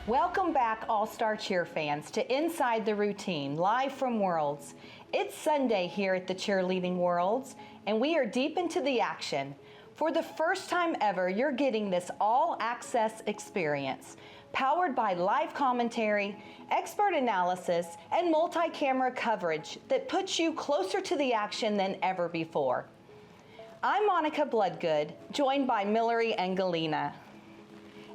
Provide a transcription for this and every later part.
Welcome back, All-Star Cheer fans, to Inside the Routine, live from Worlds. It's Sunday here at the Cheerleading Worlds, and we are deep into the action. For the first time ever, you're getting this all-access experience, powered by live commentary, expert analysis, and multi-camera coverage that puts you closer to the action than ever before. I'm Monica Bloodgood, joined by Millery and Galena.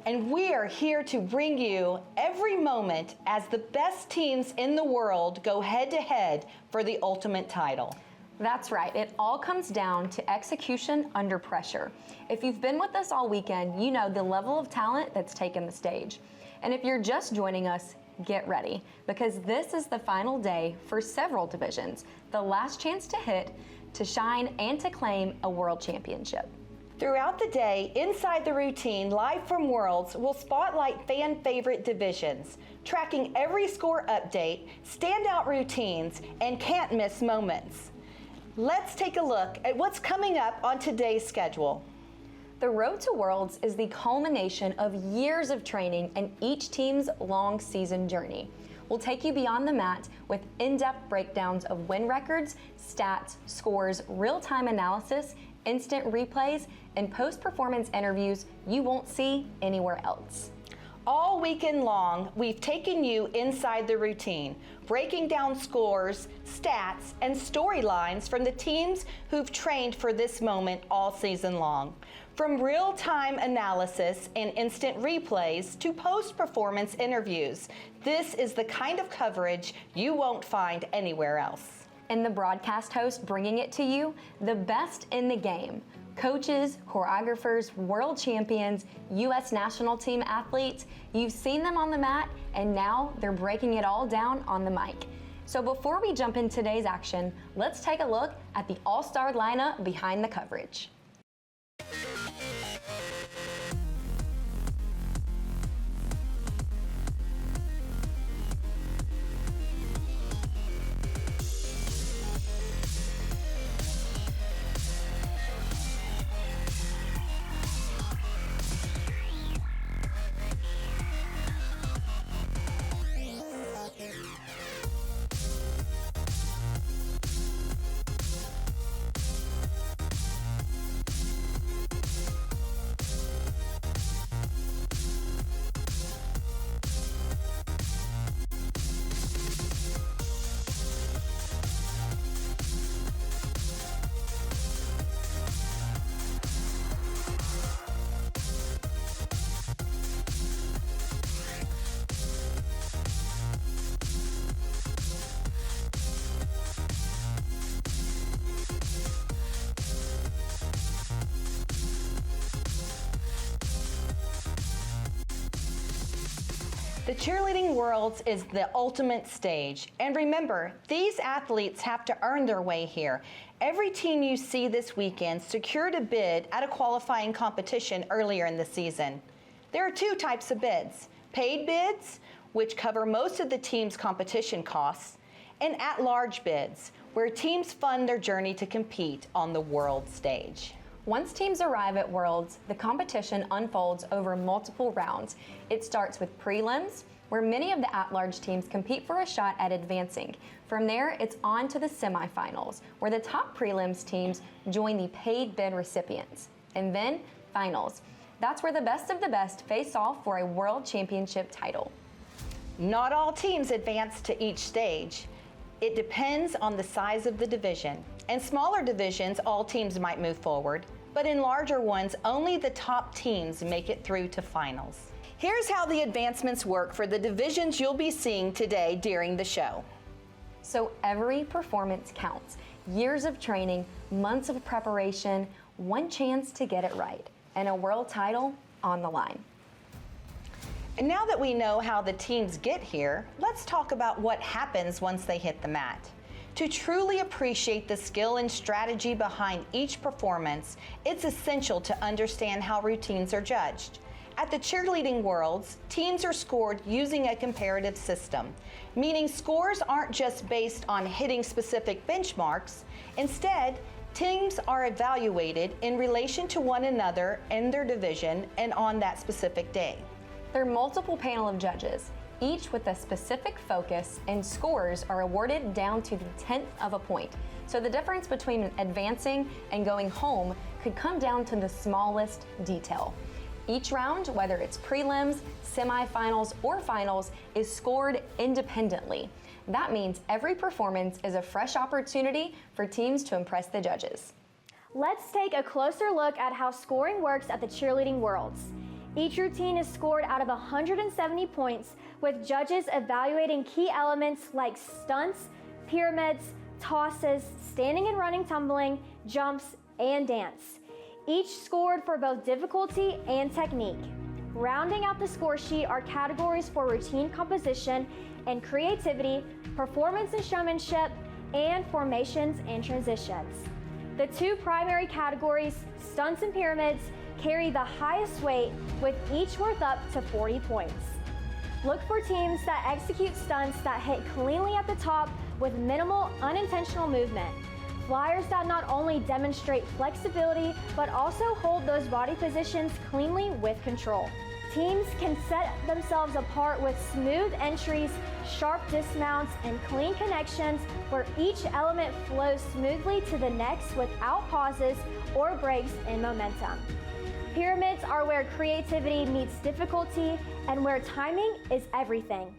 And we are here to bring you every moment as the best teams in the world go head-to-head for the ultimate title. That's right. It all comes down to execution under pressure. If you've been with us all weekend, you know the level of talent that's taken the stage. And if you're just joining us, get ready, because this is the final day for several divisions, the last chance to hit, to shine, and to claim a world championship. Throughout the day, Inside the Routine, live from Worlds, will spotlight fan favorite divisions, tracking every score update, standout routines, and can't miss moments. Let's take a look at what's coming up on today's schedule. The Road to Worlds is the culmination of years of training and each team's long season journey. We'll take you beyond the mat with in-depth breakdowns of win records, stats, scores, real-time analysis, instant replays, and post-performance interviews you won't see anywhere else. All weekend long, we've taken you inside the routine, breaking down scores, stats, and storylines from the teams who've trained for this moment all season long. From real-time analysis and instant replays to post-performance interviews, this is the kind of coverage you won't find anywhere else. And the broadcast host bringing it to you, the best in the game. Coaches, choreographers, world champions, U.S. national team athletes, you've seen them on the mat, and now they're breaking it all down on the mic. So before we jump into today's action, let's take a look at the all-star lineup behind the coverage. The Cheerleading Worlds is the ultimate stage. And remember, these athletes have to earn their way here. Every team you see this weekend secured a bid at a qualifying competition earlier in the season. There are two types of bids: paid bids, which cover most of the team's competition costs, and at-large bids, where teams fund their journey to compete on the world stage. Once teams arrive at Worlds, the competition unfolds over multiple rounds. It starts with prelims, where many of the at-large teams compete for a shot at advancing. From there, it's on to the semifinals, where the top prelims teams join the paid bid recipients. And then, finals. That's where the best of the best face off for a world championship title. Not all teams advance to each stage. It depends on the size of the division. In smaller divisions, all teams might move forward, but in larger ones, only the top teams make it through to finals. Here's how the advancements work for the divisions you'll be seeing today during the show. So every performance counts. Years of training, months of preparation, one chance to get it right, and a world title on the line. And now that we know how the teams get here, let's talk about what happens once they hit the mat. To truly appreciate the skill and strategy behind each performance, it's essential to understand how routines are judged. At the Cheerleading Worlds, teams are scored using a comparative system, meaning scores aren't just based on hitting specific benchmarks. Instead, teams are evaluated in relation to one another in their division and on that specific day. There are multiple panel of judges, each with a specific focus, and scores are awarded down to the 10th of a point. So the difference between advancing and going home could come down to the smallest detail. Each round, whether it's prelims, semifinals, or finals, is scored independently. That means every performance is a fresh opportunity for teams to impress the judges. Let's take a closer look at how scoring works at the Cheerleading Worlds. Each routine is scored out of 170 points, with judges evaluating key elements like stunts, pyramids, tosses, standing and running tumbling, jumps, and dance. Each scored for both difficulty and technique. Rounding out the score sheet are categories for routine composition and creativity, performance and showmanship, and formations and transitions. The two primary categories, stunts and pyramids, carry the highest weight, with each worth up to 40 points. Look for teams that execute stunts that hit cleanly at the top with minimal unintentional movement. Flyers that not only demonstrate flexibility, but also hold those body positions cleanly with control. Teams can set themselves apart with smooth entries, sharp dismounts, and clean connections where each element flows smoothly to the next without pauses or breaks in momentum. Pyramids are where creativity meets difficulty and where timing is everything.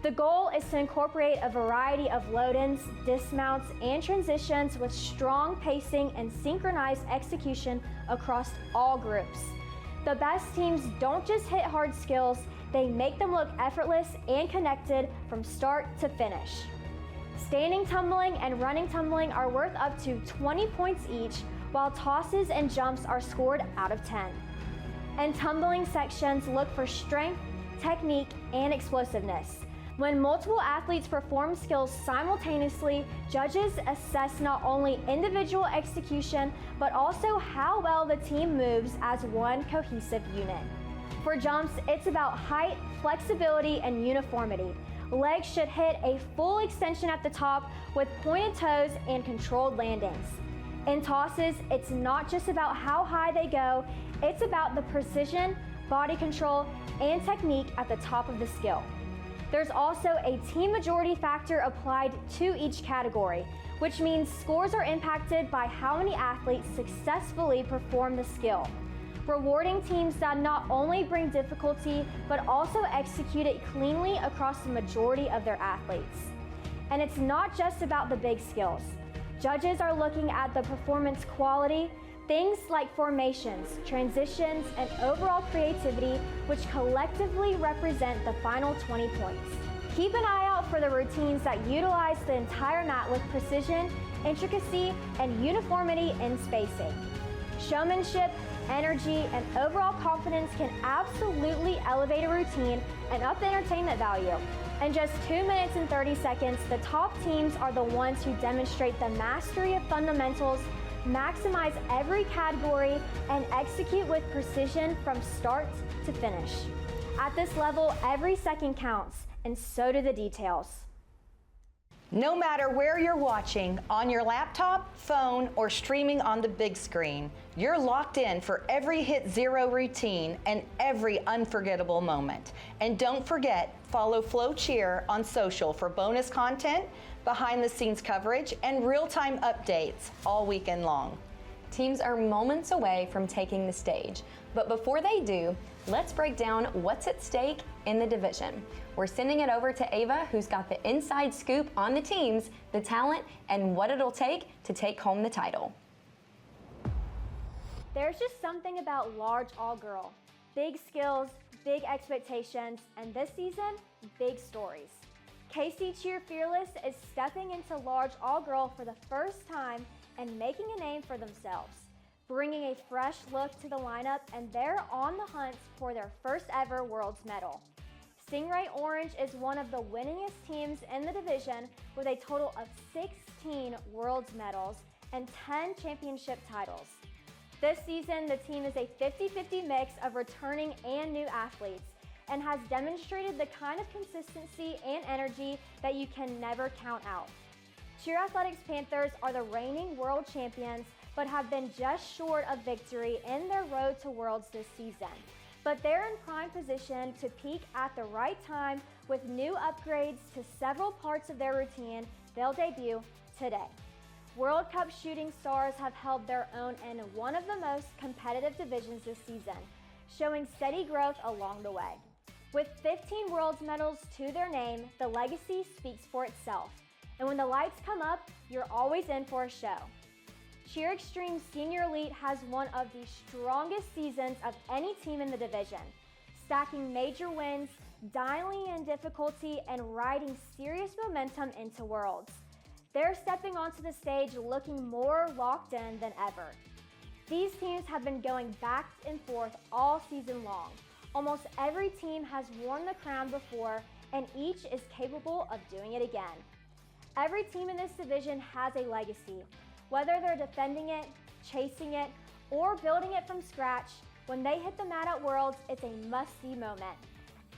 The goal is to incorporate a variety of load-ins, dismounts, and transitions with strong pacing and synchronized execution across all groups. The best teams don't just hit hard skills, they make them look effortless and connected from start to finish. Standing tumbling and running tumbling are worth up to 20 points each, while tosses and jumps are scored out of 10. And tumbling sections look for strength, technique, and explosiveness. When multiple athletes perform skills simultaneously, judges assess not only individual execution, but also how well the team moves as one cohesive unit. For jumps, it's about height, flexibility, and uniformity. Legs should hit a full extension at the top with pointed toes and controlled landings. In tosses, it's not just about how high they go, it's about the precision, body control, and technique at the top of the skill. There's also a team majority factor applied to each category, which means scores are impacted by how many athletes successfully perform the skill, rewarding teams that not only bring difficulty, but also execute it cleanly across the majority of their athletes. And it's not just about the big skills. Judges are looking at the performance quality, things like formations, transitions, and overall creativity, which collectively represent the final 20 points. Keep an eye out for the routines that utilize the entire mat with precision, intricacy, and uniformity in spacing. Showmanship, energy, and overall confidence can absolutely elevate a routine and up the entertainment value. In just 2 minutes and 30 seconds, the top teams are the ones who demonstrate the mastery of fundamentals, maximize every category, and execute with precision from start to finish. At this level, every second counts, and so do the details. No matter where you're watching, on your laptop, phone, or streaming on the big screen, you're locked in for every hit zero routine and every unforgettable moment. And don't forget, follow FloCheer on social for bonus content, behind the scenes coverage, and real-time updates all weekend long. Teams are moments away from taking the stage, but before they do, let's break down what's at stake in the division. We're sending it over to Ava, who's got the inside scoop on the teams, the talent, and what it'll take to take home the title. There's just something about large all-girl. Big skills, big expectations, and this season, big stories. KC Cheer Fearless is stepping into large all-girl for the first time and making a name for themselves, bringing a fresh look to the lineup, and they're on the hunt for their first ever Worlds medal. Stingray Orange is one of the winningest teams in the division with a total of 16 Worlds medals and 10 championship titles. This season, the team is a 50-50 mix of returning and new athletes and has demonstrated the kind of consistency and energy that you can never count out. Cheer Athletics Panthers are the reigning world champions, but have been just short of victory in their road to Worlds this season. but they're in prime position to peak at the right time with new upgrades to several parts of their routine they'll debut today. World Cup shooting stars have held their own in one of the most competitive divisions this season, showing steady growth along the way. With 15 Worlds medals to their name, the legacy speaks for itself. And when the lights come up, you're always in for a show. Cheer Extreme Senior Elite has one of the strongest seasons of any team in the division, stacking major wins, dialing in difficulty, and riding serious momentum into Worlds. They're stepping onto the stage looking more locked in than ever. These teams have been going back and forth all season long. Almost every team has worn the crown before, and each is capable of doing it again. Every team in this division has a legacy. Whether they're defending it, chasing it, or building it from scratch, when they hit the mat at Worlds, it's a must-see moment.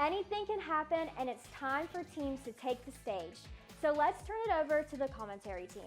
Anything can happen, and it's time for teams to take the stage. So let's turn it over to the commentary team.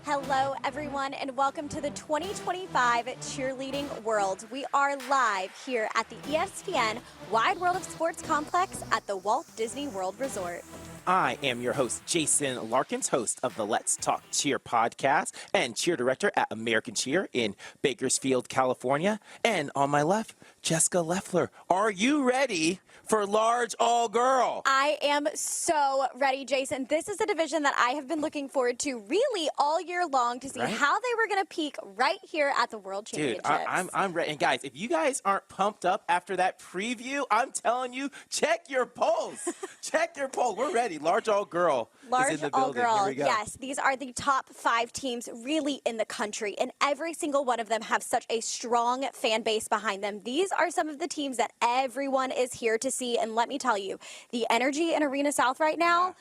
Hello, everyone, and welcome to the 2025 Cheerleading Worlds. We are live here at the ESPN Wide World of Sports Complex at the Walt Disney World Resort. I am your host, Jason Larkins, host of the Let's Talk Cheer podcast and cheer director at American Cheer in Bakersfield, California. And on my left, Jessica Leffler. Are you ready for large all-girl? I am so ready, Jason. This is a division that I have been looking forward to really all year long to see how they were going to peak right here at the World Championships. Dude, I'm ready. And guys, if you guys aren't pumped up after that preview, I'm telling you, check your polls. Check your poll. We're ready. Large all-girl is in the building. All-girl, Here we go. yes. These are the top 5 teams really in the country, and every single one of them have such a strong fan base behind them. These are some of the teams that everyone is here to see, and let me tell you, the energy in Arena South right now,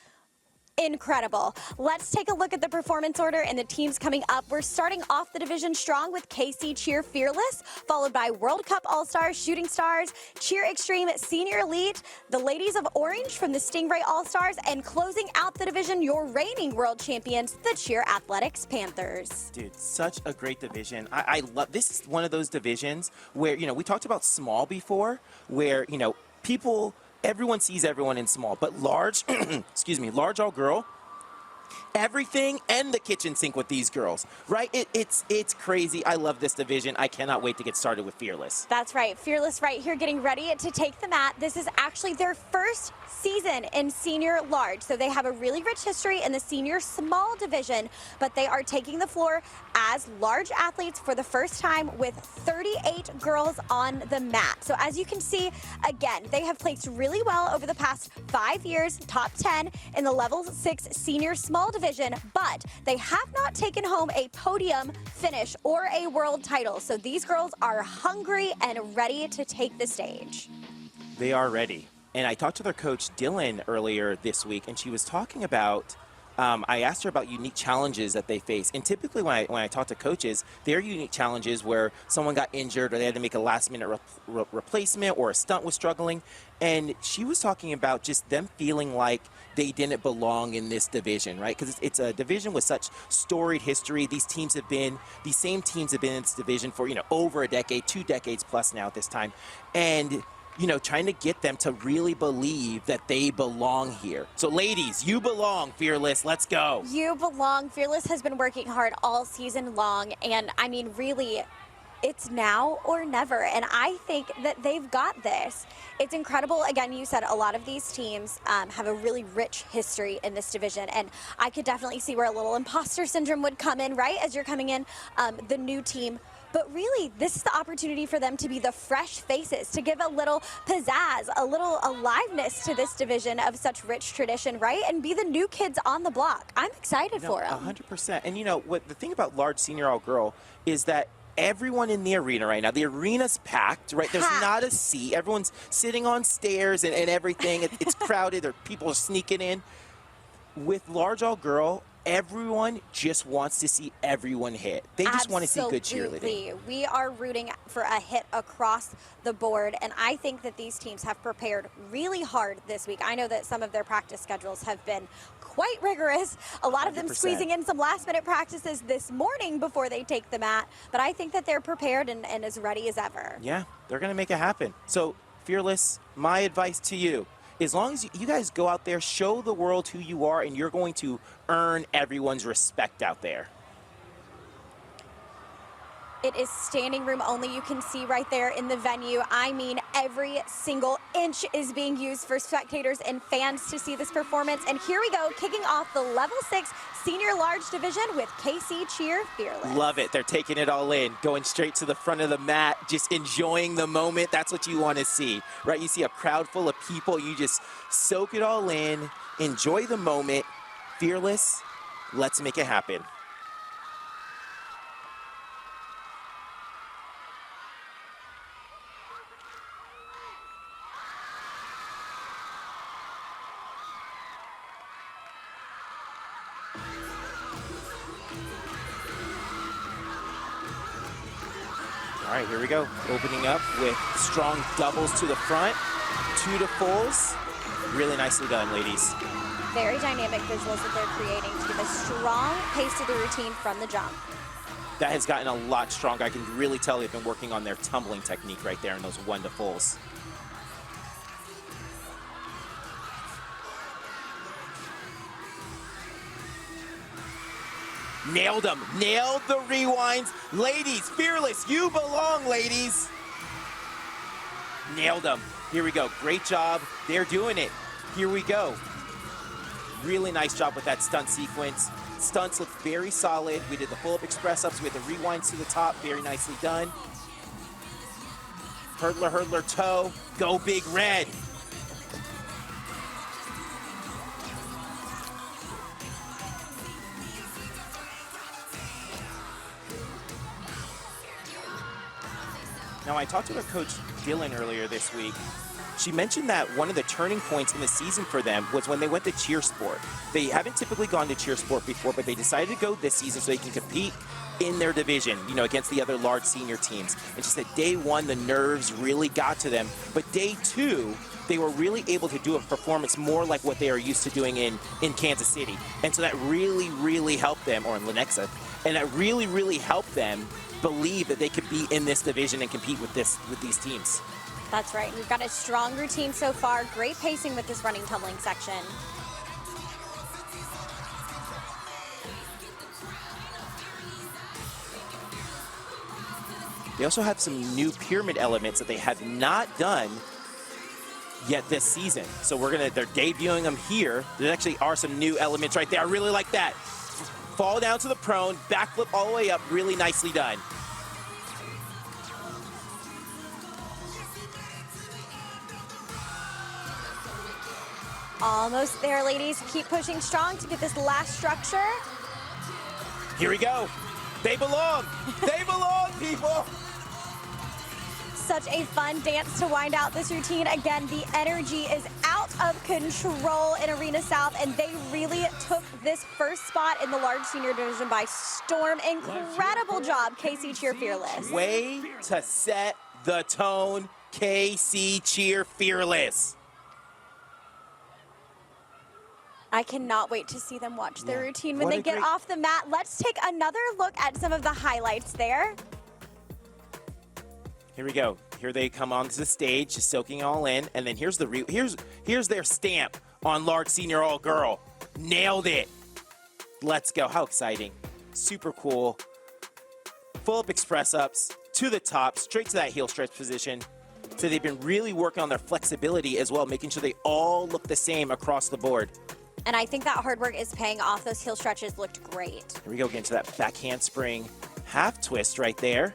incredible. Let's take a look at the performance order and the teams coming up. We're starting off the division strong with KC Cheer Fearless, followed by World Cup All-Stars, Shooting Stars, Cheer Extreme Senior Elite, the Ladies of Orange from the Stingray All-Stars, and closing out the division, your reigning world champions, the Cheer Athletics Panthers. Dude, such a great division. I love this. Is one of those divisions where, we talked about small before, where, everyone sees everyone in small, but large, large all-girl, everything and the kitchen sink with these girls, right? It's crazy. I love this division. I cannot wait to get started with Fearless. That's right. Fearless right here getting ready to take the mat. This is actually their first season in senior large, so they have a really rich history in the senior small division, but they are taking the floor as large athletes for the first time with 38 girls on the mat. So as you can see, again, they have placed really well over the past 5 years, top 10 in the level 6 senior small division, but they have not taken home a podium finish or a world title. So these girls are hungry and ready to take the stage. They are ready. And I talked to their coach, Dylan, earlier this week, and she was talking about, I asked her about unique challenges that they face. And typically when I talk to coaches, there are unique challenges where someone got injured or they had to make a last-minute replacement or a stunt was struggling. And she was talking about just them feeling like they didn't belong in this division, right? Because it's a division with such storied history. These same teams have been in this division for, over a decade, 2 decades plus now at this time. And trying to get them to really believe that they belong here. So ladies, you belong, Fearless. Let's go. You belong. Fearless has been working hard all season long. And I mean, really, it's now or never. And I think that they've got this. It's incredible. Again, you said a lot of these teams have a really rich history in this division. And I could definitely see where a little imposter syndrome would come in, right? As you're coming in, the new team. But really, this is the opportunity for them to be the fresh faces, to give a little pizzazz, a little aliveness to this division of such rich tradition, right? And be the new kids on the block. I'm excited for them. 100%. And what the thing about large senior all-girl is that everyone in the arena right now, the arena's packed, right? There's not a seat. Everyone's sitting on stairs and everything. It's crowded. People are sneaking in. With large all-girl, everyone just wants to see everyone hit. They just want to see good cheerleading. Absolutely. We are rooting for a hit across the board, and I think that these teams have prepared really hard this week. I know that some of their practice schedules have been quite rigorous. A lot of them 100%. squeezing in some last-minute practices this morning before they take the mat, but I think that they're prepared and as ready as ever. Yeah, they're going to make it happen. So, Fearless, my advice to you, as long as you guys go out there, show the world who you are, and you're going to earn everyone's respect out there. It is standing room only. You can see right there in the venue. I mean, every single inch is being used for spectators and fans to see this performance. And here we go, kicking off the Level 6 Senior Large Division with KC Cheer Fearless. Love it. They're taking it all in, going straight to the front of the mat, just enjoying the moment. That's what you want to see, right? You see a crowd full of people. You just soak it all in, enjoy the moment. Fearless, let's make it happen. All right, here we go. Opening up with strong doubles to the front, 2 to fulls. Really nicely done, ladies. Very dynamic visuals that they're creating to give a strong pace to the routine from the jump. That has gotten a lot stronger. I can really tell they've been working on their tumbling technique right there in those 1 to fulls. Nailed them. Nailed the rewinds. Ladies, Fearless, you belong, ladies. Nailed them. Here we go. Great job. They're doing it. Here we go. Really nice job with that stunt sequence. Stunts look very solid. We did the pull-up express-ups. We had the rewinds to the top. Very nicely done. Hurdler, hurdler, toe. Go big red. Now, I talked to their coach, Dylan, earlier this week. She mentioned that one of the turning points in the season for them was when they went to cheer sport. They haven't typically gone to cheer sport before, but they decided to go this season so they can compete in their division, you know, against the other large senior teams. And she said day 1, the nerves really got to them, but day 2, they were really able to do a performance more like what they are used to doing in Kansas City. And so that really, really helped them, or in Lenexa, and that really, really helped them believe that they could be in this division and compete with these teams. That's right. We've got a strong routine so far. Great pacing with this running tumbling section. They also have some new pyramid elements that they have not done yet this season. So they're debuting them here. There actually are some new elements right there. I really like that. Fall down to the prone, backflip all the way up, really nicely done. Almost there, ladies. Keep pushing strong to get this last structure. Here we go. They belong. They belong, people. Such a fun dance to wind out this routine. Again, the energy is out of control in Arena South, and they really took this first spot in the large senior division by storm. Incredible job, KC Cheer Fearless. Way to set the tone, KC Cheer Fearless. I cannot wait to see them watch their routine when What they a get great- off the mat. Let's take another look at some of the highlights there. Here we go. Here they come onto the stage, just soaking all in, and then here's their stamp on large senior all girl. Nailed it. Let's go. How exciting. Super cool. Full up express ups to the top, straight to that heel stretch position. So they've been really working on their flexibility as well, making sure they all look the same across the board. And I think that hard work is paying off. Those heel stretches looked great. Here we go, getting to that back handspring half twist right there.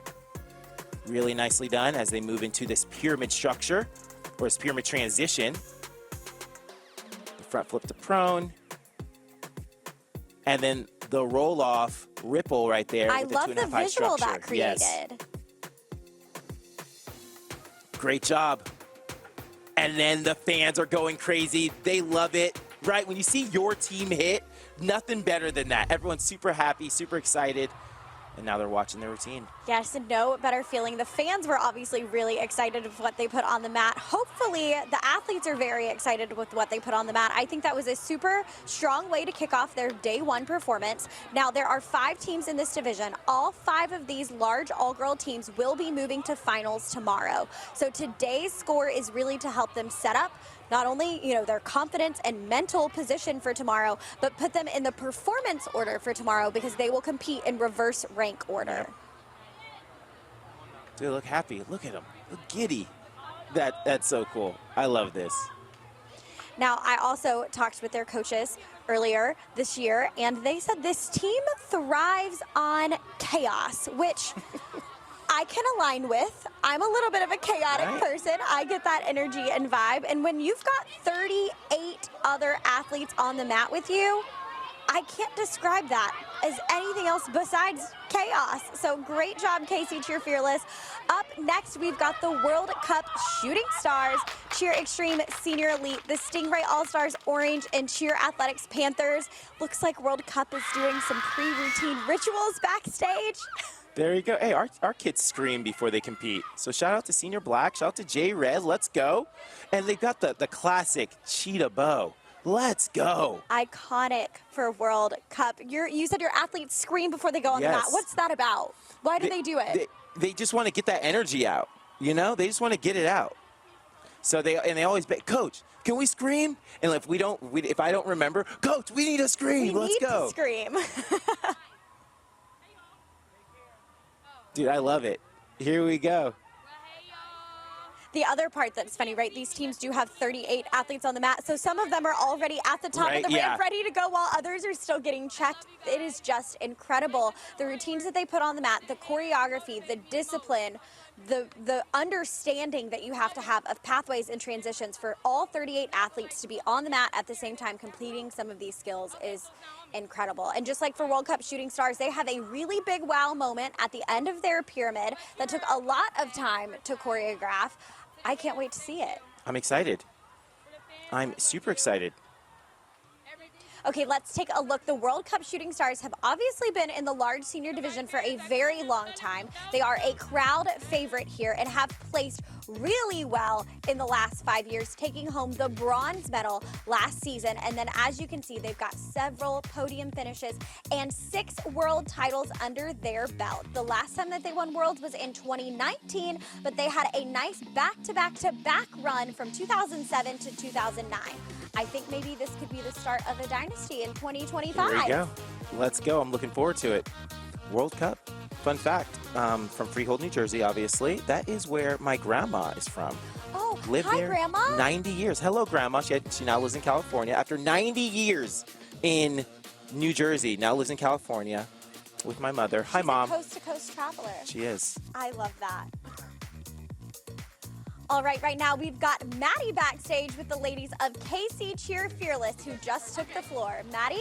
Really nicely done as they move into this pyramid structure, or this pyramid transition. The front flip to prone. And then the roll-off ripple right there. I with love the the 2.5 high visual structure. that created. Yes. Great job. And then the fans are going crazy. They love it. right? When you see your team hit, nothing better than that. Everyone's super happy, super excited, and now they're watching their routine. Yes, no better feeling. The fans were obviously really excited with what they put on the mat. Hopefully, the athletes are very excited with what they put on the mat. I think that was a super strong way to kick off their day one performance. Now, there are 5 teams in this division. All 5 of these large all-girl teams will be moving to finals tomorrow. So today's score is really to help them set up not only, their confidence and mental position for tomorrow, but put them in the performance order for tomorrow because they will compete in reverse rank order. Dude, look happy. Look at them. Look giddy. That's so cool. I love this. Now, I also talked with their coaches earlier this year, and they said this team thrives on chaos, which I can align with. I'm a little bit of a chaotic person. I get that energy and vibe. And when you've got 38 other athletes on the mat with you, I can't describe that as anything else besides chaos. So great job, KC Cheer Fearless. Up next, we've got the World Cup Shooting Stars, Cheer Extreme Senior Elite, the Stingray All-Stars Orange, and Cheer Athletics Panthers. Looks like World Cup is doing some pre-routine rituals backstage. There you go. Hey, our kids scream before they compete. So shout out to Senior Black, shout out to J Red, let's go. And they've got the classic cheetah bow. Let's go. Iconic for World Cup. You said your athletes scream before they go on the mat. What's that about? Why do they do it? They just want to get that energy out. They just want to get it out. So they always Coach, can we scream? And if I don't remember, Coach, we need to scream. Let's go. To scream. Dude, I love it. Here we go. The other part that's funny, right? These teams do have 38 athletes on the mat, so some of them are already at the top of the ramp, ready to go, while others are still getting checked. It is just incredible. The routines that they put on the mat, the choreography, the discipline, the understanding that you have to have of pathways and transitions for all 38 athletes to be on the mat at the same time completing some of these skills is incredible. And just like for World Cup Shooting Stars, they have a really big wow moment at the end of their pyramid that took a lot of time to choreograph. I can't wait to see it. I'm excited. I'm super excited. Okay, let's take a look. The World Cup Shooting Stars have obviously been in the large senior division for a very long time. They are a crowd favorite here and have placed really well in the last 5 years, taking home the bronze medal last season. And then as you can see, they've got several podium finishes and 6 world titles under their belt. The last time that they won Worlds was in 2019, but they had a nice back-to-back-to-back run from 2007 to 2009. I think maybe this could be the start of a dynasty in 2025. There you go. Let's go. I'm looking forward to it. World Cup. Fun fact, from Freehold, New Jersey, obviously. That is where my grandma is from. Oh, Lived hi, there Grandma. 90 years. Hello, Grandma. She now lives in California. After 90 years in New Jersey, now lives in California with my mother. Hi, Mom. She's a coast-to-coast traveler. She is. I love that. All right now we've got Maddie backstage with the ladies of KC Cheer Fearless, who just took the floor. Maddie?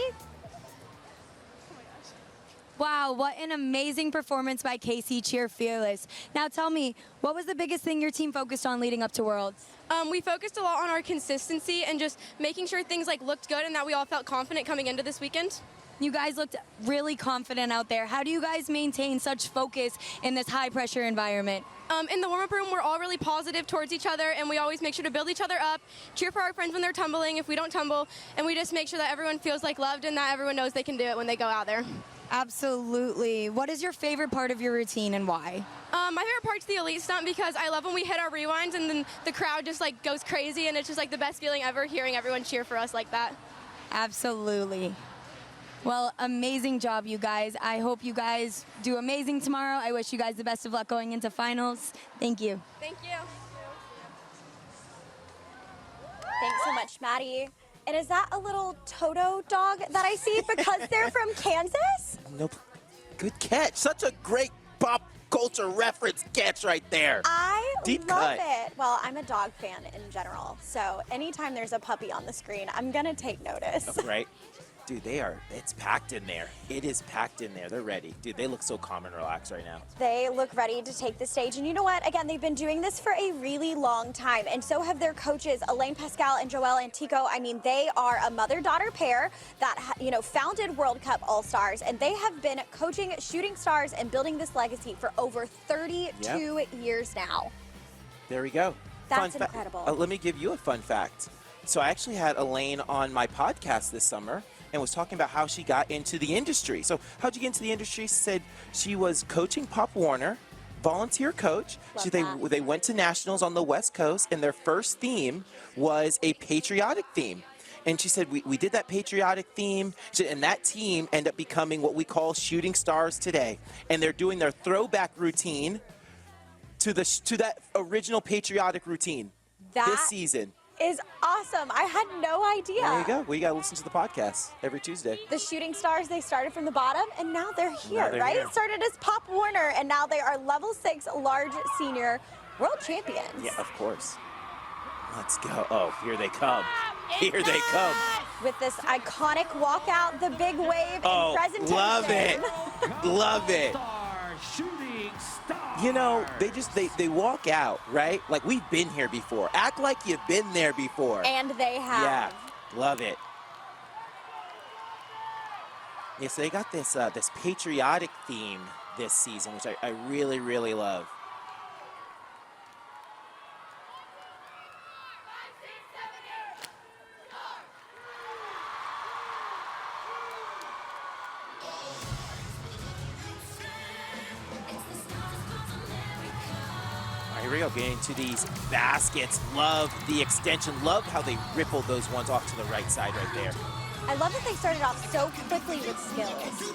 Wow, what an amazing performance by KC Cheer Fearless. Now tell me, what was the biggest thing your team focused on leading up to Worlds? We focused a lot on our consistency and just making sure things looked good and that we all felt confident coming into this weekend. You guys looked really confident out there. How do you guys maintain such focus in this high-pressure environment? In the warm-up room, we're all really positive towards each other, and we always make sure to build each other up, cheer for our friends when they're tumbling if we don't tumble, and we just make sure that everyone feels loved and that everyone knows they can do it when they go out there. Absolutely. What is your favorite part of your routine and why? My favorite part's the elite stunt because I love when we hit our rewinds and then the crowd just goes crazy, and it's just the best feeling ever hearing everyone cheer for us like that. Absolutely. Well, amazing job, you guys. I hope you guys do amazing tomorrow. I wish you guys the best of luck going into finals. Thank you. Thank you. Thanks so much, Maddie. And is that a little Toto dog that I see because they're from Kansas? Nope. Good catch. Such a great pop culture reference catch right there. I Deep love cut. it. Well, I'm a dog fan in general, so anytime there's a puppy on the screen, I'm going to take notice. Right. Dude, it's packed in there. It is packed in there. They're ready. Dude, they look so calm and relaxed right now. They look ready to take the stage. And you know what? Again, they've been doing this for a really long time. And so have their coaches, Elaine Pascal and Joelle Antico. I mean, they are a mother-daughter pair that, founded World Cup All-Stars. And they have been coaching shooting stars and building this legacy for over 32 years now. There we go. That's incredible. Let me give you a fun fact. So I actually had Elaine on my podcast this summer and was talking about how she got into the industry. So how'd you get into the industry? She said she was coaching Pop Warner, volunteer coach. They went to nationals on the West Coast, and their first theme was a patriotic theme. And she said, we did that patriotic theme, and that team ended up becoming what we call shooting stars today. And they're doing their throwback routine to that original patriotic routine this season. Is awesome. I had no idea. There you go. We got to listen to the podcast every Tuesday. The shooting stars, they started from the bottom, and now they're here, right? Here. Started as Pop Warner, and now they are level 6 large senior world champions. Yeah, of course. Let's go. Oh, here they come. Here they come. With this iconic walkout, the big wave and presentation. Love it. Love it. You know, they walk out, right? Like we've been here before. Act like you've been there before. And they have. Yeah, love it. Yeah, so they got this this patriotic theme this season, which I really, really love. Here we go, getting to these baskets. Love the extension. Love how they rippled those ones off to the right side right there. I love that they started off so quickly with skills.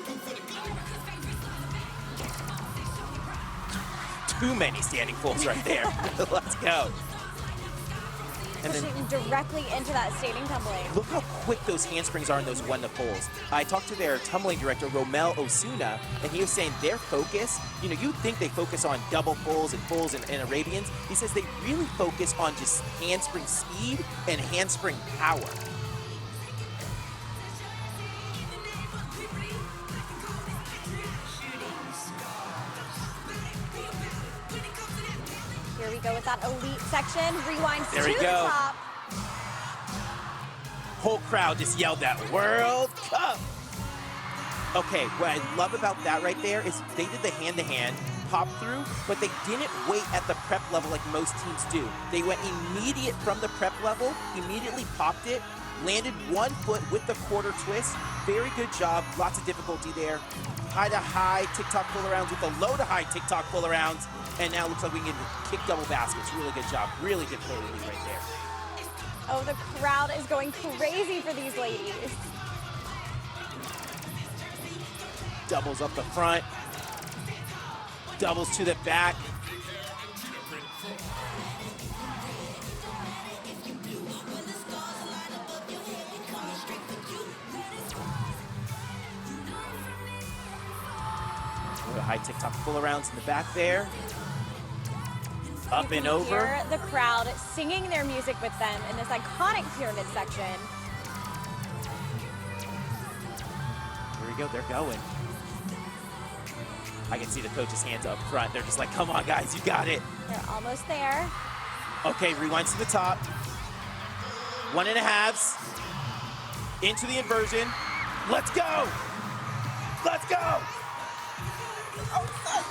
Too many standing pulls right there. Let's go. And pushing directly into that standing tumbling. Look how quick those handsprings are in those one-to pulls. I talked to their tumbling director, Romel Osuna, and he was saying their focus, you know, you'd think they focus on double pulls and Arabians. He says they really focus on just handspring speed and handspring power. Here we go with that elite section. Rewinds there to we the go. top. Whole crowd just yelled that World Cup. Okay, what I love about that right there is they did the hand-to-hand pop through, but they didn't wait at the prep level like most teams do. They went immediate from the prep level, immediately popped it, landed one foot with the quarter twist. Very good job, lots of difficulty there. High-to-high TikTok pull-arounds with the low-to-high TikTok pull-arounds, and now it looks like we can kick double baskets. Really good job, really good play right there. Oh, the crowd is going crazy for these ladies. Doubles up the front, doubles to the back. High TikTok pull-arounds in the back there. Up and over. Hear the crowd singing their music with them in this iconic pyramid section. Here we go, they're going. I can see the coach's hands up front. They're just like, come on, guys, you got it. They're almost there. Okay, rewinds to the top. 1.5s. Into the inversion. Let's go. Let's go.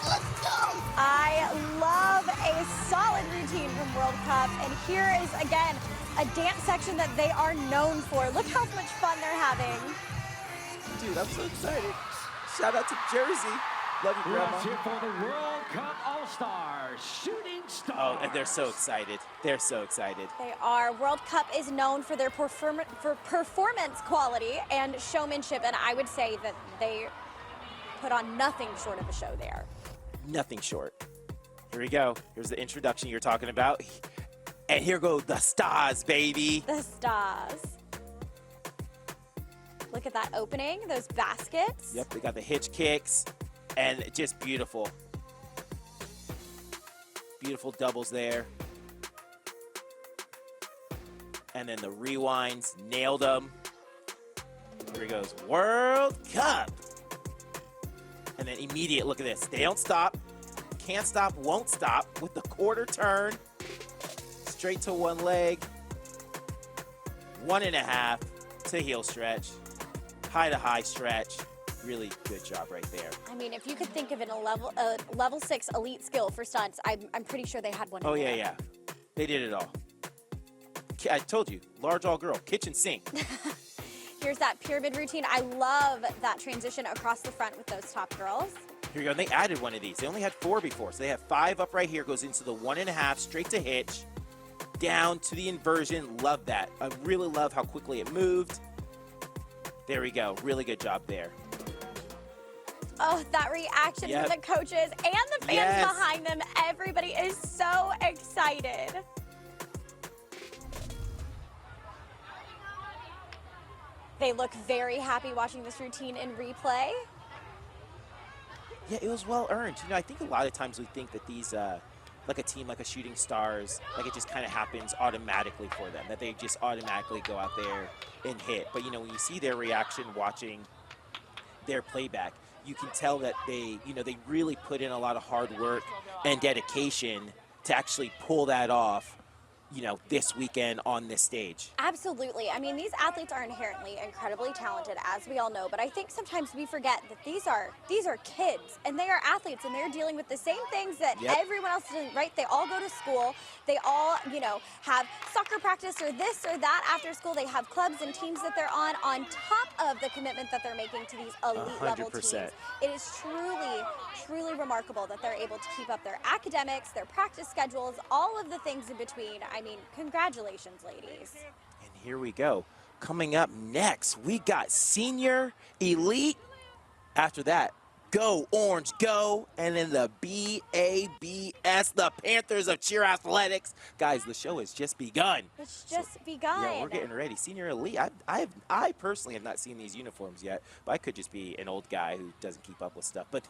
Let's go. I love a solid routine from World Cup. And here is, again, a dance section that they are known for. Look how much fun they're having. Dude, I'm so excited. Shout out to Jersey. Love you, Grandma. Let's hear for the World Cup All-Stars, Shooting Stars. Oh, and they're so excited. They're so excited. They are. World Cup is known for their performance quality and showmanship, and I would say that they put on nothing short of a show there. Nothing short. Here we go. Here's the introduction you're talking about. And here go the stars, baby. The stars. Look at that opening, those baskets. Yep, they got the hitch kicks. And just beautiful. Beautiful doubles there. And then the rewinds, nailed them. Here he goes, World Cup. And then immediate, look at this. They don't stop, can't stop, won't stop with the quarter turn. Straight to one leg. 1.5 to heel stretch. High to high stretch. Really good job right there. I mean, if you could think of a level 6 elite skill for stunts, I'm pretty sure they had one. Oh, yeah, yeah. They did it all. I told you, large all girl, kitchen sink. Here's that pyramid routine. I love that transition across the front with those top girls. Here we go. And they added one of these. They only had 4 before. So they have 5 up right here. Goes into the 1.5, straight to hitch. Down to the inversion. Love that. I really love how quickly it moved. There we go. Really good job there. Oh, that reaction from the coaches and the fans behind them. Everybody is so excited. They look very happy watching this routine in replay. Yeah, it was well earned. You know, I think a lot of times we think that these, like a team like a Shooting Stars, like it just kind of happens automatically for them, that they just automatically go out there and hit. But, you know, when you see their reaction watching their playback, you can tell that they, you know, they really put in a lot of hard work and dedication to actually pull that off, you know, this weekend on this stage. Absolutely. I mean, these athletes are inherently incredibly talented, as we all know, but I think sometimes we forget that these are kids and they are athletes and they're dealing with the same things that everyone else is doing, right? They all go to school. They all, you know, have soccer practice or this or that after school. They have clubs and teams that they're on top of the commitment that they're making to these elite level teams. It is truly, truly remarkable that they're able to keep up their academics, their practice schedules, all of the things in between. I mean, congratulations, ladies. And here we go. Coming up next, we got Senior Elite. After that, Go Orange, go. And then the BABS, the Panthers of Cheer Athletics. Guys, the show has just begun. It's just begun. Yeah, we're getting ready. Senior Elite, I personally have not seen these uniforms yet, but I could just be an old guy who doesn't keep up with stuff. But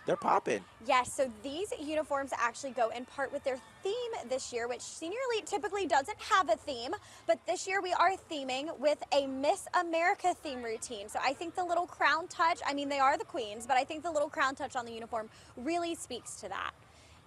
they're popping. Yes, so these uniforms actually go in part with their theme this year, which Senior Elite typically doesn't have a theme, but this year we are theming with a Miss America theme routine. So I think the little crown touch, I mean, they are the queens, but I think the little crown touch on the uniform really speaks to that.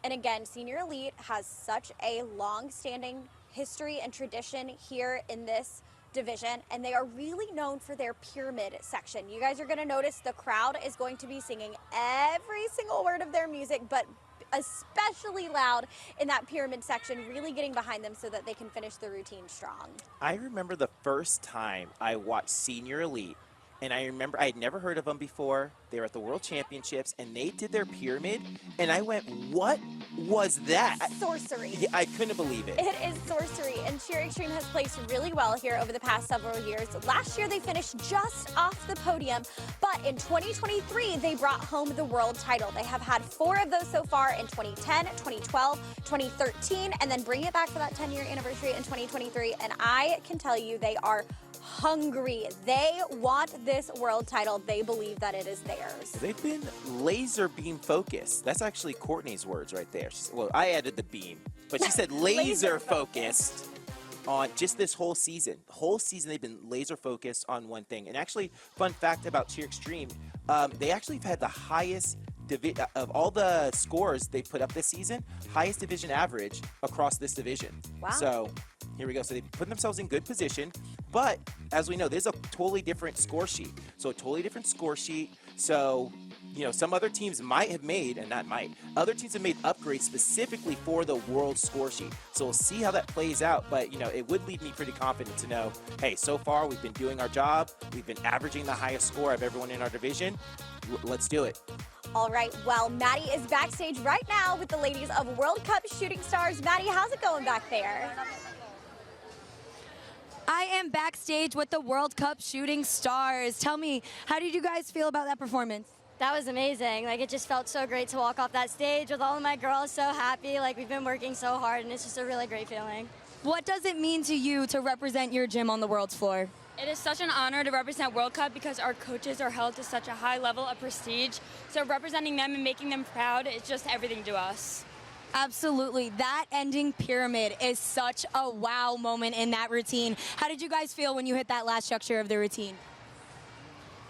And again, Senior Elite has such a long-standing history and tradition here in this division, and they are really known for their pyramid section. You guys are going to notice the crowd is going to be singing every single word of their music, but especially loud in that pyramid section, really getting behind them so that they can finish the routine strong. I remember the first time I watched Senior Elite, and I remember I had never heard of them before. They were at the World Championships, and they did their pyramid, and I went, what was that? Sorcery. I couldn't believe it. It is sorcery, and Cheer Extreme has placed really well here over the past several years. Last year, they finished just off the podium, but in 2023, they brought home the world title. They have had 4 of those so far in 2010, 2012, 2013, and then bring it back for that 10-year anniversary in 2023, and I can tell you they are hungry. They want this world title. They believe that it is theirs. They've been laser beam focused. That's actually Courtney's words right there. Well, I added the beam, but she said laser focused on just this whole season. The whole season they've been laser focused on one thing. And actually, fun fact about Cheer Extreme, they actually have had the highest of all the scores they put up this season, highest division average across this division. Wow. So here we go. So they put themselves in good position. But as we know, there's a totally different score sheet. So a totally different score sheet. So, you know, some other teams might have made, and not might, other teams have made upgrades specifically for the world score sheet. So we'll see how that plays out. But, you know, it would leave me pretty confident to know, hey, so far we've been doing our job. We've been averaging the highest score of everyone in our division. Let's do it. All right, well, Maddie is backstage right now with the ladies of World Cup Shooting Stars. Maddie, how's it going back there? I am backstage with the World Cup Shooting Stars. Tell me, how did you guys feel about that performance? That was amazing. Like, it just felt so great to walk off that stage with all of my girls so happy. Like, we've been working so hard, and it's just a really great feeling. What does it mean to you to represent your gym on the world's floor? It is such an honor to represent World Cup because our coaches are held to such a high level of prestige. So representing them and making them proud is just everything to us. Absolutely. That ending pyramid is such a wow moment in that routine. How did you guys feel when you hit that last structure of the routine?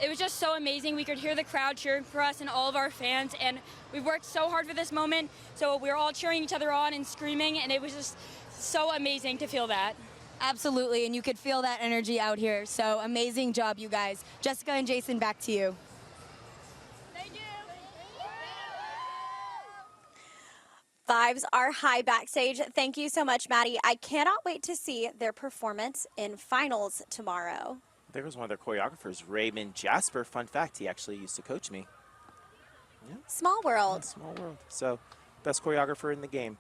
it was just so amazing. We could hear the crowd cheering for us and all of our fans, and we worked so hard for this moment. So we were all cheering each other on and screaming, and it was just so amazing to feel that. Absolutely, and you could feel that energy out here. So amazing job, you guys. Jessica and Jason, back to you. Vibes are high backstage. Thank you so much, Maddie. I cannot wait to see their performance in finals tomorrow. There was one of their choreographers, Raymond Jasper. Fun fact, he actually used to coach me. Yeah. Small world. Yeah, small world. So, best choreographer in the game.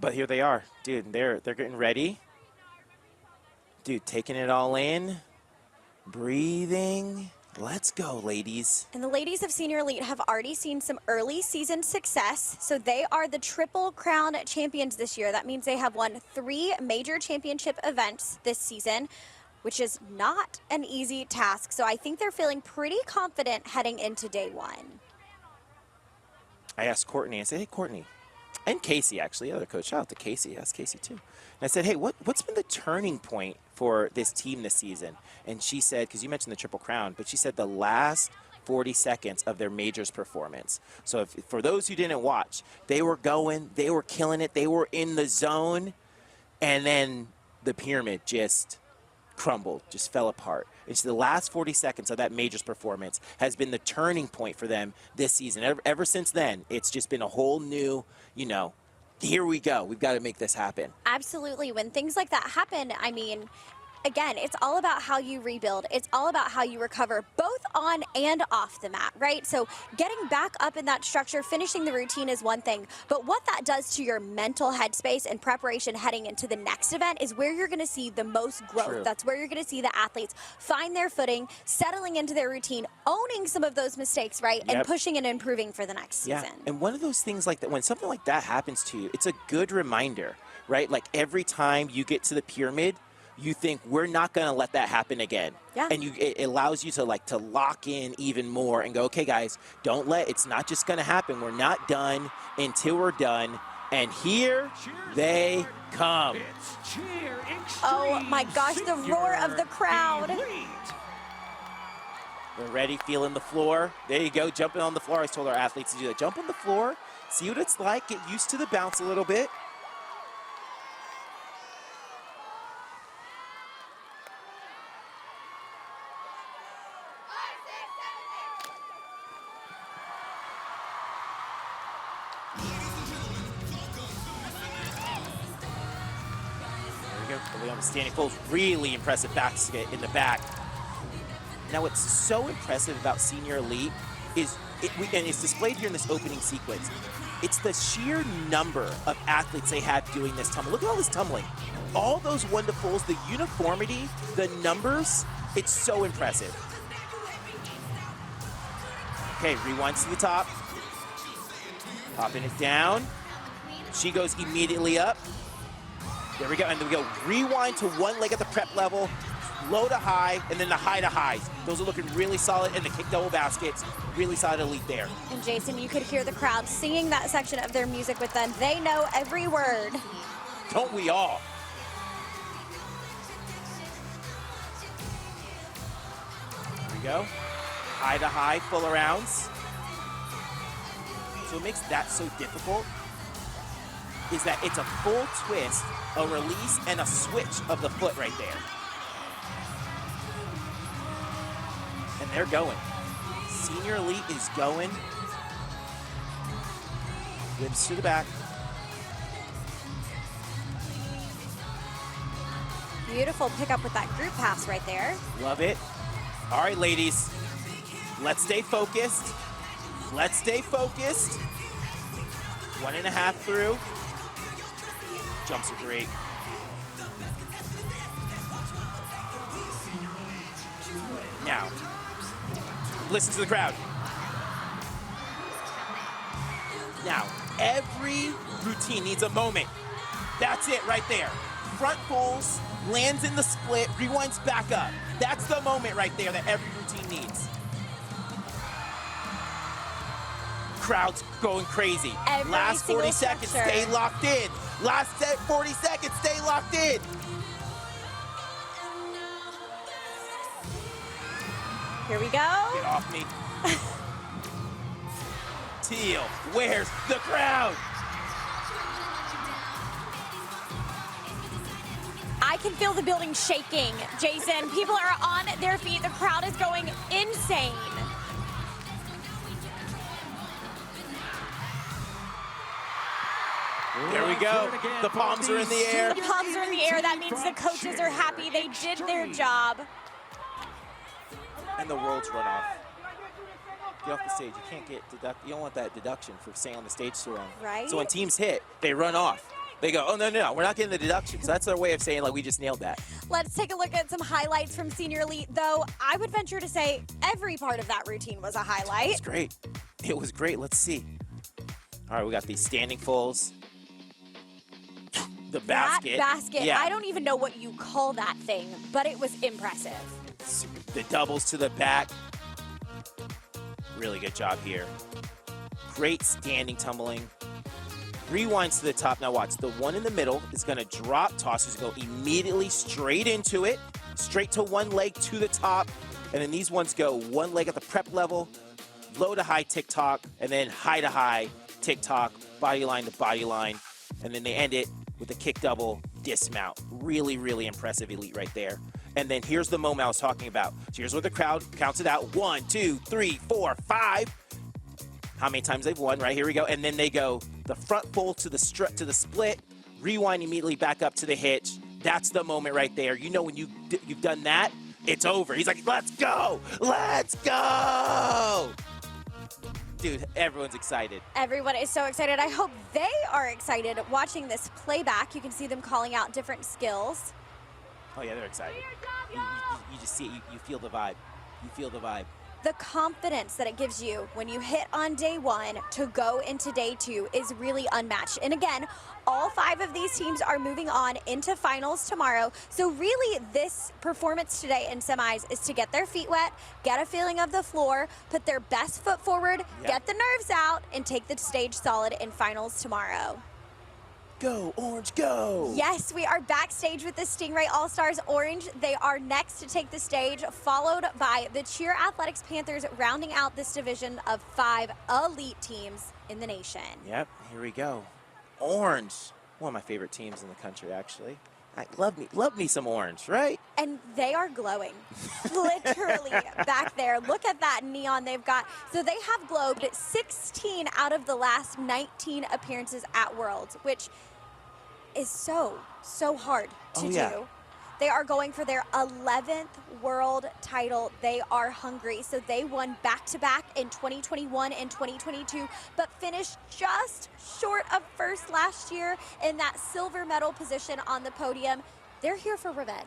But here they are. Dude, they're getting ready. Dude, taking it all in. Breathing. Let's go, ladies. And the ladies of Senior Elite have already seen some early season success. So they are the Triple Crown champions this year. That means they have won 3 major championship events this season, which is not an easy task. So I think they're feeling pretty confident heading into day 1. I asked Courtney, I said, hey, Courtney, and Casey, actually, the other coach, shout out to Casey, I asked Casey too. And I said, hey, what's been the turning point for this team this season? And she said, because you mentioned the Triple Crown, but she said the last 40 seconds of their majors performance. So for those who didn't watch, they were going, they were killing it, they were in the zone, and then the pyramid just crumbled, just fell apart. It's the last 40 seconds of that majors performance has been the turning point for them this season. Ever since then, it's just been a whole new, here we go. We've got to make this happen. Absolutely. When things like that happen, I mean, again, it's all about how you rebuild. It's all about how you recover, both on and off the mat, right? So getting back up in that structure, finishing the routine is one thing, but what that does to your mental headspace and preparation heading into the next event is where you're going to see the most growth. True. That's where you're going to see the athletes find their footing, settling into their routine, owning some of those mistakes, right? Yep. And pushing and improving for the next Yeah. season. And one of those things like that, when something like that happens to you, it's a good reminder, right? Like every time you get to the pyramid, you think we're not going to let that happen again. Yeah. And it allows you to lock in even more and go, okay, guys, it's not just going to happen. We're not done until we're done. And here they come. It's Cheer Oh my gosh, the roar of the crowd. They're ready, feeling the floor. There you go, jumping on the floor. I told our athletes to do that. Jump on the floor, see what it's like, get used to the bounce a little bit. Standing full, really impressive basket in the back. Now, what's so impressive about Senior Elite is, and it's displayed here in this opening sequence, it's the sheer number of athletes they have doing this tumble. Look at all this tumbling. All those one-to-fulls, the uniformity, the numbers, it's so impressive. Okay, rewinds to the top. Popping it down. She goes immediately up. There we go, and then we go rewind to one leg at the prep level, low to high, and then the high to highs. Those are looking really solid, and the kick double baskets, really solid elite there. And Jason, you could hear the crowd singing that section of their music with them. They know every word. Don't we all? Here we go. High to high, full arounds. So what makes that so difficult is that it's a full twist, a release, and a switch of the foot right there. And they're going. Senior Elite is going. Whips to the back. Beautiful pickup with that group pass right there. Love it. All right, ladies. Let's stay focused. Let's stay focused. 1.5 through. Jumps are great. Now, listen to the crowd. Now, every routine needs a moment. That's it right there. Front pulls, lands in the split, rewinds back up. That's the moment right there that every routine needs. Crowd's going crazy. Every Last 40 single seconds, structure. stay locked in. Last 40 seconds, stay locked in. Here we go. Get off me. Teal, where's the crowd? I can feel the building shaking, Jason. People are on their feet. The crowd is going insane. There we go. The palms are in the air. The palms are in the air. That means the coaches are happy. They did their job. And the Worlds run off. Get off the stage. You can't get you don't want that deduction for staying on the stage too long. Right. So when teams hit, they run off. They go, oh, no, we're not getting the deduction. So that's their way of saying, like, we just nailed that. Let's take a look at some highlights from Senior Elite, though I would venture to say every part of that routine was a highlight. It's great. It was great. Let's see. All right, we got these standing fulls. The basket. That basket, yeah. I don't even know what you call that thing, but it was impressive. The doubles to the back. Really good job here. Great standing tumbling. Rewinds to the top. Now watch, the one in the middle is gonna drop, tossers go immediately straight into it, straight to one leg to the top, and then these ones go one leg at the prep level, low to high tick-tock, and then high to high tick-tock, body line to body line, and then they end it with a kick double dismount. Really, really impressive elite right there. And then here's the moment I was talking about. So here's where the crowd counts it out. 1, 2, 3, 4, 5. How many times they've won, right? Here we go. And then they go the front full to the split, rewind immediately back up to the hitch. That's the moment right there. You know when you've done that, it's over. He's like, let's go! Let's go! Dude, everyone's excited. Everyone is so excited. I hope they are excited watching this playback. You can see them calling out different skills. Oh yeah, they're excited. You just see it. You feel the vibe. You feel the vibe. The confidence that it gives you when you hit on day one to go into day two is really unmatched. And again, all 5 of these teams are moving on into finals tomorrow. So really this performance today in semis is to get their feet wet, get a feeling of the floor, put their best foot forward, get the nerves out, and take the stage solid in finals tomorrow. Go, Orange, go! Yes, we are backstage with the Stingray All-Stars Orange. They are next to take the stage, followed by the Cheer Athletics Panthers, rounding out this division of 5 elite teams in the nation. Yep, here we go. Orange, one of my favorite teams in the country, actually. Love me some Orange, right? And they are glowing, literally back there. Look at that neon they've got. So they have glowed 16 out of the last 19 appearances at Worlds, which is so hard to do. They are going for their 11th world title. They are hungry. So they won back-to-back in 2021 and 2022, but finished just short of first last year in that silver medal position on the podium. They're here for revenge.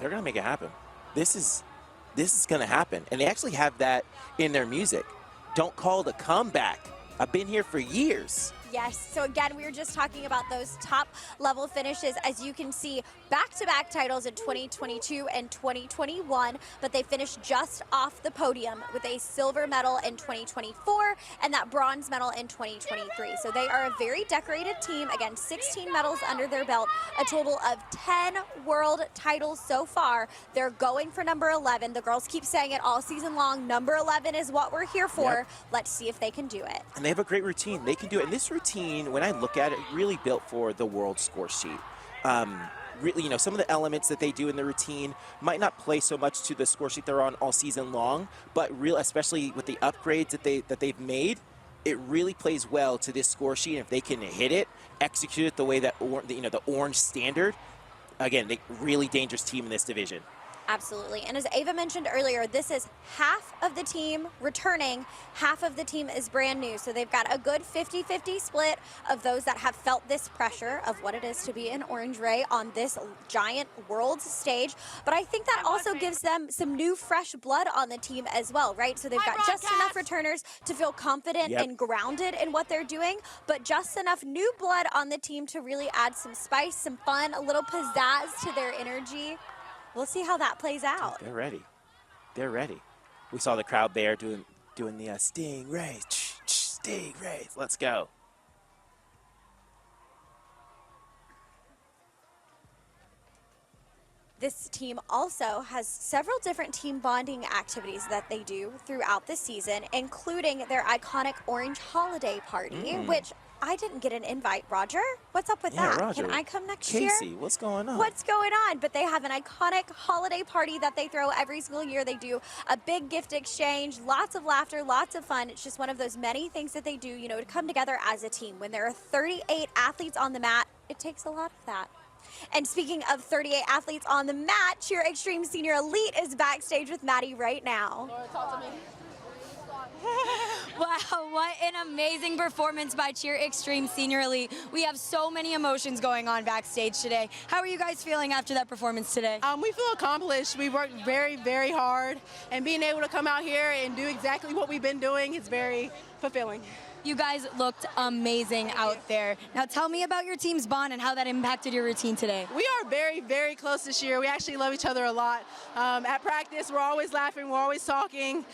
They're gonna make it happen. This is gonna happen. And they actually have that in their music. Don't call it a comeback. I've been here for years. Yes, so again, we were just talking about those top level finishes. As you can see, back-to-back titles in 2022 and 2021, but they finished just off the podium with a silver medal in 2024 and that bronze medal in 2023. So they are a very decorated team. Again, 16 medals under their belt, a total of 10 world titles so far. They're going for number 11. The girls keep saying it all season long. Number 11 is what we're here for. Yep. Let's see if they can do it. And they have a great routine. They can do it. And this routine, when I look at it, really built for the world score sheet. Really, you know, some of the elements that they do in the routine might not play so much to the score sheet they're on all season long, but especially with the upgrades that they've made, it really plays well to this score sheet. If they can hit it, execute it the way that the orange standard, again, they really dangerous team in this division. Absolutely. And as Ava mentioned earlier, this is half of the team returning, half of the team is brand new. So they've got a good 50-50 split of those that have felt this pressure of what it is to be an Orange Ray on this giant world stage. But I think that also gives them some new fresh blood on the team as well, right? So they've got just enough returners to feel confident and grounded in what they're doing, but just enough new blood on the team to really add some spice, some fun, a little pizzazz to their energy. We'll see how that plays out. They're ready. They're ready. We saw the crowd there doing the Stingrays. Stingrays. Let's go. This team also has several different team bonding activities that they do throughout the season, including their iconic Orange Holiday Party, which I didn't get an invite. Roger, what's up with that? Roger. Can I come next year? Casey, what's going on? What's going on? But they have an iconic holiday party that they throw every single year. They do a big gift exchange, lots of laughter, lots of fun. It's just one of those many things that they do, you know, to come together as a team. When there are 38 athletes on the mat, it takes a lot of that. And speaking of 38 athletes on the mat, Cheer Extreme Senior Elite is backstage with Maddie right now. Laura, talk to me. Wow, what an amazing performance by Cheer Extreme Senior Elite. We have so many emotions going on backstage today. How are you guys feeling after that performance today? We feel accomplished. We worked very, very hard, and being able to come out here and do exactly what we've been doing is very fulfilling. You guys looked amazing out there. Now tell me about your team's bond and how that impacted your routine today. We are very, very close this year. We actually love each other a lot. At practice, we're always laughing, we're always talking.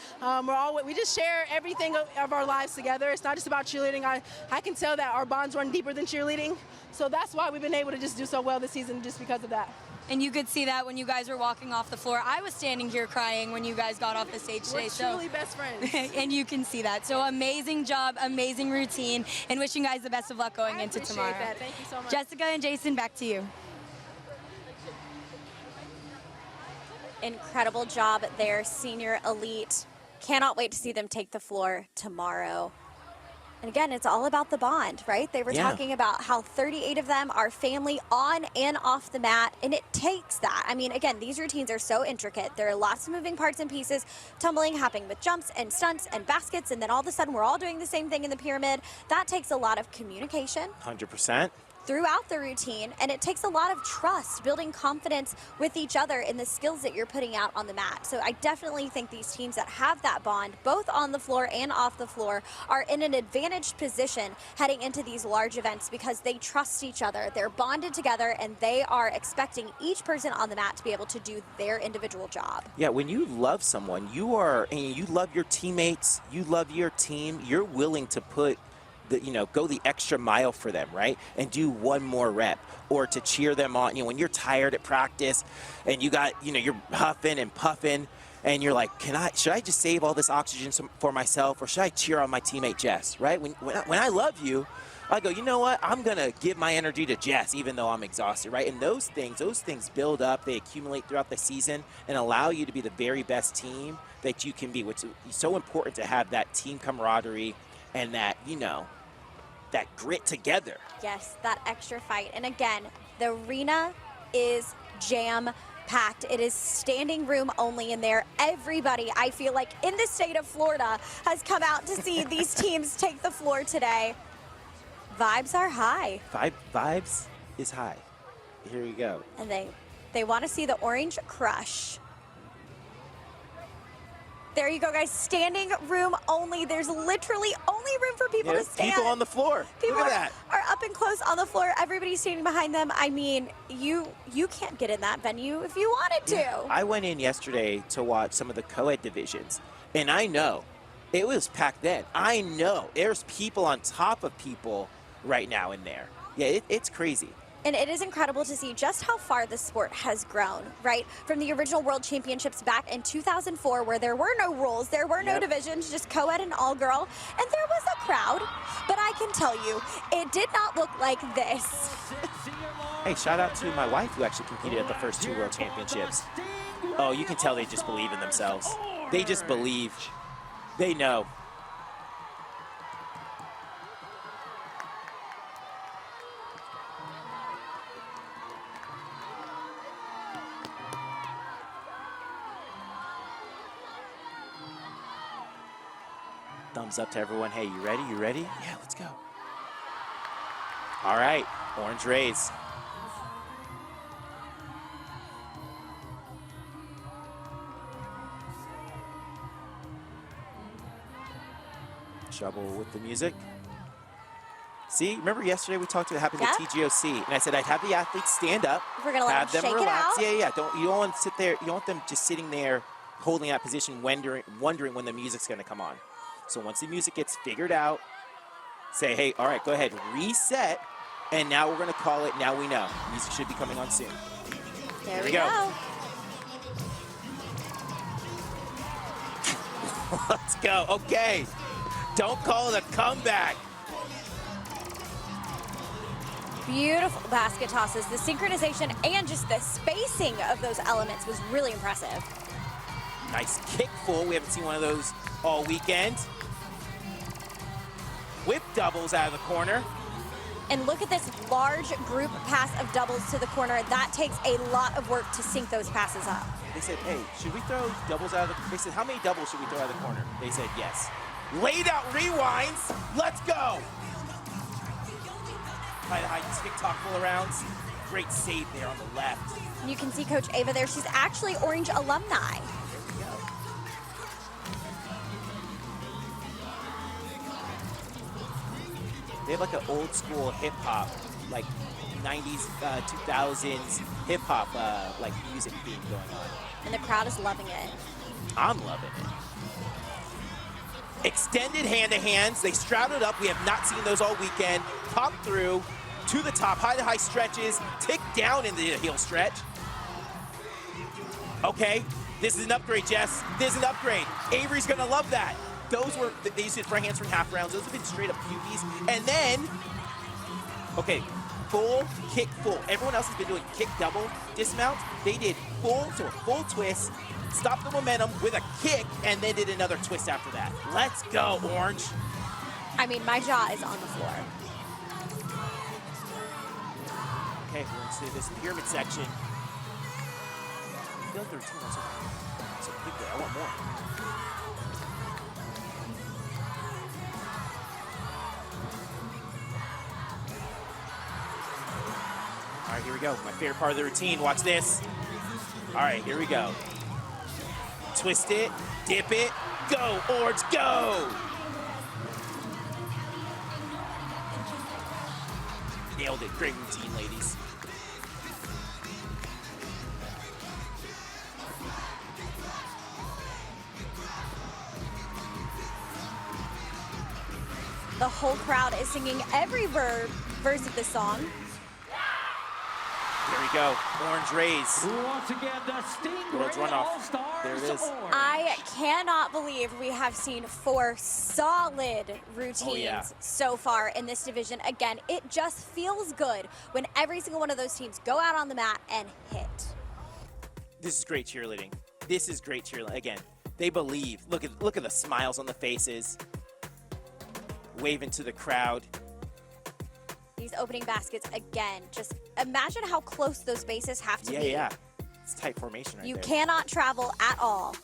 We just share everything of our lives together. It's not just about cheerleading. I can tell that our bonds run deeper than cheerleading. So that's why we've been able to just do so well this season, just because of that. And you could see that when you guys were walking off the floor. I was standing here crying when you guys got off the stage today. We're truly best friends. And you can see that. So amazing job, amazing routine, and wishing you guys the best of luck going into tomorrow. That. Thank you so much. Jessica and Jason, back to you. Incredible job there, Senior Elite. Cannot wait to see them take the floor tomorrow. And again, it's all about the bond, right? They were talking about how 38 of them are family on and off the mat, and it takes that. I mean, again, these routines are so intricate. There are lots of moving parts and pieces, tumbling happening with jumps and stunts and baskets, and then all of a sudden we're all doing the same thing in the pyramid. That takes a lot of communication. 100%. Throughout the routine, and it takes a lot of trust, building confidence with each other in the skills that you're putting out on the mat. So I definitely think these teams that have that bond, both on the floor and off the floor, are in an advantaged position heading into these large events because they trust each other. They're bonded together, and they are expecting each person on the mat to be able to do their individual job. Yeah, when you love someone, you love your teammates, you love your team, you're willing to put go the extra mile for them, right? And do one more rep, or to cheer them on. When you're tired at practice and you got, you're huffing and puffing and you're like, should I just save all this oxygen for myself, or should I cheer on my teammate Jess, right? When I love you, I go, you know what? I'm going to give my energy to Jess even though I'm exhausted, right? And those things build up, they accumulate throughout the season and allow you to be the very best team that you can be, which is so important to have that team camaraderie and that, that grit together. Yes, that extra fight. And again, the arena is jam-packed. It is standing room only in there. Everybody, I feel like, in the state of Florida has come out to see these teams take the floor today. Vibes are high. Vibes is high. Here we go. And they want to see the Orange crush. There you go, guys. Standing room only. There's literally only room for people to stand. People on the floor. People Look at that. are up and close on the floor. Everybody's standing behind them. I mean, you can't get in that venue if you wanted to. Yeah. I went in yesterday to watch some of the co-ed divisions, and I know it was packed then. I know there's people on top of people right now in there. Yeah, it's crazy. And it is incredible to see just how far the sport has grown, right? From the original World Championships back in 2004, where there were no rules, there were no divisions, just co-ed and all-girl, and there was a crowd. But I can tell you, it did not look like this. Hey, shout out to my wife who actually competed at the first 2 World Championships. Oh, you can tell they just believe in themselves. They just believe. They know. Thumbs up to everyone. Hey, you ready? You ready? Yeah, let's go. All right, Orange raise. Trouble with the music. See, remember yesterday we talked about what happened to TGLC, and I said I'd have the athletes stand up, We're gonna let them them shake relax. it out. Yeah. You don't want to sit there. You don't want them just sitting there holding that position, wondering when the music's going to come on. So once the music gets figured out, say, hey, all right, go ahead, reset, and now we're going to call it Now We Know. Music should be coming on soon. There we go. Let's go. Okay. Don't call it a comeback. Beautiful basket tosses. The synchronization and just the spacing of those elements was really impressive. Nice kick full. We haven't seen one of those all weekend. Whip doubles out of the corner. And look at this large group pass of doubles to the corner. That takes a lot of work to sync those passes up. They said, hey, should we throw doubles out of the, they said, how many doubles should we throw out of the corner? They said, yes. Laid out rewinds. Let's go. High TikTok full arounds. Great save there on the left. And you can see Coach Ava there. She's actually Orange alumni. They have like an old school hip hop, like 90s, 2000s hip hop like music theme going on. And the crowd is loving it. I'm loving it. Extended hand-to-hands. They straddled up. We have not seen those all weekend. Pop through to the top, high-to-high stretches, tick down into the heel stretch. Okay, this is an upgrade, Jess. This is an upgrade. Avery's gonna love that. Those were, they used it for handspring half rounds. Those have been straight up QBs. And then, okay, full, kick, full. Everyone else has been doing kick double dismount. They did full to a full twist, stopped the momentum with a kick, and then did another twist after that. Let's go, Orange. I mean, my jaw is on the floor. Okay, we're into this pyramid section. I feel like the routine was so big there. I want more. All right, here we go. My favorite part of the routine. Watch this. All right, here we go. Twist it, dip it, go, Orange, go! Nailed it. Great routine, ladies. The whole crowd is singing every verse of the song. There we go. Orange raise. Once again, the Stingray World's runoff. All-Stars. There it is. Orange. I cannot believe we have seen 4 solid routines so far in this division. Again, it just feels good when every single one of those teams go out on the mat and hit. This is great cheerleading. This is great cheerleading. Again, they believe. Look at the smiles on the faces. Waving to the crowd. These opening baskets, again, just imagine how close those bases have to be. Yeah. It's tight formation right You there. cannot travel at all.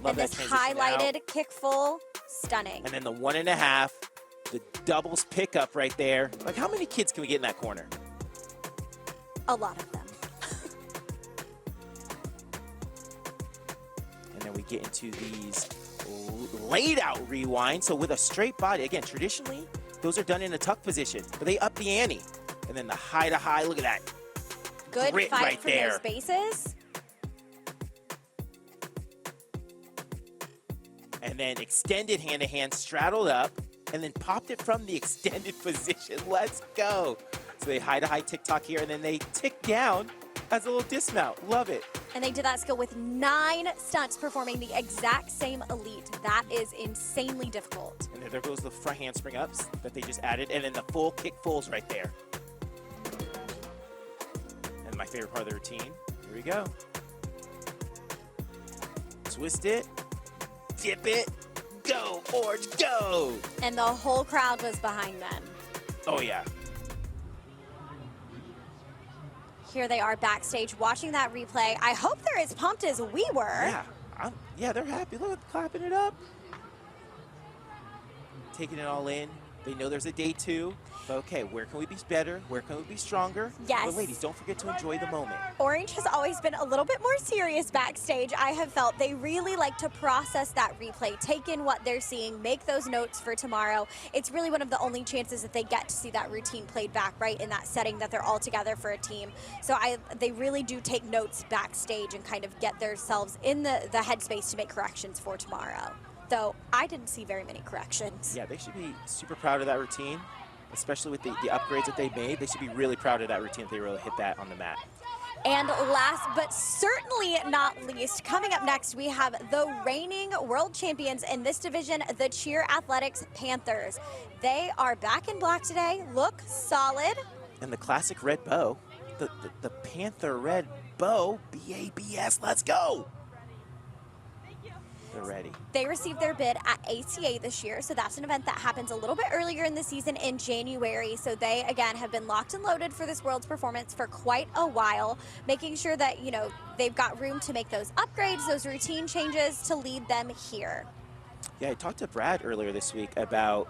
Love and that this transition highlighted out. kick full, stunning. And then the 1.5, the doubles pickup right there. Like, how many kids can we get in that corner? A lot of them. And then we get into these laid out rewinds. So with a straight body, again, traditionally, those are done in a tuck position, but they up the ante. And then the high to high, look at that. Good Grit fight right for there. those bases. And then extended hand-to-hand, straddled up, and then popped it from the extended position. Let's go. So they high-to-high tick-tock here, and then they tick down as a little dismount. Love it. And they did that skill with 9 stunts performing the exact same elite. That is insanely difficult. And there goes the front handspring ups that they just added, and then the full kick fulls right there. And my favorite part of the routine, here we go. Twist it, dip it, go, Orange, go! And the whole crowd was behind them. Oh yeah. Here they are backstage watching that replay. I hope they're as pumped as we were. Yeah, they're happy. Look, clapping it up. Taking it all in. They know there's a day 2. But okay, where can we be better? Where can we be stronger? Yes. But ladies, don't forget to enjoy the moment. Orange has always been a little bit more serious backstage. I have felt they really like to process that replay, take in what they're seeing, make those notes for tomorrow. It's really one of the only chances that they get to see that routine played back right in that setting that they're all together for a team. So they really do take notes backstage and kind of get themselves in the headspace to make corrections for tomorrow. Though I didn't see very many corrections. Yeah, they should be super proud of that routine, especially with the upgrades that they made. They should be really proud of that routine if they really hit that on the mat. And last but certainly not least, coming up next, we have the reigning world champions in this division, the Cheer Athletics Panthers. They are back in black today, look solid. And the classic red bow, the Panther red bow, BABS, let's go. They're ready. They received their bid at ACA this year, so that's an event that happens a little bit earlier in the season in January. So they, again, have been locked and loaded for this World's performance for quite a while, making sure that, you know, they've got room to make those upgrades, those routine changes to lead them here. Yeah, I talked to Brad earlier this week about,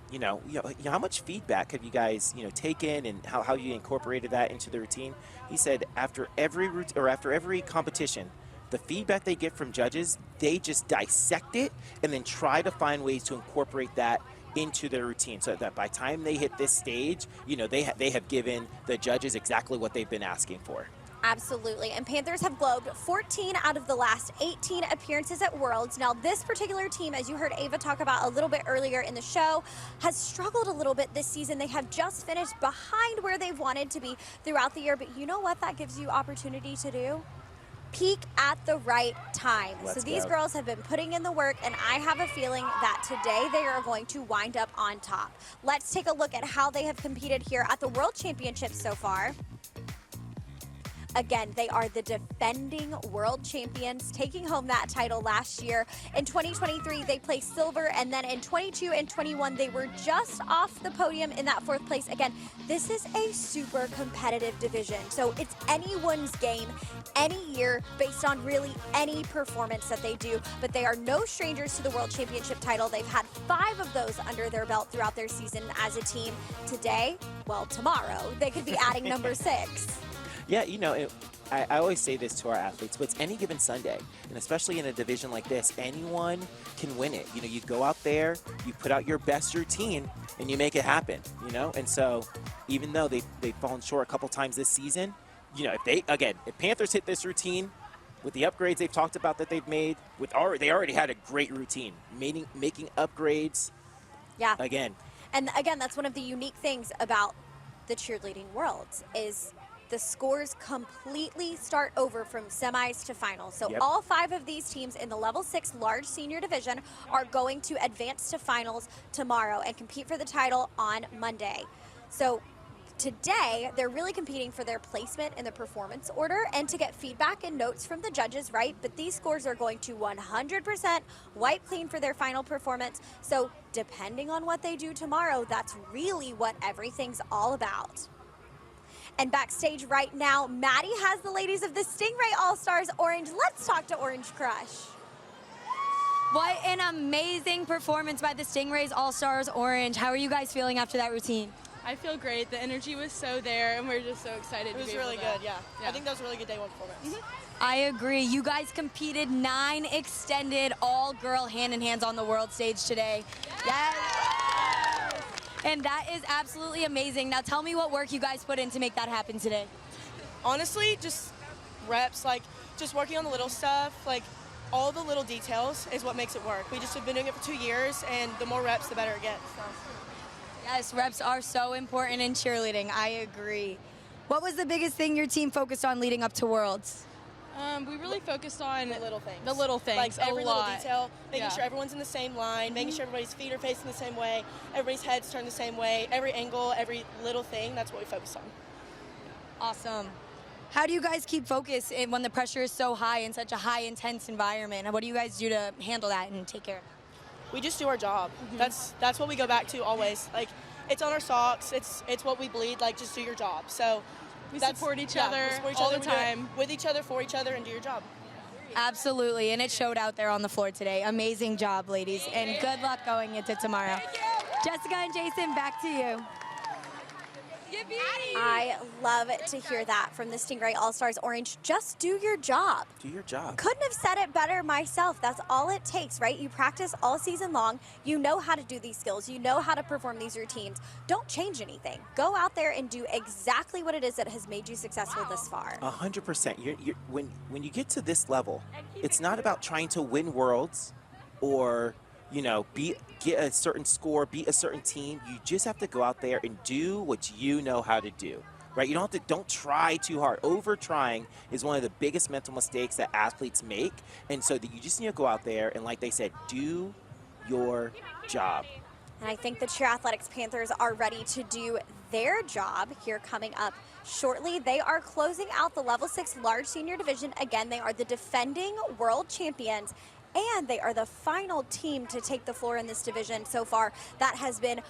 you know, how much feedback have you guys, taken and how you incorporated that into the routine. He said after every competition, the feedback they get from judges, they just dissect it and then try to find ways to incorporate that into their routine so that by the time they hit this stage, they have given the judges exactly what they've been asking for. Absolutely, and Panthers have globed 14 out of the last 18 appearances at Worlds. Now, this particular team, as you heard Ava talk about a little bit earlier in the show, has struggled a little bit this season. They have just finished behind where they've wanted to be throughout the year, but you know what that gives you opportunity to do? Peak at the right time. So these girls have been putting in the work, and I have a feeling that today they are going to wind up on top. Let's take a look at how they have competed here at the World Championships so far. Again, they are the defending world champions, taking home that title last year. In 2023, they placed silver, and then in 22 and 21, they were just off the podium in that 4th place. Again, this is a super competitive division, so it's anyone's game any year based on really any performance that they do, but they are no strangers to the World Championship title. They've had 5 of those under their belt throughout their season as a team. Today, well, tomorrow, they could be adding number 6. Yeah, I always say this to our athletes, but it's any given Sunday, and especially in a division like this, anyone can win it. You go out there, you put out your best routine, and you make it happen, And so even though they've fallen short a couple times this season, if Panthers hit this routine with the upgrades they've talked about that they've made, they already had a great routine, making upgrades. Yeah. Again. And again, that's one of the unique things about the Cheerleading Worlds is the scores completely start over from semis to finals. So all 5 of these teams in the level 6 large senior division are going to advance to finals tomorrow and compete for the title on Monday. So today, they're really competing for their placement in the performance order and to get feedback and notes from the judges, right? But these scores are going to 100% wipe clean for their final performance. So depending on what they do tomorrow, that's really what everything's all about. And backstage right now, Maddie has the ladies of the Stingray All-Stars Orange. Let's talk to Orange Crush. What an amazing performance by the Stingrays All-Stars Orange. How are you guys feeling after that routine? I feel great. The energy was so there, and we're just so excited to be able to. It was really good, yeah. I think that was a really good day one performance. I agree. You guys competed 9 extended all-girl hand-in-hands on the world stage today. Yes. And that is absolutely amazing. Now tell me what work you guys put in to make that happen today. Honestly, just reps, just working on the little stuff, all the little details is what makes it work. We just have been doing it for 2 years, and the more reps, the better it gets. So. Yes, reps are so important in cheerleading. I agree. What was the biggest thing your team focused on leading up to Worlds? We really focused on the little things. The little things, every a little lot. detail, making sure everyone's in the same line, making sure everybody's feet are facing the same way, everybody's heads turn the same way, every angle, every little thing, that's what we focus on. Awesome. How do you guys keep focus when the pressure is so high in such a high intense environment? And what do you guys do to handle that and take care of it? We just do our job. That's what we go back to always. It's on our socks, it's what we bleed, just do your job. So we support each other all the time. With each other, for each other, and do your job. Absolutely, and it showed out there on the floor today. Amazing job, ladies, and good luck going into tomorrow. Jessica and Jason, back to you. I love to hear that from the Stingray All-Stars Orange. Just do your job. Do your job. Couldn't have said it better myself. That's all it takes, right? You practice all season long. You know how to do these skills. You know how to perform these routines. Don't change anything. Go out there and do exactly what it is that has made you successful this far. 100%. When you get to this level, it's not about trying to win worlds or get a certain score, beat a certain team. You just have to go out there and do what you know how to do. right? You don't try too hard. Over trying is one of the biggest mental mistakes that athletes make. And so you just need to go out there and, like they said, do your job. And I think the Cheer Athletics Panthers are ready to do their job here coming up shortly. They are closing out the Level 6 Large Senior Division. Again, they are the defending world champions, and they are the final team to take the floor in this division so far. That has been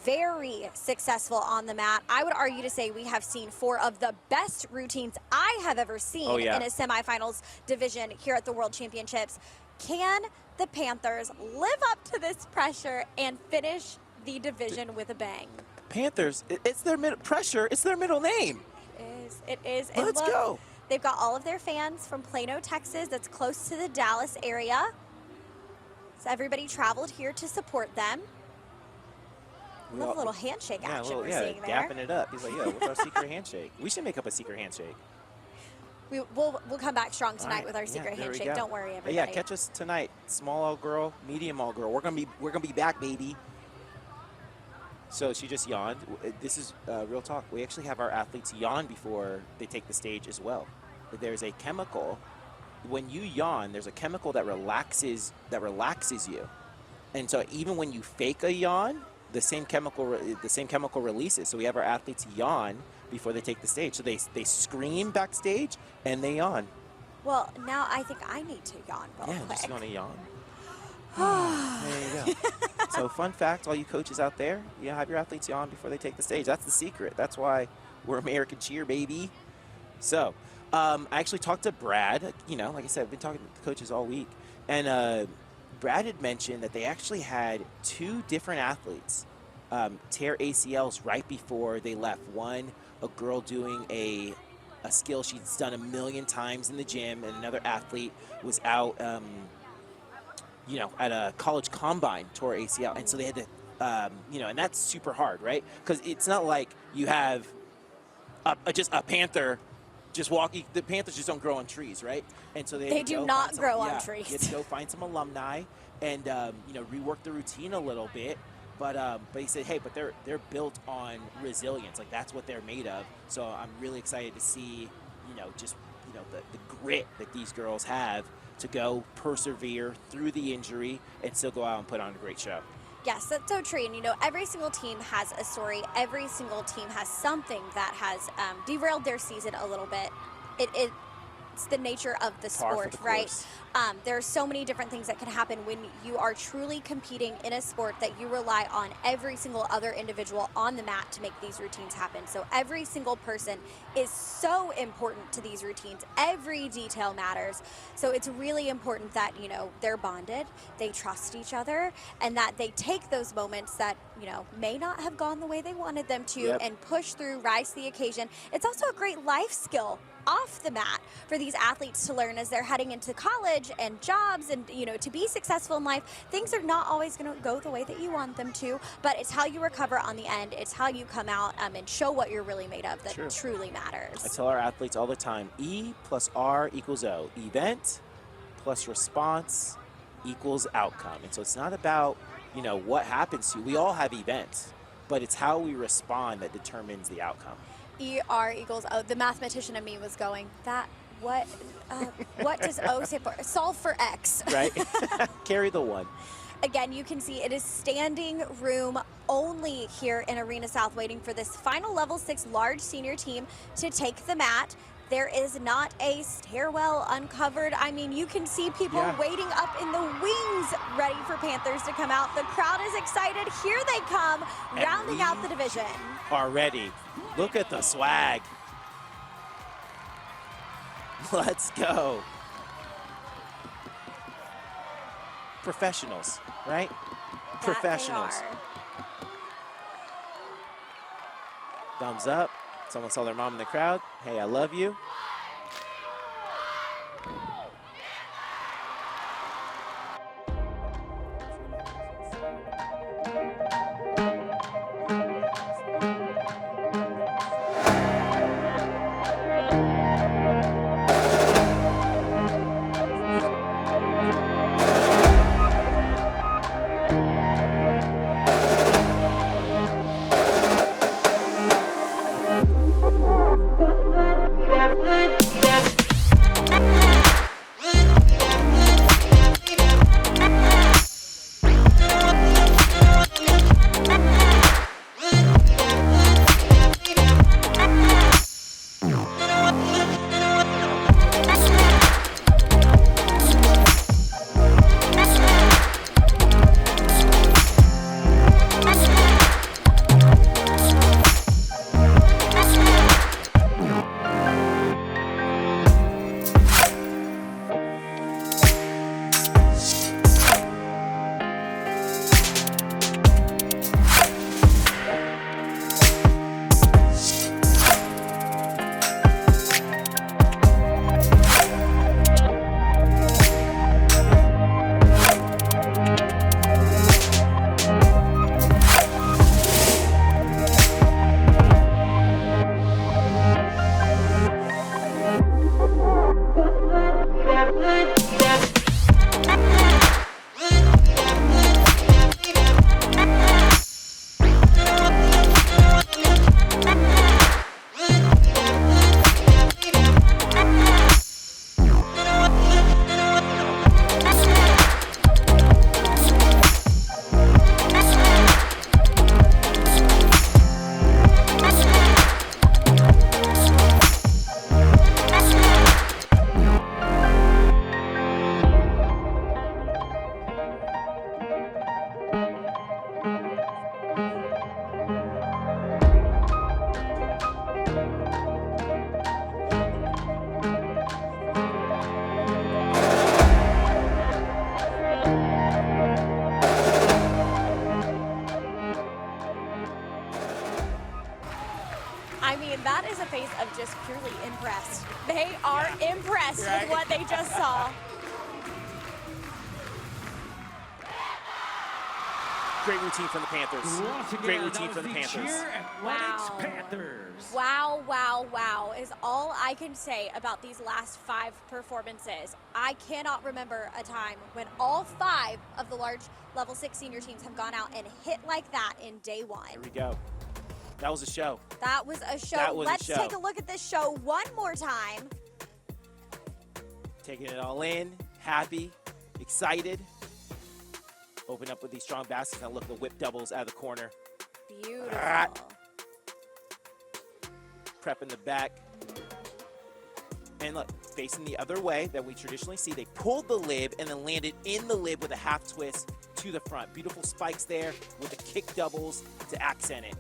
very successful on the mat. I would argue to say we have seen 4 of the best routines I have ever seen in a semifinals division here at the World Championships. Can the Panthers live up to this pressure and finish the division with a bang? Panthers, it's their pressure, it's their middle name. It is. Let's go. They've got all of their fans from Plano, Texas, that's close to the Dallas area. So everybody traveled here to support them. Love a little handshake action we're seeing there. Gapping it up. He's like, yo, what's our secret handshake? We should make up a secret handshake. We'll come back strong tonight with our secret handshake. Don't worry, everybody. Yeah, catch us tonight. Small all girl, medium all girl. We're gonna be back, baby. So she just yawned. This is real talk. We actually have our athletes yawn before they take the stage as well. There's a chemical. When you yawn, there's a chemical that relaxes you. And so even when you fake a yawn, the same chemical releases. So we have our athletes yawn before they take the stage. So they scream backstage and they yawn. Well, now I think I need to yawn real quick. Just want to yawn. There you go. So fun fact, all you coaches out there, have your athletes yawn before they take the stage. That's the secret. That's why we're American Cheer, baby. So I actually talked to Brad. Like I said, I've been talking to the coaches all week. And Brad had mentioned that they actually had 2 different athletes tear ACLs right before they left. One, a girl doing a skill she's done 1,000,000 times in the gym, and another athlete was out, at a college combine, tore ACL. And so they had to, and that's super hard, right? Because it's not like you have just a panther just walking. The Panthers just don't grow on trees, right? And so they do not grow on trees. You have to go find some alumni and rework the routine a little bit. But he said, hey, but they're built on resilience. Like, that's what they're made of. So I'm really excited to see, the grit that these girls have to go persevere through the injury and still go out and put on a great show. Yes, that's so true. And, every single team has a story. Every single team has something that has derailed their season a little bit. It's the nature of the sport, right? There are so many different things that can happen when you are truly competing in a sport that you rely on every single other individual on the mat to make these routines happen. So every single person is so important to these routines. Every detail matters. So it's really important that, they're bonded, they trust each other, and that they take those moments that, may not have gone the way they wanted them to and push through, rise to the occasion. It's also a great life skill off the mat for these athletes to learn as they're heading into college and jobs and, to be successful in life. Things are not always going to go the way that you want them to, but it's how you recover on the end. It's how you come out and show what you're really made of that truly matters. I tell our athletes all the time, E plus R equals O. Event plus response equals outcome. And so it's not about, what happens to you. We all have events, but it's how we respond that determines the outcome. ER equals O. The mathematician in me was going, what does O stand for? Solve for X. Right? Carry the 1. Again, you can see it is standing room only here in Arena South, waiting for this final level 6 large senior team to take the mat. There is not a stairwell uncovered. I mean, you can see people waiting up in the wings, ready for Panthers to come out. The crowd is excited. Here they come, rounding out the division. Are ready. Look at the swag. Let's go. Professionals, right? Professionals. Thumbs up. Someone saw their mom in the crowd. Hey, I love you. is a face of just purely impressed. They are impressed Right. with what they just saw. Great routine from the Panthers. Once again, Great that routine was from the Panthers. Cheer Athletics Panthers. Wow, wow, wow is all I can say about these last 5 performances. I cannot remember a time when all 5 of the large level 6 senior teams have gone out and hit like that in day 1. There we go. That was a show. That was a show. That was a Let's show. take a look at this show one more time. Taking it all in, happy, excited. Open up with these strong baskets. Now look, the whip doubles out of the corner. Beautiful. Prep in the back. And look, facing the other way that we traditionally see, they pulled the lib and then landed in the lib with a half twist to the front. Beautiful spikes there with the kick doubles to accent it.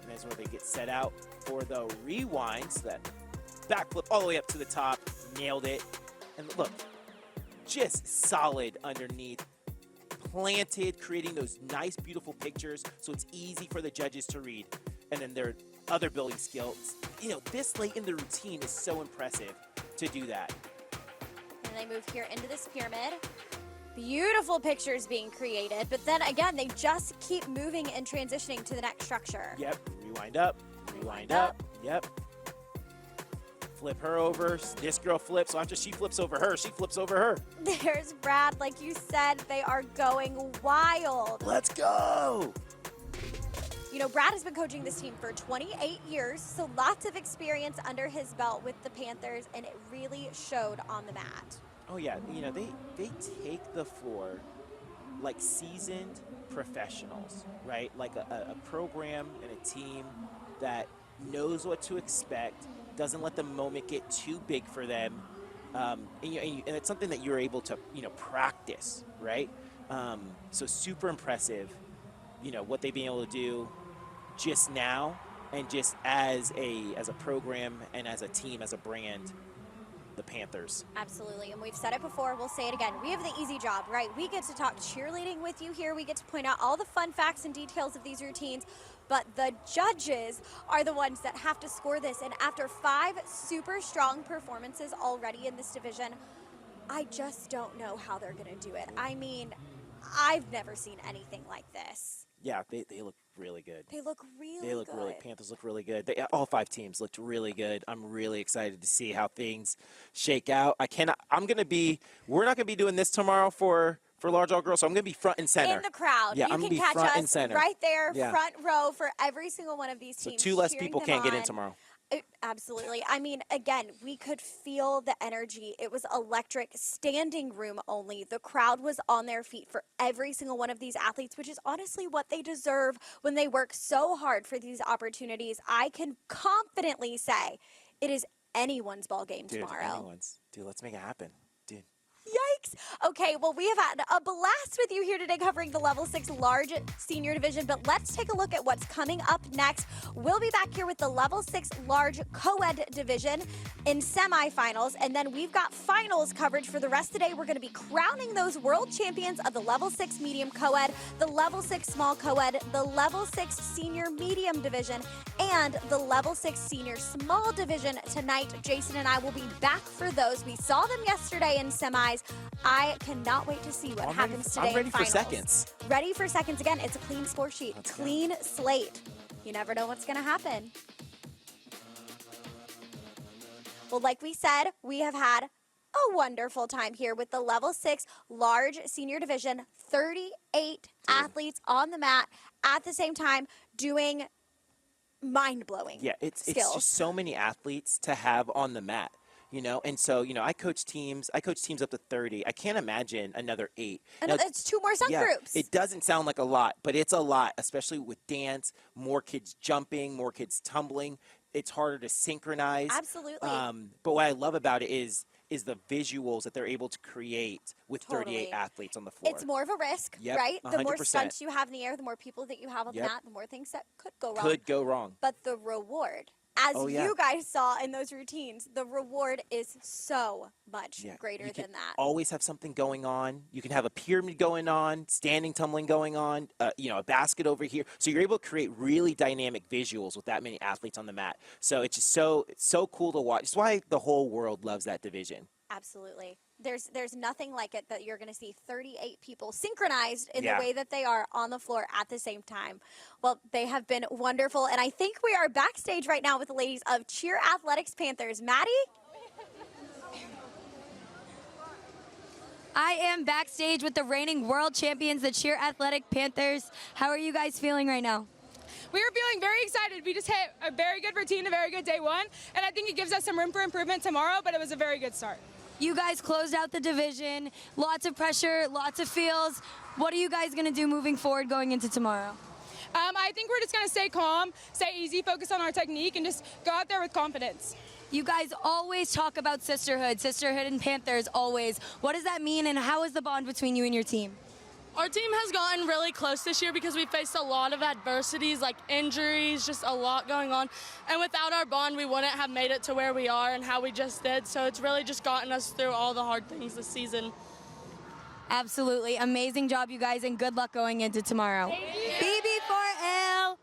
And that's where they get set out for the rewinds. That backflip all the way up to the top. Nailed it. And look, just solid underneath. Planted, creating those nice, beautiful pictures so it's easy for the judges to read. And then their other building skills. You know, this late in the routine is so impressive to do that. And they move here into this pyramid. Beautiful pictures being created, but then again, they just keep moving and transitioning to the next structure. Yep, rewind up, rewind up, yep. Flip her over, this girl flips, so after she flips over her, she flips over her. There's Brad, like you said, they are going wild. Let's go! You know, Brad has been coaching this team for 28 years, so lots of experience under his belt with the Panthers, and it really showed on the mat. Oh yeah, you know, they take the floor like seasoned professionals, right? Like a program and a team that knows what to expect, doesn't let the moment get too big for them, and it's something that you're able to, you know, practice, right? So super impressive, you know, what they've been able to do just now, and just as a program and as a team, as a brand, the Panthers. Absolutely, and we've said it before, we'll say it again. We have the easy job, right? We get to talk cheerleading with you here. We get to point out all the fun facts and details of these routines, but the judges are the ones that have to score this. And after 5 super strong performances already in this division, I just don't know how they're going to do it. I mean, I've never seen anything like this. Yeah, they look really good. They look really They look good. really, Panthers look really good. All 5 teams looked really good. I'm really excited to see how things shake out. We're not gonna be doing this tomorrow for large all girls, so I'm gonna be front and center. In the crowd. Yeah, you I'm can gonna be catch front us and center. right there, Yeah. front row for every single one of these So teams. 2 less cheering people them can't get in on. tomorrow. Absolutely. I mean, again, we could feel the energy. It was electric, standing room only. The crowd was on their feet for every single one of these athletes, which is honestly what they deserve when they work so hard for these opportunities. I can confidently say it is anyone's ball game tomorrow. Anyone's. Dude, let's make it happen. Dude. Yikes. Okay, well, we have had a blast with you here today covering the Level 6 Large Senior Division, but let's take a look at what's coming up next. We'll be back here with the Level 6 Large Co-Ed Division in semifinals, and then we've got finals coverage for the rest of the day. We're going to be crowning those world champions of the Level 6 Medium Co-Ed, the Level 6 Small Co-Ed, the Level 6 Senior Medium Division, and the Level 6 Senior Small Division tonight. Jason and I will be back for those. We saw them yesterday in semis. I cannot wait to see what happens today I'm ready in for finals. seconds. Ready for seconds. Again, it's a clean score sheet. Clean slate. You never know what's going to happen. Well, like we said, we have had a wonderful time here with the Level 6 Large Senior Division. 38 athletes on the mat at the same time doing mind-blowing It's skills. just so many athletes to have on the mat. You know, and so, you know, I coach teams up to 30. I can't imagine another 8. And now, it's 2 more groups. It doesn't sound like a lot, but it's a lot, especially with dance, more kids jumping, more kids tumbling. It's harder to synchronize. Absolutely. But what I love about it is the visuals that they're able to create with 38 athletes on the floor. It's more of a risk, Yep, right? The more 100%. stunts you have in the air, the more people that you have on the mat, the more things that could go wrong. Could go wrong. But the reward as you guys saw in those routines, the reward is so much greater than that. Always have something going on. You can have a pyramid going on, standing tumbling going on, a basket over here. So you're able to create really dynamic visuals with that many athletes on the mat. So it's just so cool to watch. It's why the whole world loves that division. Absolutely. There's nothing like it that you're going to see 38 people synchronized in the way that they are on the floor at the same time. Well, they have been wonderful, and I think we are backstage right now with the ladies of Cheer Athletics Panthers. Maddie? I am backstage with the reigning world champions, the Cheer Athletic Panthers. How are you guys feeling right now? We are feeling very excited. We just hit a very good routine, a very good day one, and I think it gives us some room for improvement tomorrow, but it was a very good start. You guys closed out the division, lots of pressure, lots of feels. What are you guys going to do moving forward going into tomorrow? I think we're just going to stay calm, stay easy, focus on our technique, and just go out there with confidence. You guys always talk about sisterhood and Panthers always. What does that mean, and how is the bond between you and your team? Our team has gotten really close this year because we faced a lot of adversities, like injuries, just a lot going on. And without our bond, we wouldn't have made it to where we are and how we just did. So it's really just gotten us through all the hard things this season. Absolutely. Amazing job, you guys, and good luck going into tomorrow. BB4L.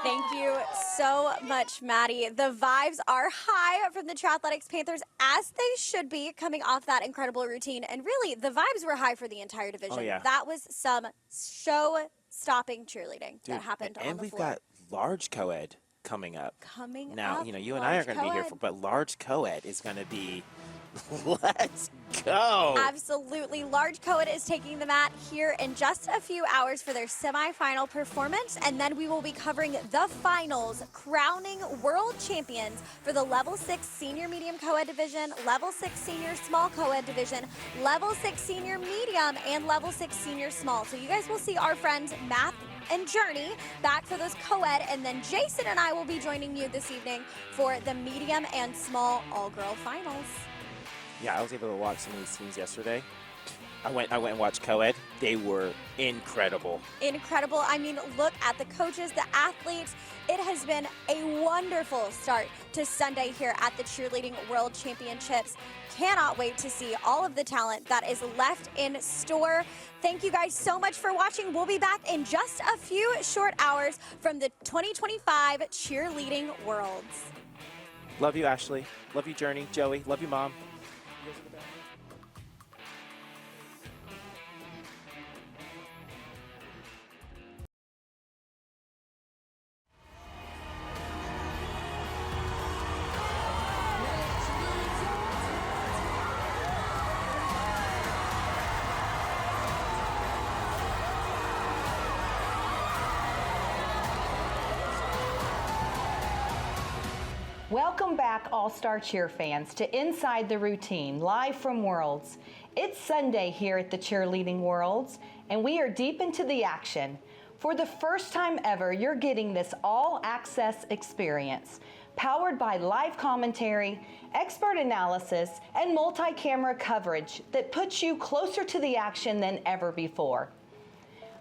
Thank you so much, Maddie. The vibes are high from the Cheer Athletics Panthers, as they should be, coming off that incredible routine. And really, the vibes were high for the entire division. That was some show-stopping cheerleading that happened on the floor. And we've got large co-ed coming up. Now, you and I are going to be here, but large co-ed is going to be, let's go. Absolutely. Large co-ed is taking the mat here in just a few hours for their semifinal performance, and then we will be covering the finals, crowning world champions for the Level 6 Senior Medium Co-ed Division, Level 6 Senior Small Co-ed Division, Level 6 Senior Medium, and Level 6 Senior Small. So you guys will see our friends Math and Journey back for those co-ed, and then Jason and I will be joining you this evening for the medium and small all-girl finals. Yeah, I was able to watch some of these teams yesterday. I went and watched co-ed. They were incredible. Incredible. I mean, look at the coaches, the athletes. It has been a wonderful start to Sunday here at the Cheerleading World Championships. Cannot wait to see all of the talent that is left in store. Thank you guys so much for watching. We'll be back in just a few short hours from the 2025 Cheerleading Worlds. Love you, Ashley. Love you, Journey. Joey. Love you, Mom. Welcome back, All-Star Cheer fans, to Inside the Routine, live from Worlds. It's Sunday here at the Cheerleading Worlds, and we are deep into the action. For the first time ever, you're getting this all-access experience, powered by live commentary, expert analysis, and multi-camera coverage that puts you closer to the action than ever before.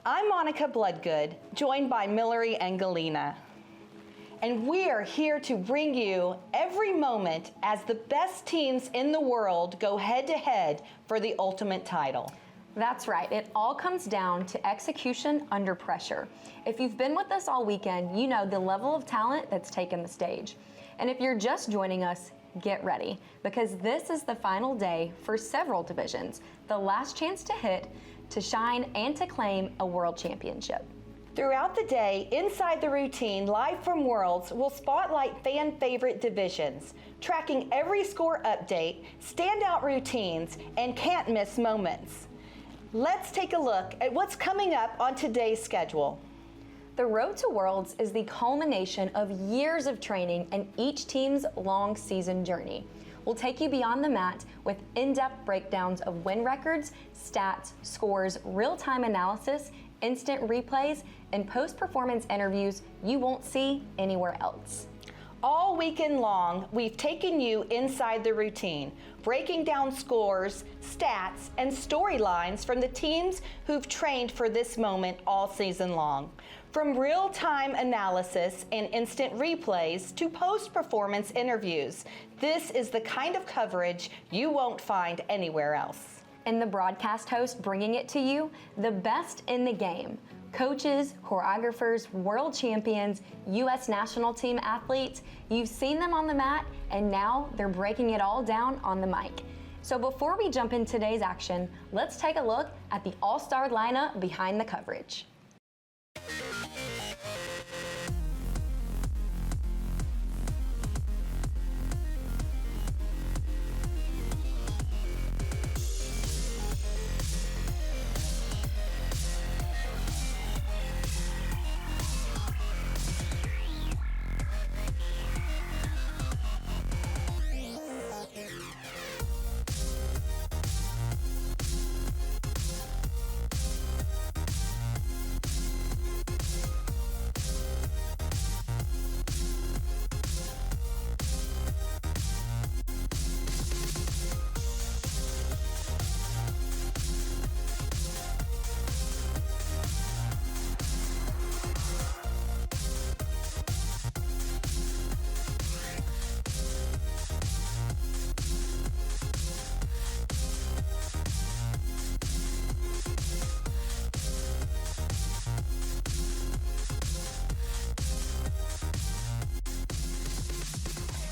I'm Monica Bloodgood, joined by Millery and Galena. And we are here to bring you every moment as the best teams in the world go head-to-head for the ultimate title. That's right. It all comes down to execution under pressure. If you've been with us all weekend, you know the level of talent that's taken the stage. And if you're just joining us, get ready, because this is the final day for several divisions, the last chance to hit, to shine, and to claim a world championship. Throughout the day, Inside the Routine, live from Worlds, will spotlight fan favorite divisions, tracking every score update, standout routines, and can't miss moments. Let's take a look at what's coming up on today's schedule. The Road to Worlds is the culmination of years of training and each team's long season journey. We'll take you beyond the mat with in-depth breakdowns of win records, stats, scores, real-time analysis, instant replays, and post-performance interviews you won't see anywhere else. All weekend long, we've taken you inside the routine, breaking down scores, stats, and storylines from the teams who've trained for this moment all season long. From real-time analysis and instant replays to post-performance interviews, this is the kind of coverage you won't find anywhere else. And the broadcast host bringing it to you, the best in the game. Coaches, choreographers, world champions, U.S. national team athletes, you've seen them on the mat, and now they're breaking it all down on the mic. So before we jump into today's action, let's take a look at the all-star lineup behind the coverage.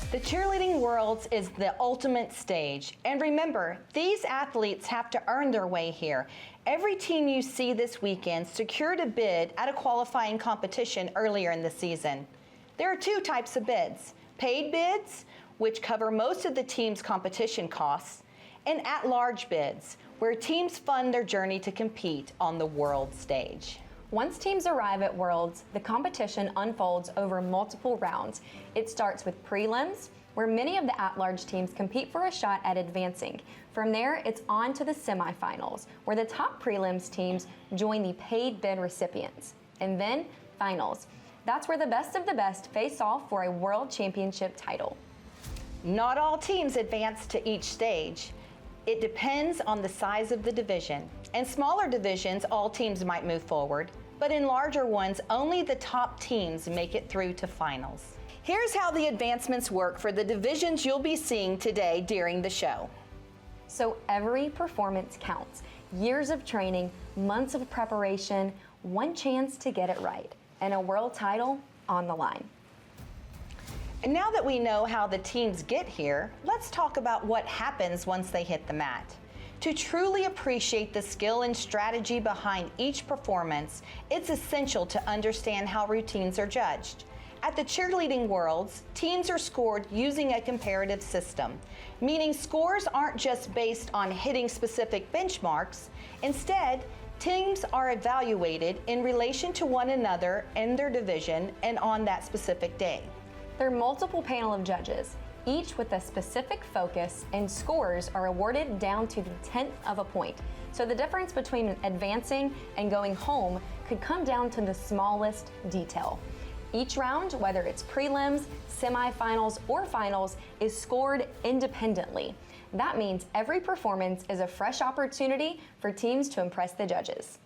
The Cheerleading Worlds is the ultimate stage. And remember, these athletes have to earn their way here. Every team you see this weekend secured a bid at a qualifying competition earlier in the season. There are two types of bids: paid bids, which cover most of the team's competition costs, and at-large bids, where teams fund their journey to compete on the world stage. Once teams arrive at Worlds, the competition unfolds over multiple rounds. It starts with prelims, where many of the at-large teams compete for a shot at advancing. From there, it's on to the semifinals, where the top prelims teams join the paid bid recipients. And then, finals. That's where the best of the best face off for a world championship title. Not all teams advance to each stage. It depends on the size of the division. In smaller divisions, all teams might move forward, but in larger ones, only the top teams make it through to finals. Here's how the advancements work for the divisions you'll be seeing today during the show. So every performance counts. Years of training, months of preparation, one chance to get it right, and a world title on the line. And now that we know how the teams get here, let's talk about what happens once they hit the mat. To truly appreciate the skill and strategy behind each performance, it's essential to understand how routines are judged. At the Cheerleading Worlds, teams are scored using a comparative system, meaning scores aren't just based on hitting specific benchmarks. Instead, teams are evaluated in relation to one another in their division and on that specific day. There are multiple panel of judges, each with a specific focus, and scores are awarded down to the 10th of a point. So the difference between advancing and going home could come down to the smallest detail. Each round, whether it's prelims, semifinals, or finals, is scored independently. That means every performance is a fresh opportunity for teams to impress the judges.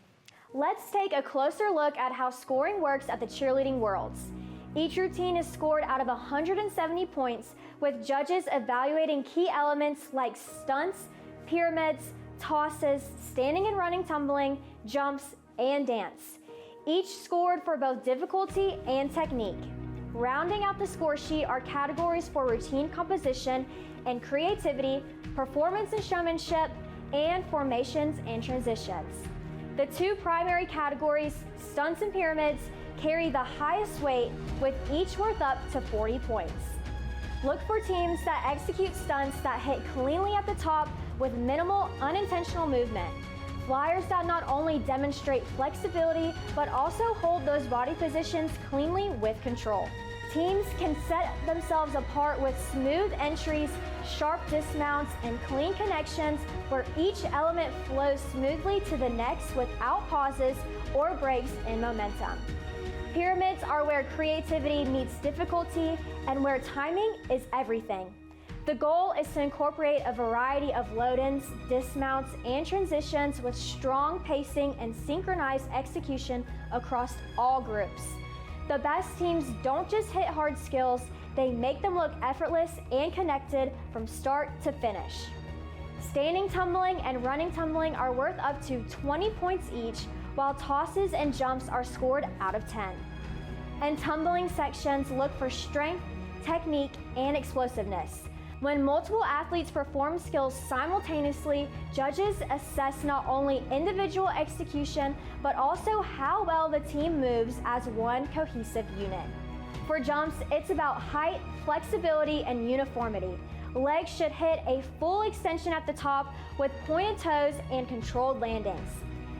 Let's take a closer look at how scoring works at the Cheerleading Worlds. Each routine is scored out of 170 points, with judges evaluating key elements like stunts, pyramids, tosses, standing and running tumbling, jumps, and dance. Each scored for both difficulty and technique. Rounding out the score sheet are categories for routine composition and creativity, performance and showmanship, and formations and transitions. The two primary categories, stunts and pyramids, carry the highest weight, with each worth up to 40 points. Look for teams that execute stunts that hit cleanly at the top with minimal unintentional movement. Flyers that not only demonstrate flexibility, but also hold those body positions cleanly with control. Teams can set themselves apart with smooth entries, sharp dismounts, and clean connections where each element flows smoothly to the next without pauses or breaks in momentum. Pyramids are where creativity meets difficulty and where timing is everything. The goal is to incorporate a variety of load-ins, dismounts, and transitions with strong pacing and synchronized execution across all groups. The best teams don't just hit hard skills, they make them look effortless and connected from start to finish. Standing tumbling and running tumbling are worth up to 20 points each, while tosses and jumps are scored out of 10. And tumbling sections look for strength, technique, and explosiveness. When multiple athletes perform skills simultaneously, judges assess not only individual execution, but also how well the team moves as one cohesive unit. For jumps, it's about height, flexibility, and uniformity. Legs should hit a full extension at the top with pointed toes and controlled landings.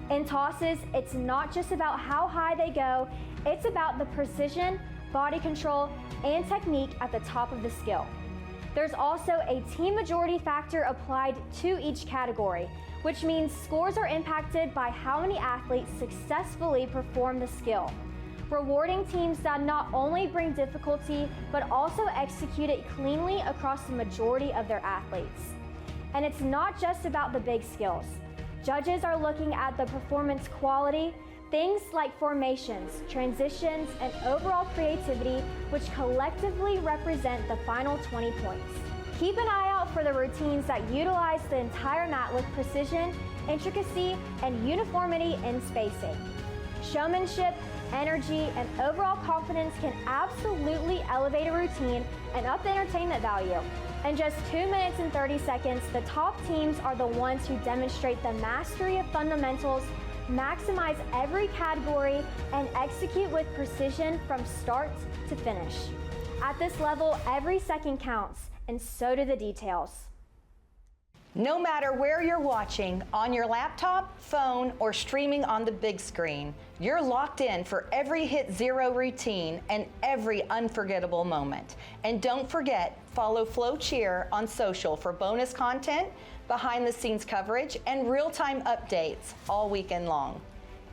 In tosses, it's not just about how high they go, it's about the precision, body control, and technique at the top of the skill. There's also a team majority factor applied to each category, which means scores are impacted by how many athletes successfully perform the skill, rewarding teams that not only bring difficulty, but also execute it cleanly across the majority of their athletes. And it's not just about the big skills. Judges are looking at the performance quality, things like formations, transitions, and overall creativity, which collectively represent the final 20 points. Keep an eye out for the routines that utilize the entire mat with precision, intricacy, and uniformity in spacing. Showmanship, energy, and overall confidence can absolutely elevate a routine and up the entertainment value. In just 2 minutes and 30 seconds, the top teams are the ones who demonstrate the mastery of fundamentals, maximize every category, and execute with precision from start to finish. At this level, every second counts, and so do the details. No matter where you're watching, on your laptop, phone, or streaming on the big screen, you're locked in for every hit zero routine and every unforgettable moment. And don't forget, follow FloCheer on social for bonus content, behind the scenes coverage, and real-time updates all weekend long.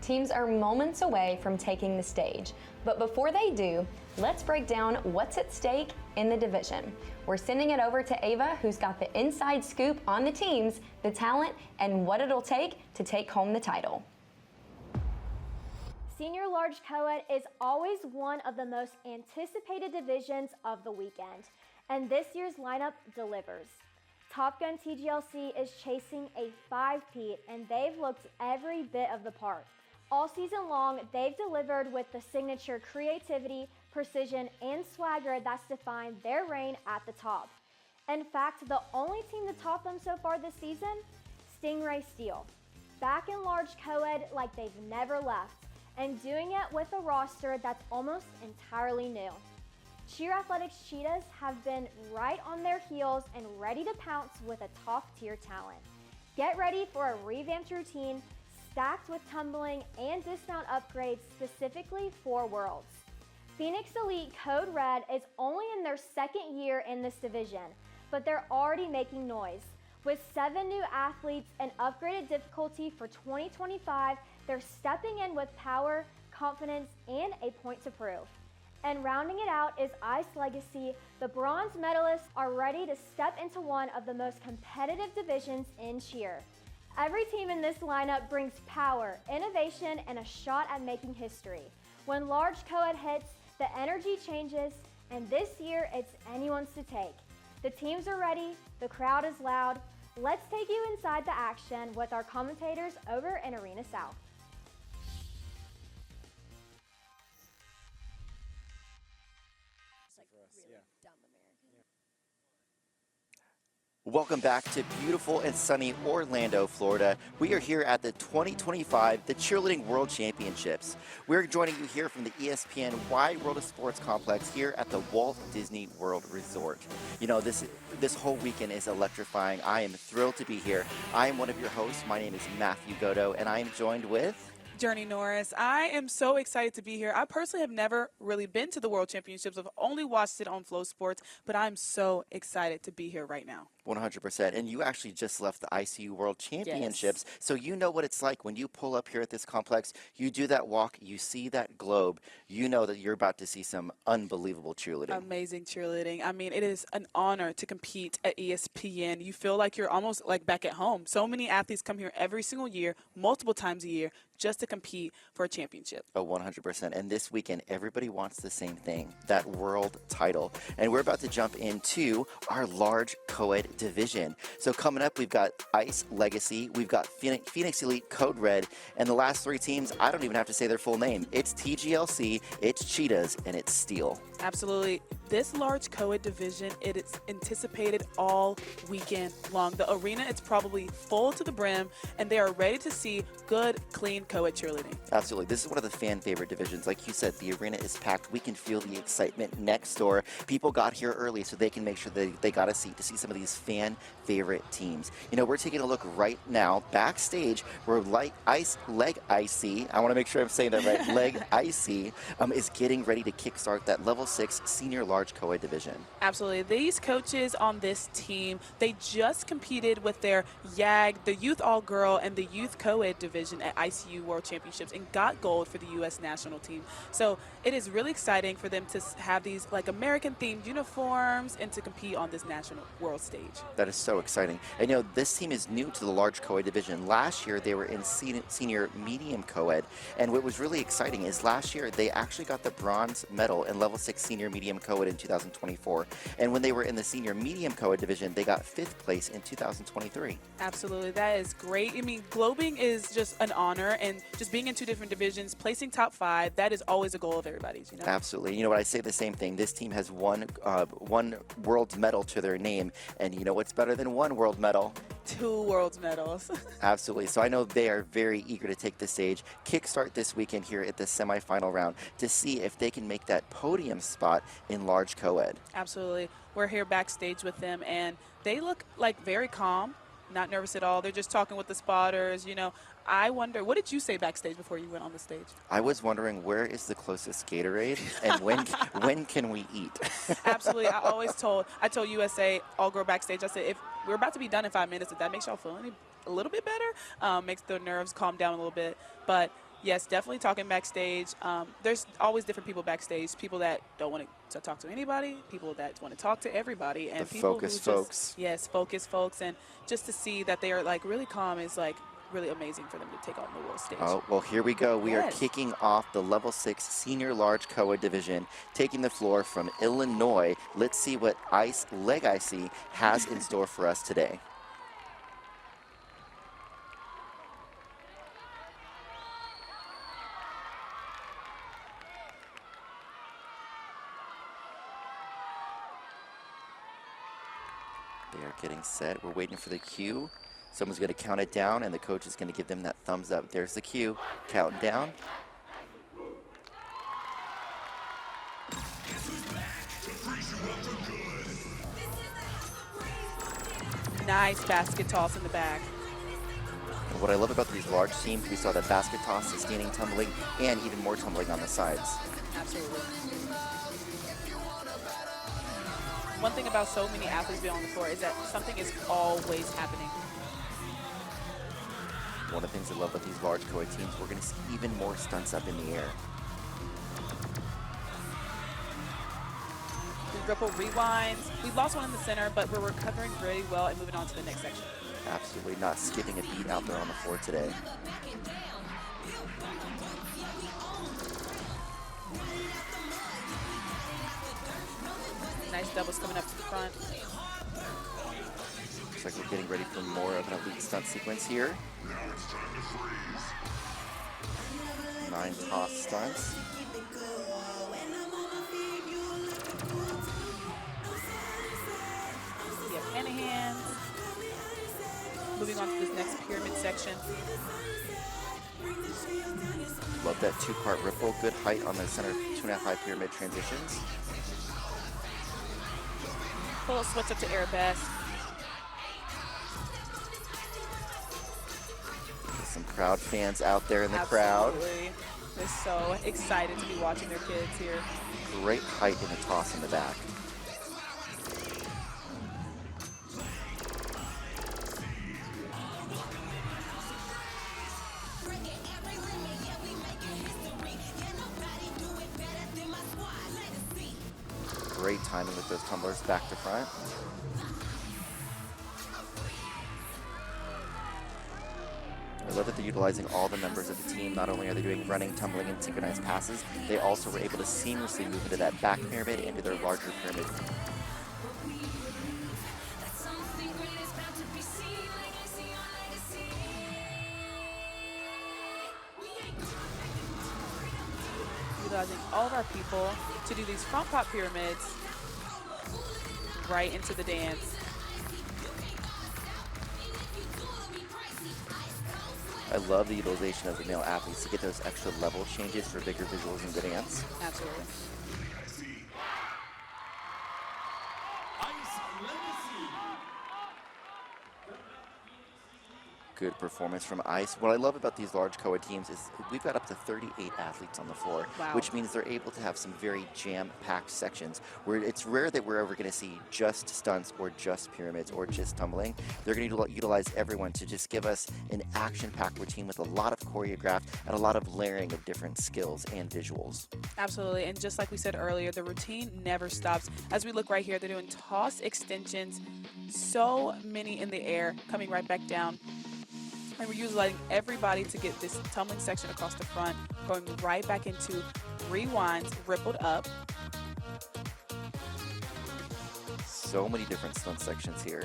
Teams are moments away from taking the stage, but before they do, let's break down what's at stake in the division. We're sending it over to Ava, who's got the inside scoop on the teams, the talent, and what it'll take to take home the title. Senior Large Co-Ed is always one of the most anticipated divisions of the weekend, and this year's lineup delivers. Top Gun TGLC is chasing a 5-peat, and they've looked every bit of the part. All season long, they've delivered with the signature creativity, precision, and swagger that's defined their reign at the top. In fact, the only team to top them so far this season, Stingray Steel. Back in Large Co-Ed like they've never left, and doing it with a roster that's almost entirely new. Cheer Athletics Cheetahs have been right on their heels and ready to pounce with a top-tier talent. Get ready for a revamped routine stacked with tumbling and dismount upgrades specifically for Worlds. Phoenix Elite Code Red is only in their second year in this division, but they're already making noise. With 7 new athletes and upgraded difficulty for 2025, they're stepping in with power, confidence, and a point to prove. And rounding it out is Ice Legacy. The bronze medalists are ready to step into one of the most competitive divisions in cheer. Every team in this lineup brings power, innovation, and a shot at making history. When Large Co-Ed hits, the energy changes, and this year it's anyone's to take. The teams are ready, the crowd is loud. Let's take you inside the action with our commentators over in Arena South. Welcome back to beautiful and sunny Orlando, Florida. We are here at the 2025 the Cheerleading World Championships. We're joining you here from the ESPN Wide World of Sports Complex here at the Walt Disney World Resort. You know, this whole weekend is electrifying. I am thrilled to be here. I am one of your hosts. My name is Matthew Godo, and I am joined with Journey Norris. I am so excited to be here. I personally have never really been to the World Championships. I've only watched it on Flow Sports, but I'm so excited to be here right now. 100%. And you actually just left the ICU World Championships, so you know what it's like when you pull up here at this complex, you do that walk, you see that globe, you know that you're about to see some unbelievable cheerleading. Amazing cheerleading. I mean, it is an honor to compete at ESPN. You feel like you're almost like back at home. So many athletes come here every single year, multiple times a year, just to compete for a championship. Oh, 100%. And this weekend, everybody wants the same thing, that world title. And we're about to jump into our large co-ed division. So coming up, we've got Ice Legacy, we've got Phoenix Elite Code Red, and the last three teams, I don't even have to say their full name. It's TGLC, it's Cheetahs, and it's Steel. Absolutely. This large co-ed division, it is anticipated all weekend long. The arena is probably full to the brim, and they are ready to see good, clean co-ed cheerleading. Absolutely. This is one of the fan favorite divisions. Like you said, the arena is packed. We can feel the excitement next door. People got here early so they can make sure they got a seat to see some of these fan favorite teams. You know, we're taking a look right now backstage where Leg IC, I want to make sure I'm saying that right, Leg IC is getting ready to kickstart that level 6 senior large co-ed division. Absolutely. These coaches on this team, they just competed with their YAG, the youth all-girl and the youth co-ed division at ICU World Championships and got gold for the U.S. national team. So it is really exciting for them to have these like American-themed uniforms and to compete on this national world stage. That is so exciting. And you know, this team is new to the large co-ed division. Last year, they were in senior medium co-ed. And what was really exciting is last year, they actually got the bronze medal in level 6 senior medium co-ed in 2024. And when they were in the senior medium co-ed division, they got 5th place in 2023. Absolutely. That is great. I mean, globing is just an honor, and just being in 2 different divisions, placing top 5, that is always a goal of everybody's, you know? Absolutely. You know what? I say the same thing. This team has one world medal to their name, and you know what's better than 1 world medal? 2 world medals. Absolutely. So I know they are very eager to take the stage, kickstart this weekend here at the semifinal round to see if they can make that podium spot in large co-ed. Absolutely. We're here backstage with them, and they look like very calm, not nervous at all. They're just talking with the spotters, you know. I wonder, what did you say backstage before you went on the stage? I was wondering, where is the closest Gatorade, and when can we eat? Absolutely. I told USA all-girl backstage, I said, if we're about to be done in 5 minutes, if that makes y'all feel a little bit better, makes the nerves calm down a little bit. But yes, definitely talking backstage. There's always different people backstage, people that don't want to talk to anybody, people that want to talk to everybody. And the people focus who folks. Yes, focus folks. And just to see that they are like really calm is like really amazing for them to take on the world stage. Oh, well, here we go. We are Yes. kicking off the level 6 senior large co-ed division, taking the floor from Illinois. Let's see what Leg IC has in store for us today. They are getting set. We're waiting for the cue. Someone's going to count it down, and the coach is going to give them that thumbs up. There's the cue. Counting down. Nice basket toss in the back. And what I love about these large teams, we saw that basket toss, the standing tumbling, and even more tumbling on the sides. Absolutely. One thing about so many athletes being on the floor is that something is always happening. One of the things I love about these large co-ed teams, we're going to see even more stunts up in the air. We ripple rewinds. We lost one in the center, but we're recovering very well and moving on to the next section. Absolutely not skipping a beat out there on the floor today. Nice doubles coming up to the front. Looks like we're getting ready for more of an elite stunt sequence here. 9 toss stunts. We have hand hands. Moving on to this next pyramid section. Love that 2-part ripple. Good height on the center 2.5 high pyramid transitions. Full switch up to arabesque. Some crowd fans out there in the crowd. Absolutely. They're so excited to be watching their kids here. Great height in the toss in the back. great timing with those tumblers back to front. I love that they're utilizing all the members of the team. Not only are they doing running, tumbling, and synchronized passes, they also were able to seamlessly move into that back pyramid into their larger pyramid. Utilizing all of our people to do these front pop pyramids right into the dance. I love the utilization of the male athletes to get those extra level changes for bigger visuals in the dance. Absolutely. Good performance from ICE. What I love about these large COA teams is we've got up to 38 athletes on the floor, wow, which means they're able to have some very jam-packed sections where it's rare that we're ever going to see just stunts or just pyramids or just tumbling. They're going to utilize everyone to just give us an action-packed routine with a lot of choreographed and a lot of layering of different skills and visuals. Absolutely, and just like we said earlier, the routine never stops. As we look right here, they're doing toss extensions, so many in the air, coming right back down. And we're utilizing everybody to get this tumbling section across the front, going right back into rewinds, rippled up. So many different stunt sections here.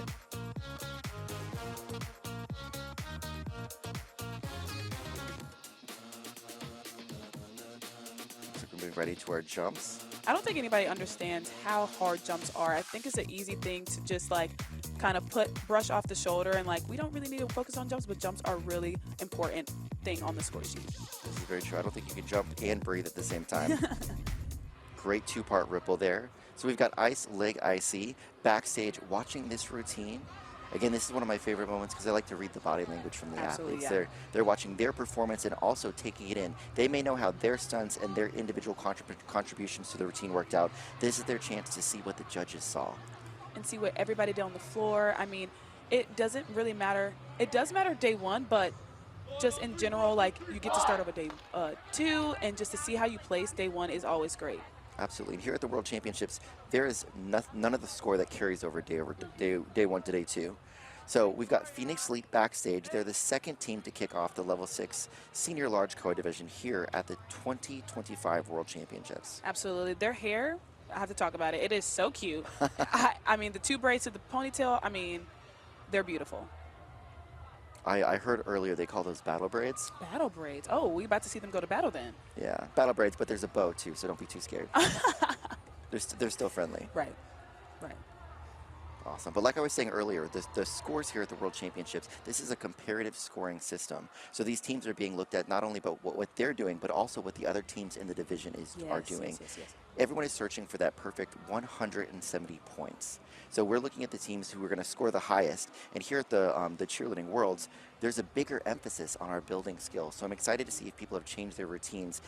So we're moving ready to our jumps. I don't think anybody understands how hard jumps are. I think it's an easy thing to just like kind of brush off the shoulder and like we don't really need to focus on jumps, but jumps are really important thing on the score sheet. This is very true. I don't think you can jump and breathe at the same time. Great two-part ripple there. So we've got ICE, Leg, IC backstage watching this routine. Again, this is one of my favorite moments because I like to read the body language from the athletes. Yeah. They're watching their performance and also taking it in. They may know how their stunts and their individual contributions to the routine worked out. This is their chance to see what the judges saw. And see what everybody did on the floor. I mean, it doesn't really matter. It does matter day one, but just in general, like you get to start over day 2, and just to see how you place day 1 is always great. Absolutely. And here at the World Championships, there is none of the score that carries over day 1 to day 2. So we've got Phoenix Elite backstage. They're the second team to kick off the Level 6 Senior Large COA division here at the 2025 World Championships. Absolutely. Their hair, I have to talk about it. It is so cute. I mean, the 2 braids to the ponytail, I mean, they're beautiful. I heard earlier they call those battle braids. Battle braids. Oh, we about to see them go to battle then. Yeah, battle braids, but there's a bow too, so don't be too scared. They're still friendly. Right, right. Awesome. But like I was saying earlier, the scores here at the World Championships, this is a comparative scoring system. So these teams are being looked at not only about what they're doing, but also what the other teams in the division are doing. Yes. Everyone is searching for that perfect 170 points. So we're looking at the teams who are going to score the highest. And here at the Cheerleading Worlds, there's a bigger emphasis on our building skills. So I'm excited to see if people have changed their routines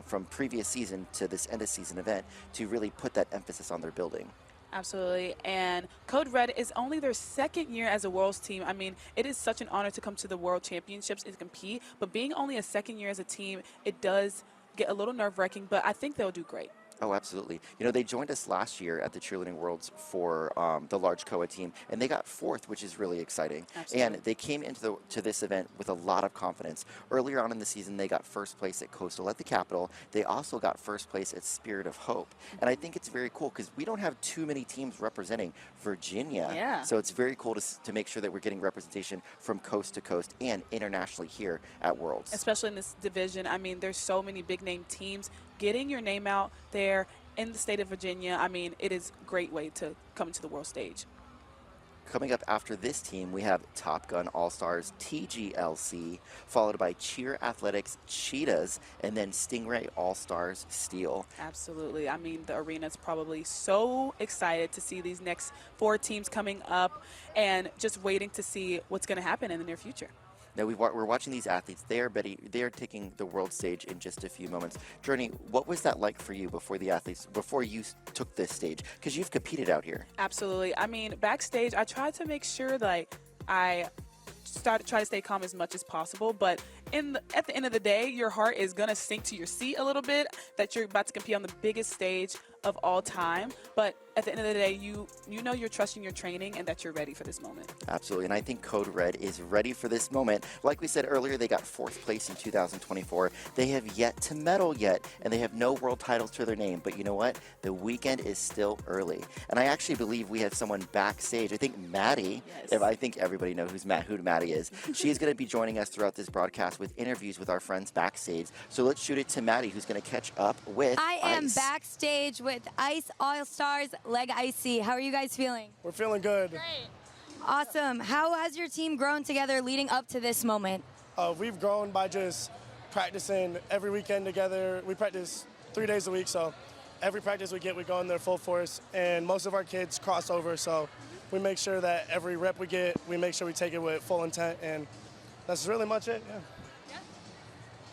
from previous season to this end of season event to really put that emphasis on their building. Absolutely. And Code Red is only their 2nd year as a Worlds team. I mean, it is such an honor to come to the World Championships and compete. But being only a 2nd year as a team, it does get a little nerve-wracking, but I think they'll do great. Oh, absolutely. You know, they joined us last year at the Cheerleading Worlds for the large COA team, and they got 4th, which is really exciting. Absolutely. And they came into this event with a lot of confidence. Earlier on in the season, they got 1st place at Coastal at the Capitol. They also got 1st place at Spirit of Hope. And I think it's very cool because we don't have too many teams representing Virginia. Yeah. So it's very cool to make sure that we're getting representation from coast to coast and internationally here at Worlds. Especially in this division. I mean, there's so many big-name teams. Getting your name out there in the state of Virginia, I mean, it is a great way to come to the world stage. Coming up after this team, we have Top Gun All-Stars TGLC, followed by Cheer Athletics Cheetahs, and then Stingray All-Stars Steel. Absolutely. I mean, the arena's probably so excited to see these next 4 teams coming up and just waiting to see what's going to happen in the near future. Now we're watching these athletes. They are taking the world stage in just a few moments. Journey, what was that like for you before you took this stage? Because you've competed out here. Absolutely. I mean, backstage, I tried to make sure that I try to stay calm as much as possible, but at the end of the day, your heart is going to sink to your seat a little bit, that you're about to compete on the biggest stage of all time. But at the end of the day, you know you're trusting your training and that you're ready for this moment. Absolutely, and I think Code Red is ready for this moment. Like we said earlier, they got 4th place in 2024. They have yet to medal yet, and they have no world titles to their name. But you know what? The weekend is still early. And I actually believe we have someone backstage. I think Maddie, if I think everybody knows who Maddie is. She's going to be joining us throughout this broadcast with interviews with our friends backstage. So let's shoot it to Maddie, who's going to catch up with I am Ice. backstage with ECE All-Stars Leg IC. How are you guys feeling? We're feeling good. Great. Awesome. How has your team grown together leading up to this moment? We've grown by just practicing every weekend together. We practice 3 days a week, so every practice we get, we go in there full force, and most of our kids cross over, so we make sure that every rep we get, we make sure we take it with full intent, and that's really much it. Yeah.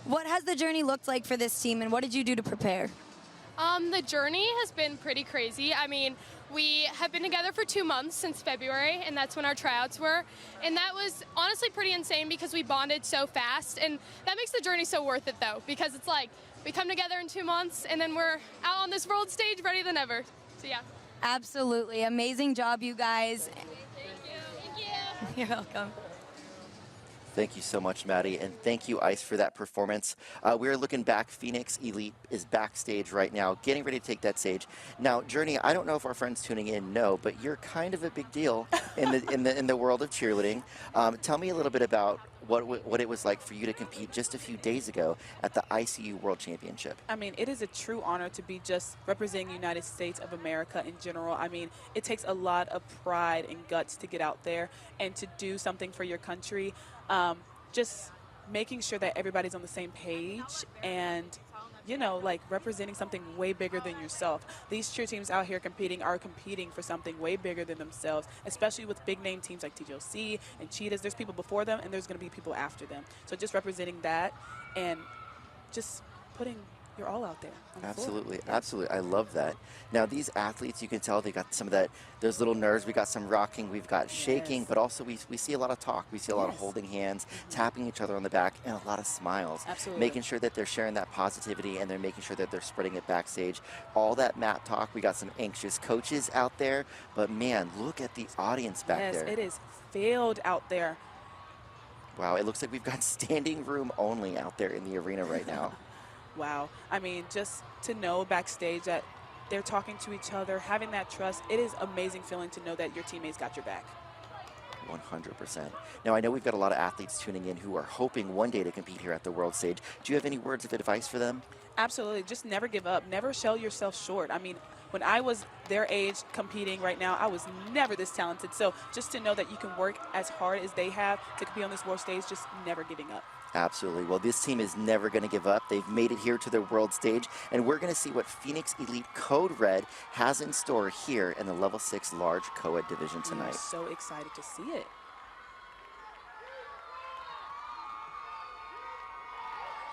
What has the journey looked like for this team, and what did you do to prepare? The journey has been pretty crazy. I mean, we have been together for 2 months since February, and that's when our tryouts were. And that was honestly pretty insane because we bonded so fast. And that makes the journey so worth it, though, because it's like we come together in 2 months, and then we're out on this world stage ready than ever. So, yeah. Absolutely. Amazing job, you guys. Thank you. Thank you. You're welcome. Thank you so much, Maddie, and thank you, Ice, for that performance. We're looking back. Phoenix Elite is backstage right now, getting ready to take that stage. Now, Journey, I don't know if our friends tuning in know, but you're kind of a big deal in the world of cheerleading. Tell me a little bit about what it was like for you to compete just a few days ago at the ICU World Championship. I mean, it is a true honor to be just representing the United States of America in general. I mean, it takes a lot of pride and guts to get out there and to do something for your country. Just making sure that everybody's on the same page and, you know, like representing something way bigger than yourself. These cheer teams out here are competing for something way bigger than themselves, especially with big name teams like TGLC and Cheetahs. There's people before them and there's going to be people after them. So just representing that and just putting your all out there. Absolutely, absolutely. I love that. Now, these athletes, you can tell they got some of those little nerves. We got some rocking, we've got shaking, but also we see a lot of talk. We see a lot of holding hands, tapping each other on the back, and a lot of smiles. Absolutely. Making sure that they're sharing that positivity and they're making sure that they're spreading it backstage. All that mat talk, we got some anxious coaches out there, but man, look at the audience back there. Yes, it is filled out there. Wow, it looks like we've got standing room only out there in the arena right now. Wow. I mean, just to know backstage that they're talking to each other, having that trust, it is amazing feeling to know that your teammates got your back. 100%. Now, I know we've got a lot of athletes tuning in who are hoping one day to compete here at the world stage. Do you have any words of advice for them? Absolutely. Just never give up. Never sell yourself short. I mean, when I was their age competing right now, I was never this talented. So just to know that you can work as hard as they have to compete on this world stage, just never giving up. Absolutely. Well, this team is never going to give up. They've made it here to the world stage, and we're going to see what Phoenix Elite Code Red has in store here in the Level 6 Large Co-Ed Division tonight. I'm so excited to see it.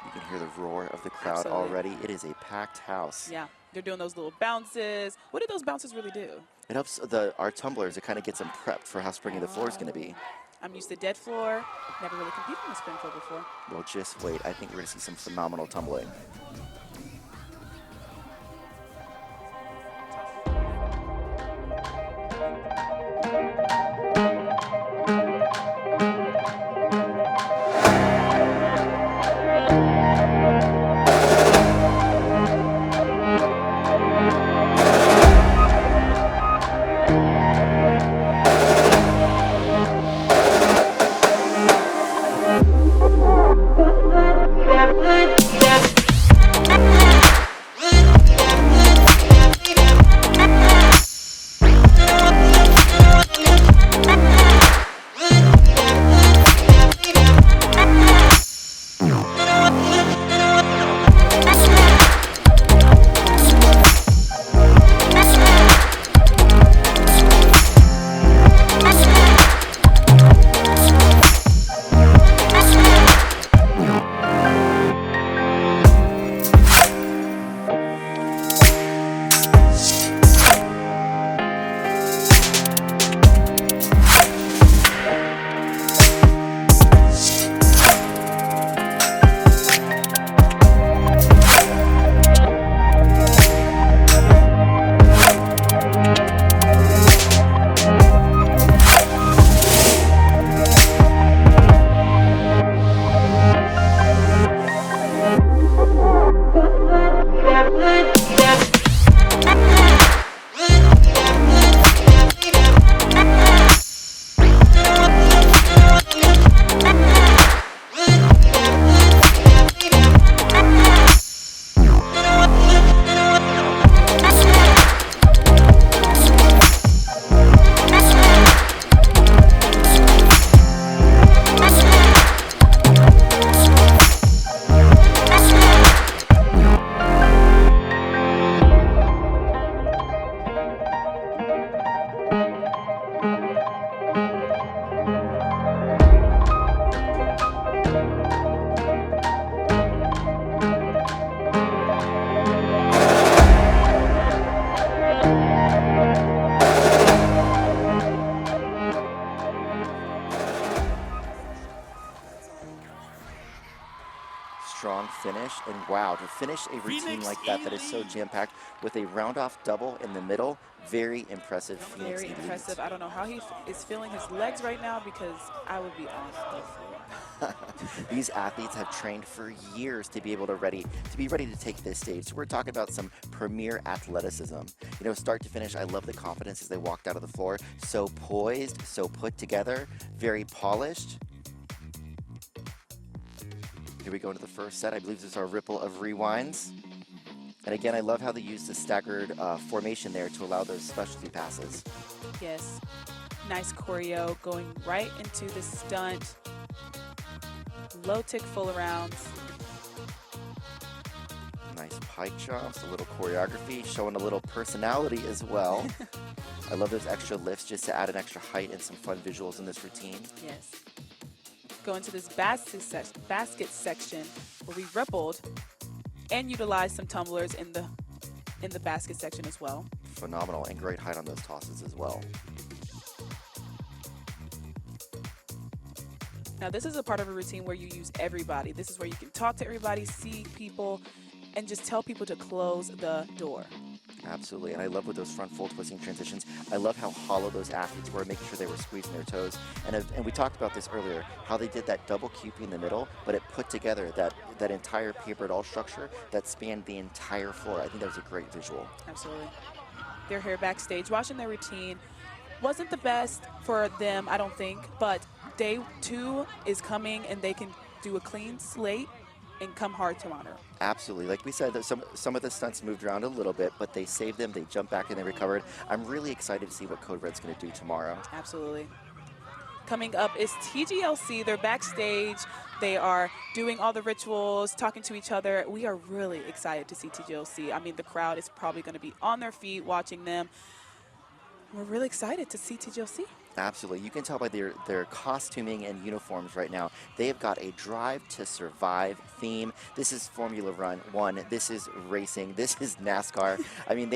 You can hear the roar of the crowd already. It is a packed house. Yeah, they're doing those little bounces. What do those bounces really do? It helps our tumblers. It kind of gets them prepped for how springy the floor is going to be. I'm used to dead floor. Never really competed on the spring floor before. Well, just wait. I think we're going to see some phenomenal tumbling. strong finish. And wow, to finish a routine like that is so jam-packed with a round-off double in the middle, very impressive. Phoenix Very elite. impressive. I don't know how he is feeling his legs right now because I would be on the floor. These athletes have trained for years to be ready to take this stage. So we're talking about some premier athleticism. You know, start to finish, I love the confidence as they walked out of the floor. So poised, so put together, very polished. Here we go into the first set. I believe this is our ripple of rewinds. And again, I love how they use the staggered formation there to allow those specialty passes. Yes, nice choreo going right into the stunt. Low tick full arounds. Nice pike jumps, a little choreography, showing a little personality as well. I love those extra lifts just to add an extra height and some fun visuals in this routine. Yes. Go into this basket section where we rippled and utilized some tumblers in the basket section as well. Phenomenal, and great height on those tosses as well. Now this is a part of a routine where you use everybody. This is where you can talk to everybody, see people, and just tell people to close the door. Absolutely, and I love with those front full twisting transitions. I love how hollow those athletes were, making sure they were squeezing their toes. And we talked about this earlier, how they did that double QP in the middle, but it put together that entire paper doll structure that spanned the entire floor. I think that was a great visual. Absolutely. They're here backstage watching their routine. Wasn't the best for them, I don't think, but day 2 is coming and they can do a clean slate and come hard to honor. Absolutely. Like we said, some of the stunts moved around a little bit, but they saved them, they jumped back and they recovered. I'm really excited to see what Code Red's going to do tomorrow. Absolutely. Coming up is TGLC. They're backstage. They are doing all the rituals, talking to each other. We are really excited to see TGLC. I mean, the crowd is probably going to be on their feet watching them. We're really excited to see TGLC. Absolutely. You can tell by their costuming and uniforms right now. They have got a drive to survive theme. This is Formula One. This is racing. This is NASCAR. I mean,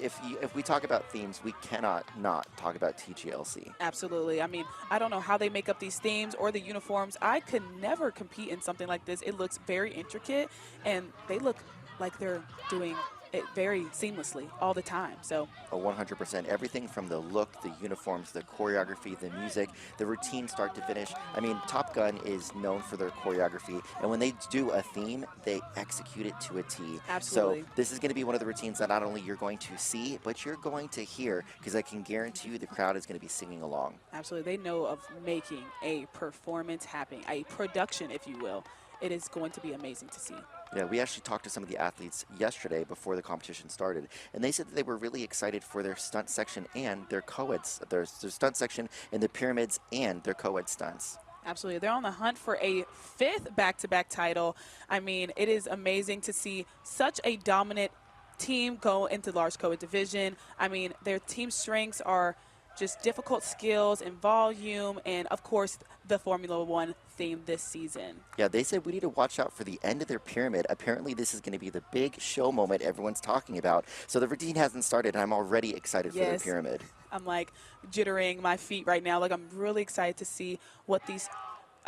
if we talk about themes, we cannot not talk about TGLC. Absolutely. I mean, I don't know how they make up these themes or the uniforms. I could never compete in something like this. It looks very intricate, and they look like they're doing it very seamlessly all the time. So 100%. Everything from the look, the uniforms, the choreography, the music, the routine start to finish. I mean, Top Gun is known for their choreography, and when they do a theme, they execute it to a T. Absolutely. So this is going to be one of the routines that not only you're going to see, but you're going to hear, because I can guarantee you the crowd is going to be singing along. Absolutely. They know of making a performance happen, a production, if you will. It is going to be amazing to see. Yeah, we actually talked to some of the athletes yesterday before the competition started, and they said that they were really excited for their stunt section and their co-eds, their stunt section in the pyramids and their co-ed stunts. Absolutely. They're on the hunt for a 5th back-to-back title. I mean, it is amazing to see such a dominant team go into the large co-ed division. I mean, their team strengths are just difficult skills and volume, and of course the Formula One theme this season. Yeah, they said we need to watch out for the end of their pyramid. Apparently this is going to be the big show moment everyone's talking about. So the routine hasn't started, and I'm already excited for their pyramid. I'm like jittering my feet right now. Like, I'm really excited to see what these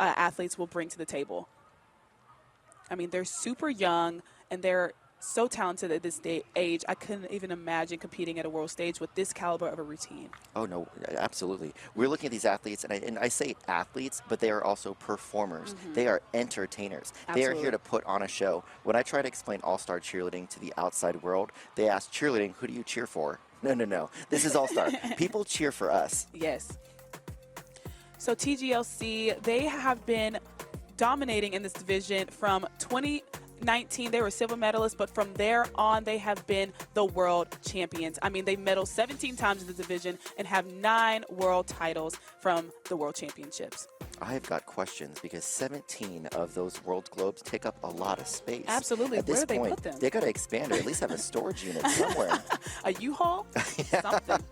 athletes will bring to the table. I mean, they're super young and they're so talented at this age. I couldn't even imagine competing at a world stage with this caliber of a routine. Oh, no, absolutely. We're looking at these athletes, and I say athletes, but they are also performers. They are entertainers. They are here to put on a show. When I try to explain all-star cheerleading to the outside world, they ask cheerleading, who do you cheer for? No. This is all-star. People cheer for us. Yes. So TGLC, they have been dominating in this division from 2019. They were silver medalists, but from there on, they have been the world champions. I mean, they medaled 17 times in the division and have 9 world titles from the world championships. I've got questions because 17 of those world globes take up a lot of space. Absolutely. At this Where do point, they put them? They got to expand or at least have a storage unit somewhere. A U-Haul? Something.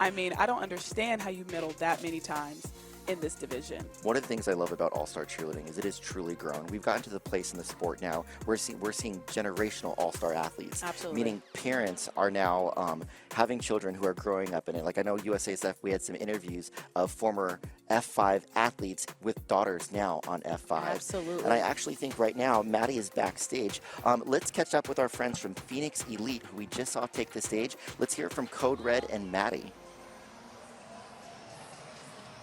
I mean, I don't understand how you medaled that many times in this division. One of the things I love about all-star cheerleading is it is truly grown. We've gotten to the place in the sport now where we're seeing generational all-star athletes. Absolutely. Meaning parents are now having children who are growing up in it. Like I know USASF, we had some interviews of former F5 athletes with daughters now on F5. Absolutely. And I actually think right now Maddie is backstage. Let's catch up with our friends from Phoenix Elite, who we just saw take the stage. Let's hear from Code Red and Maddie.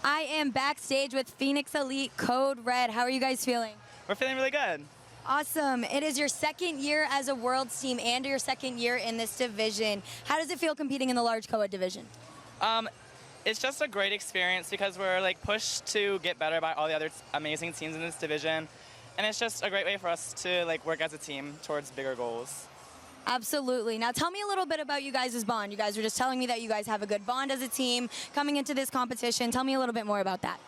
I am backstage with Phoenix Elite Code Red. How are you guys feeling? We're feeling really good. Awesome. It is your second year as a Worlds team and your second year in this division. How does it feel competing in the large co-ed division? It's just a great experience because we're like pushed to get better by all the other amazing teams in this division. And it's just a great way for us to like work as a team towards bigger goals. Absolutely. Now tell me a little bit about you guys' bond. You guys were just telling me that you guys have a good bond as a team coming into this competition. Tell me a little bit more about that.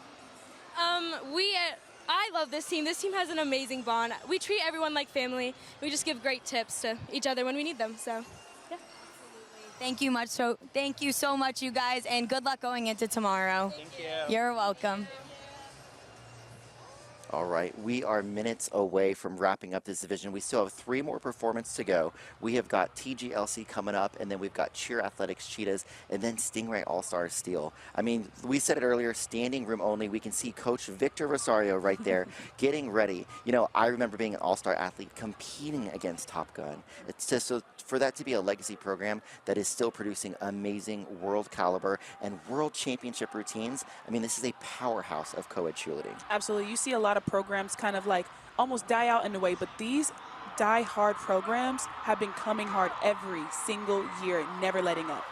I love this team. This team has an amazing bond. We treat everyone like family. We just give great tips to each other when we need them. So, yeah. Thank you so much, you guys, and good luck going into tomorrow. Thank you. You're welcome. All right, we are minutes away from wrapping up this division. We still have 3 more performances to go. We have got TGLC coming up, and then we've got Cheer Athletics Cheetahs, and then Stingray All-Star Steel. I mean, we said it earlier, standing room only. We can see Coach Victor Rosario right there getting ready. You know, I remember being an All-Star athlete competing against Top Gun. It's just so for that to be a legacy program that is still producing amazing world caliber and world championship routines. I mean, this is a powerhouse of co-ed cheerleading. Absolutely. You see a lot of programs kind of like almost die out in a way, but these die-hard programs have been coming hard every single year, never letting up.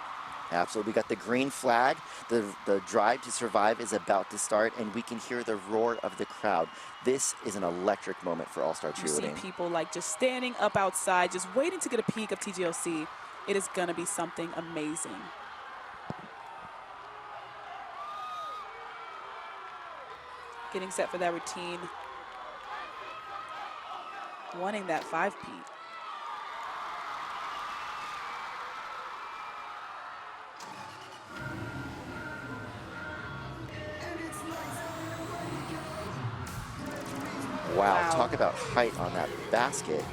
Absolutely. We got the green flag. The drive to survive is about to start, and we can hear the roar of the crowd. This is an electric moment for All-Star Cheerleading. You see people like just standing up outside, just waiting to get a peek of TGLC. It is going to be something amazing. Getting set for that routine. Wanting that 5-peat. Wow, talk about height on that basket.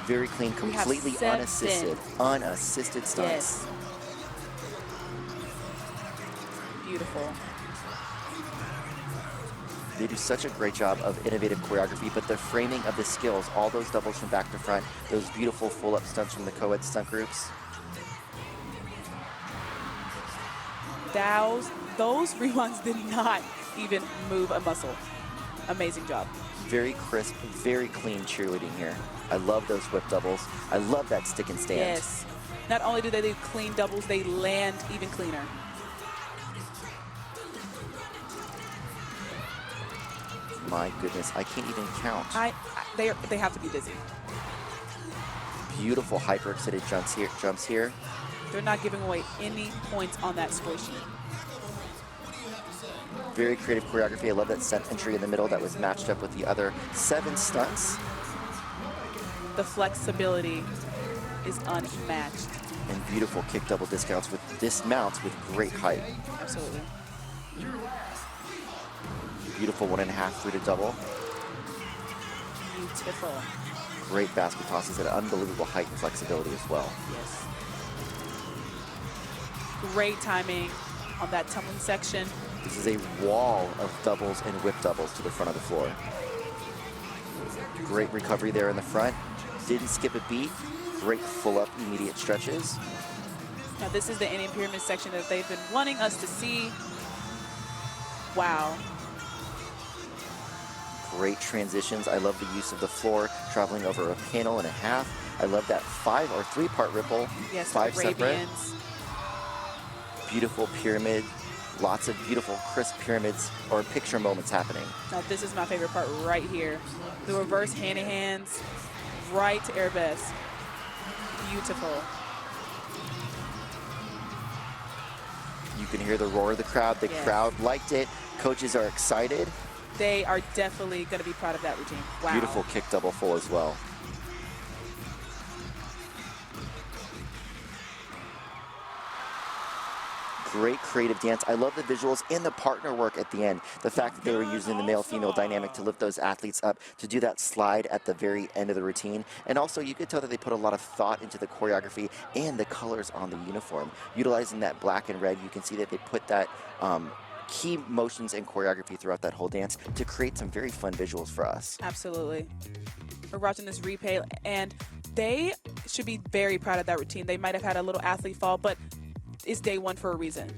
Very clean, completely unassisted stunts. Yes. Beautiful. They do such a great job of innovative choreography, but the framing of the skills, all those doubles from back to front, those beautiful full-up stunts from the co-ed stunt groups. Those reruns did not even move a muscle. Amazing job. Very crisp, very clean cheerleading here. I love those whip doubles. I love that stick and stand. Yes. Not only do they do clean doubles, they land even cleaner. My goodness, I can't even count. They have to be dizzy. Beautiful hyper-extended jumps here. They're not giving away any points on that score sheet. Very creative choreography. I love that set entry in the middle that was matched up with the other 7 stunts. The flexibility is unmatched. And beautiful kick double dismounts with great height. Absolutely. Beautiful 1.5 through to double. Beautiful. Great basket tosses at unbelievable height and flexibility as well. Yes. Great timing on that tumbling section. This is a wall of doubles and whip doubles to the front of the floor. Great recovery there in the front. Didn't skip a beat. Great full-up immediate stretches. Now this is the Indian pyramid section that they've been wanting us to see. Wow. Great transitions. I love the use of the floor traveling over a panel and a half. I love that 5 or 3-part ripple. Yes, 5-step red. Arabians. Beautiful pyramid. Lots of beautiful, crisp pyramids or picture moments happening. Now this is my favorite part right here. The reverse hand-in-hands right to arabesque. Beautiful. You can hear the roar of the crowd. The crowd liked it. Coaches are excited. They are definitely going to be proud of that routine. Wow. Beautiful kick double full as well. Great creative dance. I love the visuals and the partner work at the end. The fact that they were using the male-female dynamic to lift those athletes up, to do that slide at the very end of the routine. And also, you could tell that they put a lot of thought into the choreography and the colors on the uniform. Utilizing that black and red, you can see that they put that key motions and choreography throughout that whole dance to create some very fun visuals for us. Absolutely. We're watching this replay, and they should be very proud of that routine. They might have had a little athlete fall, but it's day one for a reason.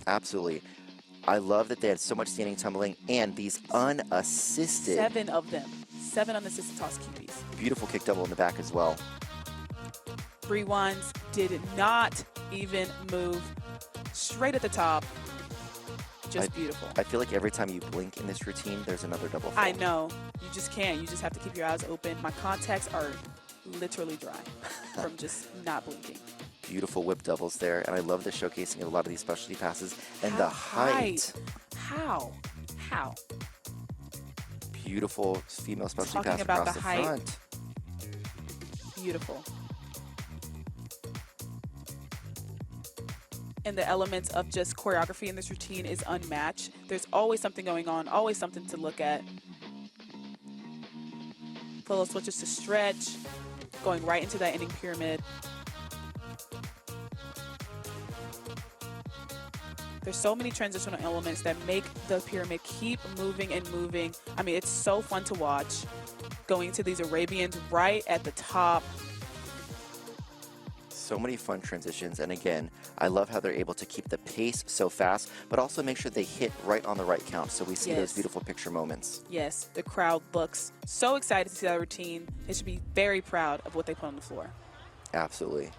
Absolutely. I love that they had so much standing tumbling and these unassisted. 7 of them. 7 unassisted toss QPs. Beautiful kick double in the back as well. 3 ones did not even move. Straight at the top. Just beautiful. I feel like every time you blink in this routine, there's another double fold. I know. You just can't. You just have to keep your eyes open. My contacts are literally dry from just not blinking. Beautiful whip doubles there, and I love the showcasing of a lot of these specialty passes and the height. How? Beautiful female specialty Talking pass about across the the height. front. Beautiful. And the elements of just choreography in this routine is unmatched. There's always something going on, always something to look at. Full switches to stretch, going right into that ending pyramid. There's so many transitional elements that make the pyramid keep moving and moving. I mean, it's so fun to watch. Going to these Arabians right at the top. So many fun transitions, and again, I love how they're able to keep the pace so fast, but also make sure they hit right on the right count so we see those beautiful picture moments. Yes, the crowd looks so excited to see that routine. They should be very proud of what they put on the floor. Absolutely.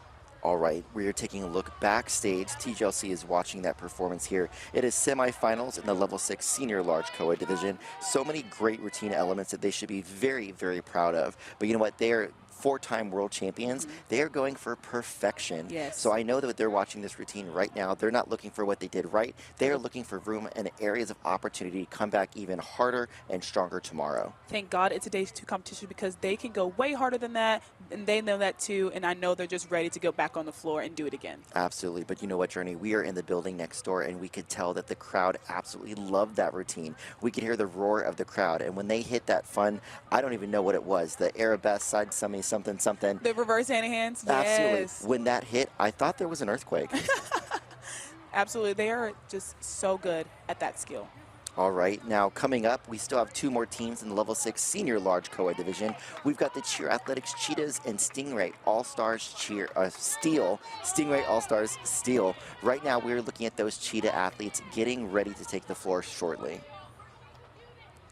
All right, we are taking a look backstage. TGLC is watching that performance here. It is semifinals in the level 6 senior large co-ed division. So many great routine elements that they should be very, very proud of. But you know what? They are 4-time world champions. They are going for perfection. Yes. So I know that they're watching this routine right now. They're not looking for what they did right. They are looking for room and areas of opportunity to come back even harder and stronger tomorrow. Thank God it's a day 2 competition because they can go way harder than that, and they know that too, and I know they're just ready to go back on the floor and do it again. Absolutely. But you know what, Journey? We are in the building next door, and we could tell that the crowd absolutely loved that routine. We could hear the roar of the crowd, and when they hit that fun, I don't even know what it was, the arabesque side something. The reverse hand hands? Absolutely. Yes. When that hit, I thought there was an earthquake. Absolutely. They are just so good at that skill. All right, now coming up, we still have 2 more teams in the level 6 senior large co-ed division. We've got the Cheer Athletics Cheetahs and Stingray All-Stars Steel. Stingray All-Stars Steel. Right now, we're looking at those Cheetah athletes getting ready to take the floor shortly.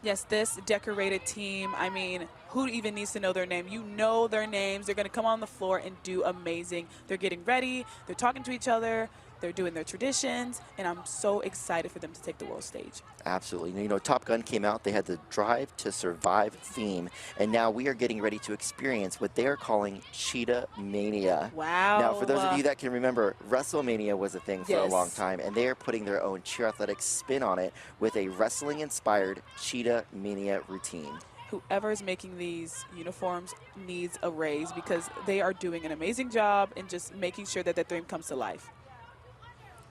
Yes, this decorated team, I mean, who even needs to know their name? You know their names. They're going to come on the floor and do amazing. They're getting ready. They're talking to each other. They're doing their traditions, and I'm so excited for them to take the world stage. Absolutely. You know, Top Gun came out. They had the Drive to Survive theme, and now we are getting ready to experience what they are calling Cheetah Mania. Wow. Now, for those of you that can remember, WrestleMania was a thing for a Yes. long time, and they are putting their own cheer athletics spin on it with a wrestling-inspired Cheetah Mania routine. Whoever is making these uniforms needs a raise because they are doing an amazing job in just making sure that that dream comes to life.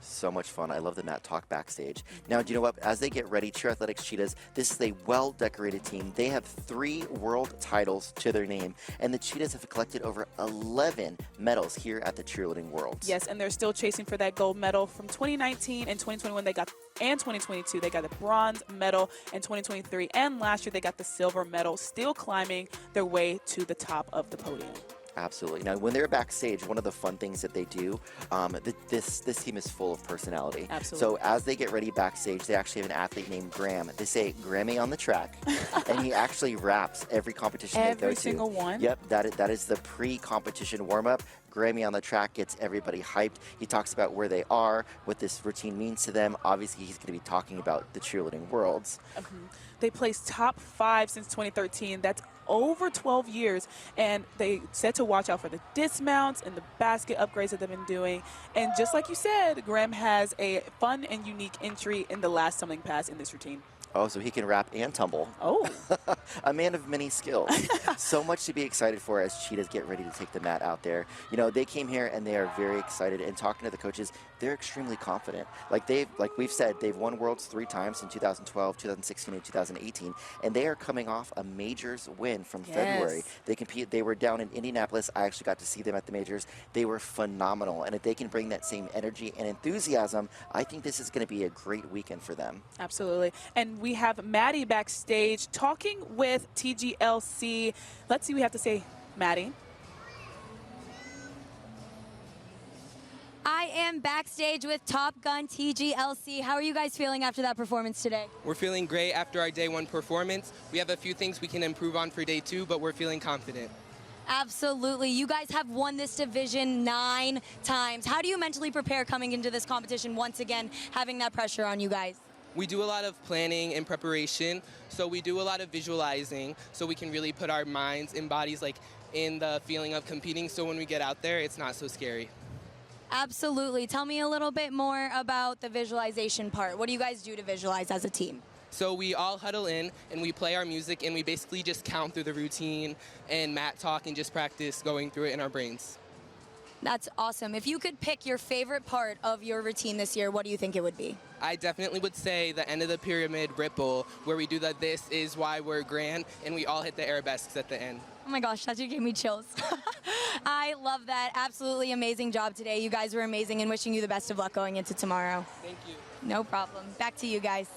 So much fun. I love the Matt talk backstage. Now, do you know what? As they get ready, Cheer Athletics Cheetahs, this is a well-decorated team. They have 3 world titles to their name, and the Cheetahs have collected over 11 medals here at the Cheerleading Worlds. Yes, and they're still chasing for that gold medal from 2019 and 2021. And 2022, they got the bronze medal. In 2023 and last year, they got the silver medal, still climbing their way to the top of the podium. Absolutely. Now, when they're backstage, one of the fun things that they do, this team is full of personality. Absolutely. So as they get ready backstage, they actually have an athlete named Graham. They say Grammy on the track, and he actually raps every competition they go to. Every single one? Yep, that is the pre-competition warm-up. Grammy on the track gets everybody hyped. He talks about where they are, what this routine means to them. Obviously, he's going to be talking about the Cheerleading Worlds. They placed top 5 since 2013. That's over 12 years, and they said to watch out for the dismounts and the basket upgrades that they've been doing. And just like you said, Graham has a fun and unique entry in the last tumbling pass in this routine. Oh, so he can rap and tumble. Oh. A man of many skills. So much to be excited for as Cheetahs get ready to take the mat out there. You know, they came here and they are very excited, and talking to the coaches, they're extremely confident. Like we've said, they've won Worlds 3 times in 2012, 2016, and 2018, and they are coming off a majors win from February. They were down in Indianapolis. I actually got to see them at the majors. They were phenomenal, and if they can bring that same energy and enthusiasm, I think this is going to be a great weekend for them. Absolutely. And we have Maddie backstage talking with TGLC. Let's see what we have to say, Maddie. I am backstage with Top Gun TGLC. How are you guys feeling after that performance today? We're feeling great after our day 1 performance. We have a few things we can improve on for day 2, but we're feeling confident. Absolutely. You guys have won this division 9 times. How do you mentally prepare coming into this competition once again, having that pressure on you guys? We do a lot of planning and preparation, so we do a lot of visualizing so we can really put our minds and bodies like in the feeling of competing, so when we get out there, it's not so scary. Absolutely. Tell me a little bit more about the visualization part. What do you guys do to visualize as a team? So we all huddle in and we play our music and we basically just count through the routine and mat talk and just practice going through it in our brains. That's awesome. If you could pick your favorite part of your routine this year, what do you think it would be? I definitely would say the end of the pyramid ripple, where we do the "this is why we're grand" and we all hit the arabesques at the end. Oh my gosh, that just gave me chills. I love that. Absolutely amazing job today. You guys were amazing, and wishing you the best of luck going into tomorrow. Thank you. No problem. Back to you guys.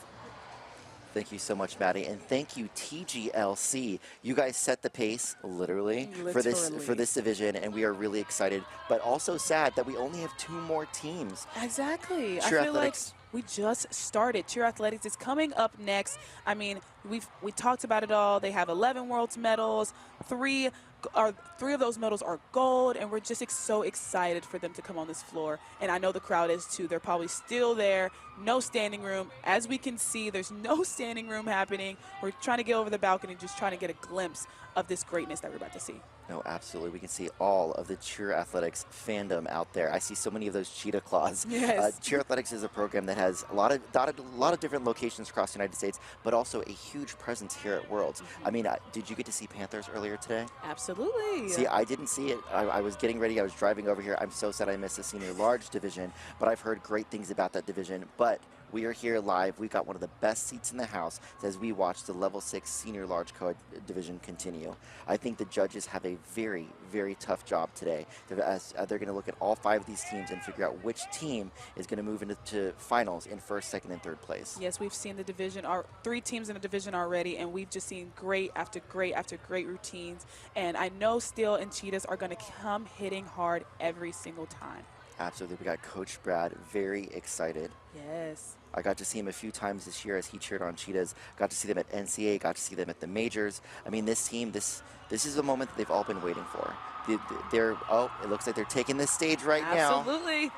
Thank you so much, Maddie, and thank you, TGLC. You guys set the pace, literally. For this division, and we are really excited, but also sad that we only have 2 more teams. Exactly. Cheer I feel Athletics. like we just started. Cheer Athletics is coming up next. I mean, we talked about it all. They have 11 Worlds medals. 3 of those medals are gold, and we're just so excited for them to come on this floor. And I know the crowd is too. They're probably still there. No standing room. As we can see, there's no standing room happening. We're trying to get over the balcony, just trying to get a glimpse of this greatness that we're about to see. No, absolutely. We can see all of the Cheer Athletics fandom out there. I see so many of those cheetah claws. Yes. Cheer Athletics is a program that has a lot of different locations across the United States, but also a huge presence here at Worlds. I mean, did you get to see Panthers earlier today? Absolutely. See, I didn't see it. I was getting ready. I was driving over here. I'm so sad I missed the senior large division, but I've heard great things about that division. But we are here live. We've got one of the best seats in the house as we watch the level 6 senior large co-ed division continue. I think the judges have a very, very tough job today. They're going to look at all 5 of these teams and figure out which team is going to move into finals in 1st, 2nd, and 3rd place. Yes, we've seen the division, 3 teams in the division already, and we've just seen great after great after great routines. And I know Steel and Cheetahs are going to come hitting hard every single time. Absolutely. We got Coach Brad very excited. Yes. I got to see him a few times this year as he cheered on Cheetahs. Got to see them at NCAA, got to see them at the majors. I mean, this team, this is the moment that they've all been waiting for. It looks like they're taking this stage right now. Absolutely.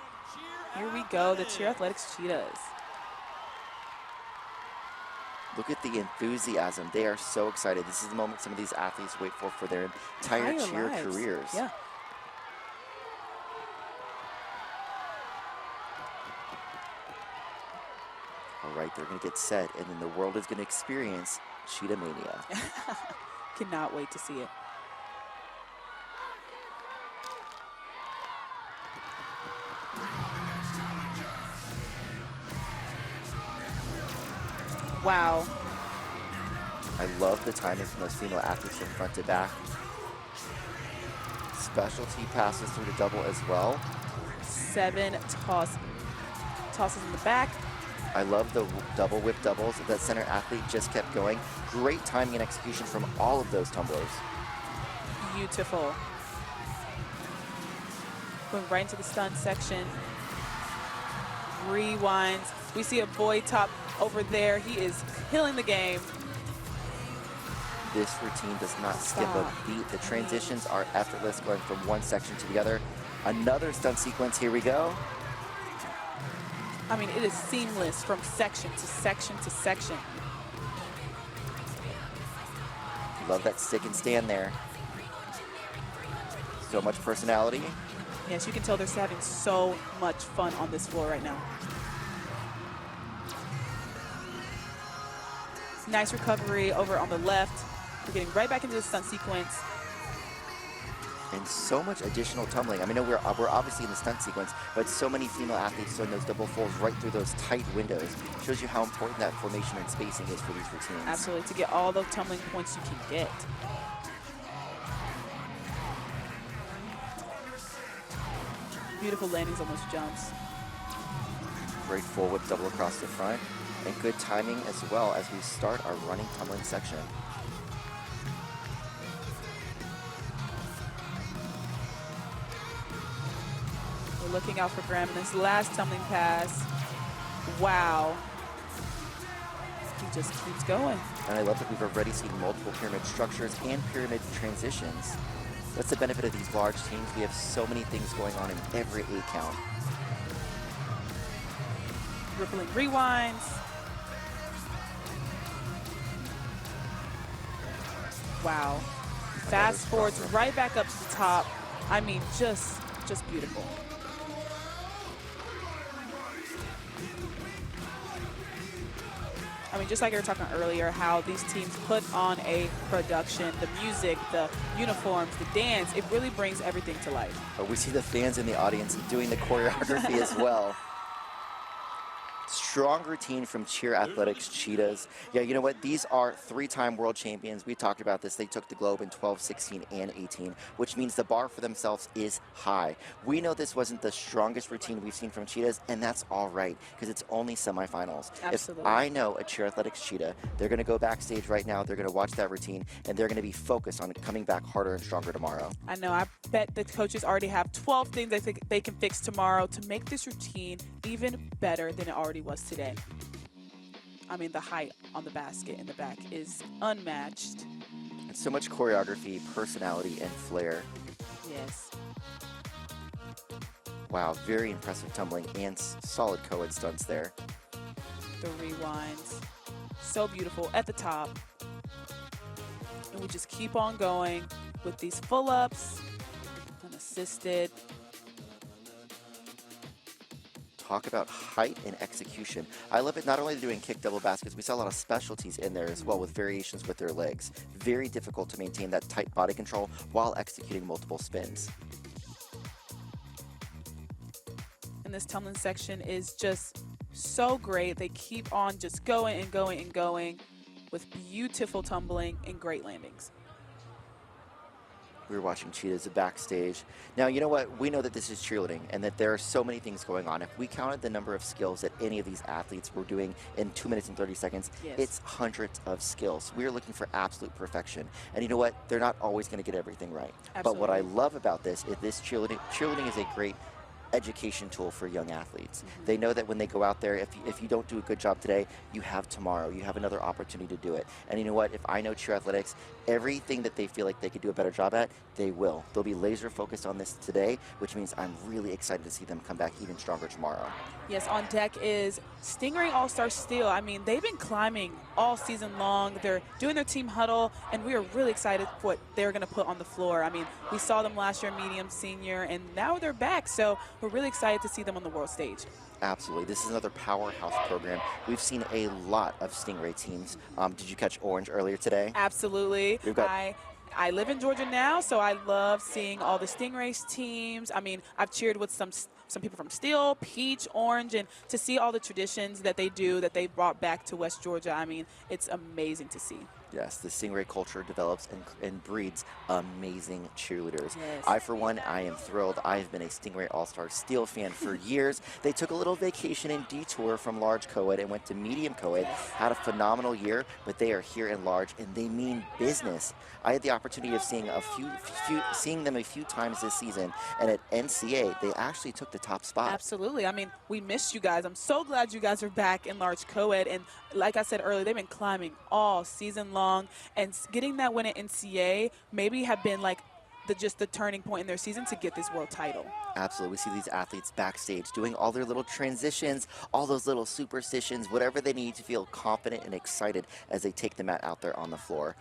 Here we go, the Cheer Athletics Cheetahs. Look at the enthusiasm. They are so excited. This is the moment some of these athletes wait for their entire cheer lives. careers. Yeah. All right, they're going to get set, and then the world is going to experience Cheetah Mania. Cannot wait to see it. Wow. I love the timing from those female athletes from front to back. Specialty passes through to double as well. 7 tosses in the back. I love the double whip doubles. That center athlete just kept going. Great timing and execution from all of those tumblers. Beautiful. Going right into the stun section. Rewinds. We see a boy top over there. He is killing the game. This routine does not skip a beat. The transitions are effortless, going from one section to the other. Another stunt sequence. Here we go. I mean, it is seamless from section to section to section. Love that stick and stand there. So much personality. Yes, you can tell they're having so much fun on this floor right now. Nice recovery over on the left. We're getting right back into the stunt sequence. And so much additional tumbling. I mean, we're obviously in the stunt sequence, but so many female athletes doing those double folds right through those tight windows. Shows you how important that formation and spacing is for these routines. Absolutely, to get all the tumbling points you can get. Beautiful landings on those jumps. Great full whip double across the front, and good timing as well as we start our running tumbling section. We're looking out for Graham in this last tumbling pass. Wow. He just keeps going. And I love that we've already seen multiple pyramid structures and pyramid transitions. That's the benefit of these large teams. We have so many things going on in every 8 count. Rippling rewinds. Wow. Fast forwards right back up to the top. I mean, just beautiful. I mean, just like we were talking earlier, how these teams put on a production, the music, the uniforms, the dance, it really brings everything to life. But we see the fans in the audience doing the choreography as well. Strong routine from Cheer Athletics Cheetahs. Yeah, you know what? These are 3-time world champions. We talked about this. They took the globe in 12, 16, and 18, which means the bar for themselves is high. We know this wasn't the strongest routine we've seen from Cheetahs, and that's all right, because it's only semifinals. Absolutely. If I know a Cheer Athletics Cheetah, they're going to go backstage right now, they're going to watch that routine, and they're going to be focused on coming back harder and stronger tomorrow. I know. I bet the coaches already have 12 things they think they can fix tomorrow to make this routine even better than it already was today. I mean, the height on the basket in the back is unmatched. And so much choreography, personality, and flair. Yes. Wow, very impressive tumbling and solid co-ed stunts there. The rewinds. So beautiful at the top. And we just keep on going with these full-ups, unassisted. Talk about height and execution. I love it. Not only doing kick double baskets, we saw a lot of specialties in there as well with variations with their legs. Very difficult to maintain that tight body control while executing multiple spins. And this tumbling section is just so great. They keep on just going and going and going with beautiful tumbling and great landings. We were watching Cheetahs backstage. Now, you know what? We know that this is cheerleading and that there are so many things going on. If we counted the number of skills that any of these athletes were doing in 2 minutes and 30 seconds, yes, it's hundreds of skills. We're looking for absolute perfection. And you know what? They're not always going to get everything right. Absolutely. But what I love about this is cheerleading is a great education tool for young athletes. They know that when they go out there, if you don't do a good job today, you have tomorrow. You have another opportunity to do it. And you know what? If I know Cheer Athletics, everything that they feel like they could do a better job at, they will. They'll be laser focused on this today, which means I'm really excited to see them come back even stronger tomorrow. Yes, on deck is Stingray All-Star Steel. I mean, they've been climbing all season long. They're doing their team huddle, and we are really excited for what they're going to put on the floor. I mean, we saw them last year, medium, senior, and now they're back. So we're really excited to see them on the world stage. Absolutely. This is another powerhouse program. We've seen a lot of Stingray teams. Did you catch Orange earlier today? Absolutely. I live in Georgia now, so I love seeing all the Stingrays teams. I mean, I've cheered with some people from Steel, Peach, Orange, and to see all the traditions that they do, that they brought back to West Georgia, I mean, it's amazing to see. Yes, the Stingray culture develops and breeds amazing cheerleaders. Yes. I, for one, I am thrilled. I have been a Stingray All-Star Steel fan for years. They took a little vacation and detour from large co-ed and went to medium co-ed, had a phenomenal year, but they are here in large, and they mean business. I had the opportunity of seeing them a few times this season, and at NCA, they actually took the top spot. Absolutely. I mean, we missed you guys. I'm so glad you guys are back in large co-ed, and like I said earlier, they've been climbing all season long, and getting that win at NCA maybe have been like just the turning point in their season to get this world title. Absolutely. We see these athletes backstage doing all their little transitions, all those little superstitions, whatever they need to feel confident and excited as they take the mat out there on the floor.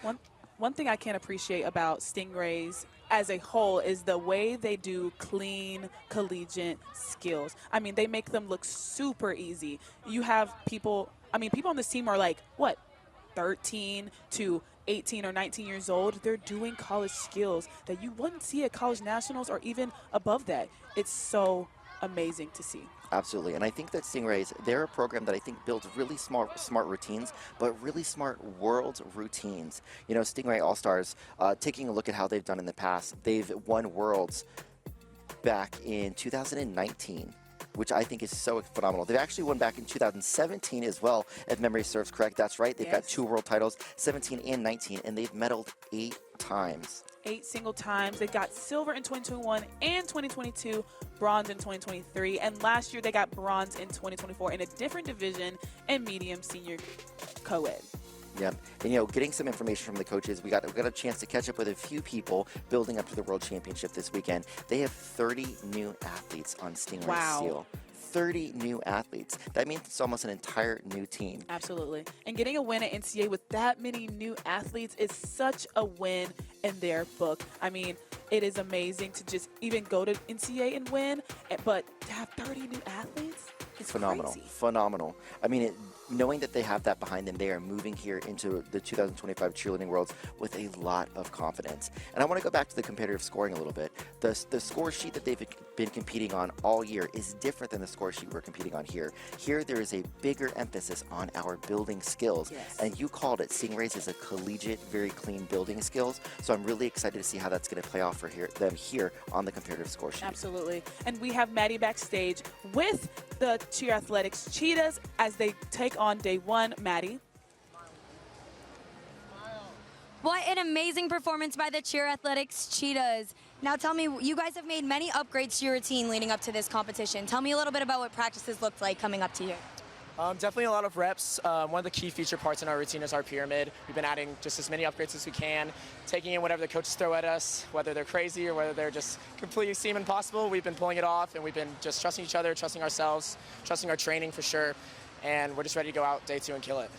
One thing I can't appreciate about Stingrays as a whole is the way they do clean, collegiate skills. I mean, they make them look super easy. You have people on this team are like, what, 13 to 18 or 19 years old, they're doing college skills that you wouldn't see at college nationals or even above that. It's so amazing to see. Absolutely, and I think that Stingrays, they're a program that I think builds really smart routines, but really smart world routines. You know, Stingray All-Stars, taking a look at how they've done in the past, they've won Worlds back in 2019. Which I think is so phenomenal. They've actually won back in 2017 as well, if memory serves correct. That's right. They've got 2 world titles, 17 and 19, and they've medaled 8 times. 8 single times. They got silver in 2021 and 2022, bronze in 2023, and last year they got bronze in 2024 in a different division in medium senior co-ed. Yep. And, you know, getting some information from the coaches, we got a chance to catch up with a few people building up to the World Championship this weekend. They have 30 new athletes on Stingray Steel. 30 new athletes. That means it's almost an entire new team. Absolutely. And getting a win at NCAA with that many new athletes is such a win in their book. I mean, it is amazing to just even go to NCAA and win, but to have 30 new athletes, it's phenomenal. Crazy. Phenomenal. I mean, knowing that they have that behind them, they are moving here into the 2025 Cheerleading Worlds with a lot of confidence. And I want to go back to the competitive scoring a little bit. The score sheet that they've been competing on all year is different than the score sheet we're competing on here. Here, there is a bigger emphasis on our building skills. Yes. And you called it, Stingrays is a collegiate, very clean building skills. So I'm really excited to see how that's going to play off for them here on the competitive score sheet. Absolutely. And we have Maddie backstage with the Cheer Athletics Cheetahs as they take on day 1. Maddie. What an amazing performance by the Cheer Athletics Cheetahs. Now tell me, you guys have made many upgrades to your routine leading up to this competition. Tell me a little bit about what practices looked like coming up to here. Definitely a lot of reps. One of the key feature parts in our routine is our pyramid. We've been adding just as many upgrades as we can, taking in whatever the coaches throw at us, whether they're crazy or whether they're just completely seem impossible. We've been pulling it off, and we've been just trusting each other, trusting ourselves, trusting our training for sure, and we're just ready to go out day 2 and kill it.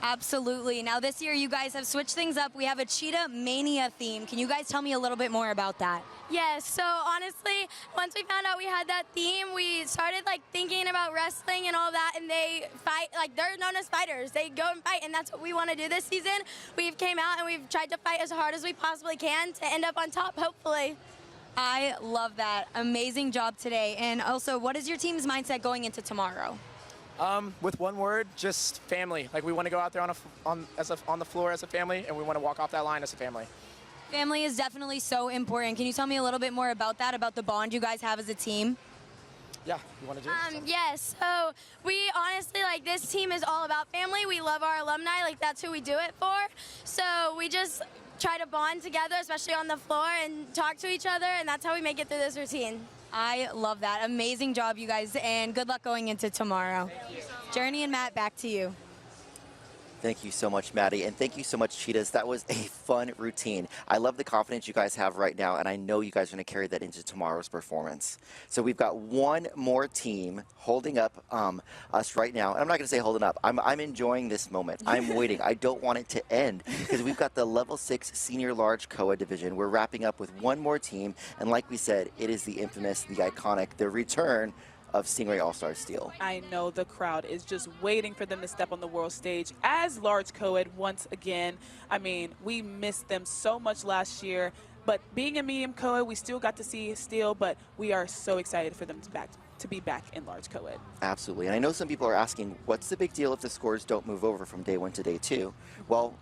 Absolutely. Now this year you guys have switched things up. We have a Cheetah Mania theme. Can you guys tell me a little bit more about that? Yes, so honestly, once we found out we had that theme, we started thinking about wrestling and all that, and they fight, they're known as fighters. They go and fight, and that's what we want to do this season. We've came out and we've tried to fight as hard as we possibly can to end up on top, hopefully. I love that. Amazing job today. And also, what is your team's mindset going into tomorrow? With one word, just family. We want to go out there on the floor as a family, and we want to walk off that line as a family. Family is definitely so important. Can you tell me a little bit more about that, about the bond you guys have as a team? Yeah, you want to do it? Yes, so we honestly, this team is all about family. We love our alumni, that's who we do it for. So we just try to bond together, especially on the floor, and talk to each other, and that's how we make it through this routine. I love that. Amazing job, you guys, and good luck going into tomorrow. Journey and Matt, back to you. Thank you so much, Maddie, and thank you so much, Cheetahs. That was a fun routine. I love the confidence you guys have right now, and I know you guys are going to carry that into tomorrow's performance. So we've got one more team holding up us right now. And I'm not going to say holding up. I'm enjoying this moment. I'm waiting. I don't want it to end because we've got the Level 6 Senior Large Co-Ed Division. We're wrapping up with one more team, and like we said, it is the infamous, the iconic, the return of Stingray All-Star Steel. I know the crowd is just waiting for them to step on the world stage as large co-ed once again. I mean, we missed them so much last year, but being a medium co-ed, we still got to see Steel, but we are so excited for them to be back in large co-ed. Absolutely, and I know some people are asking, what's the big deal if the scores don't move over from day 1 to day 2? Well,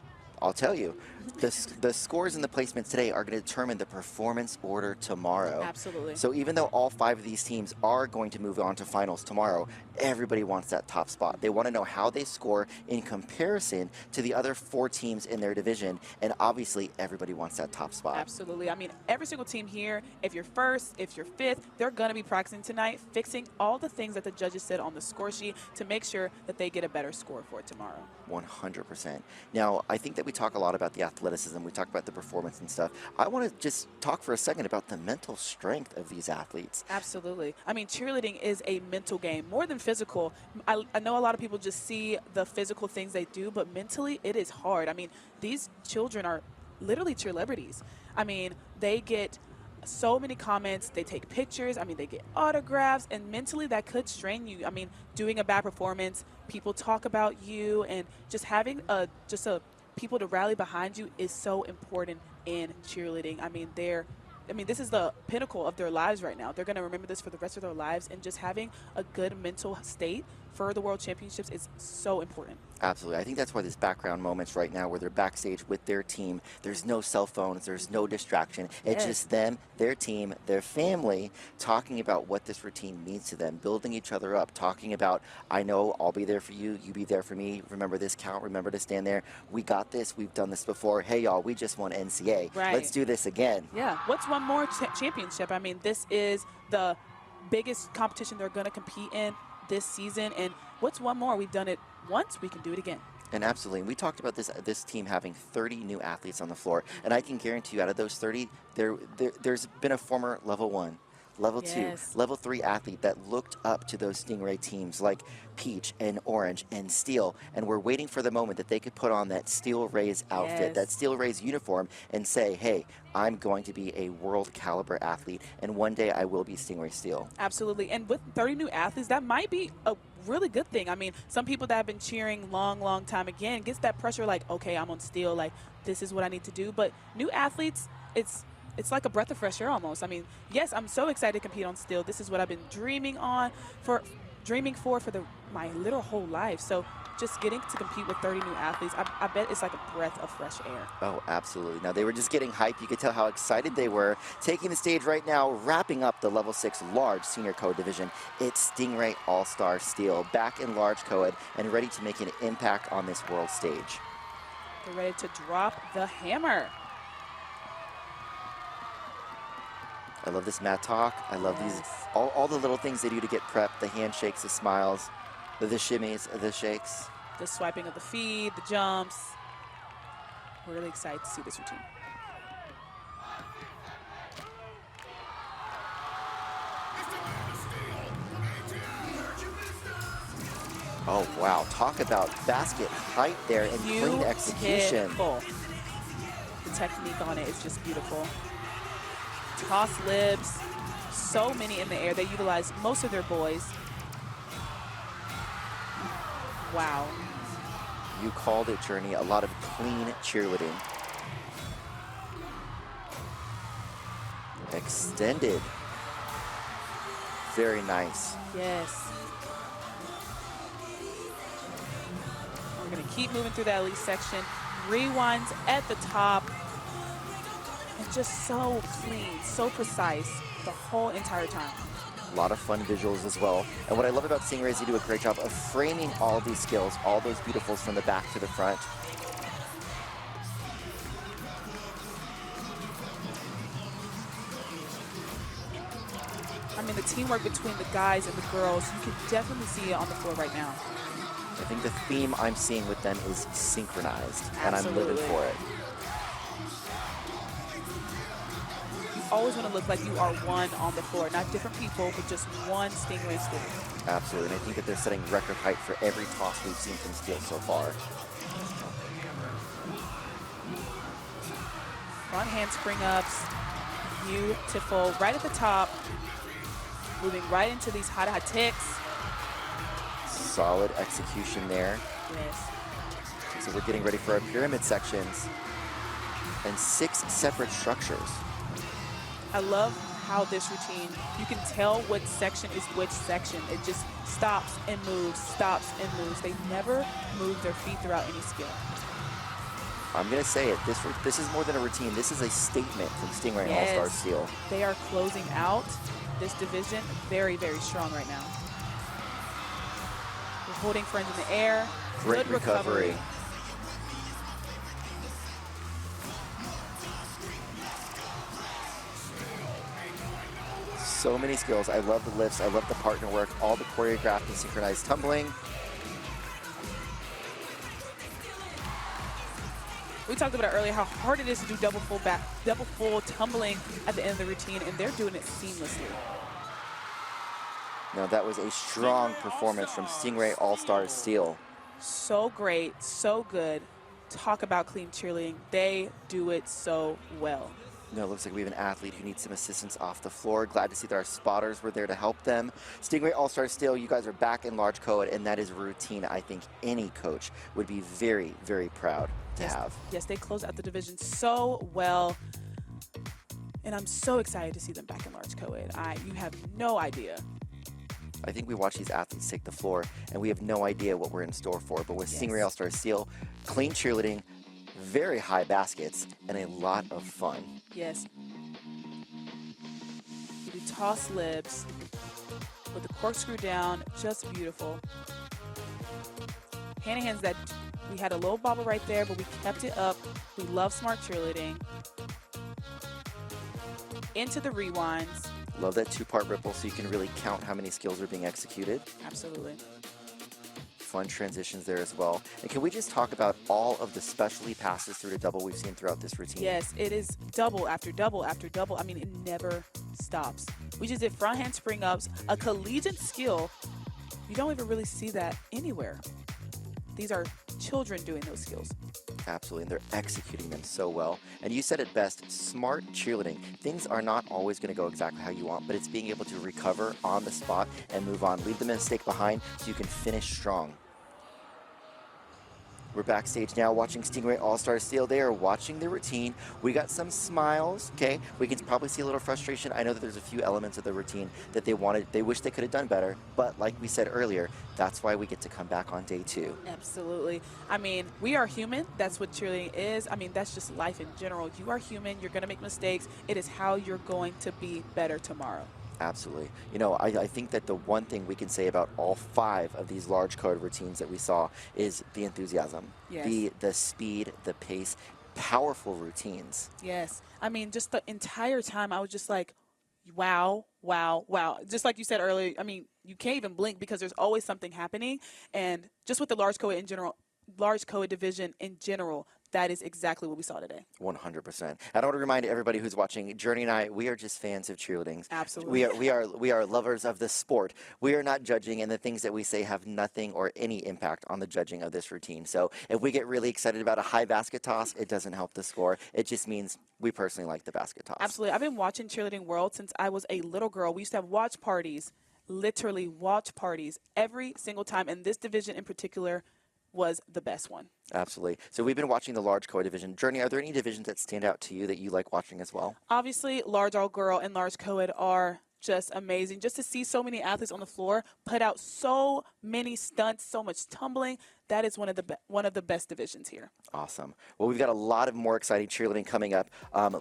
I'll tell you, the scores and the placements today are going to determine the performance order tomorrow. Absolutely. So even though all 5 of these teams are going to move on to finals tomorrow, everybody wants that top spot. They want to know how they score in comparison to the other 4 teams in their division, and obviously everybody wants that top spot. Absolutely. I mean, every single team here, if you're first, if you're 5th, they're going to be practicing tonight, fixing all the things that the judges said on the score sheet to make sure that they get a better score for tomorrow. 100%. Now, I think that we talk a lot about the athleticism, we talk about the performance and stuff. I want to just talk for a second about the mental strength of these athletes. Absolutely. I mean, cheerleading is a mental game, more than physical. I know a lot of people just see the physical things they do, but mentally it is hard. I mean, these children are literally cheerleaders. I mean, they get so many comments, they take pictures, I mean, they get autographs, and mentally that could strain you. I mean, doing a bad performance, people talk about you, and just having a people to rally behind you is so important in cheerleading. I mean, this is the pinnacle of their lives right now. They're going to remember this for the rest of their lives, and just having a good mental state for the World Championships is so important. Absolutely. I think that's why there's background moments right now where they're backstage with their team. There's no cell phones. There's no distraction. It's just them, their team, their family, talking about what this routine means to them, building each other up, talking about, I know I'll be there for you, you be there for me. Remember this count. Remember to stand there. We got this. We've done this before. Hey, y'all, we just won NCA. Right. Let's do this again. Yeah. What's one more championship? I mean, this is the biggest competition they're going to compete in this season. And what's one more? We've done it once, we can do it again. And absolutely, we talked about this team having 30 new athletes on the floor, and I can guarantee you out of those 30, there's been a former level 1, level 2, level 3 athlete that looked up to those Stingray teams like Peach and Orange and Steel, and we're waiting for the moment that they could put on that Steel Rays outfit, that Steel Rays uniform, and say, hey, I'm going to be a world caliber athlete, and one day I will be Stingray Steel. Absolutely, and with 30 new athletes, that might be a really good thing. I mean, some people that have been cheering long time again gets that pressure like, okay, I'm on Steel, like this is what I need to do. But new athletes, it's like a breath of fresh air almost. I mean, yes, I'm so excited to compete on Steel. This is what I've been dreaming for my literal whole life. So just getting to compete with 30 new athletes, I bet it's like a breath of fresh air. Oh, absolutely. Now, they were just getting hyped. You could tell how excited they were. Taking the stage right now, wrapping up the Level 6 large senior co-ed division, it's Stingray All-Star Steel, back in large co-ed and ready to make an impact on this world stage. They're ready to drop the hammer. I love this mat talk. I love these, all the little things they do to get prepped, the handshakes, the smiles, the shimmies, the shakes. The swiping of the feet, the jumps. We're really excited to see this routine. Oh, wow. Talk about basket height there and clean execution. Beautiful. The technique on it is just beautiful. Toss libs, so many in the air. They utilize most of their boys. Wow. You called it, Journey. A lot of clean cheerleading. Extended. Very nice. Yes. We're going to keep moving through that elite section. Rewinds at the top. And just so clean, so precise the whole entire time. A lot of fun visuals as well. And what I love about Stingray is they do a great job of framing all of these skills, all those beautifuls from the back to the front. I mean, the teamwork between the guys and the girls, you can definitely see it on the floor right now. I think the theme I'm seeing with them is synchronized, and I'm Absolutely. living for it. Always want to look like you are one on the floor, not different people, but just one Stingray Steel. Absolutely, and I think that they're setting record height for every toss we've seen from Steel so far. Front hand spring ups, beautiful. Right at the top, moving right into these high ticks. Solid execution there. Yes. So we're getting ready for our pyramid sections and 6 separate structures. I love how this routine, you can tell what section is which section. It just stops and moves, stops and moves. They never move their feet throughout any skill. I'm going to say it. This is more than a routine. This is a statement from Stingray All-Star Steel. They are closing out this division very, very strong right now. We're holding friends in the air. Great Good recovery. So many skills. I love the lifts. I love the partner work. All the choreographed and synchronized tumbling. We talked about it earlier, how hard it is to do double full tumbling at the end of the routine, and they're doing it seamlessly. Now that was a strong performance from Stingray All-Star Steel. So great, so good. Talk about clean cheerleading. They do it so well. No, it looks like we have an athlete who needs some assistance off the floor. Glad to see that our spotters were there to help them. Stingray All-Star Steel, you guys are back in large co-ed, and that is a routine I think any coach would be very, very proud to have. Yes, they closed out the division so well, and I'm so excited to see them back in large co-ed. You have no idea. I think we watch these athletes take the floor, and we have no idea what we're in store for. But with Stingray All-Star Steel, clean cheerleading, very high baskets, and a lot of fun. Yes. We do toss libs with the corkscrew down, just beautiful. Hand-in-hands that we had a low bobble right there, but we kept it up. We love smart cheerleading. Into the rewinds. Love that two-part ripple so you can really count how many skills are being executed. Absolutely. Fun transitions there as well. And can we just talk about all of the specialty passes through to double we've seen throughout this routine? Yes, it is double after double after double. I mean, it never stops. We just did front hand spring ups, a collegiate skill. You don't even really see that anywhere. These are children doing those skills. Absolutely, and they're executing them so well. And you said it best, smart cheerleading. Things are not always going to go exactly how you want, but it's being able to recover on the spot and move on. Leave the mistake behind so you can finish strong. We're backstage now watching Stingray All-Star Steel. They are watching the routine. We got some smiles, okay? We can probably see a little frustration. I know that there's a few elements of the routine that they wish they could have done better, but like we said earlier, that's why we get to come back on day 2. Absolutely. I mean, we are human. That's what cheerleading is. I mean, that's just life in general. You are human. You're going to make mistakes. It is how you're going to be better tomorrow. Absolutely. You know, I think that the one thing we can say about all 5 of these large code routines that we saw is the enthusiasm, yes. the speed, the pace, powerful routines. Yes. I mean, just the entire time I was just like, wow, wow, wow. Just like you said earlier, I mean, you can't even blink because there's always something happening. And just with the large co-ed in general, large co-ed division in general, that is exactly what we saw today. 100%. And I want to remind everybody who's watching, Journey and I, we are just fans of cheerleading. Absolutely. We are lovers of the sport. We are not judging, and the things that we say have nothing or any impact on the judging of this routine. So if we get really excited about a high basket toss, it doesn't help the score. It just means we personally like the basket toss. Absolutely. I've been watching Cheerleading Worlds since I was a little girl. We used to have watch parties, literally watch parties every single time, and this division in particular was the best one. Absolutely. So we've been watching the large co-ed division. Journey, are there any divisions that stand out to you that you like watching as well? Obviously, large all-girl and large co-ed are just amazing. Just to see so many athletes on the floor put out so many stunts, so much tumbling, that is one of the best divisions here. Awesome. Well, we've got a lot of more exciting cheerleading coming up.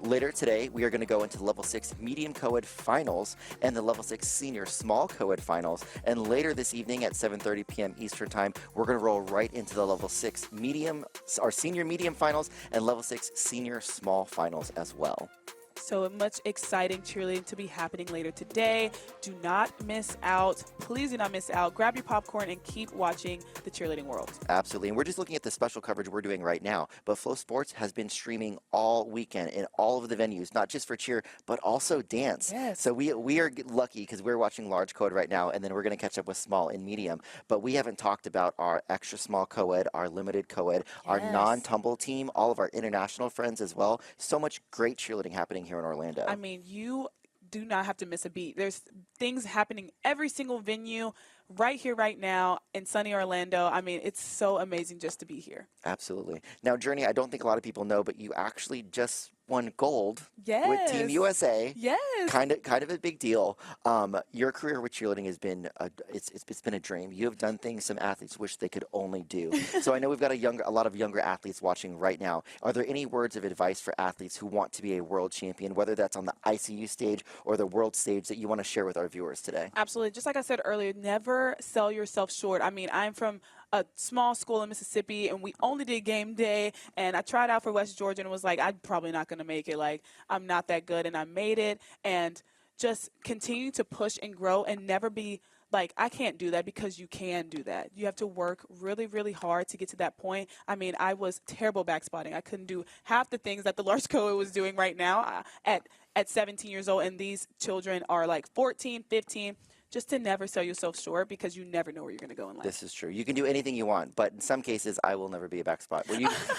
Later today, we are going to go into the Level 6 Medium Co-Ed Finals and the Level 6 Senior Small Co-Ed Finals. And later this evening at 7:30 p.m. Eastern Time, we're going to roll right into the Level 6 Medium, our Senior Medium Finals and Level 6 Senior Small Finals as well. So much exciting cheerleading to be happening later today. Do not miss out. Please do not miss out. Grab your popcorn and keep watching the Cheerleading World. Absolutely. And we're just looking at the special coverage we're doing right now. But Flow Sports has been streaming all weekend in all of the venues, not just for cheer, but also dance. Yes. So we are lucky because we're watching large co-ed right now, and then we're going to catch up with small and medium. But we haven't talked about our extra small co-ed, our limited co-ed, our non-tumble team, all of our international friends as well. So much great cheerleading happening here in Orlando. I mean, you do not have to miss a beat. There's things happening every single venue right here, right now in sunny Orlando. I mean, it's so amazing just to be here. Absolutely. Now, Journey, I don't think a lot of people know, but you actually just won gold with Team USA. Yes. Kind of a big deal. Your career with cheerleading has been it's been a dream. You have done things some athletes wish they could only do. So I know we've got a lot of younger athletes watching right now. Are there any words of advice for athletes who want to be a world champion, whether that's on the ICU stage or the world stage, that you want to share with our viewers today? Absolutely. Just like I said earlier, never sell yourself short. I mean, I'm from a small school in Mississippi, and we only did game day, and I tried out for West Georgia and was like, I'm probably not going to make it. Like, I'm not that good, and I made it. And just continue to push and grow and never be like, I can't do that, because you can do that. You have to work really, really hard to get to that point. I mean, I was terrible backspotting. I couldn't do half the things that the large co-ed was doing right now at 17 years old, and these children are like 14, 15, just to never sell yourself short, because you never know where you're going to go in life. This is true. You can do anything you want, but in some cases, I will never be a back spot.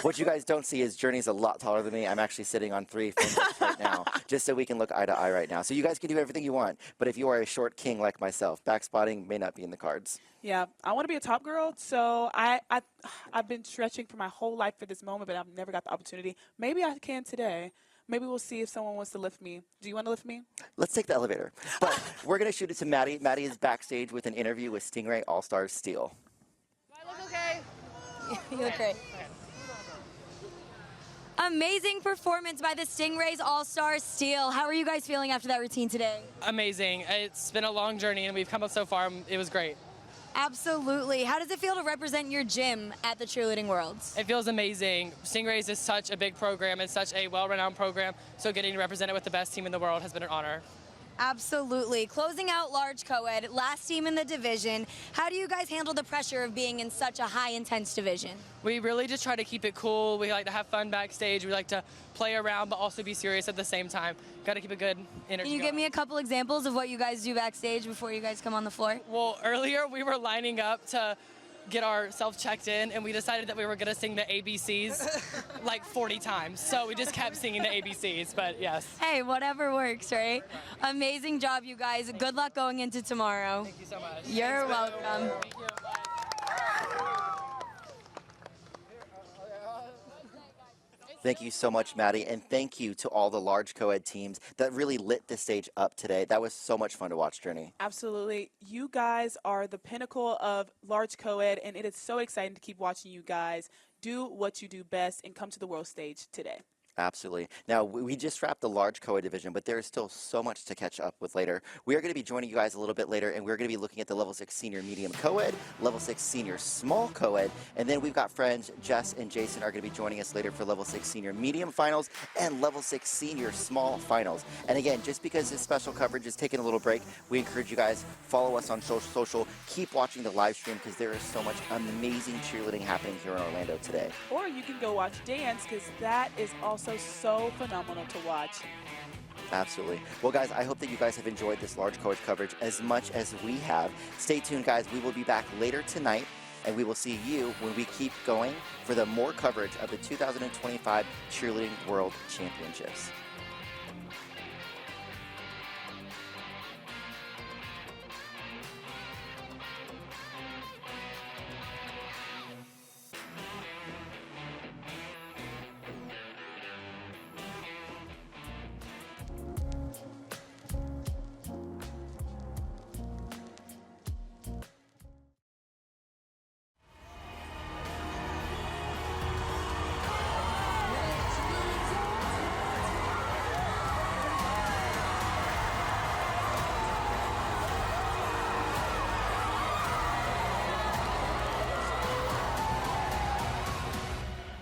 What you guys don't see is Journey's a lot taller than me. I'm actually sitting on 3 fingers right now, just so we can look eye to eye right now. So you guys can do everything you want, but if you are a short king like myself, back spotting may not be in the cards. Yeah, I want to be a top girl, so I've been stretching for my whole life for this moment, but I've never got the opportunity. Maybe I can today. Maybe we'll see if someone wants to lift me. Do you want to lift me? Let's take the elevator. But we're going to shoot it to Maddie. Maddie is backstage with an interview with Stingray All-Star Steel. Do I look okay? You look great. Amazing performance by the Stingrays All-Star Steel. How are you guys feeling after that routine today? Amazing. It's been a long journey, and we've come up so far. It was great. Absolutely. How does it feel to represent your gym at the Cheerleading Worlds? It feels amazing. Stingrays is such a big program. It's such a well-renowned program, so getting to represent it with the best team in the world has been an honor. Absolutely. Closing out large co-ed, last team in the division. How do you guys handle the pressure of being in such a high intense division? We really just try to keep it cool. We like to have fun backstage. We like to play around but also be serious at the same time. Got to keep a good energy. Can you give me a couple examples of what you guys do backstage before you guys come on the floor? Well, earlier we were lining up to get ourselves checked in, and we decided that we were going to sing the ABCs like 40 times. So we just kept singing the ABCs, but yes. Hey, whatever works, right? Amazing job, you guys. Good luck going into tomorrow. Thank you so much. You're welcome. Thank you. Thank you so much, Maddie, and thank you to all the large co-ed teams that really lit this stage up today. That was so much fun to watch, Journey. Absolutely. You guys are the pinnacle of large co-ed, and it is so exciting to keep watching you guys do what you do best and come to the world stage today. Absolutely. Now, we just wrapped the large co-ed division, but there is still so much to catch up with later. We are going to be joining you guys a little bit later, and we're going to be looking at the level 6 senior medium co-ed, level 6 senior small co-ed, and then we've got friends Jess and Jason are going to be joining us later for level 6 senior medium finals and level 6 senior small finals. And again, just because this special coverage is taking a little break, we encourage you guys, follow us on social, keep watching the live stream because there is so much amazing cheerleading happening here in Orlando today. Or you can go watch dance, because that is also so phenomenal to watch. Absolutely. Well, guys, I hope that you guys have enjoyed this large co-ed coverage as much as we have. Stay tuned, guys. We will be back later tonight, and we will see you when we keep going for the more coverage of the 2025 Cheerleading World Championships.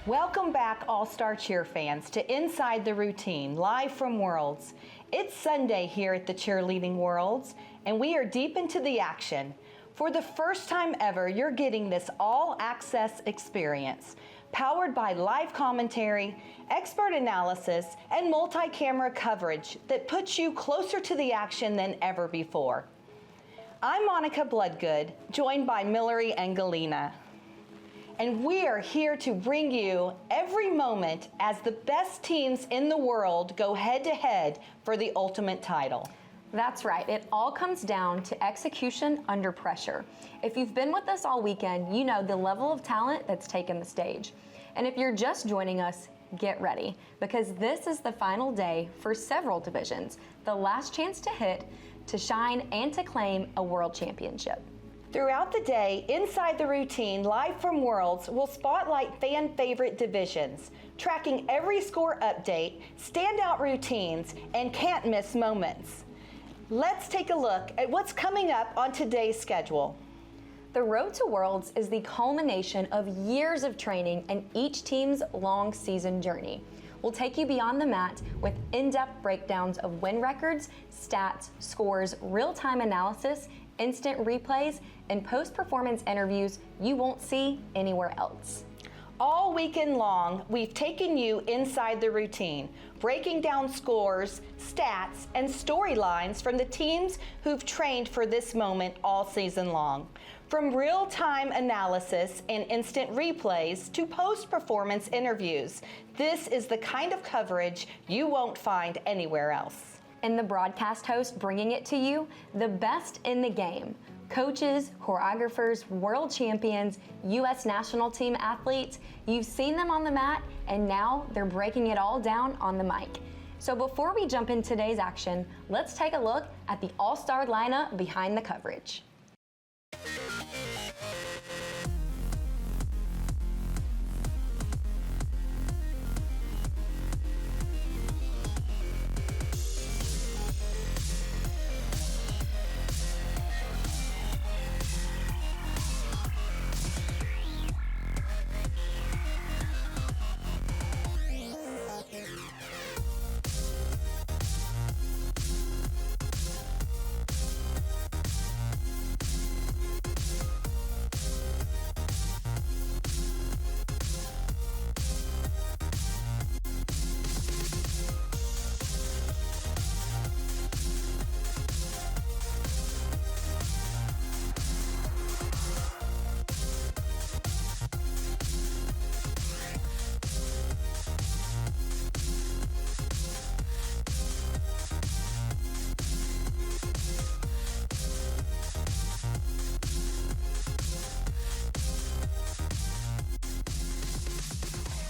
Welcome back, All-Star Cheer fans, to Inside the Routine, live from Worlds. It's Sunday here at the Cheerleading Worlds, and we are deep into the action. For the first time ever, you're getting this all-access experience, powered by live commentary, expert analysis, and multi-camera coverage that puts you closer to the action than ever before. I'm Monica Bloodgood, joined by Millery and Galena. And we are here to bring you every moment as the best teams in the world go head-to-head for the ultimate title. That's right. It all comes down to execution under pressure. If you've been with us all weekend, you know the level of talent that's taken the stage. And if you're just joining us, get ready, because this is the final day for several divisions, the last chance to hit, to shine, and to claim a world championship. Throughout the day, Inside the Routine, live from Worlds, will spotlight fan favorite divisions, tracking every score update, standout routines, and can't miss moments. Let's take a look at what's coming up on today's schedule. The Road to Worlds is the culmination of years of training and each team's long season journey. We'll take you beyond the mat with in-depth breakdowns of win records, stats, scores, real-time analysis, instant replays, and post-performance interviews you won't see anywhere else. All weekend long, we've taken you inside the routine, breaking down scores, stats, and storylines from the teams who've trained for this moment all season long. From real-time analysis and instant replays to post-performance interviews, this is the kind of coverage you won't find anywhere else. And the broadcast host bringing it to you, the best in the game. Coaches, choreographers, world champions, U.S. national team athletes, you've seen them on the mat, and now they're breaking it all down on the mic. So before we jump into today's action, let's take a look at the all-star lineup behind the coverage.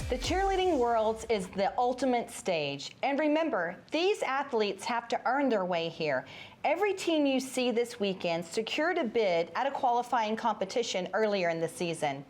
The Cheerleading Worlds is the ultimate stage. And remember, these athletes have to earn their way here. Every team you see this weekend secured a bid at a qualifying competition earlier in the season.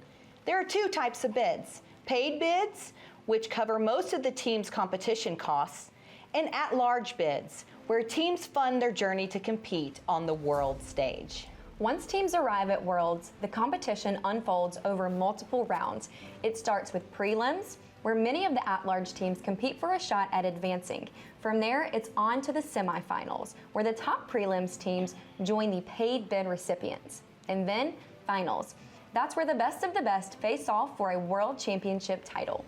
There are two types of bids: paid bids, which cover most of the team's competition costs, and at-large bids, where teams fund their journey to compete on the world stage. Once teams arrive at Worlds, the competition unfolds over multiple rounds. It starts with prelims, where many of the at-large teams compete for a shot at advancing. From there, it's on to the semifinals, where the top prelims teams join the paid bid recipients. And then, finals. That's where the best of the best face off for a world championship title.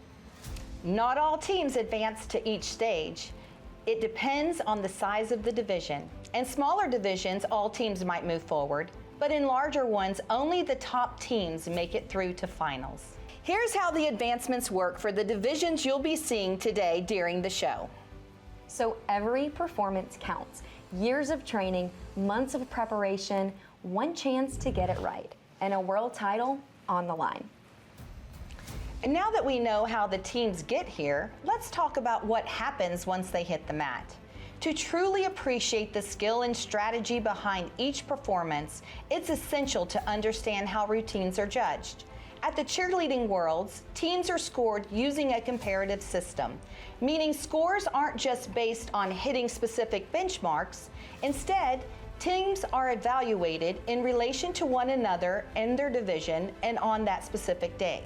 Not all teams advance to each stage. It depends on the size of the division. In smaller divisions, all teams might move forward, but in larger ones, only the top teams make it through to finals. Here's how the advancements work for the divisions you'll be seeing today during the show. So every performance counts. Years of training, months of preparation, one chance to get it right, and a world title on the line. And now that we know how the teams get here, let's talk about what happens once they hit the mat. To truly appreciate the skill and strategy behind each performance, it's essential to understand how routines are judged. At the Cheerleading Worlds, teams are scored using a comparative system, meaning scores aren't just based on hitting specific benchmarks. Instead, teams are evaluated in relation to one another in their division and on that specific day.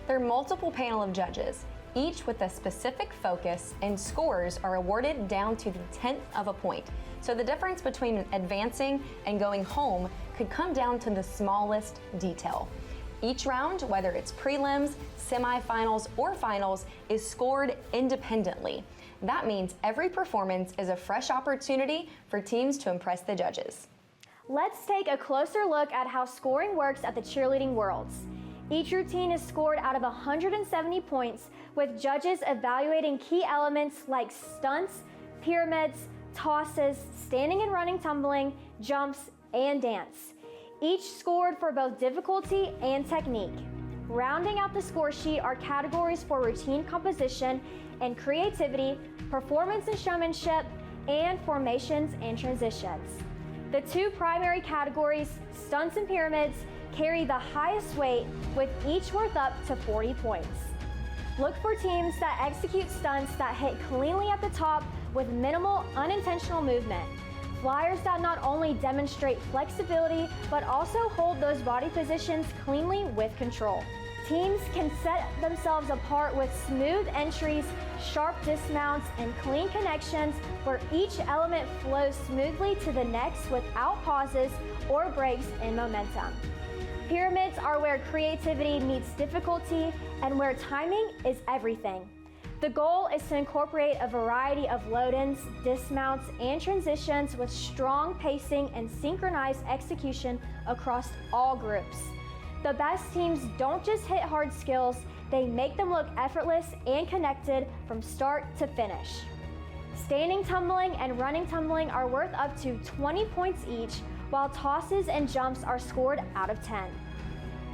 There are multiple panel of judges, each with a specific focus, and scores are awarded down to the 10th of a point. So the difference between advancing and going home could come down to the smallest detail. Each round, whether it's prelims, semifinals, or finals, is scored independently. That means every performance is a fresh opportunity for teams to impress the judges. Let's take a closer look at how scoring works at the Cheerleading Worlds. Each routine is scored out of 170 points, with judges evaluating key elements like stunts, pyramids, tosses, standing and running tumbling, jumps, and dance. Each scored for both difficulty and technique. Rounding out the score sheet are categories for routine composition and creativity, performance and showmanship, and formations and transitions. The two primary categories, stunts and pyramids, carry the highest weight, with each worth up to 40 points. Look for teams that execute stunts that hit cleanly at the top with minimal unintentional movement. Flyers that not only demonstrate flexibility, but also hold those body positions cleanly with control. Teams can set themselves apart with smooth entries, sharp dismounts, and clean connections where each element flows smoothly to the next without pauses or breaks in momentum. Pyramids are where creativity meets difficulty and where timing is everything. The goal is to incorporate a variety of load-ins, dismounts, and transitions with strong pacing and synchronized execution across all groups. The best teams don't just hit hard skills, they make them look effortless and connected from start to finish. Standing tumbling and running tumbling are worth up to 20 points each, while tosses and jumps are scored out of 10.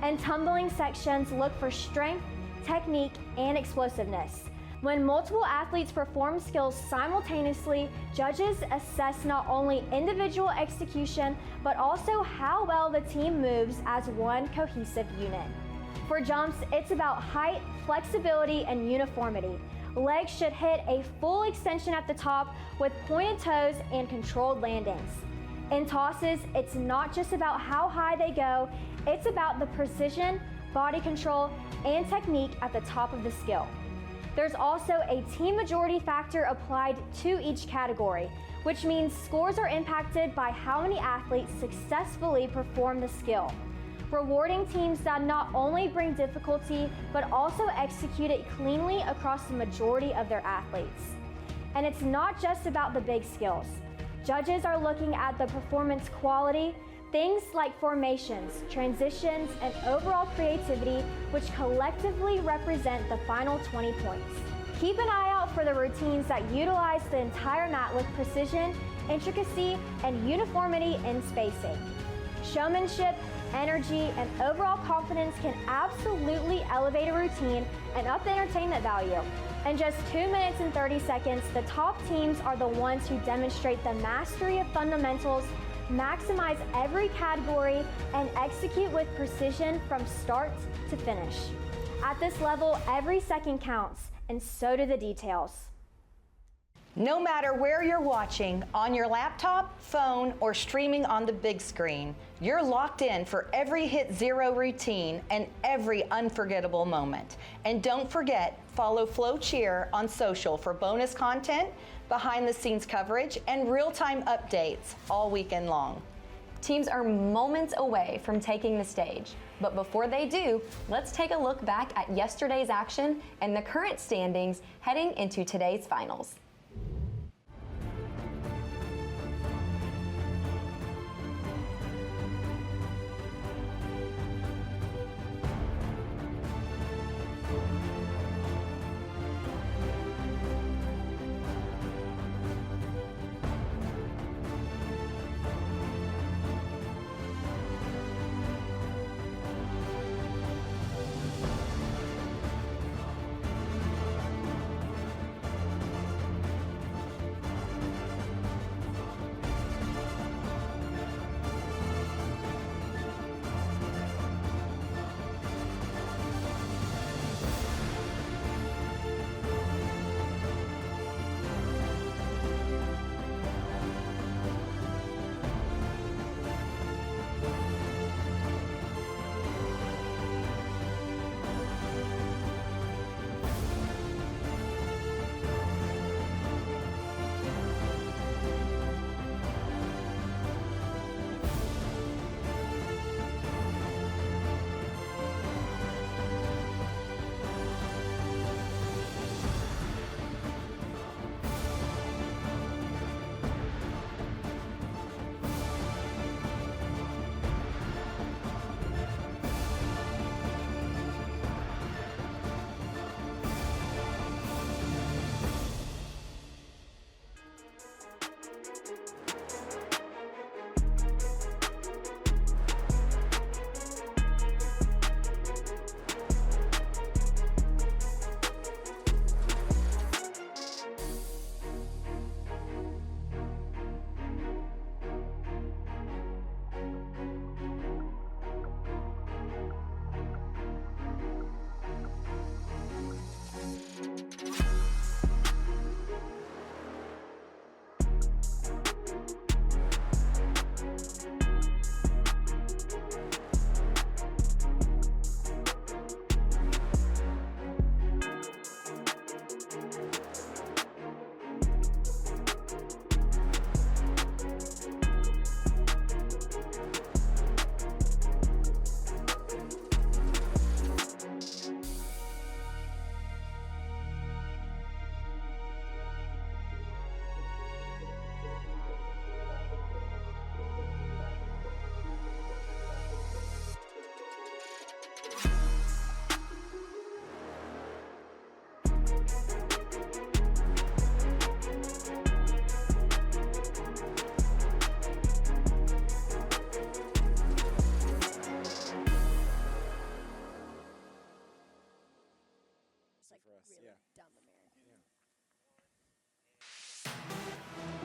And tumbling sections look for strength, technique, and explosiveness. When multiple athletes perform skills simultaneously, judges assess not only individual execution, but also how well the team moves as one cohesive unit. For jumps, it's about height, flexibility, and uniformity. Legs should hit a full extension at the top with pointed toes and controlled landings. In tosses, it's not just about how high they go, it's about the precision, body control, and technique at the top of the skill. There's also a team majority factor applied to each category, which means scores are impacted by how many athletes successfully perform the skill, rewarding teams that not only bring difficulty, but also execute it cleanly across the majority of their athletes. And it's not just about the big skills. Judges are looking at the performance quality, things like formations, transitions, and overall creativity, which collectively represent the final 20 points. Keep an eye out for the routines that utilize the entire mat with precision, intricacy, and uniformity in spacing. Showmanship, energy, and overall confidence can absolutely elevate a routine and up the entertainment value. In just 2 minutes and 30 seconds, the top teams are the ones who demonstrate the mastery of fundamentals, maximize every category, and execute with precision from start to finish. At this level, every second counts, and so do the details. No matter where you're watching, on your laptop, phone, or streaming on the big screen, you're locked in for every hit zero routine and every unforgettable moment. And don't forget, follow FloCheer on social for bonus content, behind the scenes coverage, and real-time updates all weekend long. Teams are moments away from taking the stage, but before they do, let's take a look back at yesterday's action and the current standings heading into today's finals.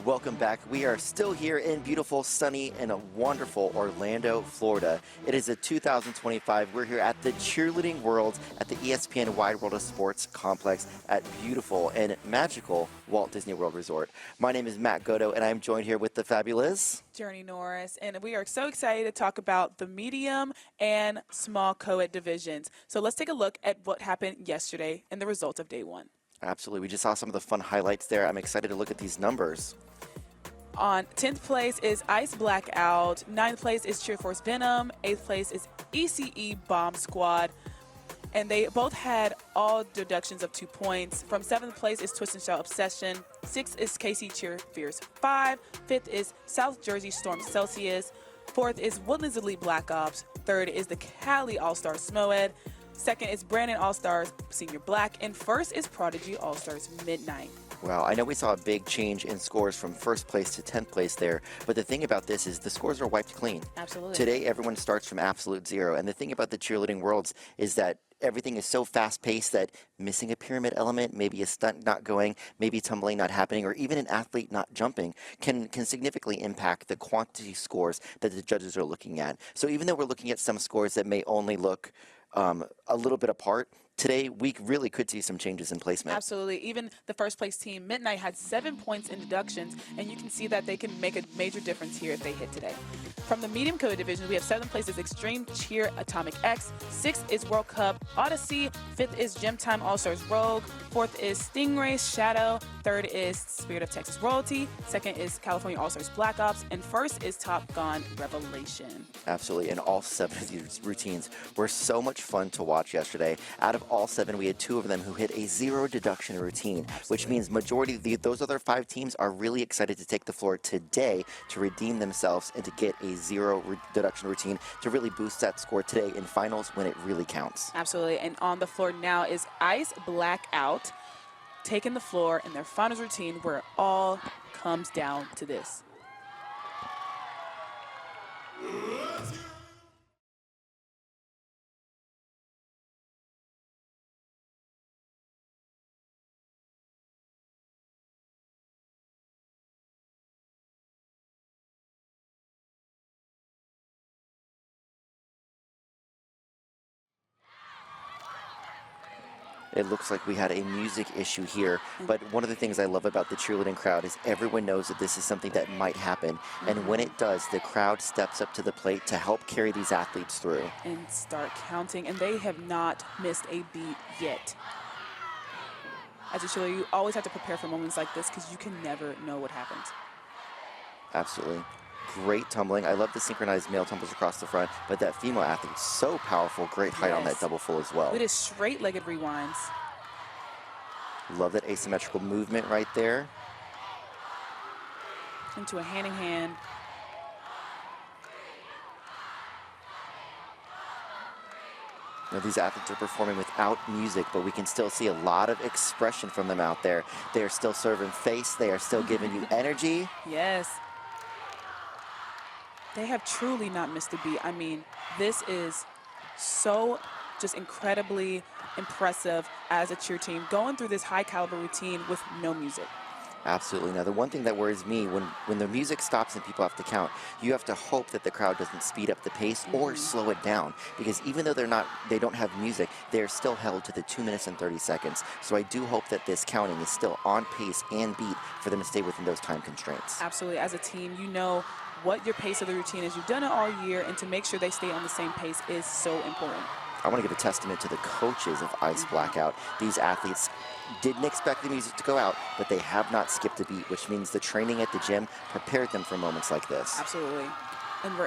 Welcome back. We are still here in beautiful, sunny, and wonderful Orlando, Florida. It is a 2025. We're here at the Cheerleading Worlds at the ESPN Wide World of Sports complex at beautiful and magical Walt Disney World Resort. My name is Matt Godo, and I'm joined here with the fabulous Journey Norris, and we are so excited to talk about the medium and small co-ed divisions. So let's take a look at what happened yesterday and the results of day one. Absolutely. We just saw some of the fun highlights there. I'm excited to look at these numbers. On 10th place is Ice Blackout, 9th place is Cheer Force Venom, 8th place is ECE Bomb Squad, and they both had all deductions of 2 points. From 7th place is Twist and Shout Obsession, 6th is KC Cheer Fierce 5, 5th is South Jersey Storm Celsius, 4th is Woodlands Elite Black Ops, 3rd is the Cali All-Stars Smoed, 2nd is Brandon All-Stars Senior Black, and 1st is Prodigy All-Stars Midnight. Wow, I know we saw a big change in scores from 1st place to 10th place there, but the thing about this is the scores are wiped clean. Absolutely. Today, everyone starts from absolute zero, and the thing about the Cheerleading Worlds is that everything is so fast-paced that missing a pyramid element, maybe a stunt not going, maybe tumbling not happening, or even an athlete not jumping can significantly impact the quantity scores that the judges are looking at. So even though we're looking at some scores that may only look a little bit apart, today we really could see some changes in placement. Absolutely. Even the first place team, Midnight, had 7 points in deductions, and you can see that they can make a major difference here if they hit today. From the medium co division, we have 7th place is Extreme Cheer Atomic X, 6th is World Cup Odyssey, 5th is Gym Time All-Stars Rogue, 4th is Stingray Shadow, 3rd is Spirit of Texas Royalty, 2nd is California All-Stars Black Ops, and 1st is Top Gun Revelation. Absolutely, and all 7 of these routines were so much fun to watch yesterday. Out of all 7, we had 2 of them who hit a 0 deduction routine, which means majority of those other 5 teams are really excited to take the floor today to redeem themselves and to get a 0 deduction routine to really boost that score today in finals when it really counts. Absolutely, and on the floor now is Ice Blackout taking the floor in their finals routine where it all comes down to this. It looks like we had a music issue here, but one of the things I love about the cheerleading crowd is everyone knows that this is something that might happen, and when it does, the crowd steps up to the plate to help carry these athletes through. And start counting, and they have not missed a beat yet. As a cheerleader, you always have to prepare for moments like this because you can never know what happens. Absolutely. Great tumbling. I love the synchronized male tumbles across the front, but that female athlete, so powerful. Great height on that double full as well. It is straight-legged rewinds. Love that asymmetrical movement right there. Into a hand-in-hand. Now, these athletes are performing without music, but we can still see a lot of expression from them out there. They are still serving face. They are still giving you energy. Yes. They have truly not missed a beat. I mean, this is so just incredibly impressive as a cheer team, going through this high caliber routine with no music. Absolutely. Now, the one thing that worries me, when the music stops and people have to count, you have to hope that the crowd doesn't speed up the pace or slow it down, because even though they don't have music, they're still held to the 2 minutes and 30 seconds. So I do hope that this counting is still on pace and beat for them to stay within those time constraints. Absolutely. As a team, you know what your pace of the routine is. You've done it all year, and to make sure they stay on the same pace is so important. I want to give a testament to the coaches of Ice Blackout. These athletes didn't expect the music to go out, but they have not skipped a beat, which means the training at the gym prepared them for moments like this. Absolutely. And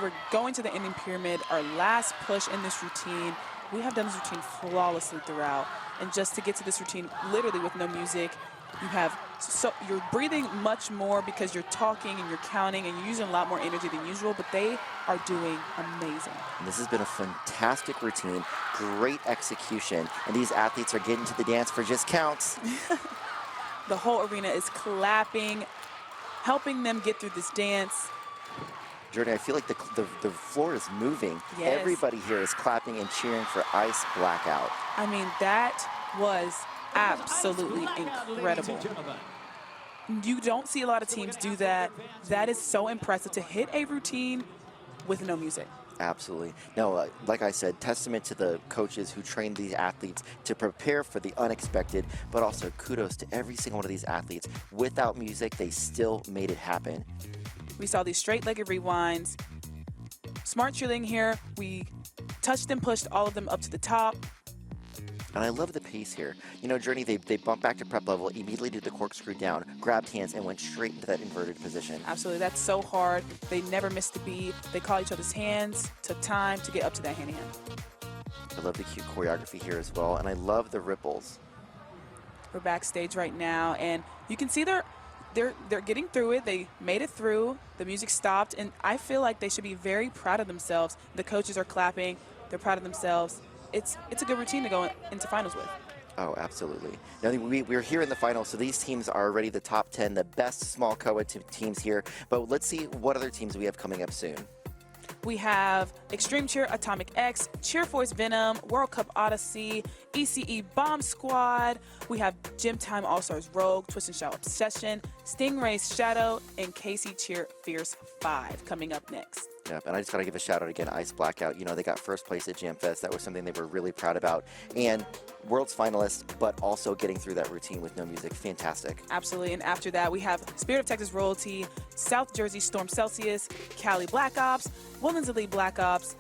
we're going to the ending pyramid, our last push in this routine. We have done this routine flawlessly throughout. And just to get to this routine, literally with no music, you're breathing much more because you're talking and you're counting and you're using a lot more energy than usual, but they are doing amazing. And this has been a fantastic routine, great execution, and these athletes are getting to the dance for just counts. The whole arena is clapping, helping them get through this dance. Jordan, I feel like the floor is moving. Yes. Everybody here is clapping and cheering for Ice Blackout. I mean, that was absolutely incredible. You don't see a lot of teams do that. That is so impressive to hit a routine with no music. Absolutely. No, like I said, testament to the coaches who train these athletes to prepare for the unexpected, but also kudos to every single one of these athletes. Without music, they still made it happen. We saw these straight-legged rewinds. Smart cheerleading here. We touched and pushed all of them up to the top. And I love the pace here. You know, Journey, they bumped back to prep level, immediately did the corkscrew down, grabbed hands, and went straight into that inverted position. Absolutely. That's so hard. They never missed a beat. They caught each other's hands, took time to get up to that hand-to-hand. I love the cute choreography here as well, and I love the ripples. We're backstage right now, and you can see they're getting through it. They made it through. The music stopped, and I feel like they should be very proud of themselves. The coaches are clapping. They're proud of themselves. It's a good routine to go into finals with. Oh, absolutely. Now, we're here in the finals, so these teams are already the top 10, the best small co-ed teams here. But let's see what other teams we have coming up soon. We have Extreme Cheer Atomic X, Cheer Force Venom, World Cup Odyssey, ECE Bomb Squad. We have Gym Time All-Stars Rogue, Twist and Shout Obsession, Stingray Shadow, and KC Cheer Fierce 5 coming up next. Yep, and I just got to give a shout out again, Ice Blackout. You know, they got first place at Jam Fest. That was something they were really proud about. And World's finalists, but also getting through that routine with no music. Fantastic. Absolutely. And after that, we have Spirit of Texas Royalty, South Jersey Storm Celsius, Cali Black Ops, Women's Elite Black Ops,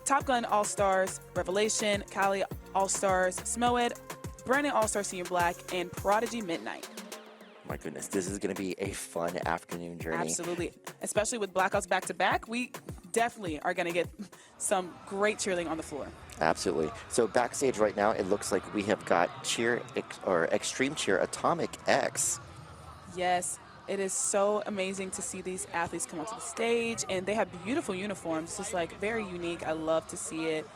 Top Gun All-Stars, Revelation, Cali All-Stars, Smoed, Brandon All-Star Senior Black, and Prodigy Midnight. My goodness, this is going to be a fun afternoon journey. Absolutely. Especially with Blackouts back-to-back, we definitely are going to get some great cheerleading on the floor. Absolutely. So backstage right now, it looks like we have got Extreme Cheer Atomic X. Yes, it is so amazing to see these athletes come onto the stage, and they have beautiful uniforms. It's just like very unique. I love to see it.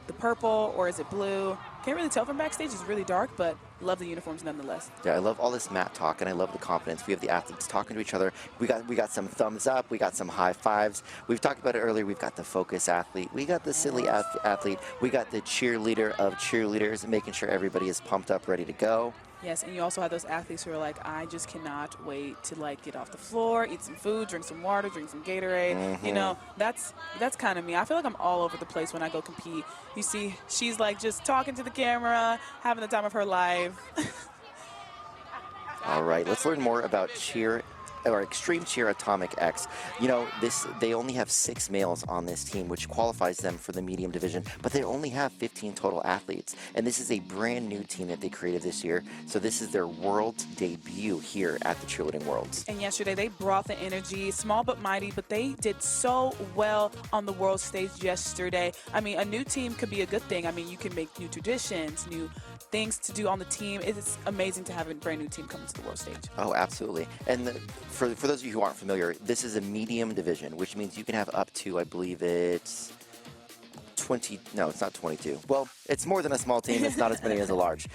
The purple, or is it blue? Can't really tell from backstage. It's really dark, but love the uniforms nonetheless. Yeah, I love all this mat talk, and I love the confidence. We have the athletes talking to each other. We got some thumbs up. We got some high fives. We've talked about it earlier. We've got the focus athlete. We got the silly athlete. We got the cheerleader of cheerleaders, making sure everybody is pumped up, ready to go. Yes, and you also have those athletes who are like, I just cannot wait to like get off the floor, eat some food, drink some water, drink some Gatorade. You know, that's kind of me. I feel like I'm all over the place when I go compete. You see, she's like just talking to the camera, having the time of her life. All right, let's learn more about Extreme Cheer Atomic X. You know, they only have 6 males on this team, which qualifies them for the medium division, but they only have 15 total athletes. And this is a brand new team that they created this year. So this is their world debut here at the Cheerleading Worlds. And yesterday they brought the energy, small but mighty, but they did so well on the world stage yesterday. I mean, a new team could be a good thing. I mean, you can make new traditions, new things to do on the team. It's amazing to have a brand new team come to the world stage. Oh, absolutely. And for those of you who aren't familiar, this is a medium division, which means you can have up to, I believe it's 20, no, it's not 22. Well, it's more than a small team. It's not as many as a large.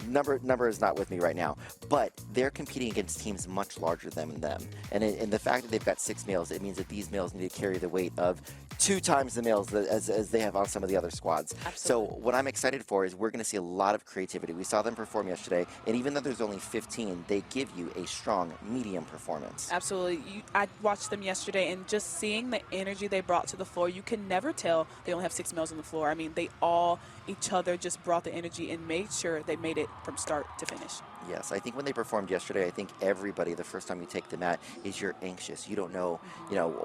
Number is not with me right now, but they're competing against teams much larger than them. And the fact that they've got 6 males, it means that these males need to carry the weight of 2 times the males as they have on some of the other squads. Absolutely. So what I'm excited for is we're going to see a lot of creativity. We saw them perform yesterday, and even though there's only 15, they give you a strong medium performance. Absolutely. I watched them yesterday, and just seeing the energy they brought to the floor, you can never tell they only have 6 males on the floor. I mean, they all, each other, just brought the energy and made sure they made it from start to finish. Yes, I think when they performed yesterday, I think everybody, the first time you take the mat, is you're anxious. You don't know,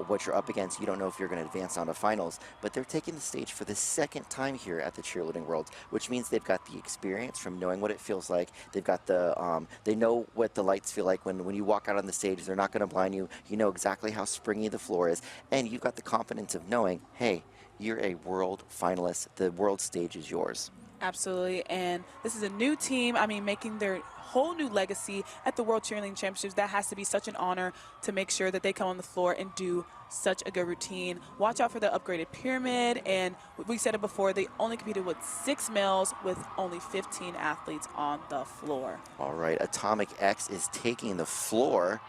what you're up against. You don't know if you're going to advance on to finals. But they're taking the stage for the second time here at the Cheerleading Worlds, which means they've got the experience from knowing what it feels like. They've got the, they know what the lights feel like when you walk out on the stage. They're not going to blind you. You know exactly how springy the floor is, and you've got the confidence of knowing, hey, you're a world finalist. The world stage is yours. Absolutely, and this is a new team. I mean, making their whole new legacy at the World Cheerleading Championships. That has to be such an honor to make sure that they come on the floor and do such a good routine. Watch out for the upgraded pyramid, and we said it before, they only competed with 6 males with only 15 athletes on the floor. All right, Atomic X is taking the floor.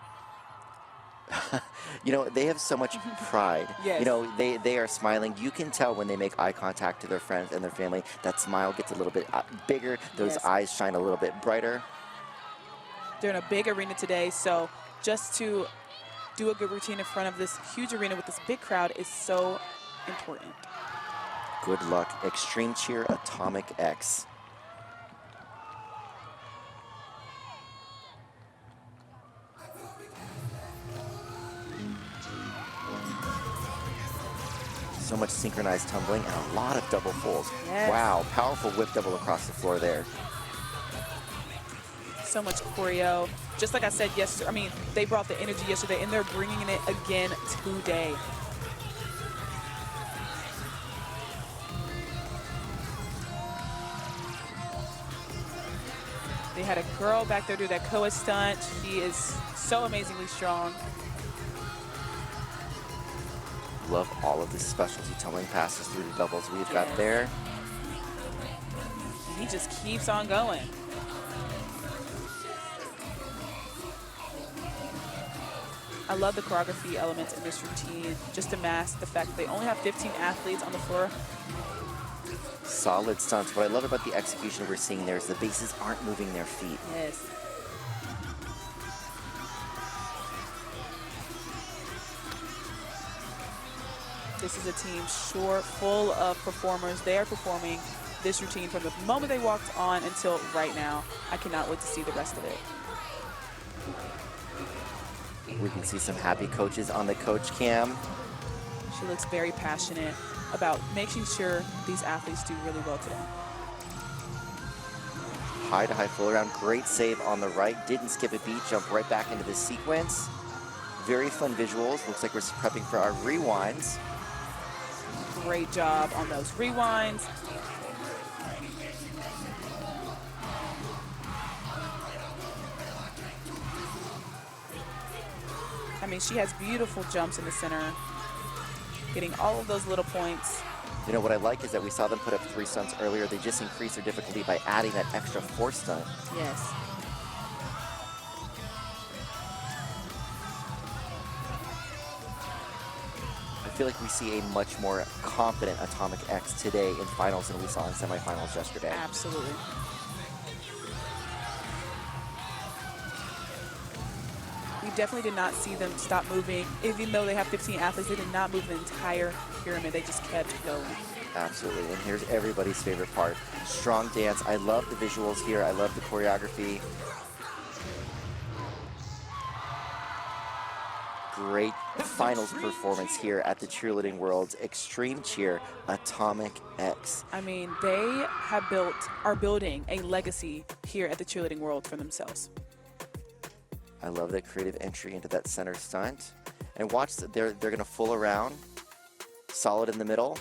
You know, they have so much pride. Yes. You know, they are smiling. You can tell when they make eye contact to their friends and their family, that smile gets a little bit bigger. Those Yes. eyes shine a little bit brighter. They're in a big arena today, so just to do a good routine in front of this huge arena with this big crowd is so important. Good luck. Extreme Cheer Atomic X. So much synchronized tumbling and a lot of double fulls. Yes. Wow, powerful whip double across the floor there. So much choreo. Just like I said yesterday, I mean, they brought the energy yesterday, and they're bringing it again today. They had a girl back there do that Koa stunt. She is so amazingly strong. Love all of the specialty tumbling passes through the doubles we've got there. He just keeps on going. I love the choreography elements in this routine, just to mask the fact that they only have 15 athletes on the floor. Solid stunts. What I love about the execution we're seeing there is the bases aren't moving their feet. Yes. This is a team full of performers. They are performing this routine from the moment they walked on until right now. I cannot wait to see the rest of it. We can see some happy coaches on the coach cam. She looks very passionate about making sure these athletes do really well today. High to high flow around. Great save on the right. Didn't skip a beat. Jump right back into the sequence. Very fun visuals. Looks like we're prepping for our rewinds. Great job on those rewinds. I mean, she has beautiful jumps in the center, getting all of those little points. You know, what I like is that we saw them put up 3 stunts earlier. They just increased their difficulty by adding that extra 4th stunt. Yes. I feel like we see a much more confident Atomic X today in finals than we saw in semifinals yesterday. Absolutely. We definitely did not see them stop moving. Even though they have 15 athletes, they did not move the entire pyramid. They just kept going. Absolutely, and here's everybody's favorite part. Strong dance. I love the visuals here. I love the choreography. Great finals performance here at the Cheerleading Worlds. Extreme Cheer Atomic X. I mean, they are building a legacy here at the Cheerleading World for themselves. I love that creative entry into that center stunt. And watch, they're going to full around. Solid in the middle.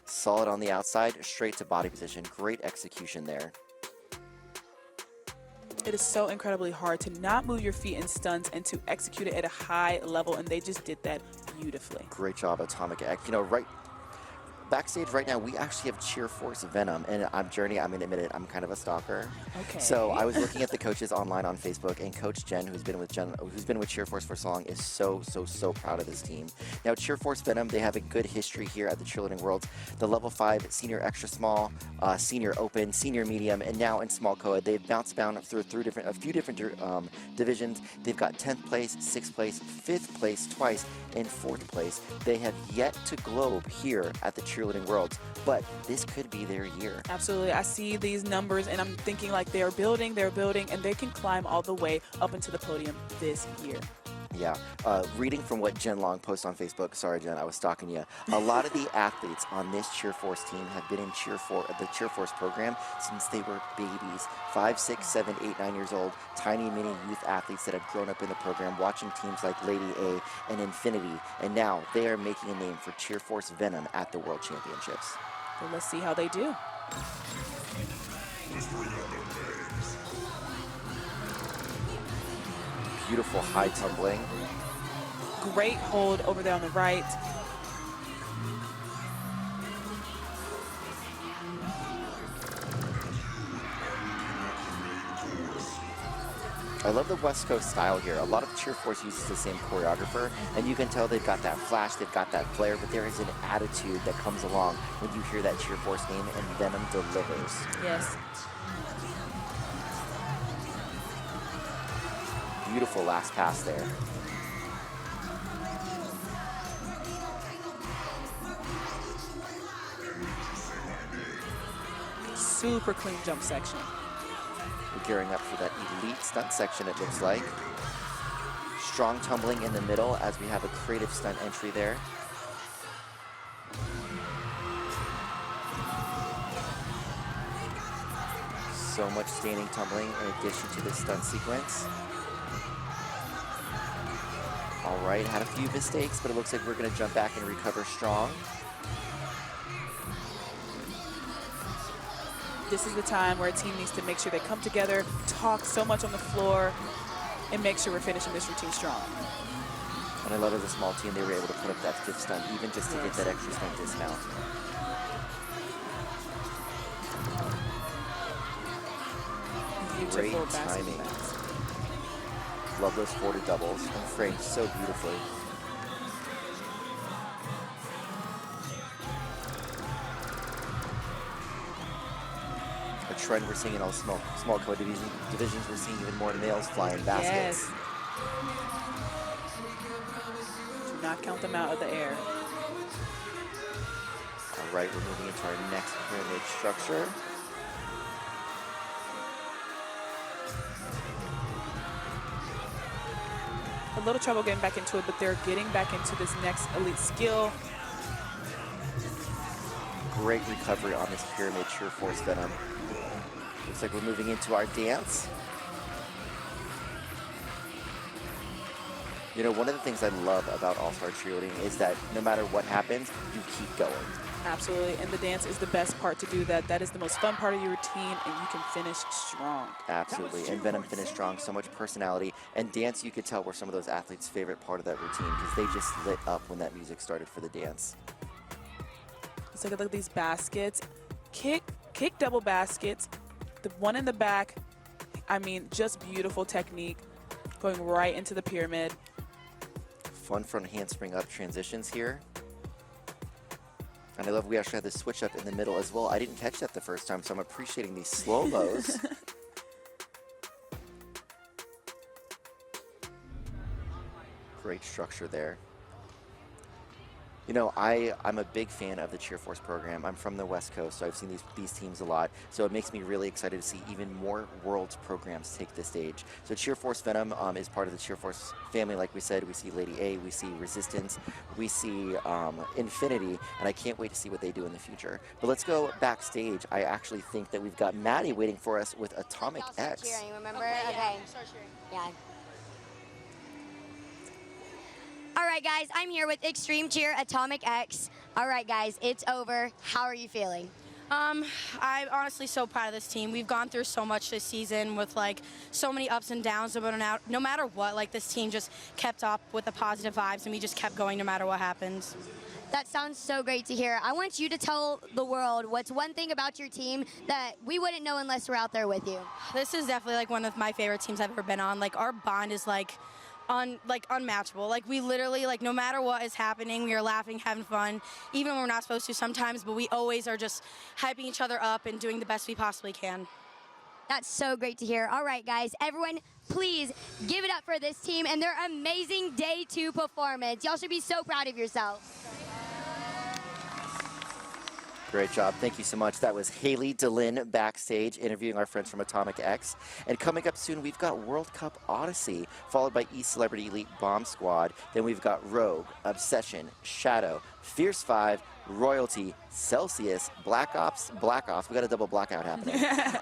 Solid on the outside. Straight to body position. Great execution there. It is so incredibly hard to not move your feet in stunts and to execute it at a high level, and they just did that beautifully. Great job, Atomic X. You know, right backstage right now, we actually have Cheer Force Venom, and I'm Journey. I'm going to admit it, I'm kind of a stalker. Okay. So I was looking at the coaches online on Facebook, and Coach Jen, who's been with Cheer Force for so long, is so proud of this team. Now, Cheer Force Venom, they have a good history here at the Cheerleading Worlds. The level 5 senior extra small, senior open, senior medium, and now in small co-ed. They've bounced down through a few different divisions. They've got 10th place, 6th place, 5th place twice, and 4th place. They have yet to globe here at the Cheerleading Worlds, but this could be their year. Absolutely. I see these numbers and I'm thinking like they're building, and they can climb all the way up into the podium this year. Yeah, reading from what Jen Long posts on Facebook, sorry Jen, I was stalking you. A lot of the athletes on this Cheer Force team have been in the Cheer Force program since they were babies, 5, 6, 7, 8, 9 years old, tiny mini youth athletes that have grown up in the program, watching teams like Lady A and Infinity, and now they are making a name for Cheer Force Venom at the World Championships. Well, let's see how they do. Beautiful high tumbling. Great hold over there on the right. I love the West Coast style here. A lot of Cheer Force uses the same choreographer, and you can tell they've got that flash, they've got that flair, but there is an attitude that comes along when you hear that Cheer Force name, and Venom delivers. Yes. Beautiful last pass there. Super clean jump section. We're gearing up for that elite stunt section, it looks like. Strong tumbling in the middle as we have a creative stunt entry there. So much standing tumbling in addition to the stunt sequence. All right, had a few mistakes, but it looks like we're going to jump back and recover strong. This is the time where a team needs to make sure they come together, talk so much on the floor, and make sure we're finishing this routine strong. And I love as a small team, they were able to put up that fifth stunt, even just to get that extra stunt dismount. Great timing. Love those forward doubles and framed so beautifully. A trend we're seeing in all small divisions. We're seeing even more males flying baskets. Yes. Do not count them out of the air. All right, we're moving into our next pyramid structure. A little trouble getting back into it, but they're getting back into this next elite skill. Great recovery on this pyramid Cheer Force Venom. Looks like we're moving into our dance. You know, one of the things I love about All-Star Cheerleading is that no matter what happens, you keep going. Absolutely, and the dance is the best part to do that. That is the most fun part of your routine, and you can finish strong. Absolutely, and Venom finished strong, so much personality. And dance, you could tell, were some of those athletes' favorite part of that routine because they just lit up when that music started for the dance. Let's take a look at these baskets. Kick double baskets. The one in the back, I mean, just beautiful technique. Going right into the pyramid. Fun front handspring up transitions here. And I love we actually had the switch up in the middle as well. I didn't catch that the first time, so I'm appreciating these slow-mos. Great structure there. You know, I'm a big fan of the Cheer Force program. I'm from the West Coast, so I've seen these teams a lot. So it makes me really excited to see even more Worlds programs take the stage. So Cheer Force Venom is part of the Cheer Force family. Like we said, we see Lady A, we see Resistance, we see Infinity, and I can't wait to see what they do in the future. But let's go backstage. I actually think that we've got Maddie waiting for us with Atomic X. Cheering, remember? Okay. Yeah. All right, guys, I'm here with Extreme Cheer Atomic X. All right, guys, it's over. How are you feeling? I'm honestly so proud of this team. We've gone through so much this season with like so many ups and downs, but no matter what, like this team just kept up with the positive vibes and we just kept going no matter what happens. That sounds so great to hear. I want you to tell the world what's one thing about your team that we wouldn't know unless we're out there with you. This is definitely like one of my favorite teams I've ever been on. Like our bond is unmatchable. Like we literally, like no matter what is happening, we are laughing, having fun, even when we're not supposed to sometimes, but we always are just hyping each other up and doing the best we possibly can. That's so great to hear. All right, guys, everyone, please give it up for this team and their amazing Day 2 performance. Y'all should be so proud of yourselves. Great job. Thank you so much. That was Haley DeLynn backstage interviewing our friends from Atomic X. And coming up soon, we've got World Cup Odyssey, followed by E-Celebrity Elite Bomb Squad. Then we've got Rogue, Obsession, Shadow, Fierce 5, Royalty, Celsius, Black Ops. We got a double blackout happening.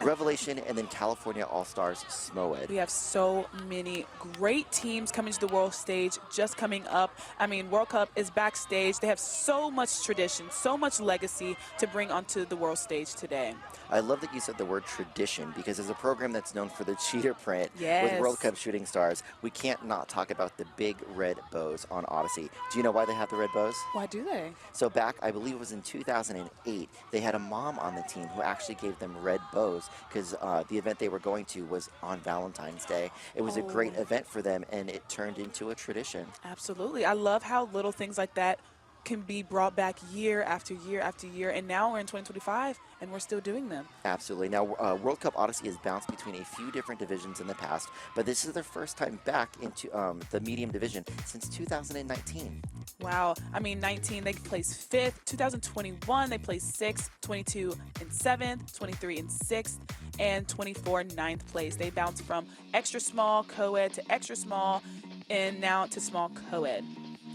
Revelation, and then California All-Stars SMOED. We have so many great teams coming to the world stage just coming up. I mean, World Cup is backstage. They have so much tradition, so much legacy to bring onto the world stage today. I love that you said the word tradition because as a program that's known for the cheater print Yes. with World Cup shooting stars, we can't not talk about the big red bows on Odyssey. Do you know why they have the red bows? Why do they? way. So back, I believe it was in 2008, they had a mom on the team who actually gave them red bows because the event they were going to was on Valentine's Day. It was a great event for them, and it turned into a tradition. Absolutely. I love how little things like that can be brought back year after year after year, and now we're in 2025 and we're still doing them. Absolutely. Now, World Cup Odyssey has bounced between a few different divisions in the past, but this is their first time back into the medium division since 2019. Wow. I mean, 19, they placed 5th. 2021, they placed 6th. 22 in 7th. 23 in 6th. And 24 9th place. They bounced from extra small co-ed to extra small and now to small co-ed.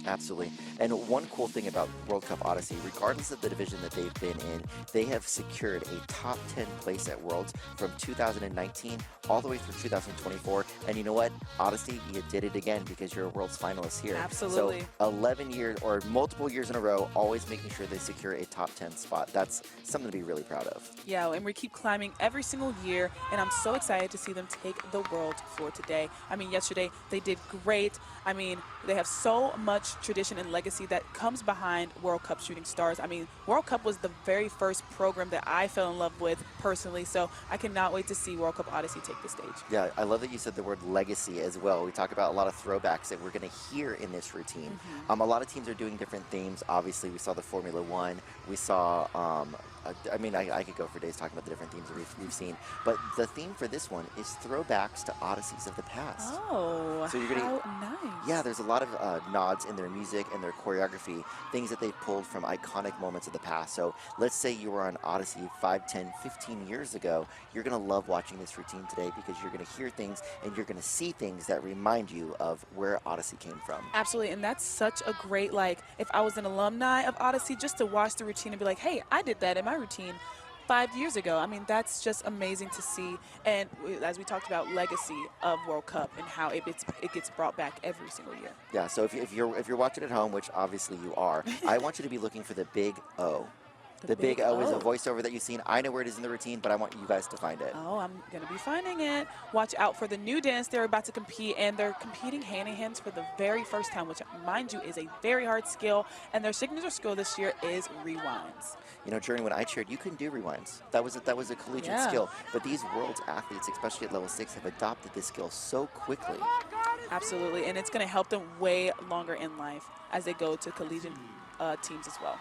Absolutely. And one cool thing about World Cup Odyssey, regardless of the division that they've been in, they have secured a top 10 place at Worlds from 2019 all the way through 2024. And you know what? Odyssey, you did it again because you're a Worlds finalist here. Absolutely. So 11 years or multiple years in a row, always making sure they secure a top 10 spot. That's something to be really proud of. Yeah, and we keep climbing every single year, and I'm so excited to see them take the world floor today. I mean, yesterday they did great. I mean, they have so much tradition and legacy that comes behind World Cup Shooting Stars. I mean, World Cup was the very first program that I fell in love with personally, so I cannot wait to see World Cup Odyssey take the stage. Yeah, I love that you said the word legacy as well. We talk about a lot of throwbacks that we're going to hear in this routine. A lot of teams are doing different themes. Obviously, we saw the Formula One. We saw I mean, I could go for days talking about the different themes that we've seen, but the theme for this one is throwbacks to Odysseys of the past. Oh, so you're gonna, how nice. Yeah, there's a lot of nods in their music and their choreography, things that they pulled from iconic moments of the past. So let's say you were on Odyssey 5, 10, 15 years ago. You're going to love watching this routine today because you're going to hear things and you're going to see things that remind you of where Odyssey came from. Absolutely, and that's such a great, like, if I was an alumni of Odyssey, just to watch the routine and be like, hey, I did that in my routine 5 years ago. I mean, that's just amazing to see. And as we talked about, legacy of World Cup and how it gets brought back every single year. Yeah, so if you're watching at home, which obviously you are, I want you to be looking for the big O. The big O is a voiceover that you've seen. I know where it is in the routine, but I want you guys to find it. Oh, I'm going to be finding it. Watch out for the new dance they're about to compete, and they're competing hand-in-hands for the very first time, which, mind you, is a very hard skill, and their signature skill this year is rewinds. You know, Journey, when I cheered, you couldn't do rewinds. That was a collegiate skill, but these Worlds athletes, especially at level 6, have adopted this skill so quickly. Absolutely, and it's going to help them way longer in life as they go to collegiate teams as well.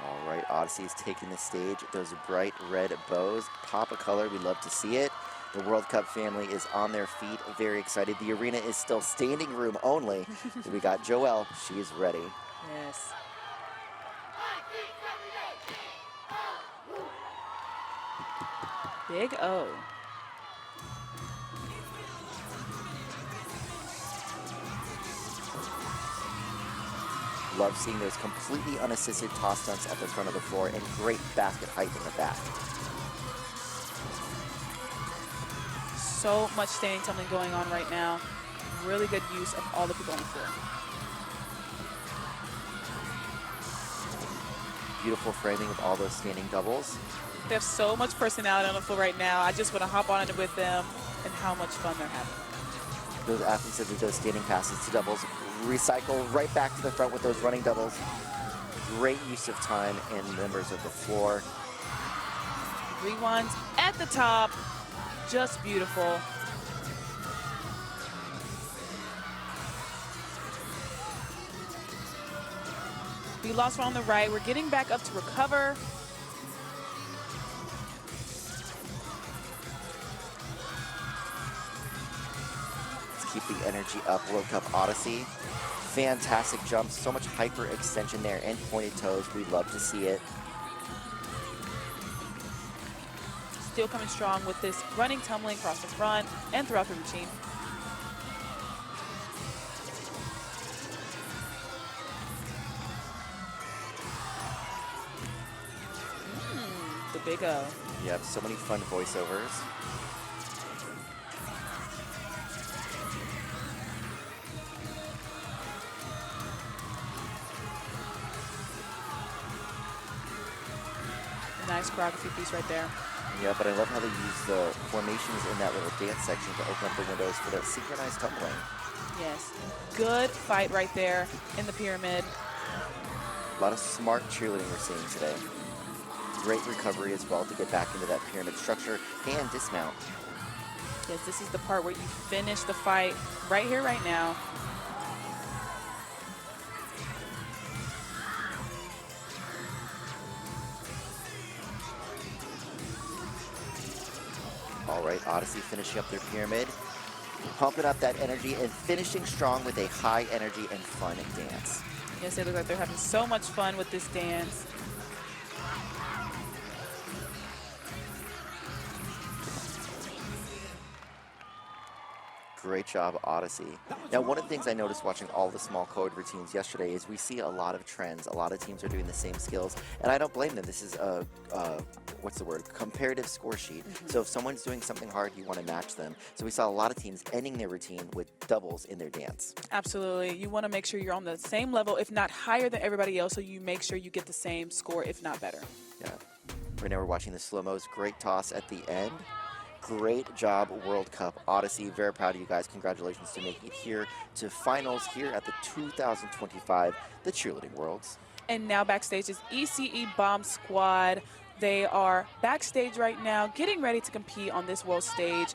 All right, Odyssey is taking the stage. Those bright red bows pop a color. We love to see it. The World Cup family is on their feet, very excited. The arena is still standing room only. We got Joelle. She is ready. Yes. Big O. Love seeing those completely unassisted toss stunts at the front of the floor and great basket height in the back. So much standing tumbling going on right now. Really good use of all the people on the floor. Beautiful framing of all those standing doubles. They have so much personality on the floor right now. I just want to hop on it with them and how much fun they're having. Those athletes that do those standing passes to doubles recycle right back to the front with those running doubles. Great use of time and members of the floor. Rewinds at the top, just beautiful. We lost one on the right. We're getting back up to recover. Keep the energy up. World Cup Odyssey. Fantastic jumps. So much hyper extension there and pointed toes. We love to see it. Still coming strong with this running, tumbling across the front and throughout the routine. The big O. Yep, so many fun voiceovers. Nice choreography piece right there. Yeah, but I love how they use the formations in that little dance section to open up the windows for that synchronized tumbling. Yes, good fight right there in the pyramid. A lot of smart cheerleading we're seeing today. Great recovery as well to get back into that pyramid structure and dismount. Yes, this is the part where you finish the fight right here, right now. All right, Odyssey finishing up their pyramid, pumping up that energy and finishing strong with a high energy and fun dance. Yes, they look like they're having so much fun with this dance. Great job, Odyssey. Now, one of the things I noticed watching all the small co-ed routines yesterday is we see a lot of trends. A lot of teams are doing the same skills, and I don't blame them. This is a, what's the word, comparative score sheet. So if someone's doing something hard, you want to match them. So we saw a lot of teams ending their routine with doubles in their dance. Absolutely. You want to make sure you're on the same level, if not higher than everybody else, so you make sure you get the same score, if not better. Yeah. Right now we're watching the slow-mos. Great toss at the end. Great job, World Cup Odyssey. Very proud of you guys. Congratulations to making it here to finals here at the 2025 the Cheerleading Worlds. And now backstage is ECE Bomb Squad. They are backstage right now, getting ready to compete on this world stage.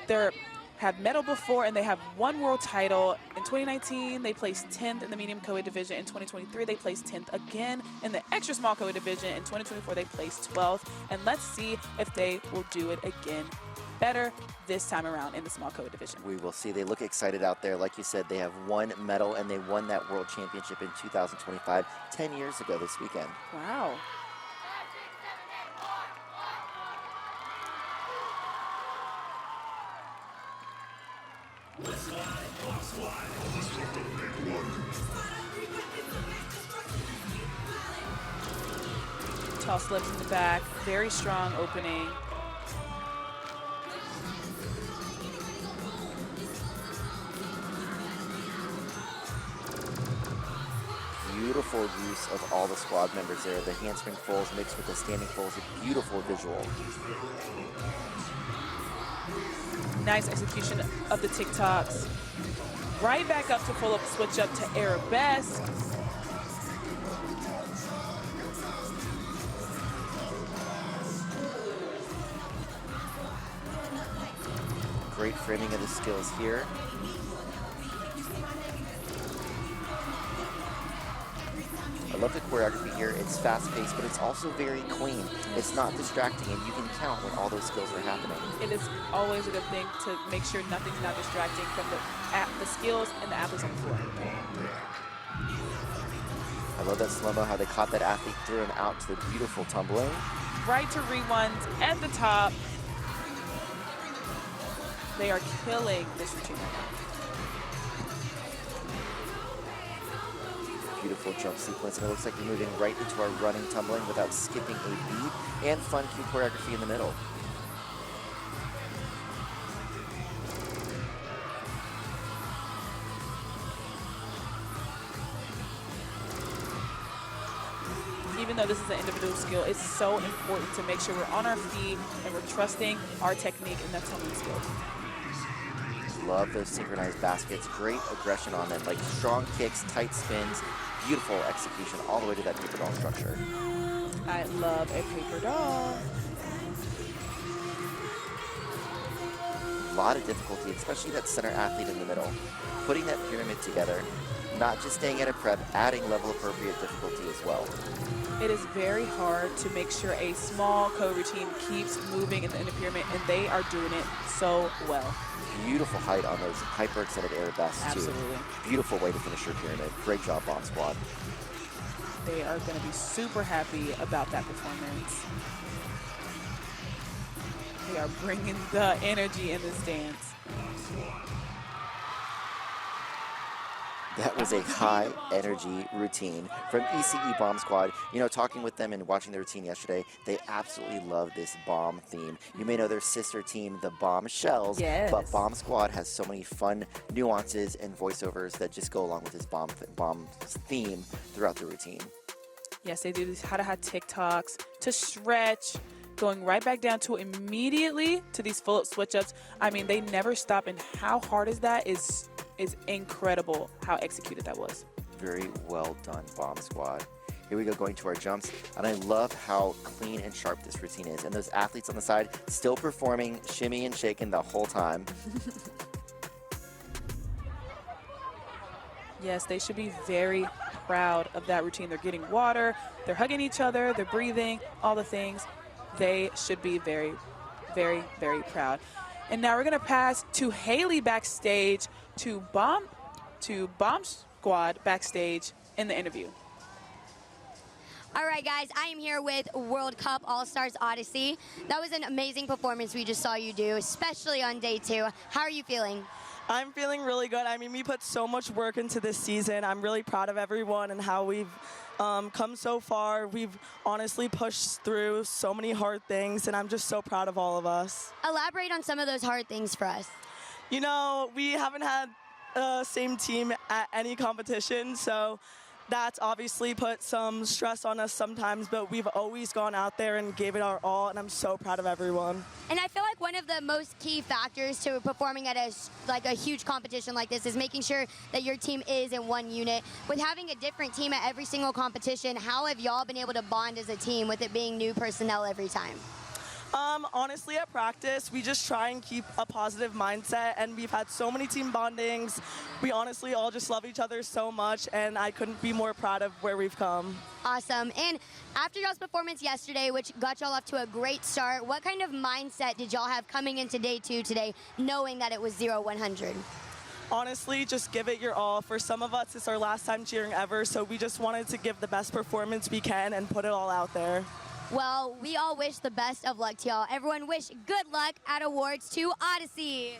They have medaled before, and they have one world title. In 2019, they placed 10th in the medium co-ed division. In 2023, they placed 10th again in the extra small co-ed division. In 2024, they placed 12th. And let's see if they will do it again better this time around in the small co-ed division. We will see. They look excited out there. Like you said, they have one medal, and they won that world championship in 2025, 10 years ago this weekend. Wow. Toss slips in the back, very strong opening. Beautiful use of all the squad members there. The handspring fulls mixed with the standing fulls, a beautiful visual. Nice execution of the TikToks. Right back up to full up, switch up to arabesque. Great framing of the skills here. I love the choreography here. It's fast-paced, but it's also very clean. It's not distracting, and you can count when all those skills are happening. It is always a good thing to make sure nothing's not distracting from the skills and the athletes on the floor. I love that slow-mo, how they caught that athlete through and out to the beautiful tumbling. Right to reruns at the top. They are killing this routine right now. Beautiful jump sequence, and it looks like we're moving right into our running tumbling without skipping a beat, and fun cute choreography in the middle. Even though this is an individual skill, it's so important to make sure we're on our feet and we're trusting our technique and that tumbling skill. Love those synchronized baskets. Great aggression on them, like strong kicks, tight spins, beautiful execution all the way to that paper doll structure. I love a paper doll. A lot of difficulty, especially that center athlete in the middle. Putting that pyramid together, not just staying at a prep, adding level appropriate difficulty as well. It is very hard to make sure a small co-routine keeps moving in the pyramid, and they are doing it so well. Beautiful height on those hyper-extended arabesques, too. Absolutely. Beautiful way to finish your pyramid. Great job, Bomb Squad. They are going to be super happy about that performance. They are bringing the energy in this dance. That was a high energy routine from ECE Bomb Squad. You know, talking with them and watching the routine yesterday, they absolutely love this bomb theme. You may know their sister team, the Bombshells, yes, but Bomb Squad has so many fun nuances and voiceovers that just go along with this bomb theme throughout the routine. Yes, they do these how-to-how TikToks to stretch, going right back down to immediately to these full-up switch-ups. I mean, they never stop, and how hard is that is is incredible how executed that was. Very well done, Bomb Squad. Here we go, going to our jumps, and I love how clean and sharp this routine is. And those athletes on the side still performing, shimmy and shaking the whole time. Yes, they should be very proud of that routine. They're getting water, they're hugging each other, they're breathing, all the things. They should be very, very, very proud. And now we're gonna pass to Haley backstage, to Bomb Squad backstage in the interview. All right, guys, I am here with World Cup All-Stars Odyssey. That was an amazing performance we just saw you do, especially on day 2. How are you feeling? I'm feeling really good. I mean, we put so much work into this season. I'm really proud of everyone and how we've come so far. We've honestly pushed through so many hard things, and I'm just so proud of all of us. Elaborate on some of those hard things for us. You know, we haven't had the same team at any competition, so that's obviously put some stress on us sometimes, but we've always gone out there and gave it our all, and I'm so proud of everyone. And I feel like one of the most key factors to performing at a huge competition like this is making sure that your team is in one unit. With having a different team at every single competition, how have y'all been able to bond as a team with it being new personnel every time? Honestly, at practice, we just try and keep a positive mindset, and we've had so many team bondings. We honestly all just love each other so much, and I couldn't be more proud of where we've come. Awesome. And after y'all's performance yesterday, which got y'all off to a great start, what kind of mindset did y'all have coming into day 2 today, knowing that it was 0-100? Honestly, just give it your all. For some of us, it's our last time cheering ever, so we just wanted to give the best performance we can and put it all out there. Well, we all wish the best of luck to y'all. Everyone wish good luck at Awards to Odyssey.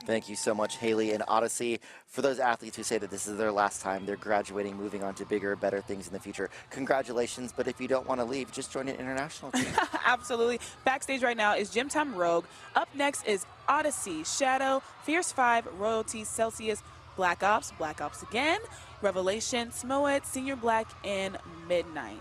Thank you so much, Haley and Odyssey. For those athletes who say that this is their last time, they're graduating, moving on to bigger, better things in the future. Congratulations, but if you don't want to leave, just join an international team. Absolutely. Backstage right now is Gym Time Rogue. Up next is Odyssey, Shadow, Fierce 5, Royalty, Celsius, Black Ops again, Revelation, Smoet, Senior Black, and Midnight.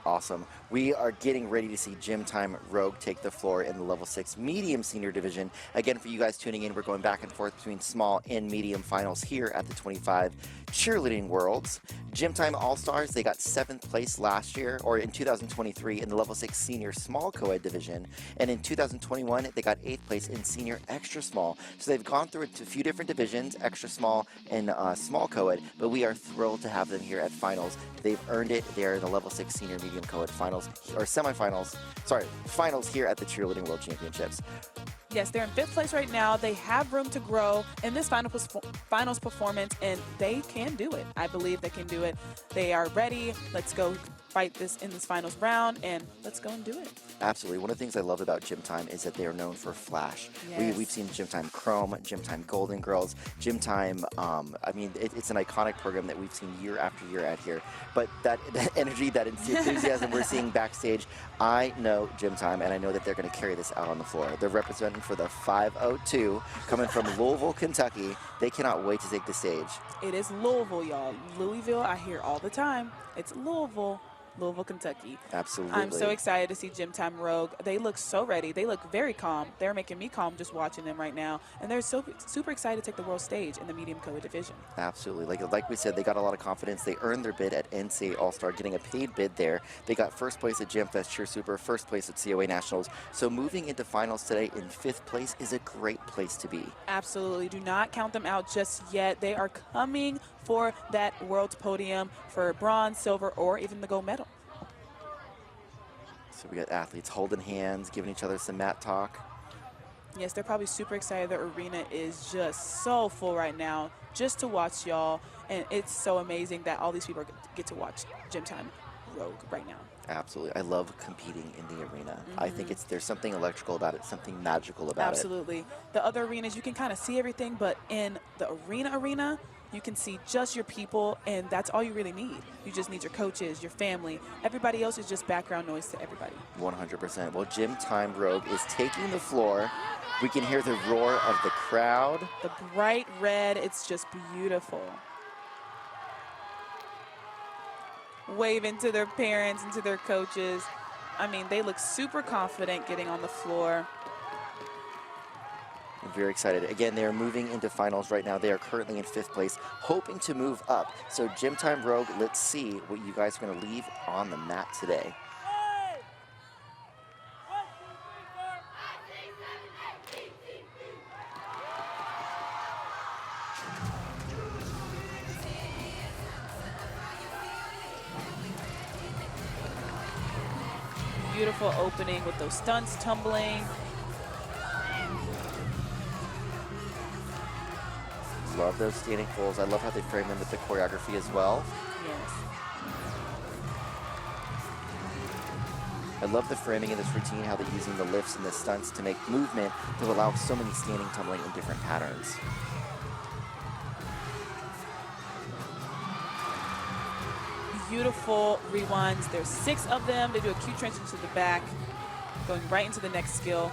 Awesome. We are getting ready to see Gym Time Rogue take the floor in the level 6 medium senior division. Again, for you guys tuning in, we're going back and forth between small and medium finals here at the 25 Cheerleading Worlds. Gym Time All-Stars, they got 7th place last year, or in 2023, in the level 6 senior small co-ed division. And in 2021, they got 8th place in senior extra small. So they've gone through a few different divisions, extra small and small co-ed, but we are thrilled to have them here at finals. They've earned it. They are in the level 6 senior medium co-ed finals, or finals here at the Cheerleading World Championships. Yes, they're in 5th place right now. They have room to grow in this finals performance, and they can do it. I believe they can do it. They are ready. Let's go fight this in this finals round, and let's go and do it. Absolutely. One of the things I love about Gym Time is that they are known for flash. Yes. We've seen Gym Time Chrome, Gym Time Golden Girls, Gym Time, I mean, it's an iconic program that we've seen year after year at here. But that energy, that enthusiasm we're seeing backstage, I know Gym Time, and I know that they're going to carry this out on the floor. They're representing for the 502, coming from Louisville, Kentucky. They cannot wait to take the stage. It is Louisville, y'all. Louisville, I hear all the time. It's Louisville, Kentucky. Absolutely. I'm so excited to see Gym Time Rogue. They look so ready. They look very calm. They're making me calm just watching them right now. And they're so super excited to take the world stage in the medium co-ed division. Absolutely. Like we said, they got a lot of confidence. They earned their bid at NCAA All-Star, getting a paid bid there. They got 1st place at Gym Fest Cheer Super, 1st place at COA Nationals. So moving into finals today in 5th place is a great place to be. Absolutely. Do not count them out just yet. They are coming for that world's podium for bronze, silver, or even the gold medal. So we got athletes holding hands, giving each other some mat talk. Yes, they're probably super excited. The arena is just so full right now just to watch y'all. And it's so amazing that all these people get to watch Gym Time Rogue right now. Absolutely. I love competing in the arena. I think there's something electrical about it, something magical about it. Absolutely. The other arenas, you can kind of see everything, but in the arena, you can see just your people, and that's all you really need. You just need your coaches, your family. Everybody else is just background noise to everybody. 100%. Well, Gym Time Rogue is taking the floor. We can hear the roar of the crowd. The bright red, it's just beautiful. Waving to their parents and to their coaches. I mean, they look super confident getting on the floor. Very excited. Again, they are moving into finals right now. They are currently in 5th place, hoping to move up. So Gym Time Rogue, let's see what you guys are going to leave on the mat today. Beautiful opening with those stunts tumbling. Love those standing pulls. I love how they frame them with the choreography as well. Yes. I love the framing in this routine, how they're using the lifts and the stunts to make movement to allow so many standing tumbling in different patterns. Beautiful rewinds. There's 6 of them. They do a cute transition to the back, going right into the next skill.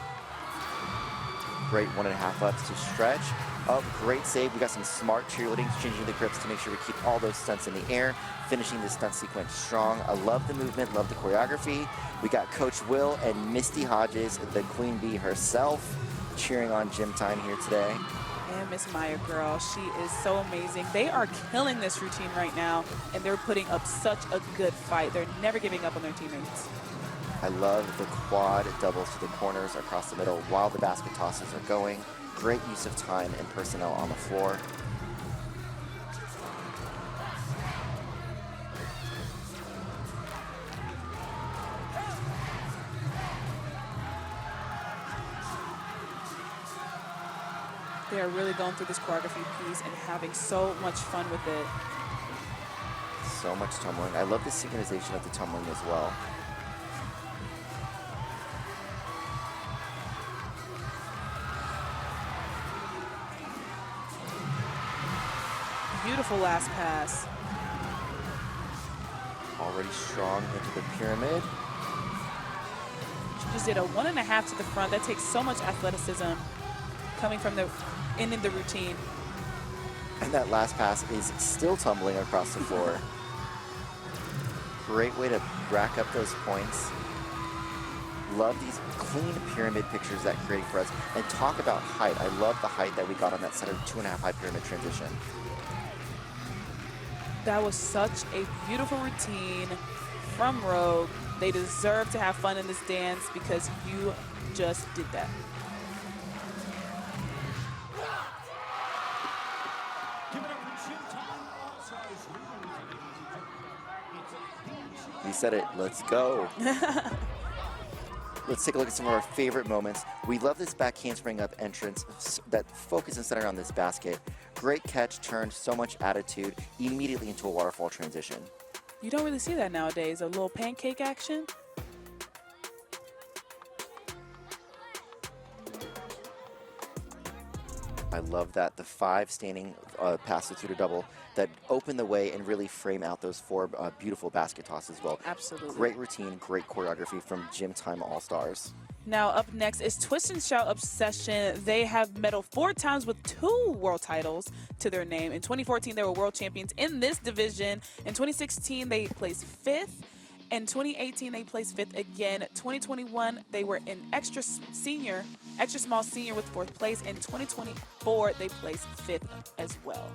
Great 1.5 ups to stretch. Up, great save. We got some smart cheerleading, changing the grips to make sure we keep all those stunts in the air, finishing the stunt sequence strong. I love the movement, love the choreography. We got Coach Will and Misty Hodges, the Queen Bee herself, cheering on Gym Time here today. And Miss Maya, girl, she is so amazing. They are killing this routine right now, and they're putting up such a good fight. They're never giving up on their teammates. I love the quad doubles to the corners across the middle while the basket tosses are going. Great use of time and personnel on the floor. They are really going through this choreography piece and having so much fun with it. So much tumbling. I love the synchronization of the tumbling as well. Beautiful last pass. Already strong into the pyramid. She just did a 1.5 to the front. That takes so much athleticism coming from the in the routine. And that last pass is still tumbling across the floor. Great way to rack up those points. Love these clean pyramid pictures that creating for us. And talk about height. I love the height that we got on that center 2.5 high pyramid transition. That was such a beautiful routine from Rogue. They deserve to have fun in this dance because you just did that. We said it, let's go. Let's take a look at some of our favorite moments. We love this back handspring up entrance that focus and center on this basket. Great catch, turned so much attitude immediately into a waterfall transition. You don't really see that nowadays, a little pancake action. I love that. The 5 standing passes through to double that open the way and really frame out those 4 beautiful basket tosses as well. Absolutely. Great routine, great choreography from Gym Time All-Stars. Now up next is Twist and Shout Obsession. They have medaled 4 times with 2 world titles to their name. In 2014, they were world champions in this division. In 2016, they placed 5th. In 2018, they placed 5th again. 2021, they were an extra small senior with 4th place. In 2024, they placed 5th as well.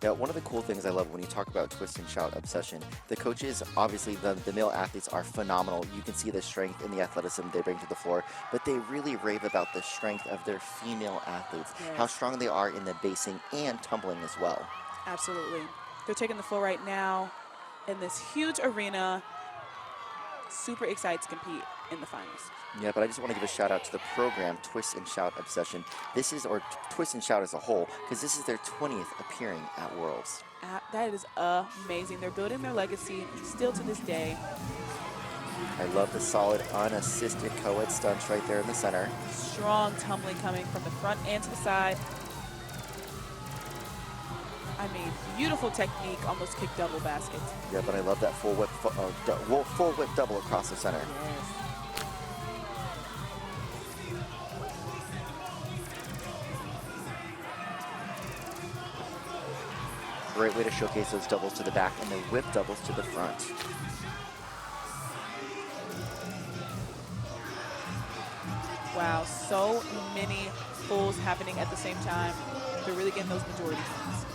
Now, one of the cool things I love when you talk about Twist and Shout Obsession, the coaches, obviously the male athletes are phenomenal. You can see the strength and the athleticism they bring to the floor, but they really rave about the strength of their female athletes, Yes. how strong they are in the basing and tumbling as well. Absolutely. They're taking the floor right now in this huge arena. Super excited to compete in the finals. Yeah, but I just want to give a shout out to the program Twist and Shout Obsession. This is, or Twist and Shout as a whole, because this is their 20th appearing at Worlds. That is amazing. They're building their legacy still to this day. I love the solid unassisted co-ed stunts right there in the center. Strong tumbling coming from the front and to the side. I mean, beautiful technique, almost kick double basket. Yeah, but I love that full whip double across the center. Yes. Great way to showcase those doubles to the back and the whip doubles to the front. Wow, so many fulls happening at the same time. They're really getting those majority points.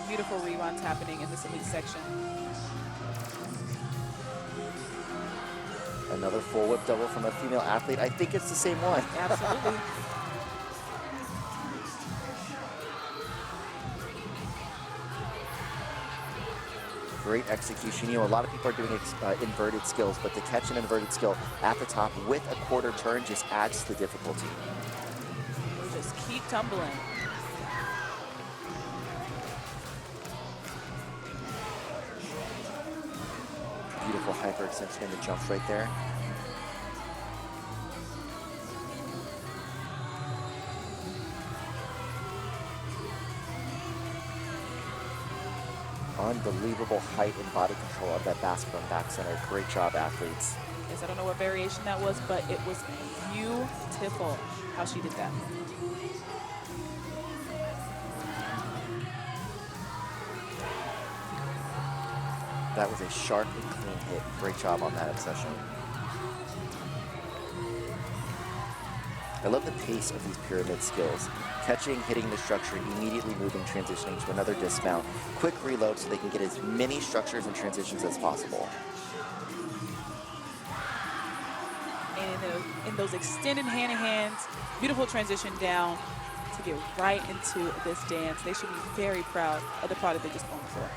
Beautiful reruns happening in this elite section. Another full whip double from a female athlete. I think it's the same one. Absolutely. Great execution. You know, a lot of people are doing inverted skills, but to catch an inverted skill at the top with a quarter turn just adds to the difficulty. We'll just keep tumbling. Beautiful hyperextension in the jumps right there. Unbelievable height and body control of that basket and back center. Great job, athletes. Yes, I don't know what variation that was, but it was beautiful how she did that. That was a sharp and clean hit. Great job on that obsession. I love the pace of these pyramid skills. Catching, hitting the structure, immediately moving, transitioning to another dismount. Quick reload so they can get as many structures and transitions as possible. And in those extended hand-in-hands, beautiful transition down to get right into this dance. They should be very proud of the product they just won for.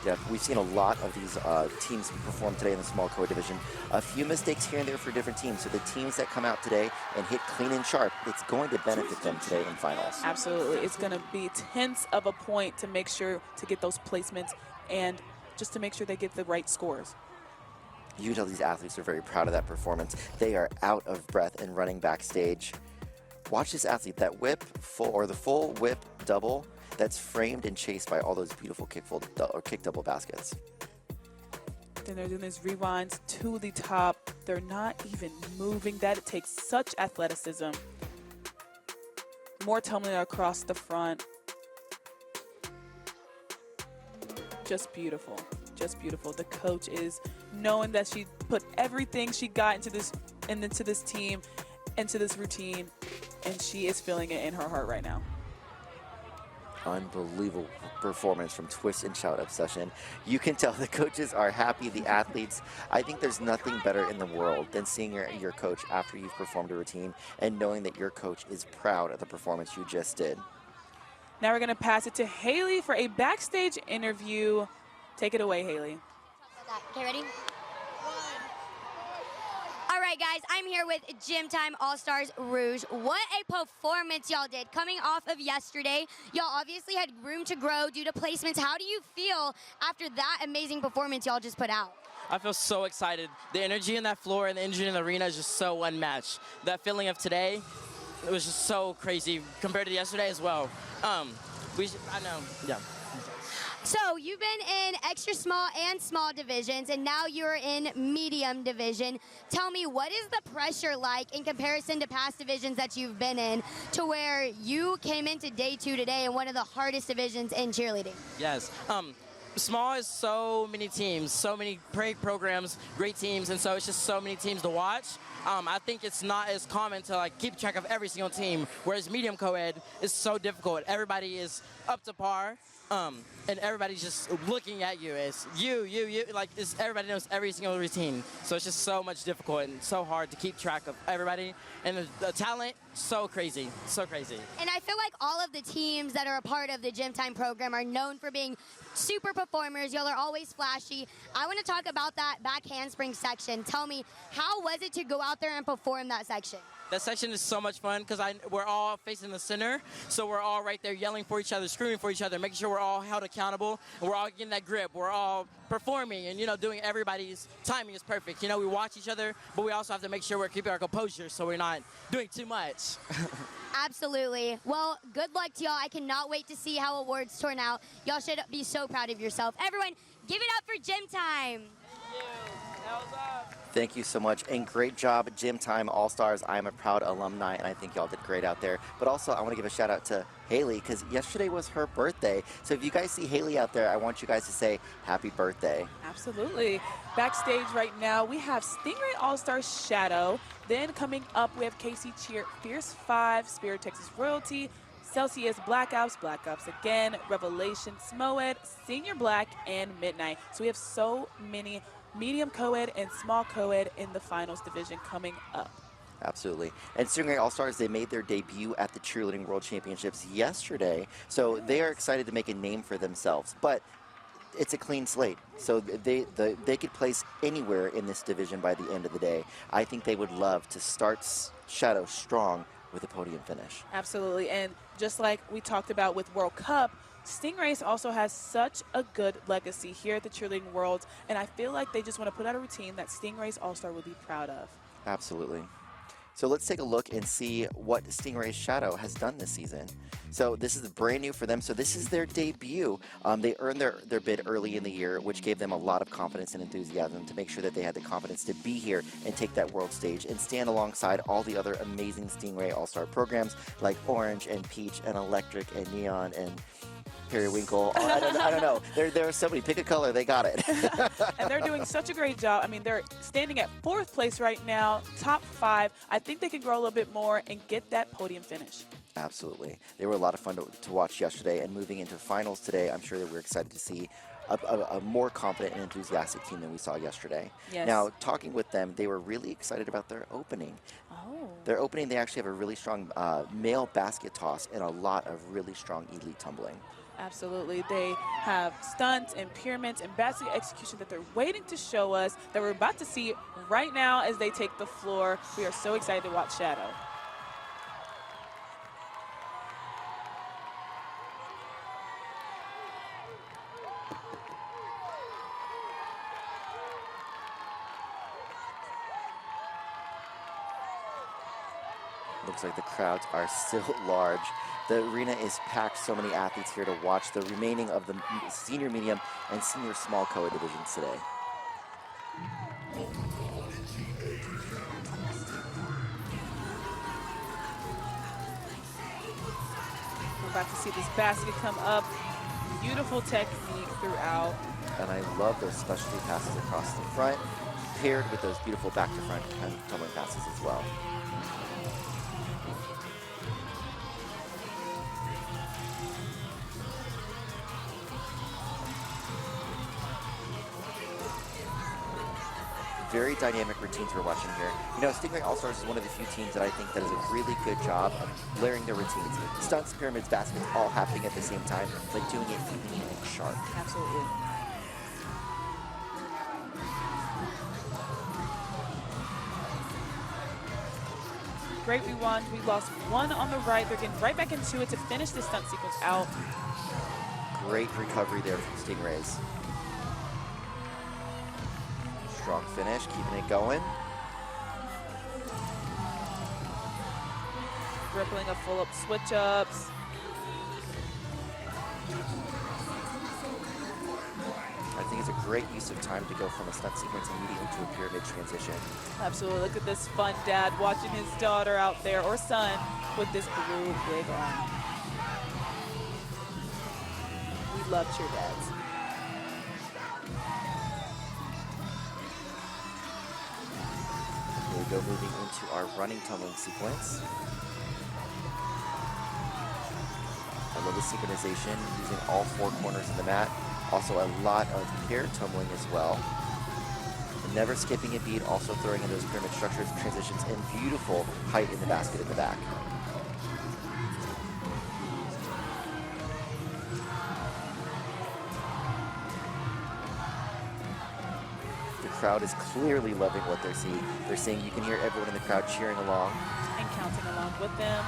Yeah, we've seen a lot of these teams perform today in the small co division. A few mistakes here and there for different teams. So the teams that come out today and hit clean and sharp, it's going to benefit them today in finals. Absolutely. It's going to be tenths of a point to make sure to get those placements and just to make sure they get the right scores. You can tell these athletes are very proud of that performance. They are out of breath and running backstage. Watch this athlete, that whip the full whip double that's framed and chased by all those beautiful kick double baskets. Then they're doing these rewinds to the top. They're not even moving. That takes such athleticism. More tumbling across the front. Just beautiful. Just beautiful. The coach is knowing that she put everything she got into this team, into this routine, and she is feeling it in her heart right now. Unbelievable performance from Twist and Shout Obsession. You can tell the coaches are happy, the athletes. I think there's nothing better in the world than seeing your coach after you've performed a routine and knowing that your coach is proud of the performance you just did. Now we're going to pass it to Haley for a backstage interview. Take it away, Haley. Okay, ready? All right, guys, I'm here with Gym Time All-Stars Rouge. What a performance y'all did. Coming off of yesterday, y'all obviously had room to grow due to placements. How do you feel after that amazing performance y'all just put out? I feel so excited. The energy in that floor and the energy in the arena is just so unmatched. That feeling of today, it was just so crazy compared to yesterday as well. I know, yeah. So you've been in extra small and small divisions, and now you're in medium division. Tell me, what is the pressure like in comparison to past divisions that you've been in, to where you came into day 2 today in one of the hardest divisions in cheerleading? Yes. Small is so many teams, so many great programs, great teams, and so it's just so many teams to watch. I think it's not as common to keep track of every single team, whereas medium co-ed is so difficult. Everybody is up to par, and everybody's just looking at you. It's you, everybody knows every single routine. So it's just so much difficult and so hard to keep track of everybody. And the talent, so crazy, so crazy. And I feel like all of the teams that are a part of the Gym Time program are known for being super performers. Y'all are always flashy. I want to talk about that back handspring section. Tell me, how was it to go out there and perform that section? That section is so much fun because we're all facing the center, so we're all right there yelling for each other, screaming for each other, making sure we're all held accountable, and we're all getting that grip. We're all performing and, doing everybody's timing is perfect. We watch each other, but we also have to make sure we're keeping our composure so we're not doing too much. Absolutely. Well, good luck to y'all. I cannot wait to see how awards turn out. Y'all should be so proud of yourself. Everyone, give it up for Gym Time. Thank you. That was up. Thank you so much, and great job, Gym Time All-Stars. I am a proud alumni, and I think y'all did great out there. But also, I want to give a shout out to Haley, because yesterday was her birthday. So if you guys see Haley out there, I want you guys to say happy birthday. Absolutely. Backstage right now, we have Stingray All-Star Shadow. Then coming up, we have Casey Cheer, Fierce 5, Spirit Texas Royalty, Celsius Blackouts again, Revelation Smoed, Senior Black, and Midnight. So we have so many medium co-ed and small co-ed in the finals division coming up. Absolutely. And Stingray All-Stars, they made their debut at the Cheerleading World Championships yesterday. So they are excited to make a name for themselves. But it's a clean slate. So they could place anywhere in this division by the end of the day. I think they would love to start Shadow strong with a podium finish. Absolutely. And just like we talked about with World Cup, Stingrays also has such a good legacy here at the Cheerleading Worlds, and I feel like they just want to put out a routine that Stingrays All-Star will be proud of. Absolutely. So let's take a look and see what Stingray Shadow has done this season. So this is brand new for them. So this is their debut. They earned their bid early in the year, which gave them a lot of confidence and enthusiasm to make sure that they had the confidence to be here and take that world stage and stand alongside all the other amazing Stingray All-Star programs like Orange and Peach and Electric and Neon and Periwinkle. I don't know. There are so many. Pick a color, they got it. And they're doing such a great job. I mean, they're standing at 4th place right now, top 5. I think they can grow a little bit more and get that podium finish. Absolutely. They were a lot of fun to watch yesterday, and moving into finals today, I'm sure that we're excited to see a more confident and enthusiastic team than we saw yesterday. Yes. Now, talking with them, they were really excited about their opening. Oh. Their opening, they actually have a really strong male basket toss and a lot of really strong elite tumbling. Absolutely. They have stunts and pyramids and basket execution that they're waiting to show us that we're about to see right now as they take the floor. We are so excited to watch Shadow. Looks like the crowds are still large. The arena is packed, so many athletes here to watch the remaining of the senior medium and senior small co-ed divisions today. We're about to see this basket come up. Beautiful technique throughout. And I love those specialty passes across the front, paired with those beautiful back-to-front and tumbling passes as well. Very dynamic routines we're watching here. You know, Stingray All-Stars is one of the few teams that I think that does a really good job of layering their routines. Stunts, pyramids, baskets, all happening at the same time, but doing it clean and sharp. Absolutely. Great rewind. We lost one on the right. They're getting right back into it to finish this stunt sequence out. Great recovery there from Stingrays. Strong finish, keeping it going. Rippling a full-up switch-ups. I think it's a great use of time to go from a stunt sequence immediately to a pyramid transition. Absolutely. Look at this fun dad watching his daughter out there, or son, with this blue wig on. We love cheer dads. Here we go, moving into our running tumbling sequence. I love the synchronization, using all 4 corners of the mat. Also a lot of pair tumbling as well. Never skipping a beat, also throwing in those pyramid structures, transitions, and beautiful height in the basket in the back. The crowd is clearly loving what they're seeing. They're seeing, you can hear everyone in the crowd cheering along. And counting along with them.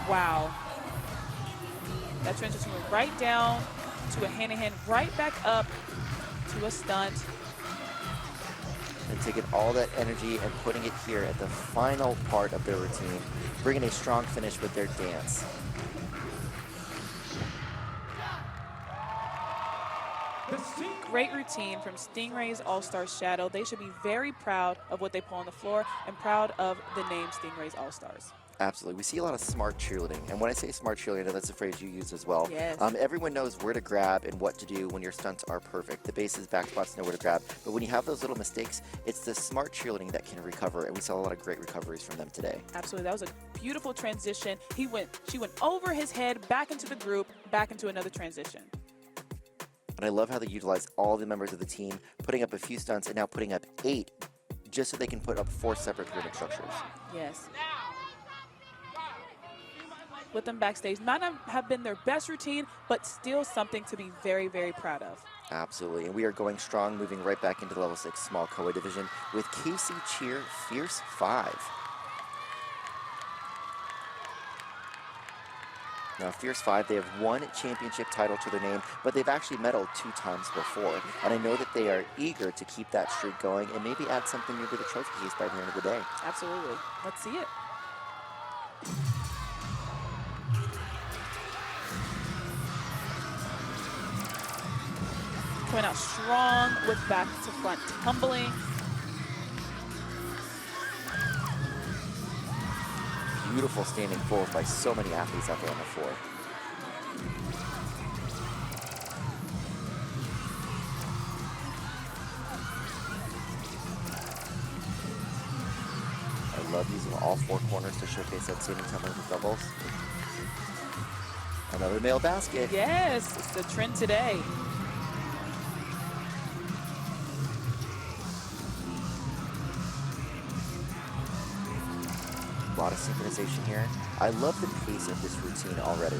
Wow. That transition went right down to a hand-in-hand, right back up to a stunt. And taking all that energy and putting it here at the final part of their routine, bringing a strong finish with their dance. The Great routine from Stingray's All-Star Shadow. They should be very proud of what they pull on the floor and proud of the name Stingray's All-Stars. Absolutely. We see a lot of smart cheerleading. And when I say smart cheerleading, that's a phrase you use as well. Yes. Everyone knows where to grab and what to do when your stunts are perfect. The bases, back spots know where to grab. But when you have those little mistakes, it's the smart cheerleading that can recover. And we saw a lot of great recoveries from them today. Absolutely. That was a beautiful transition. She went over his head, back into the group, back into another transition. And I love how they utilize all the members of the team, putting up a few stunts and now putting up 8 just so they can put up 4 separate pyramid structures. Yes. With them backstage. Might not have been their best routine, but still something to be very, very proud of. Absolutely. And we are going strong, moving right back into the level 6 small co-ed division with KC Cheer Fierce 5. Now, Fierce 5, they have 1 championship title to their name, but they've actually medaled 2 times before. And I know that they are eager to keep that streak going and maybe add something new to the trophy case by the end of the day. Absolutely. Let's see it. Coming out strong with back to front tumbling. Beautiful standing pulls by so many athletes out there on the floor. I love using all 4 corners to showcase that standing tumbling with doubles. Another male basket. Yes, it's the trend today. A lot of synchronization here. I love the pace of this routine already.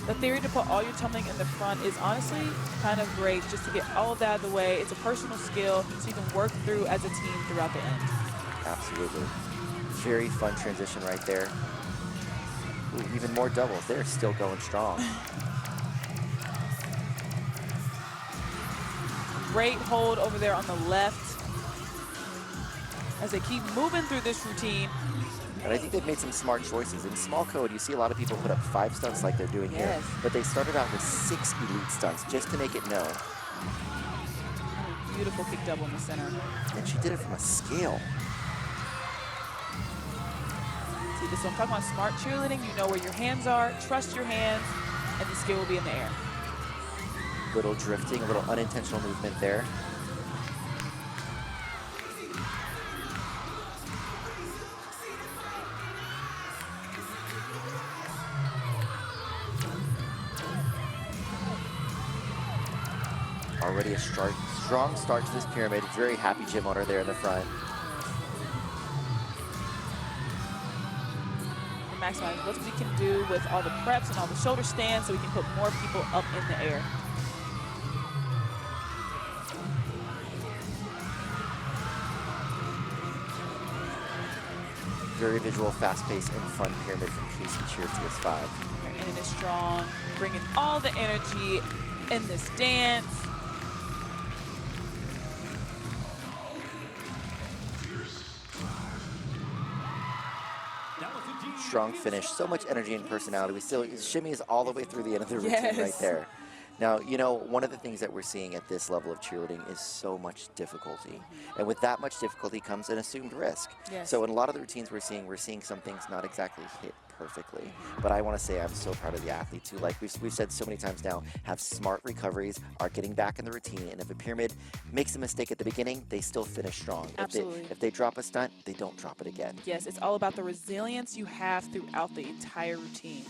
The theory to put all your tumbling in the front is honestly kind of great just to get all of that out of the way. It's a personal skill so you can work through as a team throughout the end. Absolutely. Very fun transition right there. Ooh, even more doubles. They're still going strong. Great hold over there on the left as they keep moving through this routine. And I think they've made some smart choices. In small code, you see a lot of people put up 5 stunts like they're doing here, but they started out with 6 elite stunts just to make it known. Beautiful kick double in the center. And she did it from a scale. See, this is what I'm talking about, smart cheerleading. You know where your hands are, trust your hands, and the skill will be in the air. Little drifting, a little unintentional movement there. Already a strong start to this pyramid. Very happy gym owner there in the front. And maximize what we can do with all the preps and all the shoulder stands so we can put more people up in the air. Very visual, fast-paced, and fun pyramid from KC Cheer TS5. And it is strong, bringing all the energy in this dance. Strong finish, so much energy and personality. We still shimmies all the way through the end of the routine right there. Now, you know, one of the things that we're seeing at this level of cheerleading is so much difficulty. And with that much difficulty comes an assumed risk. Yes. So in a lot of the routines we're seeing some things not exactly hit perfectly. But I want to say I'm so proud of the athletes who, like we've said so many times now, have smart recoveries, are getting back in the routine, and if a pyramid makes a mistake at the beginning, they still finish strong. Absolutely. If they drop a stunt, they don't drop it again. Yes, it's all about the resilience you have throughout the entire routine.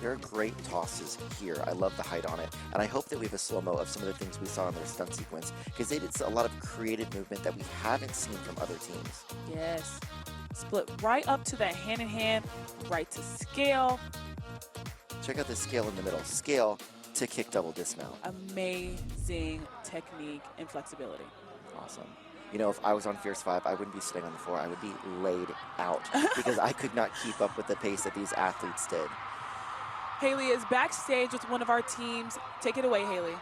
There are great tosses here. I love the height on it. And I hope that we have a slow-mo of some of the things we saw in their stunt sequence, because they did a lot of creative movement that we haven't seen from other teams. Yes. Split right up to that hand-in-hand, right to scale. Check out the scale in the middle. Scale to kick double dismount. Amazing technique and flexibility. Awesome. You know, if I was on Fierce 5, I wouldn't be sitting on the floor. I would be laid out because I could not keep up with the pace that these athletes did. Haley is backstage with one of our teams. Take it away, Haley.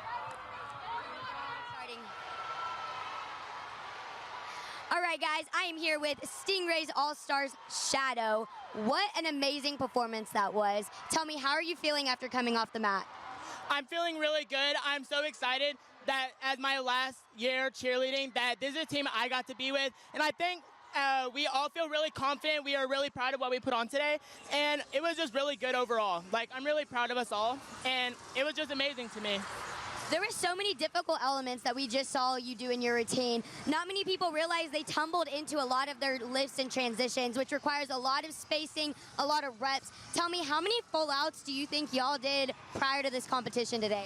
All right, guys, I am here with Stingray's All-Stars Shadow. What an amazing performance that was. Tell me, how are you feeling after coming off the mat? I'm feeling really good. I'm so excited that as my last year cheerleading, that this is a team I got to be with. And I think we all feel really confident. We are really proud of what we put on today. And it was just really good overall. Like, I'm really proud of us all. And it was just amazing to me. There were so many difficult elements that we just saw you do in your routine. Not many people realize they tumbled into a lot of their lifts and transitions, which requires a lot of spacing, a lot of reps. Tell me, how many full outs do you think y'all did prior to this competition today?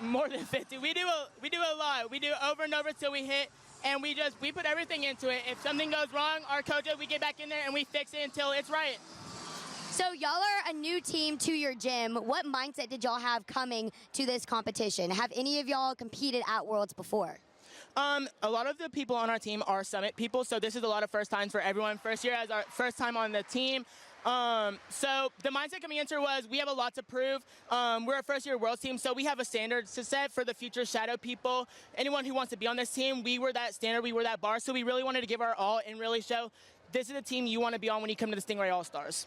More than 50. We do a lot. We do over and over till we hit, and we put everything into it. If something goes wrong, our coaches, we get back in there and we fix it until it's right. So y'all are a new team to your gym. What mindset did y'all have coming to this competition? Have any of y'all competed at Worlds before? A lot of the people on our team are Summit people, so this is a lot of first times for everyone. First year as our first time on the team. So the mindset coming into it was we have a lot to prove. We're a first-year Worlds team, so we have a standard to set for the future shadow people. Anyone who wants to be on this team, we were that standard, we were that bar, so we really wanted to give our all and really show this is the team you want to be on when you come to the Stingray All-Stars.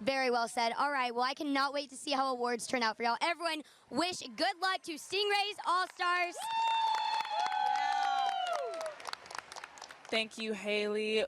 Very well said. All right, well, I cannot wait to see how awards turn out for y'all. Everyone, wish good luck to Stingray's All-Stars. Thank you, Haley.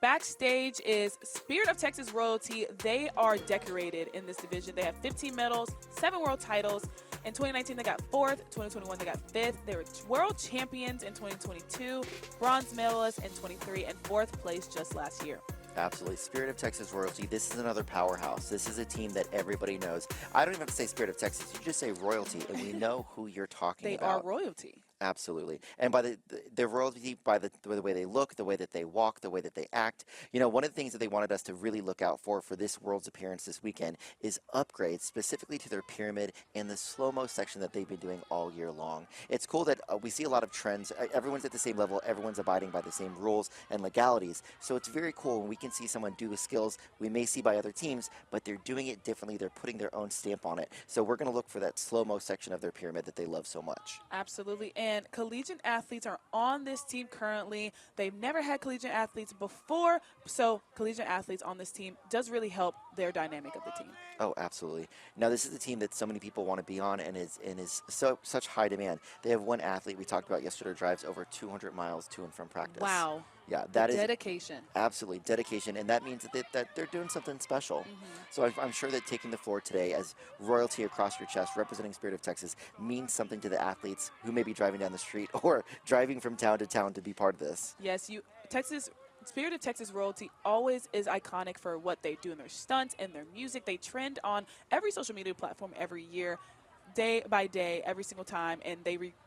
Backstage is Spirit of Texas royalty. They are decorated in this division. They have 15 medals, 7 world titles. In 2019, they got 4th. 2021, they got 5th. They were world champions in 2022, bronze medalists in 23, and 4th place just last year. Absolutely. Spirit of Texas royalty. This is another powerhouse. This is a team that everybody knows. I don't even have to say Spirit of Texas. You just say royalty, and we know who you're talking about. They are royalty. Absolutely. And by their royalty, by the way they look, the way that they walk, the way that they act. You know, one of the things that they wanted us to really look out for this Worlds appearance this weekend is upgrades specifically to their pyramid and the slow-mo section that they've been doing all year long. It's cool that we see a lot of trends. Everyone's at the same level. Everyone's abiding by the same rules and legalities. So it's very cool when we can see someone do skills we may see by other teams, but they're doing it differently. They're putting their own stamp on it. So we're going to look for that slow-mo section of their pyramid that they love so much. Absolutely. And collegiate athletes are on this team currently. They've never had collegiate athletes before, so collegiate athletes on this team does really help their dynamic of the team. Oh, absolutely. Now, this is a team that so many people want to be on and is such high demand. They have one athlete we talked about yesterday drives over 200 miles to and from practice. Wow. Yeah, that is dedication. Absolutely, dedication, and that means that they're doing something special. So I'm sure that taking the floor today as royalty across your chest, representing Spirit of Texas, means something to the athletes who may be driving down the street or driving from town to town to be part of this. Yes, Spirit of Texas royalty always is iconic for what they do in their stunts and their music. They trend on every social media platform every year, day by day, every single time, and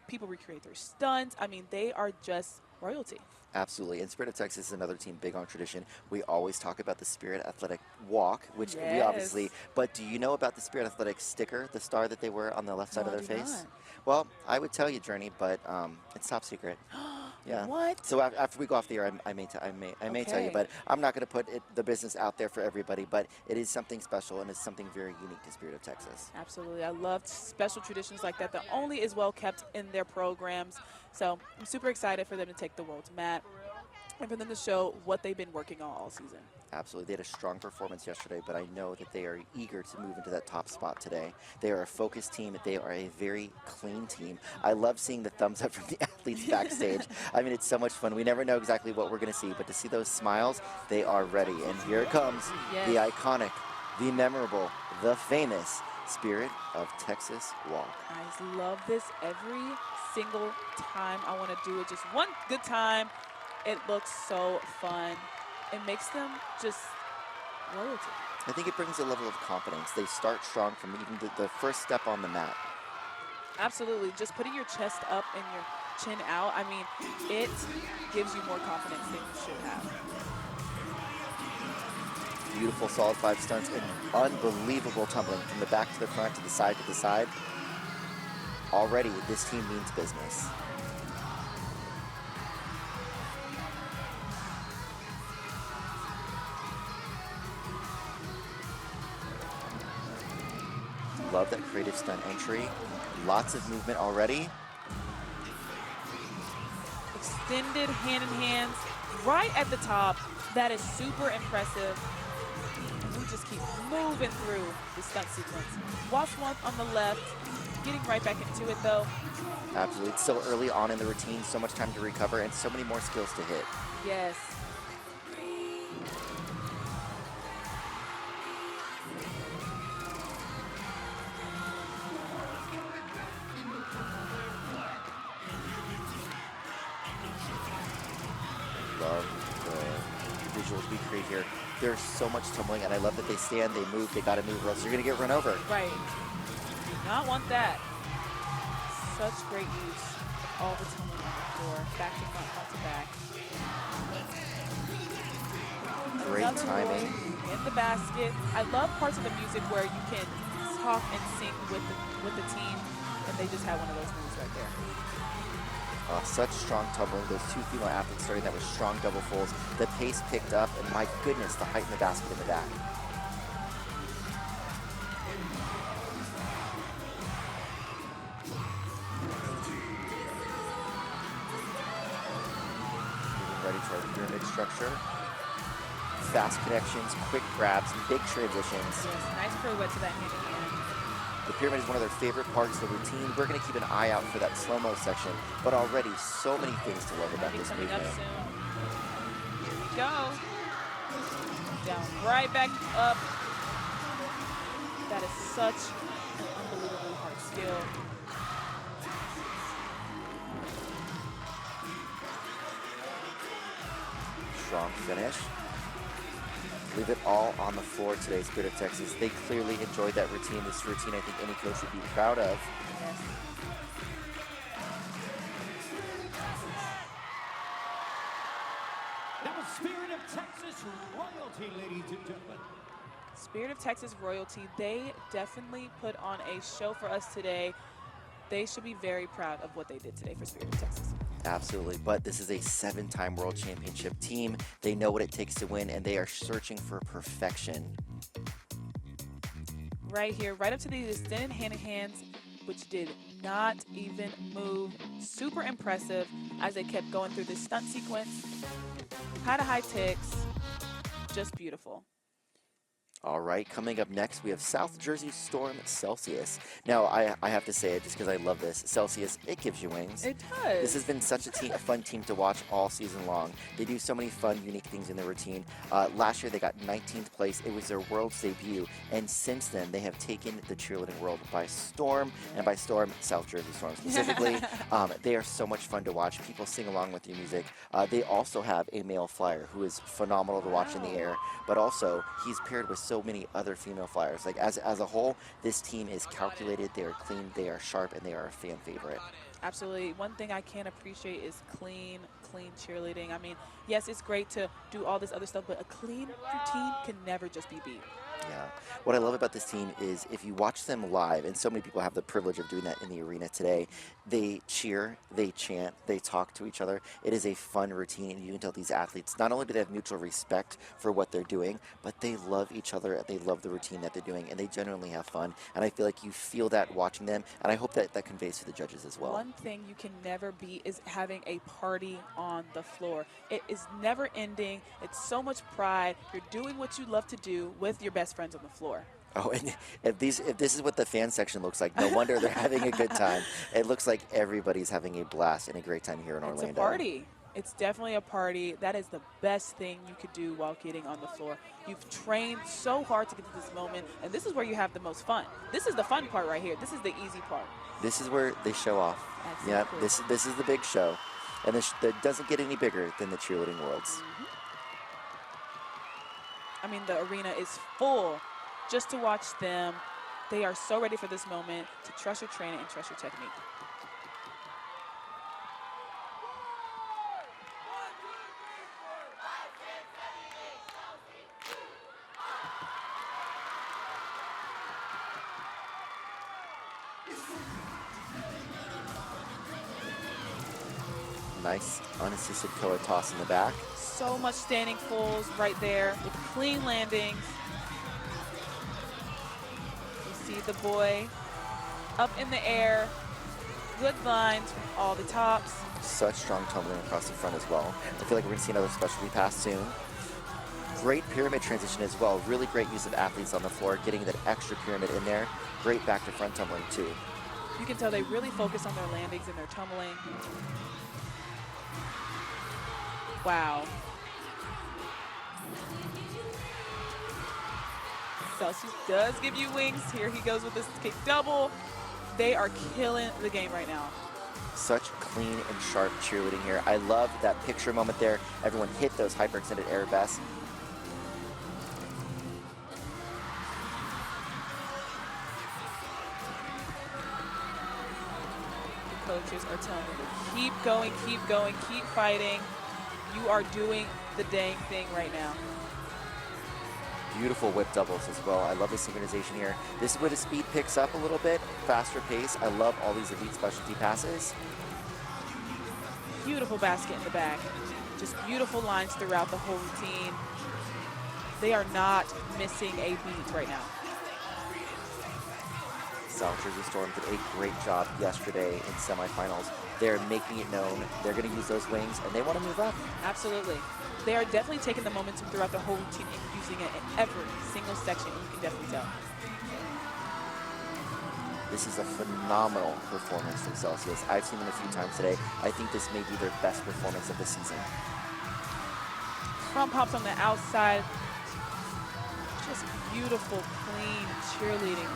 people recreate their stunts. I mean, they are just royalty. Absolutely. And Spirit of Texas is another team big on tradition. We always talk about the Spirit Athletic Walk, which we obviously, but do you know about the Spirit Athletic sticker, the star that they wear on the left side of their face? Not. Well, I would tell you, Journey, but it's top secret. Yeah. What? So after we go off the air, I may tell you, but I'm not going to put the business out there for everybody, but it is something special and it's something very unique to Spirit of Texas. Absolutely. I love special traditions like that only is well kept in their programs. So I'm super excited for them to take the world's mat and for them to show what they've been working on all season. Absolutely. They had a strong performance yesterday, but I know that they are eager to move into that top spot today. They are a focused team. They are a very clean team. I love seeing the thumbs up from the athletes backstage. I mean, it's so much fun. We never know exactly what we're going to see, but to see those smiles, they are ready. And here it comes, the iconic, the memorable, the famous Spirit of Texas Walk. I love this every single time. I want to do it just one good time. It looks so fun. It makes them just royalty. I think it brings a level of confidence. They start strong from even the first step on the mat. Absolutely. Just putting your chest up and your chin out, I mean, it gives you more confidence than you should have. Beautiful solid 5 stunts and unbelievable tumbling from the back to the front to the side to the side. Already, this team means business. Love that creative stunt entry. Lots of movement already. Extended hand in hands right at the top. That is super impressive. And we just keep moving through the stunt sequence. Watch one on the left, getting right back into it though. Absolutely. It's still early on in the routine, so much time to recover, and so many more skills to hit. Yes. Love the visuals we create here. There's so much tumbling, and I love that they stand, they move, they got to move, or else you're going to get run over. Right. Do not want that. Such great use of all the tumbling on the floor. Back to front, front to back. Great Another timing. boy in the basket. I love parts of the music where you can talk and sing with the team, and they just have one of those moves right there. Such strong tumbling. Those two female athletes starting that with strong double folds. The pace picked up, and my goodness, the height in the basket in the back. Moving ready to our pyramid structure. Fast connections, quick grabs, and big transitions. Yes, nice pirouette to that hand-in-hand. The pyramid is one of their favorite parts of the routine. We're going to keep an eye out for that slow-mo section, but already so many things to love about this Coming movement. up soon. Here we go. Down right back up. That is such an unbelievably hard skill. Strong finish. Leave it all on the floor today, Spirit of Texas. They clearly enjoyed that routine. This routine I think any coach would be proud of. Yes. That was Spirit of Texas royalty, ladies and gentlemen. Spirit of Texas royalty, they definitely put on a show for us today. They should be very proud of what they did today for Spirit of Texas. Absolutely, but this is a 7-time world championship team. They know what it takes to win, and they are searching for perfection. Right here, right up to the extended hand-in-hands, which did not even move. Super impressive as they kept going through this stunt sequence. Had a high ticks, just beautiful. All right, coming up next, we have South Jersey Storm Celsius. Now, I have to say it just because I love this. Celsius, it gives you wings. It does. This has been such a fun team to watch all season long. They do so many fun, unique things in their routine. Last year, they got 19th place. It was their world's debut. And since then, they have taken the cheerleading world by storm. And by storm, South Jersey Storm specifically. They are so much fun to watch. People sing along with your music. They also have a male flyer who is phenomenal to watch in the air. But also, he's paired with so many other female flyers. Like as a whole, this team is calculated, they are clean, they are sharp, and they are a fan favorite. Absolutely. One thing I can appreciate is clean cheerleading. I mean, yes, it's great to do all this other stuff, but a clean routine can never just be beat. Yeah. What I love about this team is if you watch them live, and so many people have the privilege of doing that in the arena today, they cheer, they chant, they talk to each other. It is a fun routine, and you can tell these athletes, not only do they have mutual respect for what they're doing, but they love each other, and they love the routine that they're doing, and they genuinely have fun. And I feel like you feel that watching them, and I hope that that conveys to the judges as well. One thing you can never beat is having a party on the floor. It is never ending. It's so much pride. You're doing what you love to do with your best friends on the floor. Oh, and if this is what the fan section looks like, no wonder they're having a good time. It looks like everybody's having a blast and a great time here in Orlando. It's a party. It's definitely a party. That is the best thing you could do while getting on the floor. You've trained so hard to get to this moment, and this is where you have the most fun. This is the fun part right here. This is the easy part. This is where they show off. Absolutely. Yeah, this is the big show. And that doesn't get any bigger than the Cheerleading Worlds. I mean, the arena is full just to watch them. They are so ready for this moment to trust your training and trust your technique. Nice unassisted Koa toss in the back. So much standing pulls right there with clean landings. You see the boy up in the air. Good lines from all the tops. Such strong tumbling across the front as well. I feel like we're going to see another specialty pass soon. Great pyramid transition as well. Really great use of athletes on the floor, getting that extra pyramid in there. Great back to front tumbling too. You can tell they really focus on their landings and their tumbling. Wow. Celsius does give you wings. Here he goes with this kick double. They are killing the game right now. Such clean and sharp cheerleading here. I love that picture moment there. Everyone hit those hyperextended air bests. The coaches are telling them to keep going, keep fighting. You are doing the dang thing right now. Beautiful whip doubles as well. I love the synchronization here. This is where the speed picks up a little bit, faster pace. I love all these elite specialty passes. Beautiful basket in the back. Just beautiful lines throughout the whole routine. They are not missing a beat right now. South Jersey Storm did a great job yesterday in semifinals. They're making it known. They're going to use those wings, and they want to move up. Absolutely. They are definitely taking the momentum throughout the whole routine and using it in every single section. You can definitely tell. This is a phenomenal performance from Celsius. I've seen them a few times today. I think this may be their best performance of the season. Front pops on the outside. Just beautiful, clean cheerleading.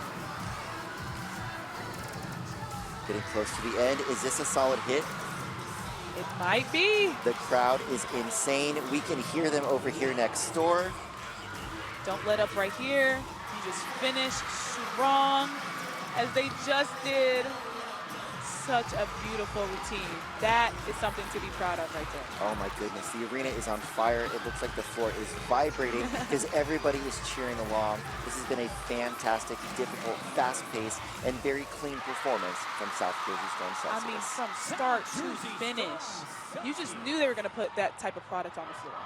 Getting close to the end. Is this a solid hit? It might be. The crowd is insane. We can hear them over here next door. Don't let up right here. You just finish strong as they just did. Such a beautiful routine. That is something to be proud of right there. Oh my goodness, the arena is on fire. It looks like the floor is vibrating because everybody is cheering along. This has been a fantastic, difficult, fast-paced, and very clean performance from South Jersey Storm Celsius. I mean, from start to finish, you just knew they were going to put that type of product on the floor.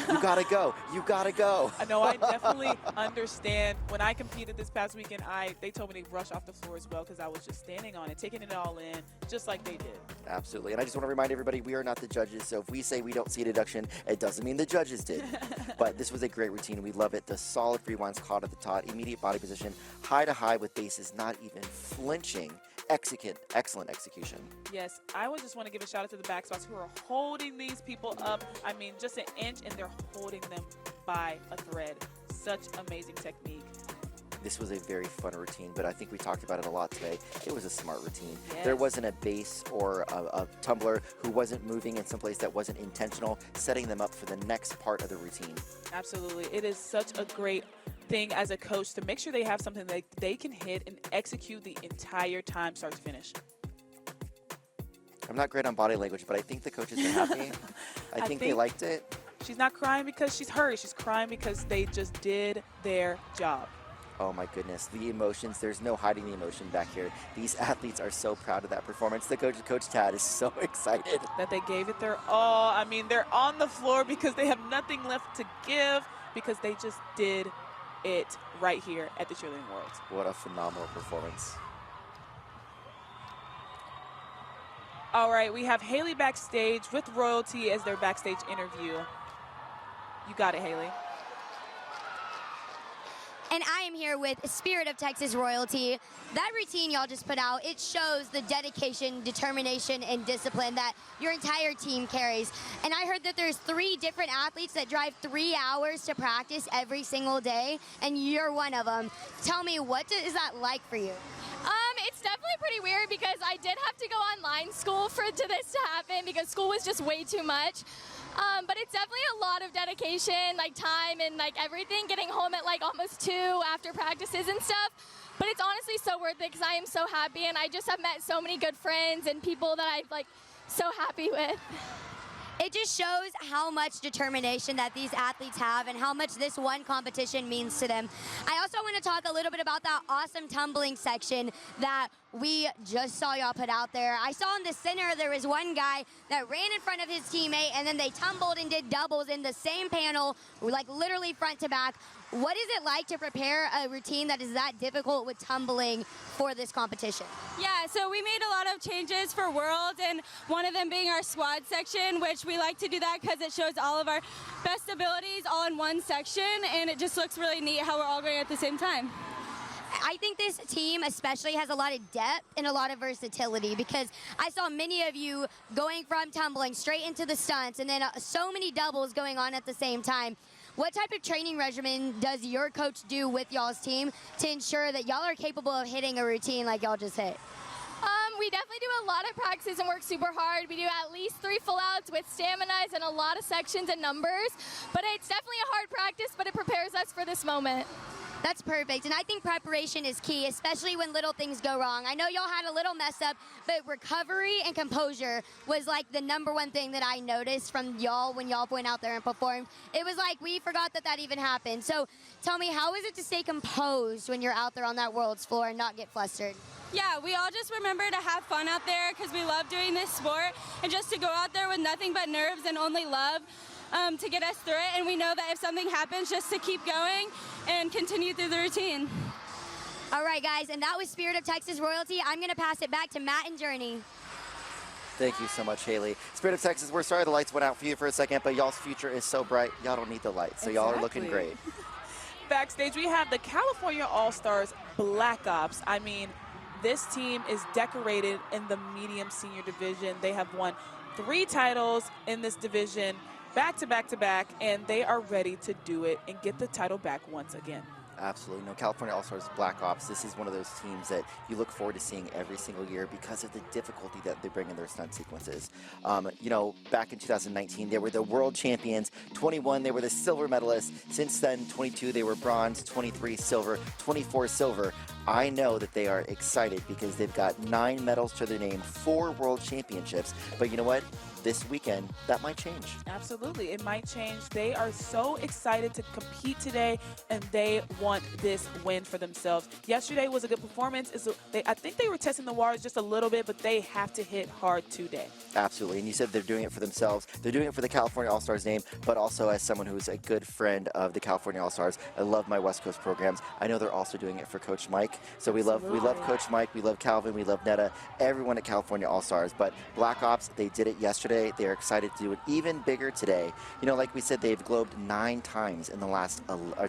You gotta go. You gotta go. I know. I definitely understand. When I competed this past weekend, they told me to rush off the floor as well because I was just standing on it, taking it all in, just like they did. Absolutely. And I just want to remind everybody, we are not the judges. So if we say we don't see a deduction, it doesn't mean the judges did. But this was a great routine. We love it. The solid free winds caught at the top, immediate body position, high to high with bases not even flinching. Excellent execution. Yes, I would just want to give a shout out to the back spots who are holding these people up. I mean, just an inch, and they're holding them by a thread. Such amazing technique. This was a very fun routine, but I think we talked about it a lot today. It was a smart routine. Yes. There wasn't a base or a tumbler who wasn't moving in some place that wasn't intentional, setting them up for the next part of the routine. Absolutely. It is such a great thing as a coach to make sure they have something that they can hit and execute the entire time, start to finish. I'm not great on body language, but I think the coaches are happy. I think they liked it. She's not crying because she's hurt. She's crying because they just did their job. Oh my goodness, the emotions, there's no hiding the emotion back here. These athletes are so proud of that performance. The Coach Tad is so excited. That they gave it their all. I mean, they're on the floor because they have nothing left to give because they just did it right here at the Cheerleading Worlds. What a phenomenal performance. All right, we have Haley backstage with Royalty as their backstage interview. You got it, Haley. And I am here with Spirit of Texas Royalty. That routine y'all just put out, it shows the dedication, determination, and discipline that your entire team carries. And I heard that there's 3 different athletes that drive 3 hours to practice every single day, and you're one of them. Tell me, what is that like for you? It's definitely pretty weird because I did have to go online school for this to happen because school was just way too much. But it's definitely a lot of dedication, like time and like everything, getting home at like almost 2 after practices and stuff. But it's honestly so worth it because I am so happy and I just have met so many good friends and people that I'm like so happy with. It just shows how much determination that these athletes have and how much this one competition means to them. I also want to talk a little bit about that awesome tumbling section that we just saw y'all put out there. I saw in the center there was one guy that ran in front of his teammate, and then they tumbled and did doubles in the same panel, like literally front to back. What is it like to prepare a routine that is that difficult with tumbling for this competition? Yeah, so we made a lot of changes for Worlds, and one of them being our squad section, which we like to do that because it shows all of our best abilities all in one section, and it just looks really neat how we're all going at the same time. I think this team especially has a lot of depth and a lot of versatility, because I saw many of you going from tumbling straight into the stunts, and then so many doubles going on at the same time. What type of training regimen does your coach do with y'all's team to ensure that y'all are capable of hitting a routine like y'all just hit? We definitely do a lot of practice and work super hard. We do at least 3 full outs with staminas and a lot of sections and numbers. But it's definitely a hard practice, but it prepares us for this moment. That's perfect, and I think preparation is key, especially when little things go wrong. I know y'all had a little mess up, but recovery and composure was like the #1 thing that I noticed from y'all when y'all went out there and performed. It was like we forgot that even happened. So tell me, how is it to stay composed when you're out there on that World's floor and not get flustered? Yeah, we all just remember to have fun out there because we love doing this sport, and just to go out there with nothing but nerves and only love to get us through it. And we know that if something happens, just to keep going and continue through the routine. All right, guys, and that was Spirit of Texas Royalty. I'm going to pass it back to Matt and Journey. Thank you so much, Haley. Spirit of Texas, we're sorry the lights went out for you for a second, but y'all's future is so bright, y'all don't need the lights, so y'all are looking great. Backstage, we have the California All-Stars Black Ops. I mean, this team is decorated in the medium senior division. They have won 3 titles in this division, back to back to back, and they are ready to do it and get the title back once again. Absolutely. No, California All-Stars Black Ops, this is one of those teams that you look forward to seeing every single year because of the difficulty that they bring in their stunt sequences. You know, back in 2019, they were the world champions. 21, they were the silver medalists. Since then, 22, they were bronze. 23, silver. 24, silver. I know that they are excited because they've got 9 medals to their name, 4 world championships. But you know what? This weekend, that might change. Absolutely, it might change. They are so excited to compete today, and they want this win for themselves. Yesterday was a good performance. I think they were testing the waters just a little bit, but they have to hit hard today. Absolutely, and you said they're doing it for themselves. They're doing it for the California All-Stars name, but also as someone who's a good friend of the California All-Stars. I love my West Coast programs. I know they're also doing it for Coach Mike. So we love Coach Mike, we love Calvin, we love Netta, everyone at California All-Stars. But Black Ops, they did it yesterday. They're excited to do it even bigger today. You know, like we said, they've globed 9 times in the last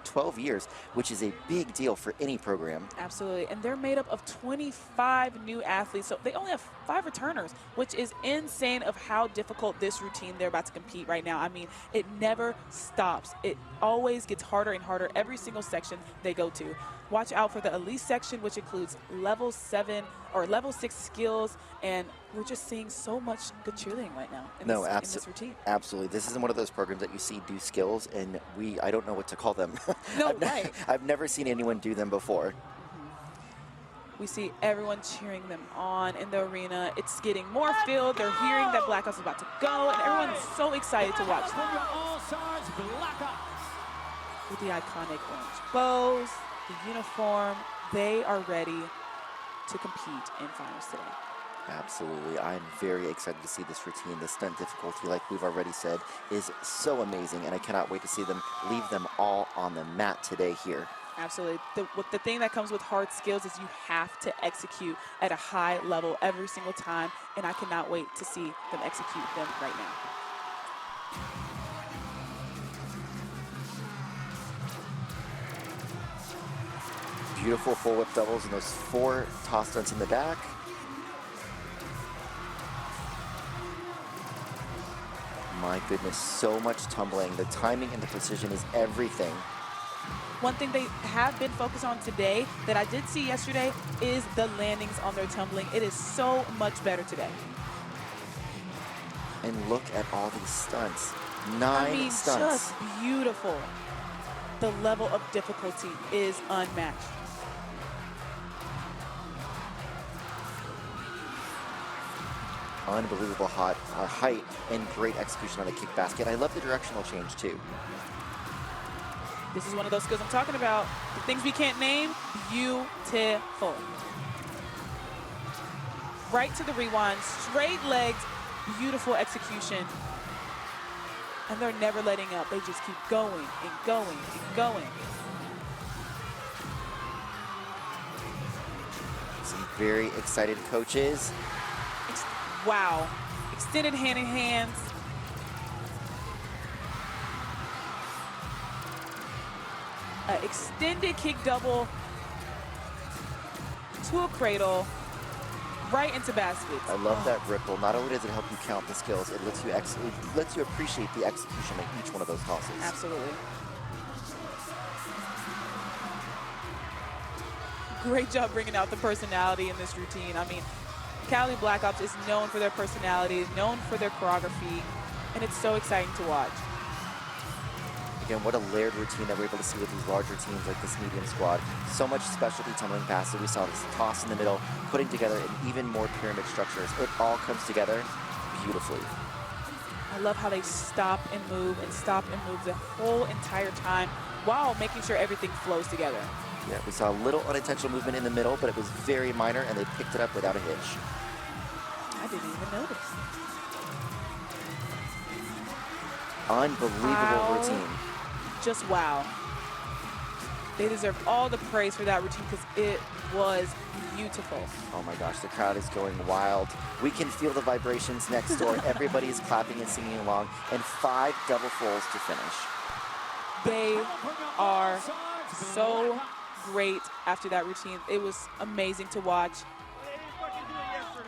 12 years, which is a big deal for any program. Absolutely, and they're made up of 25 new athletes, so they only have 5 returners, which is insane of how difficult this routine they're about to compete right now. I mean, it never stops. It always gets harder and harder every single section they go to. Watch out for the elite section, which includes level 7 or level 6 skills, and we're just seeing so much good cheerleading right now in this routine. Absolutely. This isn't one of those programs that you see do skills, and I don't know what to call them. No, right. I've never seen anyone do them before. We see everyone cheering them on in the arena. It's getting more filled. They're hearing that Black Ops is about to go, and everyone's so excited to watch them. All-Stars Black Ops. With the iconic orange bows, the uniform, they are ready to compete in finals today. Absolutely. I'm very excited to see this routine. The stunt difficulty, like we've already said, is so amazing, and I cannot wait to see them leave them all on the mat today here. Absolutely. The thing that comes with hard skills is you have to execute at a high level every single time, and I cannot wait to see them execute them right now. Beautiful full whip doubles and those 4 toss stunts in the back. My goodness, so much tumbling. The timing and the precision is everything. One thing they have been focused on today that I did see yesterday is the landings on their tumbling. It is so much better today. And look at all these stunts. 9 stunts. Just beautiful. The level of difficulty is unmatched. Unbelievable height and great execution on the kick basket. I love the directional change too. This is one of those skills I'm talking about. The things we can't name, beautiful. right to the rewind, straight legs, beautiful execution. And they're never letting up. They just keep going and going and going. Some very excited coaches. Wow. Extended hand in hands. Extended kick double to a cradle, right into baskets. I love that ripple. Not only does it help you count the skills, it lets you appreciate the execution of each one of those tosses. Absolutely. Great job bringing out the personality in this routine. I mean, Cali Black Ops is known for their personality, known for their choreography, and it's so exciting to watch. Again, what a layered routine that we're able to see with these larger teams like this medium squad. So much specialty tumbling passes. We saw this toss in the middle, putting together an even more pyramid structures. It all comes together beautifully. I love how they stop and move the whole entire time while making sure everything flows together. Yeah, we saw a little unintentional movement in the middle, but it was very minor, and they picked it up without a hitch. I didn't even notice. Unbelievable routine. Just wow. They deserve all the praise for that routine because it was beautiful. Oh my gosh, the crowd is going wild. We can feel the vibrations next door. Everybody's clapping and singing along, and 5 double fulls to finish. They are so great after that routine. It was amazing to watch.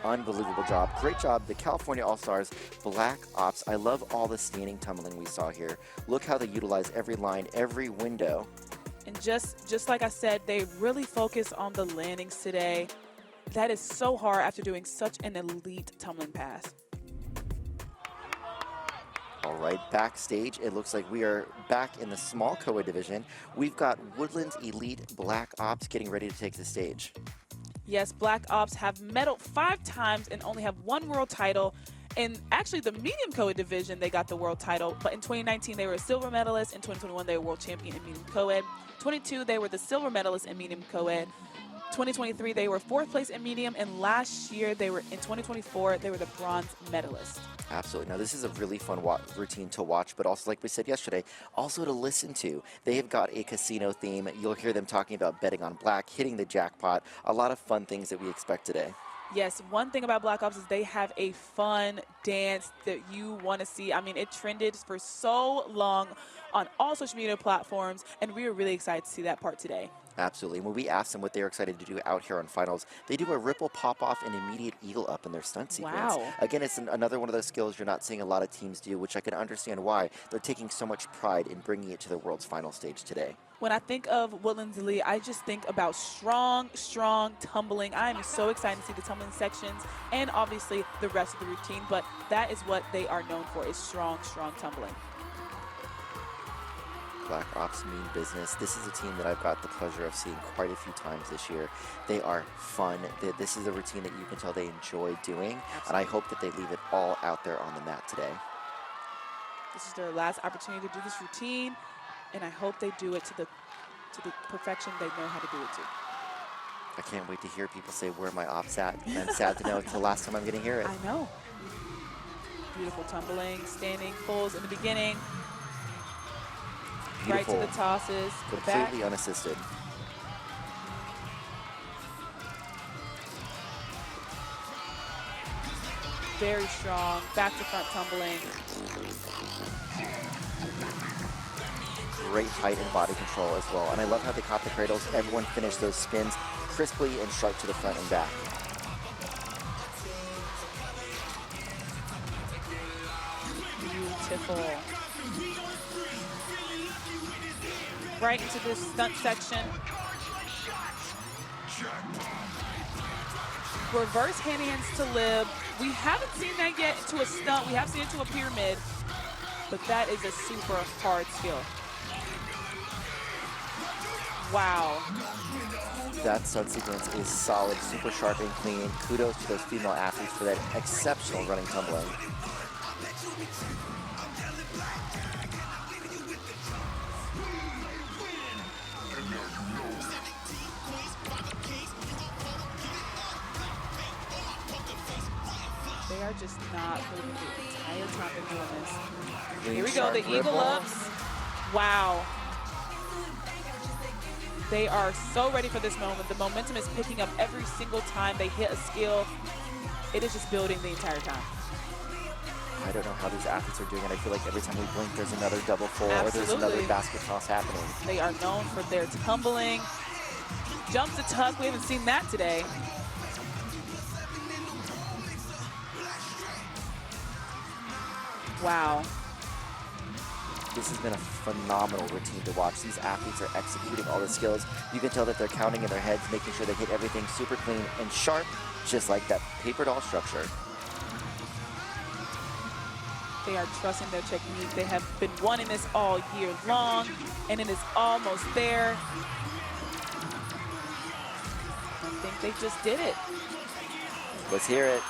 Unbelievable job. Great job, the California All-Stars, Black Ops. I love all the standing tumbling we saw here. Look how they utilize every line, every window. And just like I said, they really focus on the landings today. That is so hard after doing such an elite tumbling pass. All right, backstage, it looks like we are back in the small co-ed division. We've got Woodlands Elite Black Ops getting ready to take the stage. Yes, Black Ops have medaled 5 times and only have 1 world title. And actually, the medium co-ed division, they got the world title. But in 2019, they were a silver medalist. In 2021, they were world champion in medium co-ed. 22, they were the silver medalist in medium co-ed. 2023, they were 4th place in medium. And last year, in 2024, they were the bronze medalist. Absolutely. Now, this is a really fun routine to watch, but also, like we said yesterday, also to listen to. They have got a casino theme. You'll hear them talking about betting on black, hitting the jackpot, a lot of fun things that we expect today. Yes, one thing about Black Ops is they have a fun dance that you want to see. I mean, it trended for so long on all social media platforms, and we are really excited to see that part today. Absolutely. When we asked them what they're excited to do out here on finals, they do a ripple pop-off and immediate eagle up in their stunt sequence. Wow. Again, it's another one of those skills you're not seeing a lot of teams do, which I can understand why. They're taking so much pride in bringing it to the world's final stage today. When I think of Woodlands Elite, I just think about strong tumbling. I am so excited to see the tumbling sections and obviously the rest of the routine, but that is what they are known for, is strong tumbling. Black Ops mean business. This is a team that I've got the pleasure of seeing quite a few times this year. They are fun. This is a routine that you can tell they enjoy doing, and I hope that they leave it all out there on the mat today. This is their last opportunity to do this routine, and I hope they do it to the perfection they know how to do it to. I can't wait to hear people say, where are my ops at? And I'm sad to know it's the last time I'm going to hear it. I know. Beautiful tumbling, standing, pulls in the beginning. Beautiful. Right to the tosses. Completely unassisted. Very strong. Back to front tumbling. Great height and body control as well. And I love how they caught the cradles. Everyone finished those spins crisply and sharp to the front and back. Beautiful. Right into this stunt section. Reverse hand hands to lib. We haven't seen that yet into a stunt. We have seen it to a pyramid, but that is a super hard skill. Wow. That stunt sequence is solid, super sharp and clean. Kudos to those female athletes for that exceptional running tumbling. are just not moving the entire time they're doing this. Green Here we go, the sharp Eagle ripple. Ups. Wow. They are so ready for this moment. The momentum is picking up every single time they hit a skill. It is just building the entire time. I don't know how these athletes are doing it. I feel like every time we blink, there's another double full or there's Absolutely. another basket toss happening. They are known for their tumbling. Jump to tuck, we haven't seen that today. Wow. This has been a phenomenal routine to watch. These athletes are executing all the skills. You can tell that they're counting in their heads, making sure they hit everything super clean and sharp, just like that paper doll structure. They are trusting their technique. They have been wanting this all year long, and it is almost there. I think they just did it. Let's hear it.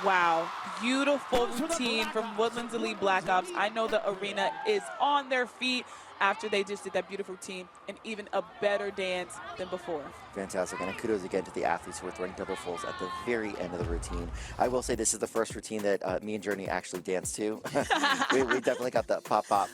Wow, beautiful routine from Woodlands Elite Black Ops. I know the arena is on their feet after they just did that beautiful routine and even a better dance than before. Fantastic, and kudos again to the athletes who are throwing double fulls at the very end of the routine. I will say this is the first routine that me and Journey actually danced to. we definitely got that pop.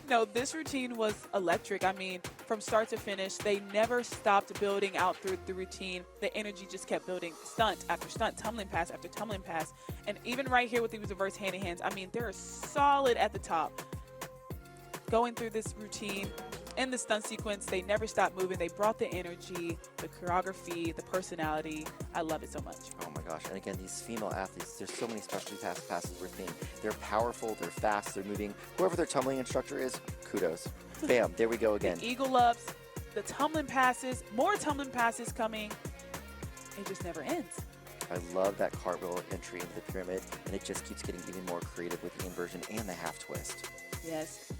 No, this routine was electric. I mean, from start to finish, they never stopped building out through the routine. The energy just kept building, stunt after stunt, tumbling pass after tumbling pass. And even right here with these reverse hand-in-hands, I mean, they're solid at the top. Going through this routine and the stunt sequence, they never stopped moving. They brought the energy, the choreography, the personality. I love it so much. Oh my gosh, and again, these female athletes, there's so many specialty passes we're seeing. They're powerful, they're fast, they're moving. Whoever their tumbling instructor is, kudos. Bam, there we go again. The Eagle Ups, the tumbling passes, more tumbling passes coming. It just never ends. I love that cartwheel entry into the pyramid, and it just keeps getting even more creative with the inversion and the half twist. Yes.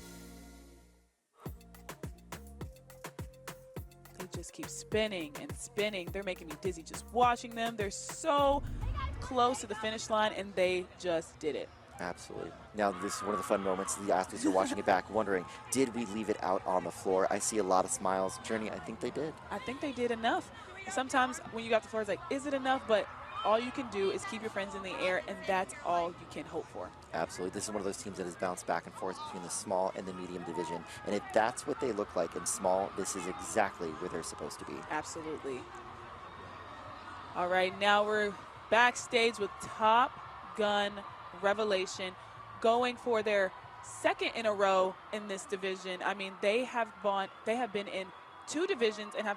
They just keep spinning and spinning. They're making me dizzy just watching them. They're so close to the finish line, and they just did it. Absolutely. Now, this is one of the fun moments. The athletes are watching it back, wondering, did we leave it out on the floor? I see a lot of smiles. Journey, I think they did. I think they did enough. Sometimes when you got the floor, it's like, is it enough? But all you can do is keep your friends in the air, and that's all you can hope for. Absolutely. This is one of those teams that has bounced back and forth between the small and the medium division. And if that's what they look like in small, this is exactly where they're supposed to be. Absolutely. All right, now we're backstage with Top Gun Revelation going for their second in a row in this division. I mean, they have been in two divisions and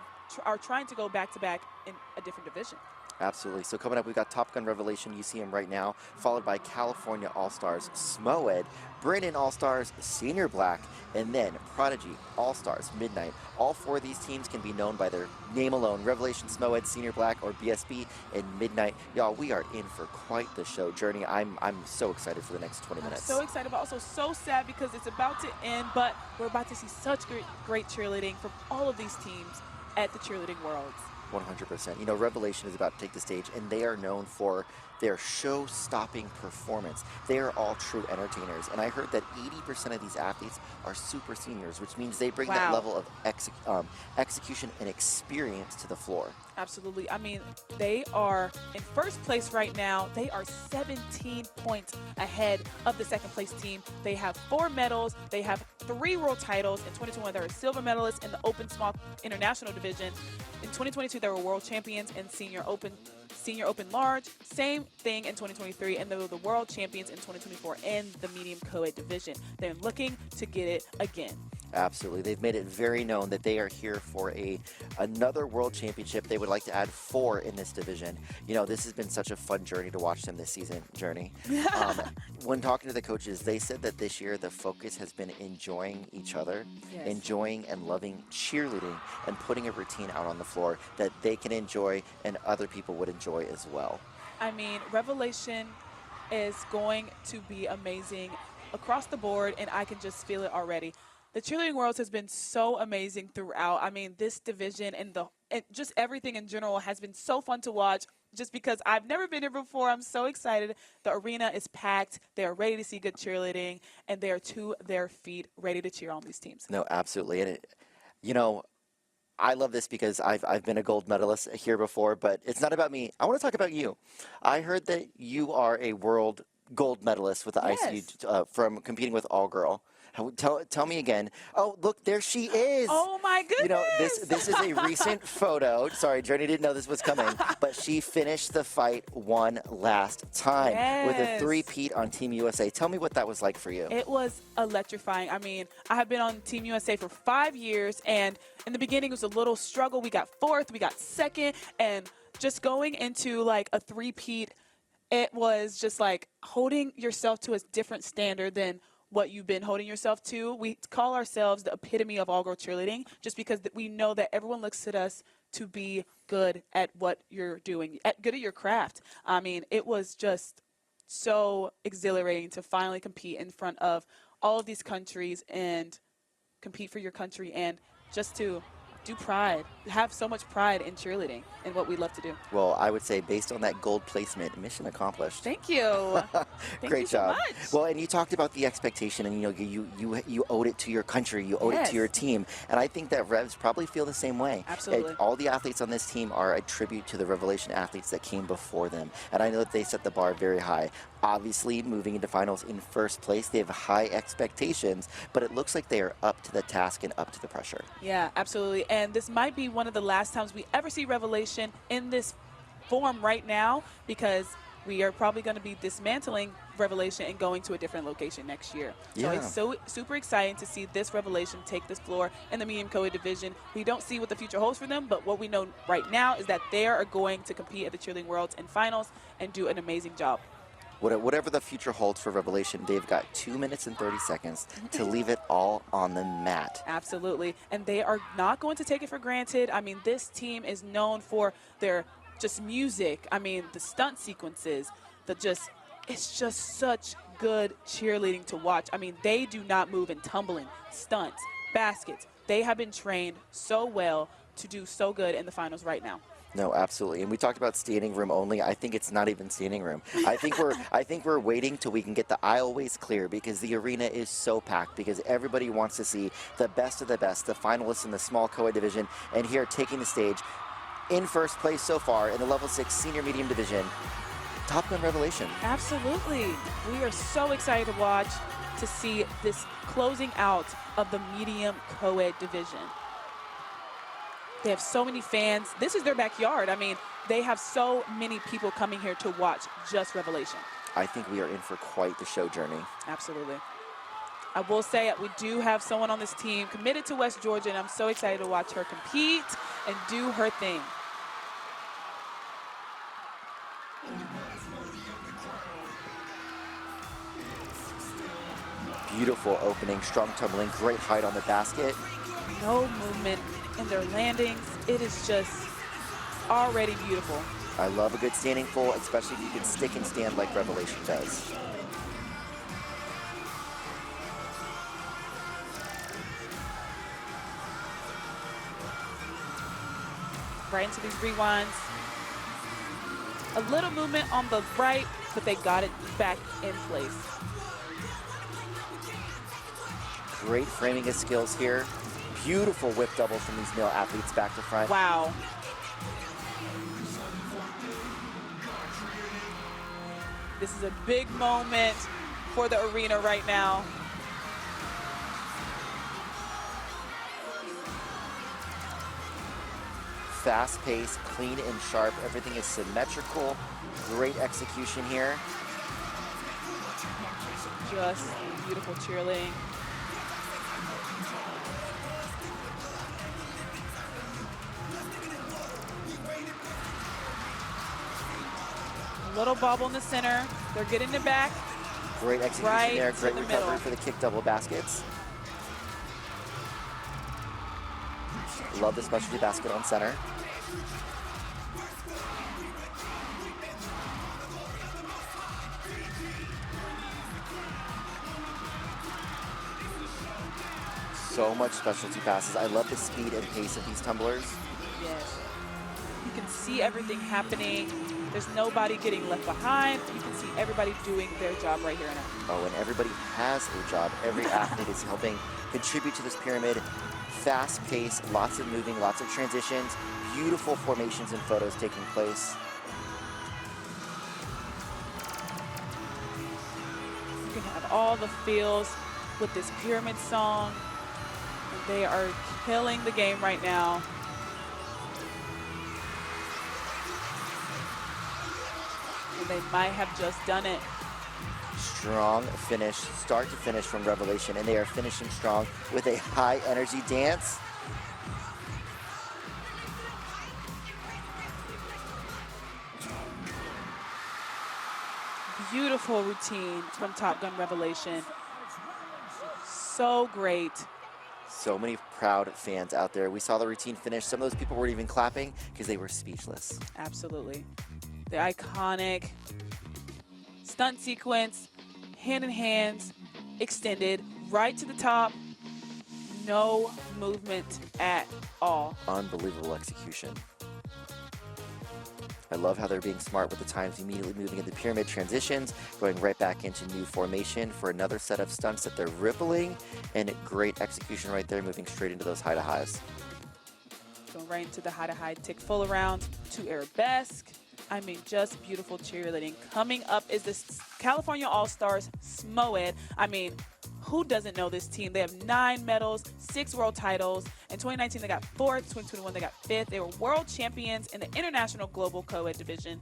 are trying to go back-to-back in a different division. Absolutely. So coming up, we've got Top Gun Revelation, you see him right now, followed by California All-Stars, SMOED, Brandon All-Stars, Senior Black, and then Prodigy All-Stars, Midnight. All four of these teams can be known by their name alone, Revelation, SMOED, Senior Black, or BSB, and Midnight. Y'all, we are in for quite the show. Journey, I'm so excited for the next 20 minutes. I'm so excited, but also so sad because it's about to end, but we're about to see such great cheerleading from all of these teams at the Cheerleading Worlds. 100%. You know, Revelation is about to take the stage, and they are known for their show-stopping performance. They are all true entertainers, and I heard that 80% of these athletes are super seniors, which means they bring that level of execution and experience to the floor. Absolutely. I mean, they are in first place right now. They are 17 points ahead of the second place team. They have 4 medals. They have 3 world titles. In 2021, they were silver medalists in the Open Small International Division. In 2022, they were world champions in Senior Open Large. Same thing in 2023, and they were the world champions in 2024 in the medium co-ed division. They're looking to get it again. Absolutely. They've made it very known that they are here for another world championship. They would like to add 4 in this division. You know, this has been such a fun journey to watch them this season, Journey. When talking to the coaches, they said that this year the focus has been enjoying each other, enjoying and loving cheerleading, and putting a routine out on the floor that they can enjoy and other people would enjoy as well. I mean, Revelation is going to be amazing across the board, and I can just feel it already. The Cheerleading Worlds has been so amazing throughout. I mean, this division and just everything in general has been so fun to watch. just because I've never been here before. I'm so excited. The arena is packed. They are ready to see good cheerleading, and they are to their feet, ready to cheer on these teams. No, absolutely. And, you know, I love this because I've been a gold medalist here before, but it's not about me. I want to talk about you. I heard that you are a world gold medalist with the ICU from competing with all girl. Tell me again. Oh, look, there she is. Oh, my goodness. You know, this is a recent photo. Sorry, Journey didn't know this was coming, but she finished the fight one last time with a three-peat on Team USA. Tell me what that was like for you. It was electrifying. I mean, I have been on Team USA for 5 years, and in the beginning it was a little struggle. We got 4th, we got 2nd, and just going into like a three-peat, it was just like holding yourself to a different standard than what you've been holding yourself to. We call ourselves the epitome of all-girl cheerleading just because we know that everyone looks at us to be good at what you're doing, good at your craft. I mean, it was just so exhilarating to finally compete in front of all of these countries and compete for your country and just to do pride, have so much pride in cheerleading and what we love to do. Well, I would say based on that gold placement, mission accomplished. Thank you. Great job. So much. Well, and you talked about the expectation, and you owed it to your country, you owed it to your team, and I think that Revs probably feel the same way. Absolutely. All the athletes on this team are a tribute to the Revelation athletes that came before them, and I know that they set the bar very high. Obviously, moving into finals in first place, they have high expectations, but it looks like they are up to the task and up to the pressure. Yeah, absolutely. And this might be one of the last times we ever see Revelation in this form right now, because we are probably going to be dismantling Revelation and going to a different location next year. So it's so super exciting to see this Revelation take this floor in the medium co-ed division. We don't see what the future holds for them, but what we know right now is that they are going to compete at the Cheerleading Worlds in finals and do an amazing job. Whatever the future holds for Revelation, they've got 2 minutes and 30 seconds to leave it all on the mat. Absolutely. And they are not going to take it for granted. I mean, this team is known for their just music. I mean, the stunt sequences, it's just such good cheerleading to watch. I mean, they do not move in tumbling, stunts, baskets. They have been trained so well to do so good in the finals right now. No, absolutely. And we talked about standing room only. I think it's not even standing room. I think we're waiting till we can get the aisleways clear, because the arena is so packed, because everybody wants to see the best of the best, the finalists in the small co-ed division, and here taking the stage in first place so far in the level 6 senior medium division, Top Gun Revelation. Absolutely. We are so excited to watch, to see this closing out of the medium co-ed division. They have so many fans. This is their backyard. I mean, they have so many people coming here to watch just Revelation. I think we are in for quite the show, Journey. Absolutely. I will say that we do have someone on this team committed to West Georgia, and I'm so excited to watch her compete and do her thing. Beautiful opening, strong tumbling, great height on the basket. No movement in their landings. It is just already beautiful. I love a good standing full, especially if you can stick and stand like Revelation does. Right into these rewinds. A little movement on the right, but they got it back in place. Great framing of skills here. Beautiful whip double from these male athletes back to front. Wow. This is a big moment for the arena right now. Fast-paced, clean and sharp. Everything is symmetrical. Great execution here. Just beautiful cheerleading. Little bobble in the center. They're getting it back. Great execution there. Great recovery for the kick double baskets. Love the specialty basket on center. So much specialty passes. I love the speed and pace of these tumblers. Yes. You can see everything happening. There's nobody getting left behind. You can see everybody doing their job right here now. Oh, and everybody has a job. Every athlete is helping contribute to this pyramid. Fast pace, lots of moving, lots of transitions, beautiful formations and photos taking place. You can have all the feels with this pyramid song. And they are killing the game right now. And they might have just done it. Strong finish, start to finish from Revelation, and they are finishing strong with a high energy dance. Beautiful routine from Top Gun Revelation. So great. So many proud fans out there. We saw the routine finish. Some of those people weren't even clapping because they were speechless. Absolutely. The iconic stunt sequence, hand in hands, extended, right to the top. No movement at all. Unbelievable execution. I love how they're being smart with the times, immediately moving into pyramid transitions, going right back into new formation for another set of stunts that they're rippling, and great execution right there, moving straight into those high to highs. Going right into the high to high, tick full around to arabesque. I mean, just beautiful cheerleading. Coming up is the California All-Stars SMOED. I mean, who doesn't know this team? They have 9 medals, 6 world titles. In 2019, they got 4th. 2021, they got 5th. They were world champions in the International Global Co-Ed division.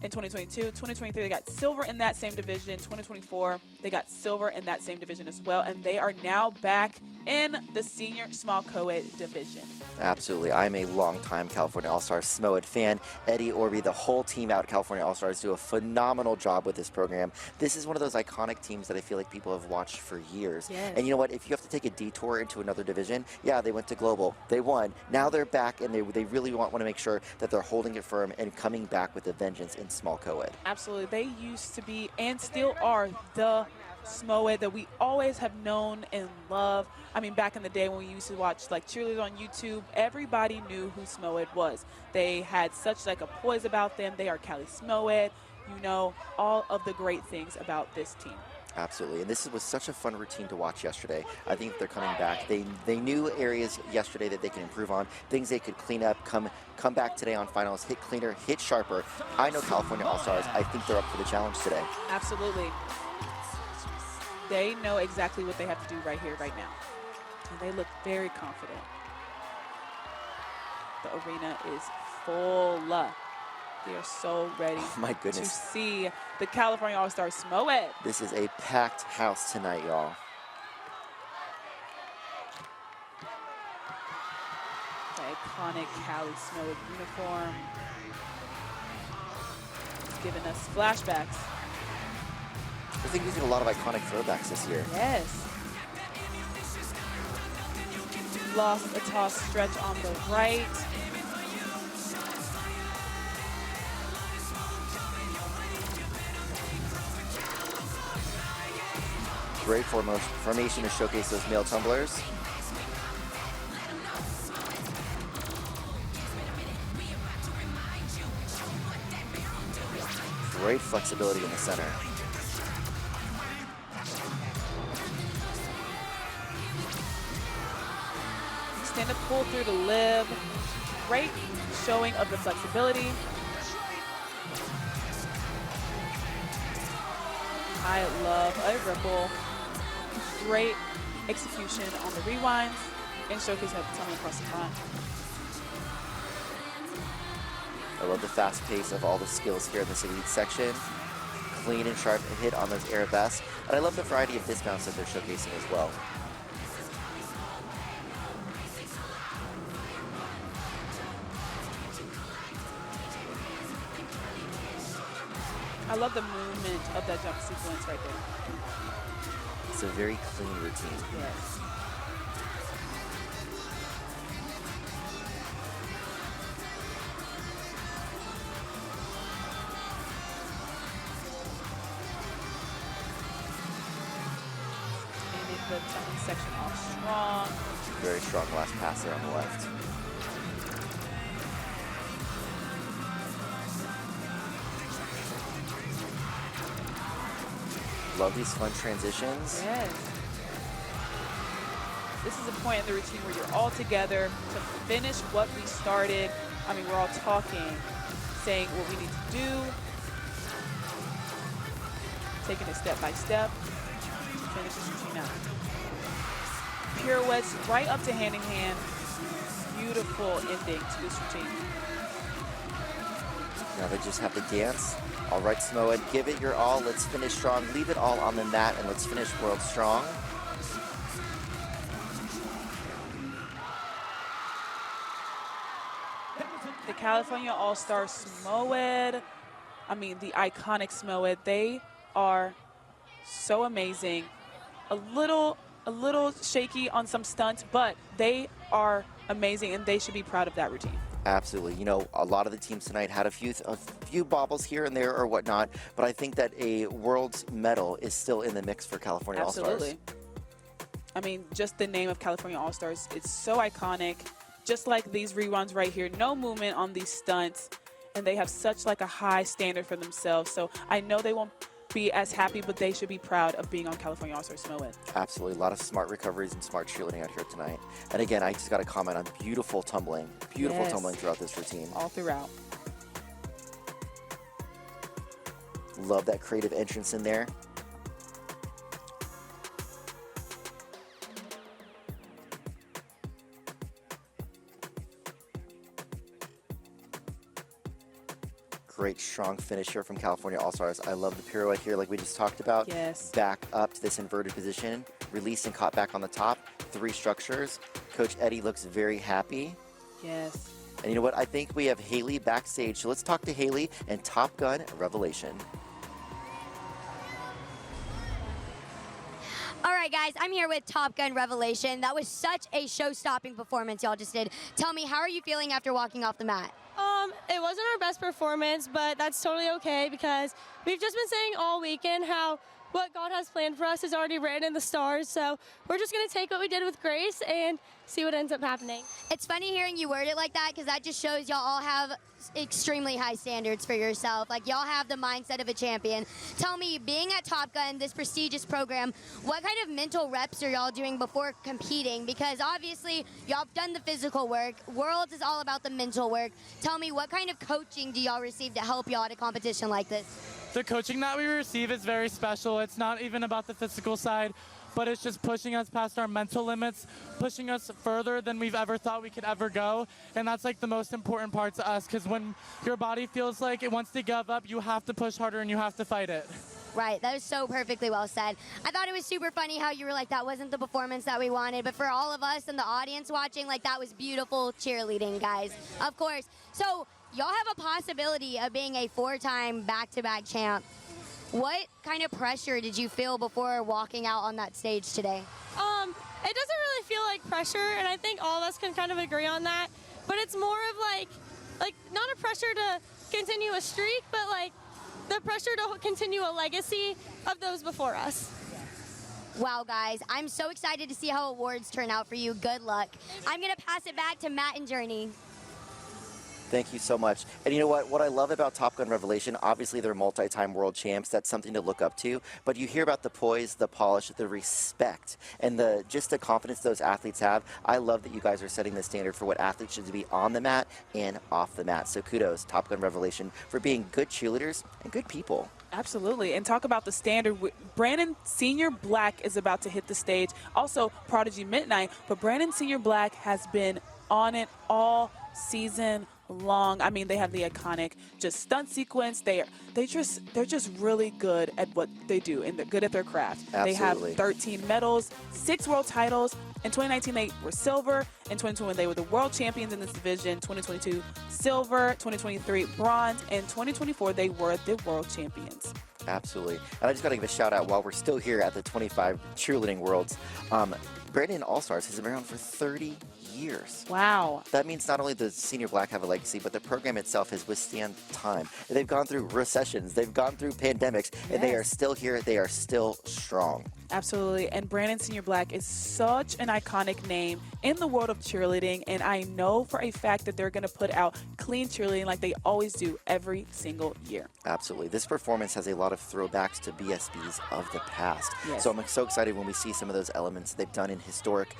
In 2022, 2023, they got silver in that same division. 2024, they got silver in that same division as well. And they are now back in the senior small co-ed division. Absolutely. I'm a longtime California All-Stars SMOED fan. Eddie Orby, the whole team out at California All-Stars do a phenomenal job with this program. This is one of those iconic teams that I feel like people have watched for years. Yes. And you know what? If you have to take a detour into another division, yeah, they went to Global. They won. Now they're back, and they really want to make sure that they're holding it firm and coming back with a vengeance in small co-ed. Absolutely. They used to be and still are the SMOED that we always have known and loved. I mean, back in the day when we used to watch like cheerleaders on YouTube, everybody knew who SMOED was. They had such like a poise about them. They are Cali SMOED. You know, all of the great things about this team. Absolutely, and this was such a fun routine to watch yesterday. I think they're coming back. They knew areas yesterday that they can improve on, things they could clean up, come back today on finals, hit cleaner, hit sharper. I know California All-Stars, I think they're up for the challenge today. Absolutely. They know exactly what they have to do right here, right now. And they look very confident. The arena is full. They are so ready My goodness. to see the California All-Stars SMOED. This is a packed house tonight, y'all. The iconic Cali SMOED uniform. It's giving us flashbacks. I think we've seen a lot of iconic throwbacks this year. Yes. Lost a toss stretch on the right. Great formation to showcase those male tumblers. Great flexibility in the center. Extended pull through the lib. Great showing of the flexibility. I love a ripple. Great execution on the rewinds and showcasing the tummy across the front. I love the fast pace of all the skills here in this elite section. Clean and sharp hit on those arabesques. And I love the variety of dismounts that they're showcasing as well. I love the movement of that jump sequence right there. It's a very clean routine. Yes. Ending the jumping section off strong. Very strong last pass there on the left. Love these fun transitions. Yes. This is a point in the routine where you're all together to finish what we started. I mean, we're all talking, saying what we need to do, taking it step by step to finish this routine out. Pirouettes right up to hand in hand. Beautiful ending to this routine. Now they just have to dance. All right, Samoa, give it your all. Let's finish strong. Leave it all on the mat, and let's finish world strong. The California All-Star Smoed, I mean, the iconic Smoed, they are so amazing. A little shaky on some stunts, but they are amazing, and they should be proud of that routine. Absolutely. You know, a lot of the teams tonight had a few bobbles here and there or whatnot, but I think that a Worlds medal is still in the mix for California All-Stars. Absolutely. I mean, just the name of California All-Stars, it's so iconic. Just like these reruns right here, no movement on these stunts, and they have such like a high standard for themselves. So I know they won't be as happy, but they should be proud of being on California All-Star Smoed. Absolutely. A lot of smart recoveries and smart cheerleading out here tonight. And again, I just got to comment on beautiful tumbling. Beautiful tumbling throughout this routine. All throughout. Love that creative entrance in there. Great strong finish here from California All-Stars. I love the pirouette here like we just talked about. Yes. Back up to this inverted position, released and caught back on the top. 3 structures. Coach Eddie looks very happy. Yes. And you know what? I think we have Haley backstage. So let's talk to Haley and Top Gun Revelation. All right, guys, I'm here with Top Gun Revelation. That was such a show-stopping performance y'all just did. Tell me, how are you feeling after walking off the mat? It wasn't our best performance, but that's totally okay because we've just been saying all weekend how what God has planned for us is already written in the stars. So we're just going to take what we did with grace and see what ends up happening. It's funny hearing you word it like that because that just shows y'all all have extremely high standards for yourself. Like, y'all have the mindset of a champion. Tell me, being at Top Gun, this prestigious program, what kind of mental reps are y'all doing before competing? Because obviously, y'all have done the physical work. Worlds is all about the mental work. Tell me, what kind of coaching do y'all receive to help y'all at a competition like this? The coaching that we receive is very special. It's not even about the physical side, but it's just pushing us past our mental limits, pushing us further than we've ever thought we could ever go. And that's like the most important part to us, because when your body feels like it wants to give up, you have to push harder and you have to fight it. Right, that was so perfectly well said. I thought it was super funny how you were like, that wasn't the performance that we wanted, but for all of us and the audience watching, like, that was beautiful cheerleading, guys. Of course. So y'all have a possibility of being a 4-time back-to-back champ. What kind of pressure did you feel before walking out on that stage today? It doesn't really feel like pressure, and I think all of us can kind of agree on that. But it's more of like not a pressure to continue a streak, but like the pressure to continue a legacy of those before us. Wow, guys, I'm so excited to see how awards turn out for you. Good luck. I'm going to pass it back to Matt and Journey. Thank you so much. And you know what I love about Top Gun Revelation, obviously they're multi-time world champs. That's something to look up to. But you hear about the poise, the polish, the respect, and just the confidence those athletes have. I love that you guys are setting the standard for what athletes should be on the mat and off the mat. So kudos, Top Gun Revelation, for being good cheerleaders and good people. Absolutely. And talk about the standard. Brandon Senior Black is about to hit the stage. Also, Prodigy Midnight. But Brandon Senior Black has been on it all season long. I mean, they have the iconic just stunt sequence. They're just really good at what they do, and they're good at their craft. Absolutely. They have 13 medals, 6 world titles. In 2019, they were silver. In 2021, they were the world champions in this division. 2022, silver. 2023, bronze. And 2024, they were the world champions. Absolutely. And I just got to give a shout out while we're still here at the 25 Cheerleading Worlds. Brandon All-Stars has been around for 30 years. Wow. That means not only does Senior Black have a legacy, but the program itself has withstand time. They've gone through recessions, they've gone through pandemics, and they are still here, they are still strong. Absolutely. And Brandon Senior Black is such an iconic name in the world of cheerleading. And I know for a fact that they're going to put out clean cheerleading like they always do every single year. Absolutely. This performance has a lot of throwbacks to BSBs of the past. Yes. So I'm so excited when we see some of those elements they've done in historic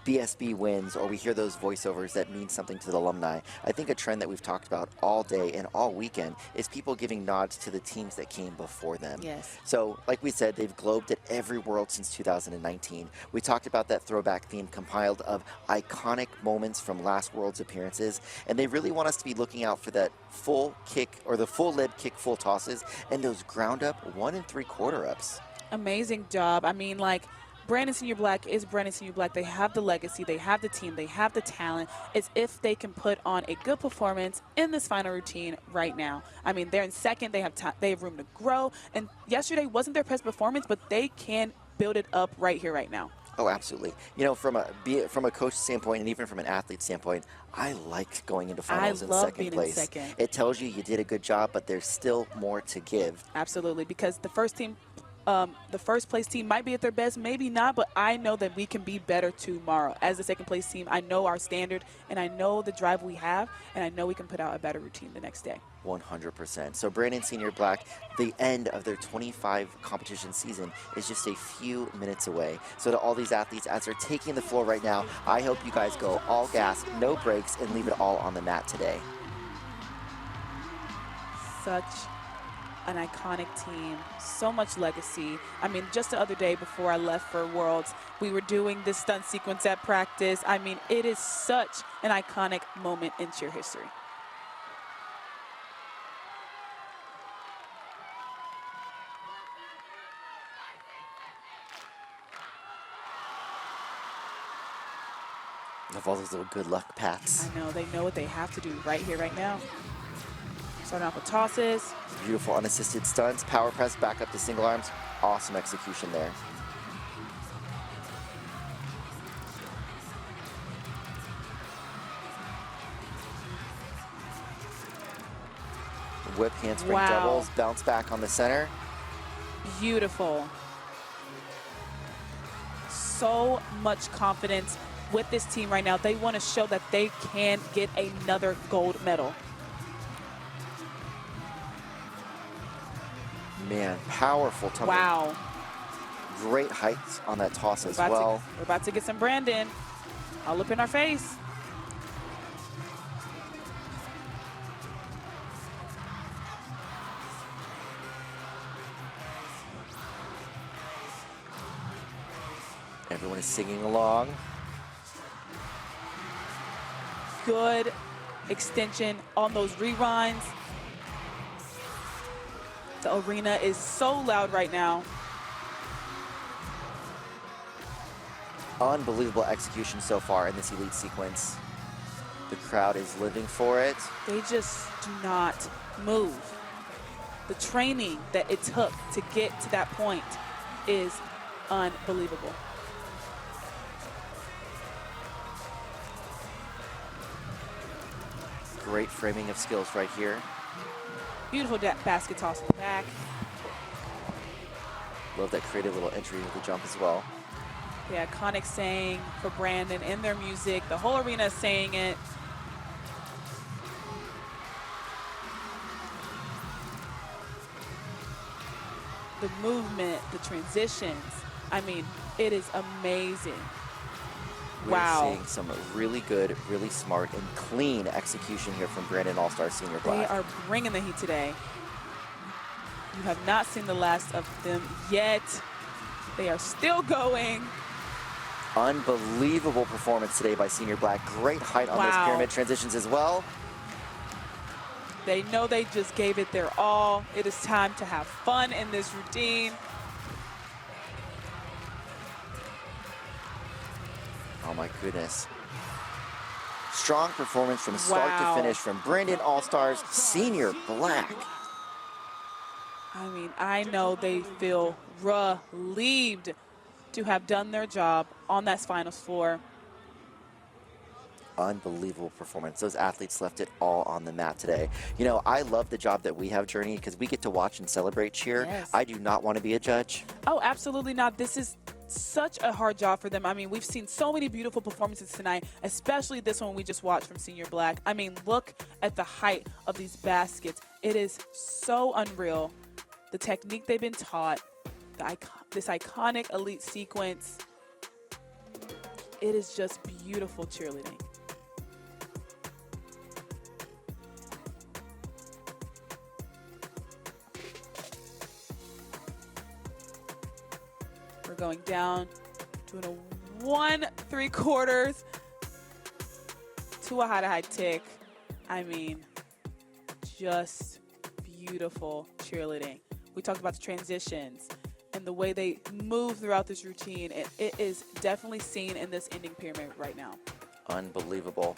BSB wins, or we hear those voiceovers that mean something to the alumni. I think a trend that we've talked about all day and all weekend is people giving nods to the teams that came before them. Yes. So, like we said, they've globed at every World since 2019. We talked about that throwback theme compiled of iconic moments from last World's appearances, and they really want us to be looking out for that full kick, or the full lib kick full tosses, and those ground up 1 3/4 ups. Amazing job. I mean, like, Brandon Senior Black is Brandon Senior Black. They have the legacy, they have the team, they have the talent. It's if they can put on a good performance in this final routine right now. I mean, they're in second, they have room to grow. And yesterday wasn't their best performance, but they can build it up right here, right now. Oh, absolutely. You know, from a coach standpoint and even from an athlete standpoint, I like going into finals in second place. Second. It tells you did a good job, but there's still more to give. Absolutely, because the first team, the first place team might be at their best, maybe not, but I know that we can be better tomorrow. As the second place team, I know our standard, and I know the drive we have, and I know we can put out a better routine the next day. 100%. So Brandon Senior Black, the end of their 25 competition season is just a few minutes away. So to all these athletes, as they're taking the floor right now, I hope you guys go all gas, no brakes, and leave it all on the mat today. Such an iconic team, so much legacy. I mean, just the other day before I left for Worlds, we were doing this stunt sequence at practice. I mean, it is such an iconic moment in cheer history. Of all those little good luck pats. I know, they know what they have to do right here, right now. Starting off with tosses. Beautiful unassisted stunts, power press, back up to single arms. Awesome execution there. Whip handspring doubles, bounce back on the center. Beautiful. So much confidence with this team right now. They want to show that they can get another gold medal. Man, powerful tumbling. Wow. Great heights on that toss as well. We're about to get some Brandon all up in our face. Everyone is singing along. Good extension on those rewinds. The arena is so loud right now. Unbelievable execution so far in this elite sequence. The crowd is living for it. They just do not move. The training that it took to get to that point is unbelievable. Great framing of skills right here. Beautiful basket toss in the back. Love that creative little entry with the jump as well. The iconic saying for Brandon in their music. The whole arena is saying it. The movement, the transitions. I mean, it is amazing. We're seeing some really good, really smart, and clean execution here from Brandon All-Star Senior Black. They are bringing the heat today. You have not seen the last of them yet. They are still going. Unbelievable performance today by Senior Black. Great height on those pyramid transitions as well. They know they just gave it their all. It is time to have fun in this routine. Oh my goodness. Strong performance from start to finish from Brandon All-Stars Senior Black. I mean, I know they feel relieved to have done their job on that finals floor. unbelievable performance. Those athletes left it all on the mat today. You know, I love the job that we have, Journey, because we get to watch and celebrate cheer. Yes. I do not want to be a judge. Oh, absolutely not. This is such a hard job for them. I mean, we've seen so many beautiful performances tonight, especially this one we just watched from Senior Black. I mean, look at the height of these baskets. It is so unreal. The technique they've been taught, this iconic elite sequence. It is just beautiful cheerleading. We're going down, doing a 1 3/4 to a high tick. I mean, just beautiful cheerleading. We talked about the transitions and the way they move throughout this routine. It is definitely seen in this ending pyramid right now. Unbelievable.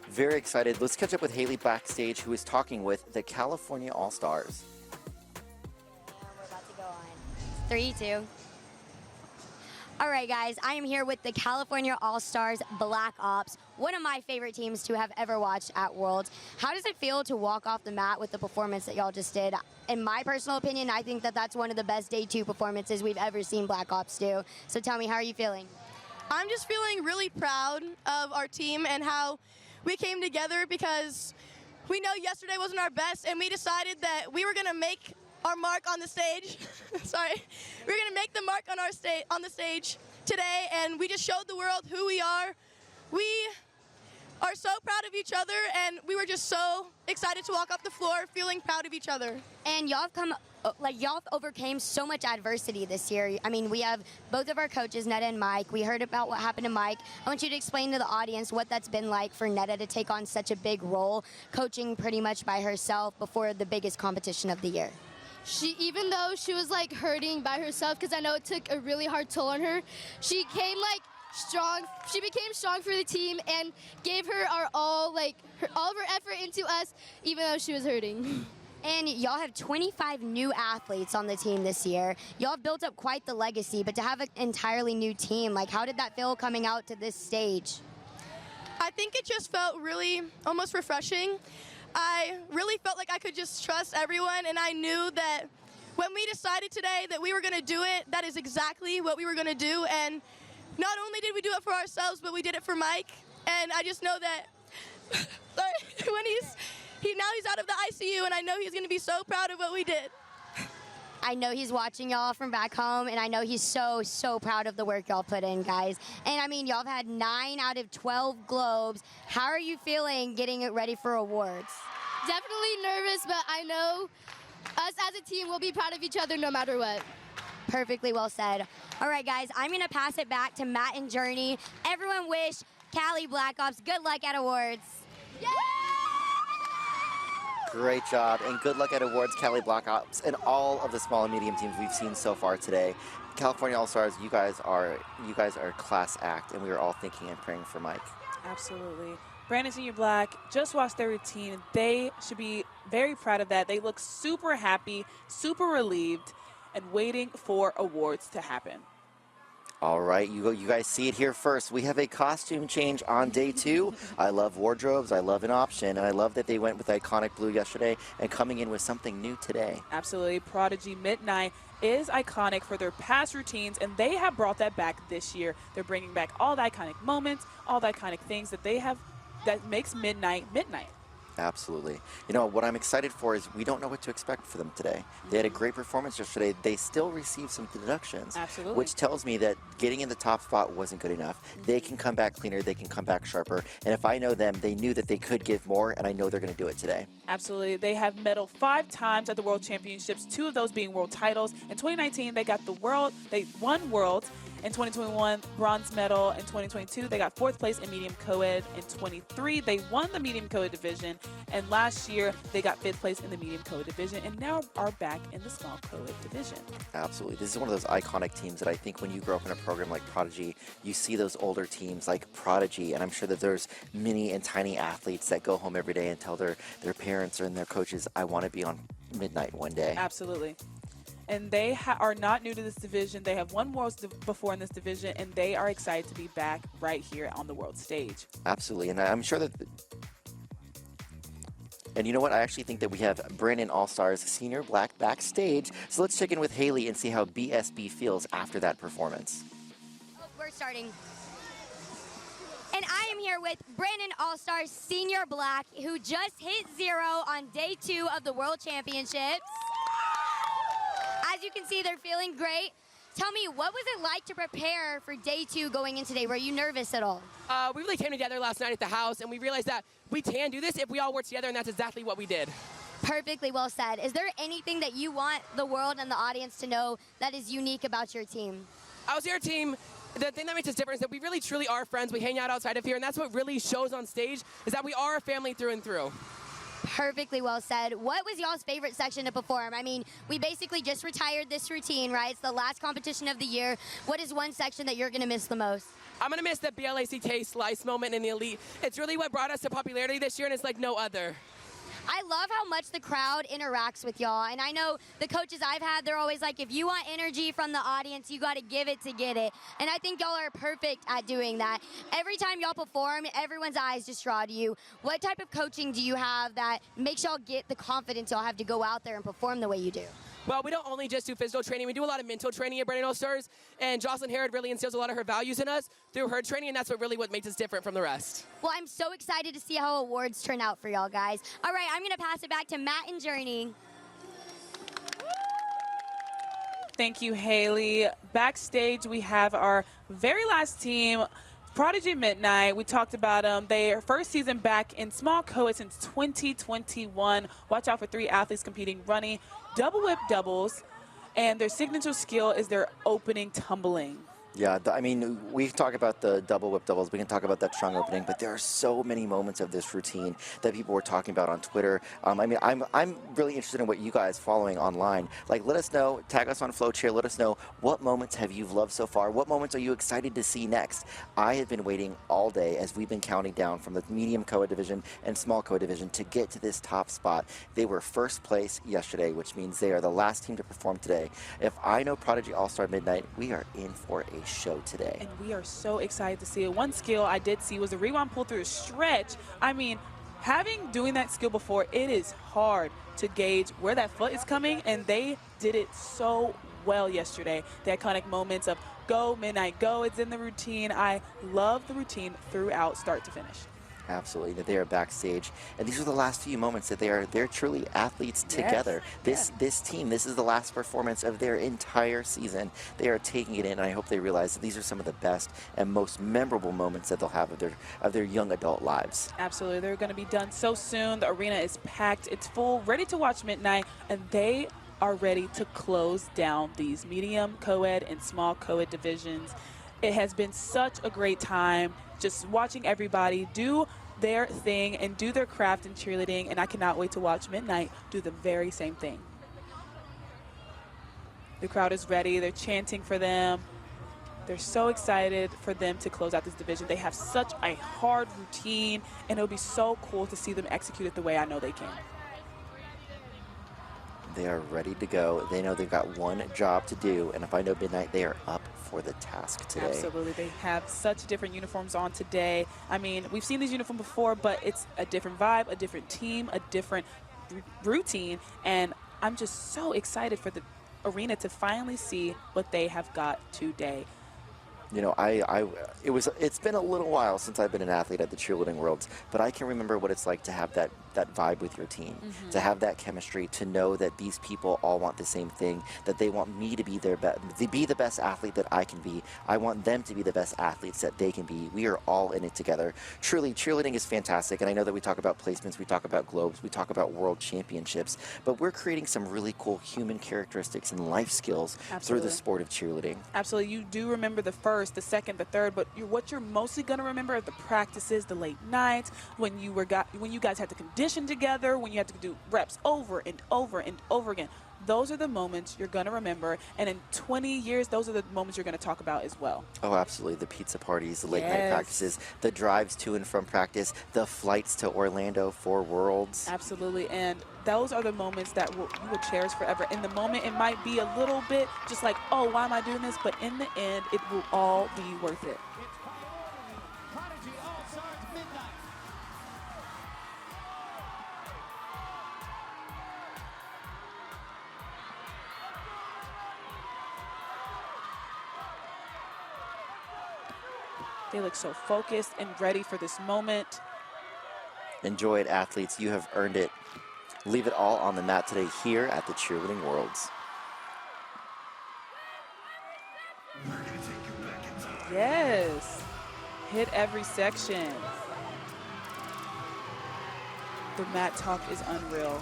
Very excited. Let's catch up with Haley backstage, who is talking with the California All-Stars. We're about to go on. 3, 2. All right, guys, I am here with the California All-Stars Black Ops, one of my favorite teams to have ever watched at Worlds. How does it feel to walk off the mat with the performance that y'all just did? In my personal opinion, I think that that's one of the best Day 2 performances we've ever seen Black Ops do. So tell me, how are you feeling? I'm just feeling really proud of our team and how we came together, because we know yesterday wasn't our best, and we decided that we were going to make our mark on the stage. Sorry. We're going to make the mark on the stage today, and we just showed the world who we are. We are so proud of each other, and we were just so excited to walk off the floor feeling proud of each other. And y'all have overcame so much adversity this year. I mean, we have both of our coaches, Netta and Mike. We heard about what happened to Mike. I want you to explain to the audience what that's been like for Netta to take on such a big role, coaching pretty much by herself before the biggest competition of the year. Even though she was like hurting by herself, because I know it took a really hard toll on her, she came like strong. She became strong for the team and gave her all of her effort into us, even though she was hurting. And y'all have 25 new athletes on the team this year. Y'all have built up quite the legacy, but to have an entirely new team, like, how did that feel coming out to this stage? I think it just felt really almost refreshing. I really felt like I could just trust everyone, and I knew that when we decided today that we were going to do it, that is exactly what we were going to do. And not only did we do it for ourselves, but we did it for Mike. And I just know that when now he's out of the ICU, and I know he's going to be so proud of what we did. I know he's watching y'all from back home, and I know he's so, so proud of the work y'all put in, guys. And I mean, y'all have had 9 out of 12 globes. How are you feeling getting it ready for awards? Definitely nervous, but I know us as a team will be proud of each other no matter what. Perfectly well said. All right, guys, I'm going to pass it back to Matt and Journey. Everyone wish Cali Black Ops good luck at awards. Yay! Great job, and good luck at awards, Cali Black Ops, and all of the small and medium teams we've seen so far today. California All-Stars, you guys are a class act, and we are all thinking and praying for Mike. Absolutely. Brandon Senior Black just watched their routine. They should be very proud of that. They look super happy, super relieved, and waiting for awards to happen. All right, you guys see it here first. We have a costume change on day 2. I love wardrobes. I love an option. And I love that they went with iconic blue yesterday and coming in with something new today. Absolutely. Prodigy Midnight is iconic for their past routines, and they have brought that back this year. They're bringing back all the iconic moments, all the iconic things that they have that makes Midnight. Absolutely. You know, what I'm excited for is we don't know what to expect for them today. They had a great performance yesterday. They still received some deductions. Absolutely. Which tells me that getting in the top spot wasn't good enough. They can come back cleaner. They can come back sharper. And if I know them, they knew that they could give more, and I know they're going to do it today. Absolutely. They have medaled 5 times at the World Championships, 2 of those being world titles. In 2019, they won Worlds. In 2021, bronze medal. In 2022, they got 4th place in medium co-ed. In 23, they won the medium co-ed division. And last year, they got 5th place in the medium co-ed division and now are back in the small co-ed division. Absolutely. This is one of those iconic teams that I think when you grow up in a program like Prodigy, you see those older teams like Prodigy, and I'm sure that there's many and tiny athletes that go home every day and tell their parents and their coaches, I want to be on Midnight one day. Absolutely. and they are not new to this division. They have won Worlds before in this division, and they are excited to be back right here on the world stage. Absolutely, and I'm sure that... And you know what? I actually think that we have Brandon All-Stars Senior Black backstage. So let's check in with Haley and see how BSB feels after that performance. Oh, we're starting. And I am here with Brandon All-Stars Senior Black, who just hit 0 on day 2 of the World Championships. As you can see, they're feeling great. Tell me, what was it like to prepare for day 2 going in today? Were you nervous at all? We really came together last night at the house, and we realized that we can do this if we all work together, and that's exactly what we did. Perfectly well said. Is there anything that you want the world and the audience to know that is unique about your team? Our team, the thing that makes us different is that we really truly are friends. We hang out outside of here, and that's what really shows on stage, is that we are a family through and through. Perfectly well said. What was y'all's favorite section to perform? I mean, we basically just retired this routine, right? It's the last competition of the year. What is one section that you're going to miss the most? I'm going to miss the BLACK slice moment in the elite. It's really what brought us to popularity this year, and it's like no other. I love how much the crowd interacts with y'all, and I know the coaches I've had, they're always like, if you want energy from the audience, you got to give it to get it, and I think y'all are perfect at doing that. Every time y'all perform, everyone's eyes just draw to you. What type of coaching do you have that makes y'all get the confidence y'all have to go out there and perform the way you do? Well, we don't only just do physical training. We do a lot of mental training at Brandon All-Stars, and Jocelyn Harrod really instills a lot of her values in us through her training, and that's what makes us different from the rest. Well, I'm so excited to see how awards turn out for y'all guys. All right, I'm going to pass it back to Matt and Journey. Thank you, Haley. Backstage, we have our very last team, Prodigy Midnight. We talked about them. Their first season back in small co-ed since 2021. Watch out for 3 athletes competing running double whip doubles, and their signature skill is their opening tumbling. Yeah, I mean, we talk about the double whip doubles, we can talk about that trunk opening, but there are so many moments of this routine that people were talking about on Twitter. I mean, I'm really interested in what you guys following online. Like, let us know, tag us on FloCheer, let us know what moments have you loved so far, what moments are you excited to see next. I have been waiting all day as we've been counting down from the medium co-ed division and small co-ed division to get to this top spot. They were first place yesterday, which means they are the last team to perform today. If I know Prodigy All-Star Midnight, we are in for a show today. And we are so excited to see it. One skill I did see was the rewind pull through a stretch. I mean, doing that skill before, it is hard to gauge where that foot is coming, and they did it so well yesterday. The iconic moments of go, midnight, go, it's in the routine. I love the routine throughout start to finish. Absolutely, that they are backstage, and these are the last few moments that they're truly athletes together. This team, this is the last performance of their entire season. They are taking it in, and I hope they realize that these are some of the best and most memorable moments that they'll have of their young adult lives. Absolutely, they're going to be done so soon. The arena is packed, it's full, ready to watch Midnight, and they are ready to close down these medium co-ed and small co-ed divisions. It has been such a great time just watching everybody do their thing and do their craft in cheerleading, and I cannot wait to watch Midnight do the very same thing. The crowd is ready, they're chanting for them. They're so excited for them to close out this division. They have such a hard routine, and it'll be so cool to see them execute it the way I know they can. They are ready to go. They know they've got one job to do, and if I know Midnight, they are up for the task today. Absolutely. They have such different uniforms on today. I mean, we've seen these uniforms before, but it's a different vibe, a different team, a different routine, and I'm just so excited for the arena to finally see what they have got today. You know, it's been a little while since I've been an athlete at the Cheerleading Worlds, but I can remember what it's like to have that vibe with your team, to have that chemistry, to know that these people all want the same thing, that they want me to be the best athlete that I can be. I want them to be the best athletes that they can be. We are all in it together. Truly, cheerleading is fantastic, and I know that we talk about placements, we talk about globes, we talk about world championships, but we're creating some really cool human characteristics and life skills through the sport of cheerleading. Absolutely. You do remember the first, the second, the third, but what you're mostly going to remember are the practices, the late nights, when you guys had to condition audition together, when you have to do reps over and over and over again. Those are the moments you're going to remember, and in 20 years, those are the moments you're going to talk about as well. Oh, absolutely. The pizza parties, the late night practices, the drives to and from practice, the flights to Orlando for Worlds. Absolutely, and those are the moments that you will cherish forever. In the moment, it might be a little bit just like, oh, why am I doing this? But in the end, it will all be worth it. They look so focused and ready for this moment. Enjoy it, athletes. You have earned it. Leave it all on the mat today here at the Cheerleading Worlds. Yes. Hit every section. The mat talk is unreal.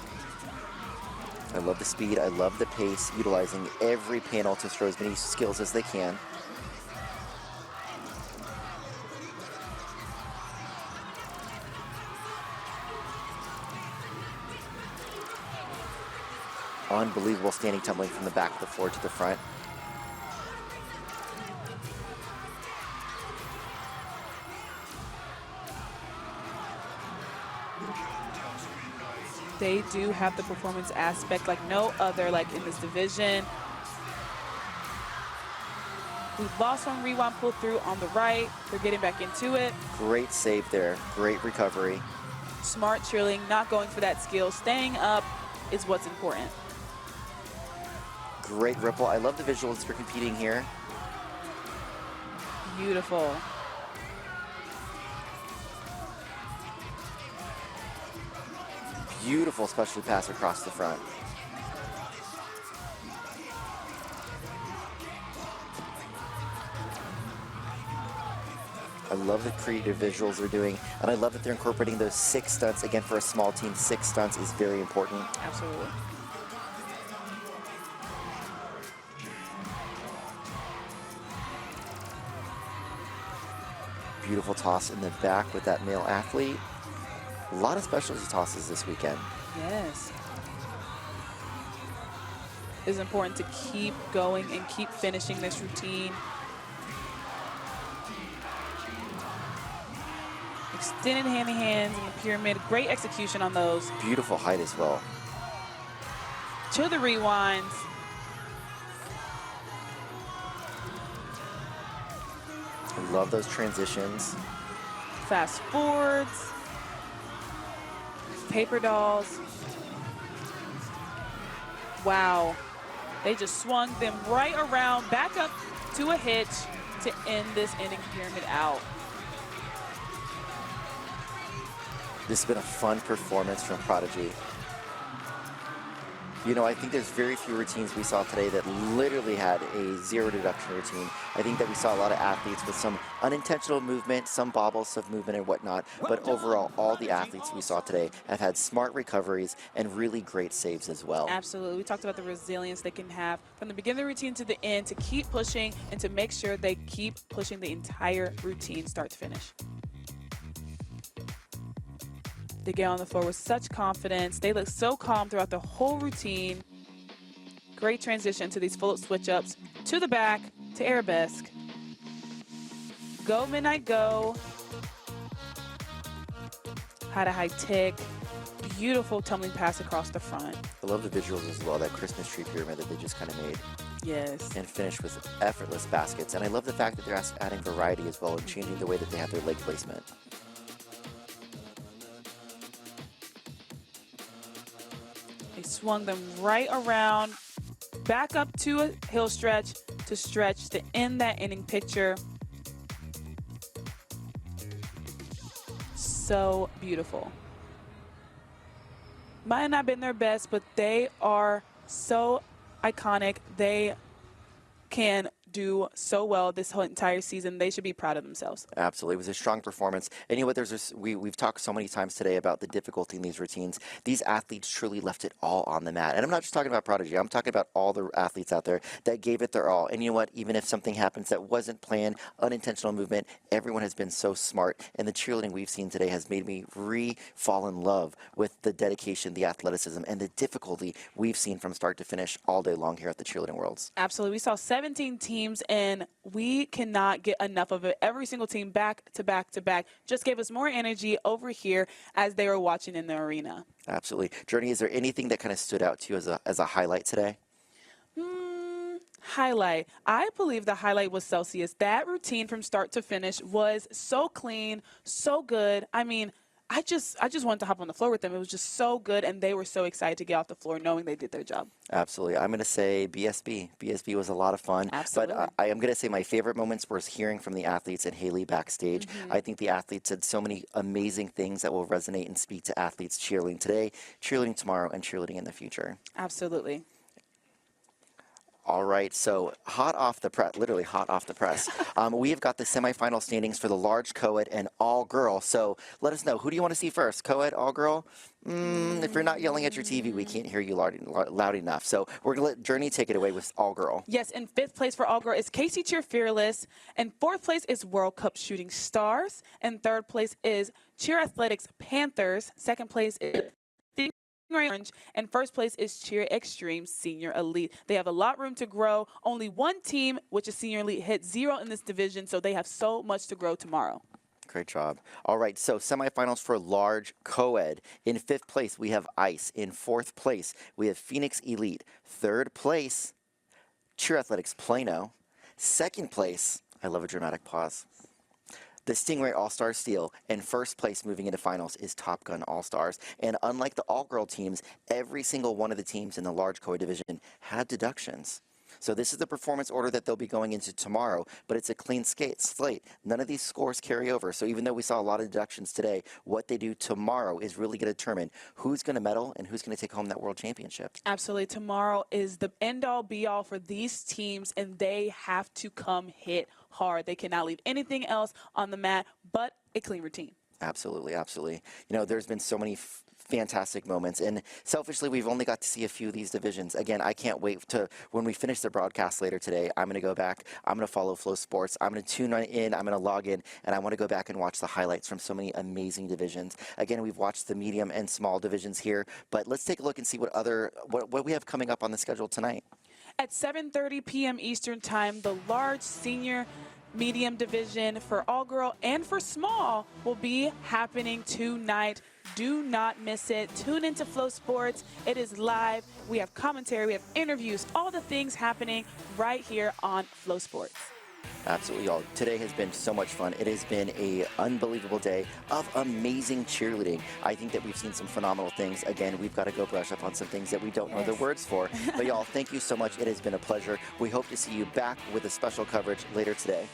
I love the speed. I love the pace, utilizing every panel to throw as many skills as they can. Unbelievable standing tumbling from the back of the floor to the front. They do have the performance aspect like no other, like in this division. We've lost on rewind pull through on the right. They're getting back into it. Great save there. Great recovery. Smart cheerleading, not going for that skill. Staying up is what's important. Great ripple. I love the visuals for competing here. Beautiful. Beautiful specialty pass across the front. I love the creative visuals they're doing, and I love that they're incorporating those 6 stunts. Again, for a small team, 6 stunts is very important. Absolutely. Beautiful toss in the back with that male athlete. A lot of specialty tosses this weekend. Yes. It's important to keep going and keep finishing this routine. Extended handy hands in the pyramid. Great execution on those. Beautiful height as well. To the rewinds. I love those transitions. Fast forwards. Paper dolls. Wow. They just swung them right around, back up to a hitch to end this inning pyramid out. This has been a fun performance from Prodigy. You know, I think there's very few routines we saw today that literally had a zero deduction routine. I think that we saw a lot of athletes with some unintentional movement, some bobbles of movement and whatnot, but overall, all the athletes we saw today have had smart recoveries and really great saves as well. Absolutely. We talked about the resilience they can have from the beginning of the routine to the end to keep pushing and to make sure they keep pushing the entire routine start to finish. They get on the floor with such confidence. They look so calm throughout the whole routine. Great transition to these full switch-ups. To the back, to arabesque. Go, midnight, go. High to high tick. Beautiful tumbling pass across the front. I love the visuals as well, that Christmas tree pyramid that they just kind of made. Yes. And finished with effortless baskets. And I love the fact that they're adding variety as well and changing the way that they have their leg placement. They swung them right around, back up to a hill stretch to end that inning picture. So beautiful. Might have not been their best, but they are so iconic. They can do so well this whole entire season. They should be proud of themselves. Absolutely. It was a strong performance. And you know what, we've talked so many times today about the difficulty in these routines. These athletes truly left it all on the mat. And I'm not just talking about Prodigy. I'm talking about all the athletes out there that gave it their all. And you know what, even if something happens that wasn't planned, unintentional movement, everyone has been so smart. And the cheerleading we've seen today has made me fall in love with the dedication, the athleticism, and the difficulty we've seen from start to finish all day long here at the Cheerleading Worlds. Absolutely. We saw 17 teams, and we cannot get enough of it. Every single team back to back to back just gave us more energy over here as they were watching in the arena. Absolutely. Journey, is there anything that kind of stood out to you as a highlight today? Highlight. I believe the highlight was Celsius. That routine from start to finish was so clean, so good. I mean, I just wanted to hop on the floor with them. It was just so good, and they were so excited to get off the floor knowing they did their job. Absolutely. I'm going to say BSB. BSB was a lot of fun. Absolutely. But I am going to say my favorite moments were hearing from the athletes and Haley backstage. I think the athletes said so many amazing things that will resonate and speak to athletes cheerleading today, cheerleading tomorrow, and cheerleading in the future. Absolutely. All right, so hot off the press, literally hot off the press. We have got the semifinal standings for the large co-ed and all-girl. So let us know, who do you want to see first, co-ed, all-girl? If you're not yelling at your TV, we can't hear you loud enough. So we're going to let Journey take it away with all-girl. Yes, in 5th place for all-girl is Casey Cheer Fearless. And 4th place is World Cup Shooting Stars. And 3rd place is Cheer Athletics Panthers. 2nd place is Stingray Orange, and 1st place is Cheer Extreme Senior Elite. They have a lot of room to grow. Only one team, which is Senior Elite, hit 0 in this division, so they have so much to grow tomorrow. Great job. All right, so semifinals for large co-ed. In 5th place, we have ICE. In 4th place, we have Phoenix Elite. 3rd place, Cheer Athletics Plano. 2nd place, I love a dramatic pause, the Stingray All-Star Steel, and 1st place moving into finals is Top Gun All-Stars. And unlike the all-girl teams, every single one of the teams in the large co-ed division had deductions. So this is the performance order that they'll be going into tomorrow, but it's a clean slate. None of these scores carry over. So even though we saw a lot of deductions today, what they do tomorrow is really going to determine who's going to medal and who's going to take home that world championship. Absolutely. Tomorrow is the end-all, be-all for these teams, and they have to come hit hard. They cannot leave anything else on the mat but a clean routine. Absolutely, absolutely. You know, there's been so many fantastic moments, and selfishly, we've only got to see a few of these divisions. Again, I can't wait to, when we finish the broadcast later today, I'm going to go back, I'm going to follow Flow Sports, I'm going to tune in, I'm going to log in, and I want to go back and watch the highlights from so many amazing divisions. Again, we've watched the medium and small divisions here, but let's take a look and see what we have coming up on the schedule tonight. At 7:30 p.m. Eastern Time, the large senior medium division for all-girl and for small will be happening tonight. Do not miss it. Tune into Flow Sports. It is live. We have commentary, we have interviews, all the things happening right here on Flow Sports. Absolutely, y'all. Today has been so much fun. It has been an unbelievable day of amazing cheerleading. I think that we've seen some phenomenal things. Again, we've got to go brush up on some things that we don't know the words for. But y'all, thank you so much. It has been a pleasure. We hope to see you back with a special coverage later today.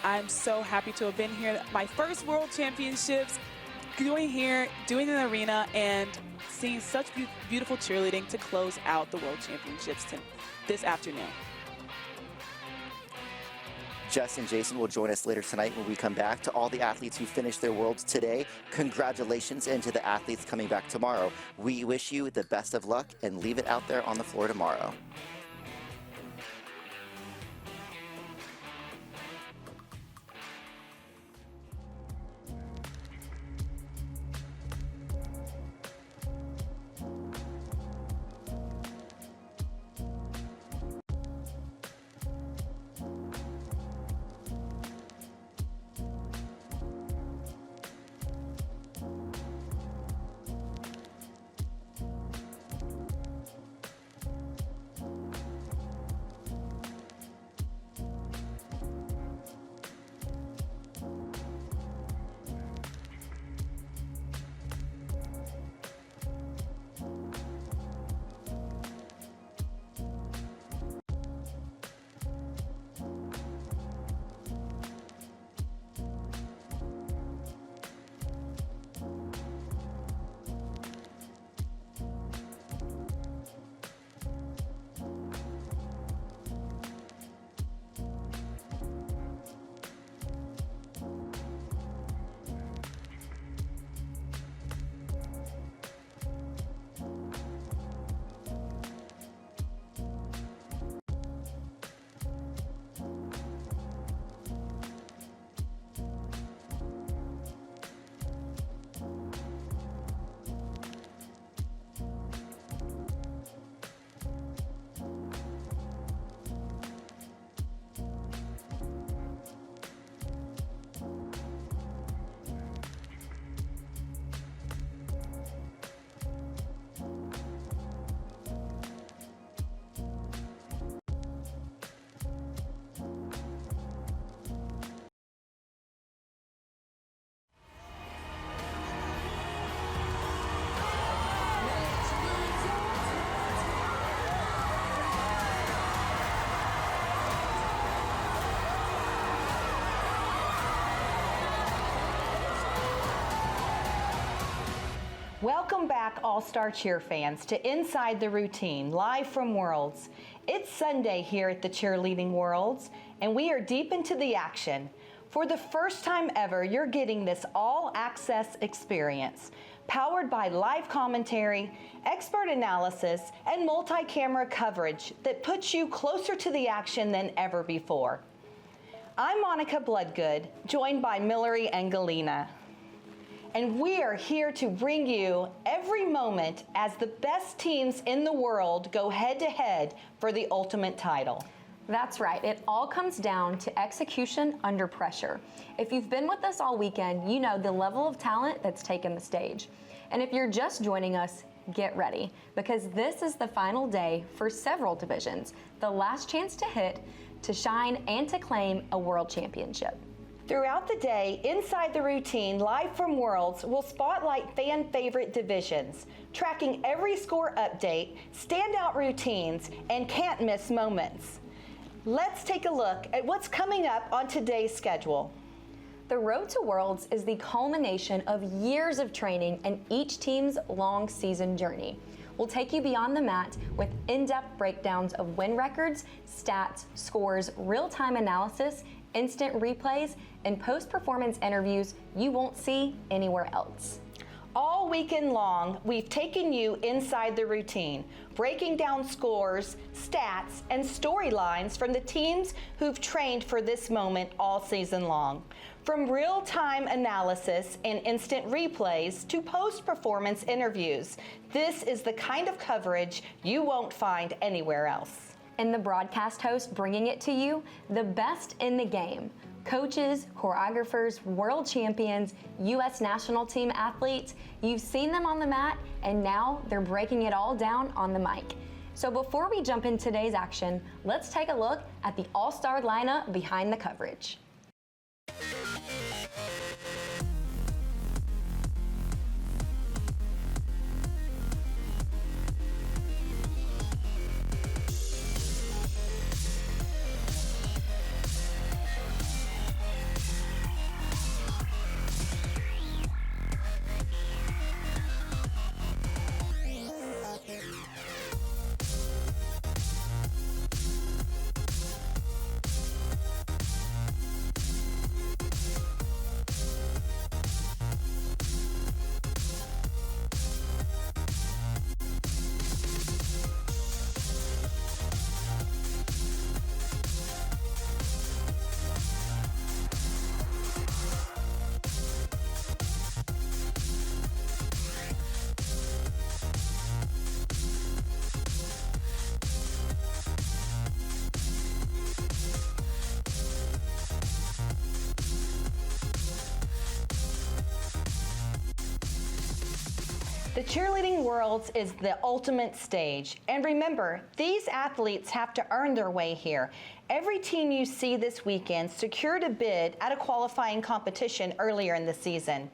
I'm so happy to have been here. My first World Championships, doing in the arena, and seeing such beautiful cheerleading to close out the World Championships this afternoon. Jess and Jason will join us later tonight when we come back. To all the athletes who finished their worlds today, congratulations, and to the athletes coming back tomorrow, we wish you the best of luck and leave it out there on the floor tomorrow. Welcome back, All-Star Cheer fans, to Inside the Routine, live from Worlds. It's Sunday here at the Cheerleading Worlds, and we are deep into the action. For the first time ever, you're getting this all-access experience, powered by live commentary, expert analysis, and multi-camera coverage that puts you closer to the action than ever before. I'm Monica Bloodgood, joined by Millery and Galena. And we are here to bring you every moment as the best teams in the world go head-to-head for the ultimate title. That's right. It all comes down to execution under pressure. If you've been with us all weekend, you know the level of talent that's taken the stage. And if you're just joining us, get ready, because this is the final day for several divisions, the last chance to hit, to shine, and to claim a world championship. Throughout the day, Inside the Routine, live from Worlds, will spotlight fan favorite divisions, tracking every score update, standout routines, and can't miss moments. Let's take a look at what's coming up on today's schedule. The Road to Worlds is the culmination of years of training and each team's long season journey. We'll take you beyond the mat with in-depth breakdowns of win records, stats, scores, real-time analysis, instant replays, and post-performance interviews you won't see anywhere else. All weekend long, we've taken you inside the routine, breaking down scores, stats, and storylines from the teams who've trained for this moment all season long. From real-time analysis and instant replays to post-performance interviews, this is the kind of coverage you won't find anywhere else. And the broadcast host bringing it to you, the best in the game. Coaches, choreographers, world champions, U.S. national team athletes, you've seen them on the mat, and now they're breaking it all down on the mic. So before we jump into today's action, let's take a look at the all-star lineup behind the coverage. The Cheerleading Worlds is the ultimate stage. And remember, these athletes have to earn their way here. Every team you see this weekend secured a bid at a qualifying competition earlier in the season.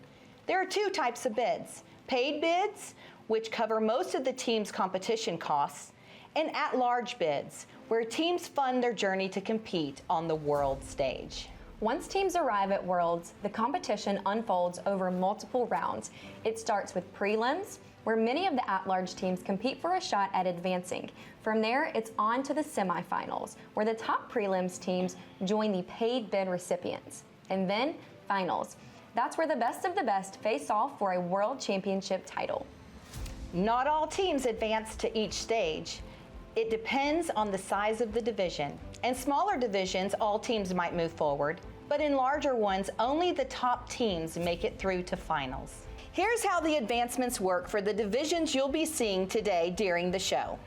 There are two types of bids: paid bids, which cover most of the team's competition costs, and at-large bids, where teams fund their journey to compete on the world stage. Once teams arrive at Worlds, the competition unfolds over multiple rounds. It starts with prelims, where many of the at-large teams compete for a shot at advancing. From there, it's on to the semifinals, where the top prelims teams join the paid bid recipients. And then, finals. That's where the best of the best face off for a world championship title. Not all teams advance to each stage. It depends on the size of the division. In smaller divisions, all teams might move forward, but in larger ones, only the top teams make it through to finals. Here's how the advancements work for the divisions you'll be seeing today during the show.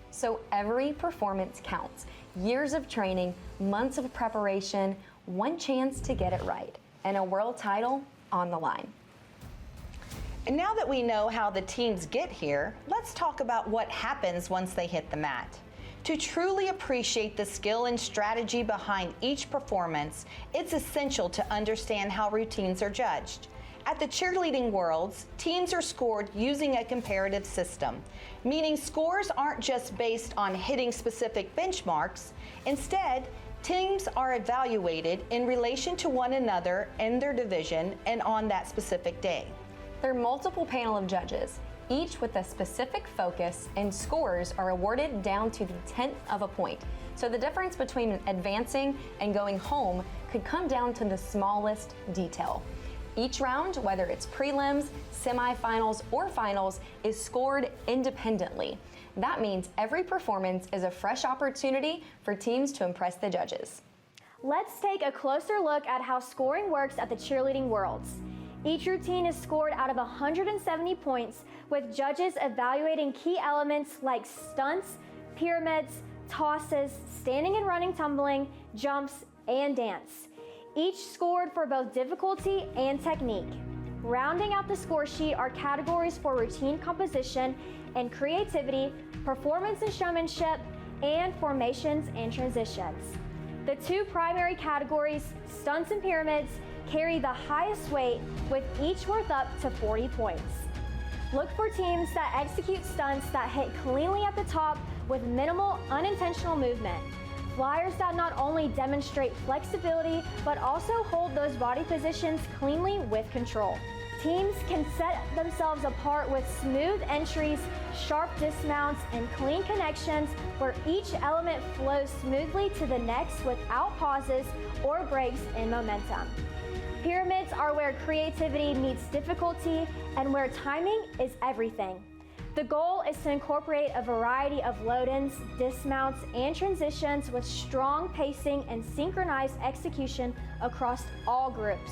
So every performance counts. Years of training, months of preparation, one chance to get it right, and a world title on the line. And now that we know how the teams get here, let's talk about what happens once they hit the mat. To truly appreciate the skill and strategy behind each performance, it's essential to understand how routines are judged. At the Cheerleading Worlds, teams are scored using a comparative system, meaning scores aren't just based on hitting specific benchmarks. Instead, teams are evaluated in relation to one another in their division and on that specific day. There are multiple panel of judges, each with a specific focus, and scores are awarded down to the 10th of a point. So the difference between advancing and going home could come down to the smallest detail. Each round, whether it's prelims, semifinals, or finals, is scored independently. That means every performance is a fresh opportunity for teams to impress the judges. Let's take a closer look at how scoring works at the Cheerleading Worlds. Each routine is scored out of 170 points, with judges evaluating key elements like stunts, pyramids, tosses, standing and running tumbling, jumps, and dance. Each scored for both difficulty and technique. Rounding out the score sheet are categories for routine composition and creativity, performance and showmanship, and formations and transitions. The two primary categories, stunts and pyramids, carry the highest weight, with each worth up to 40 points. Look for teams that execute stunts that hit cleanly at the top with minimal unintentional movement. Flyers that not only demonstrate flexibility, but also hold those body positions cleanly with control. Teams can set themselves apart with smooth entries, sharp dismounts, and clean connections where each element flows smoothly to the next without pauses or breaks in momentum. Pyramids are where creativity meets difficulty and where timing is everything. The goal is to incorporate a variety of load-ins, dismounts, and transitions with strong pacing and synchronized execution across all groups.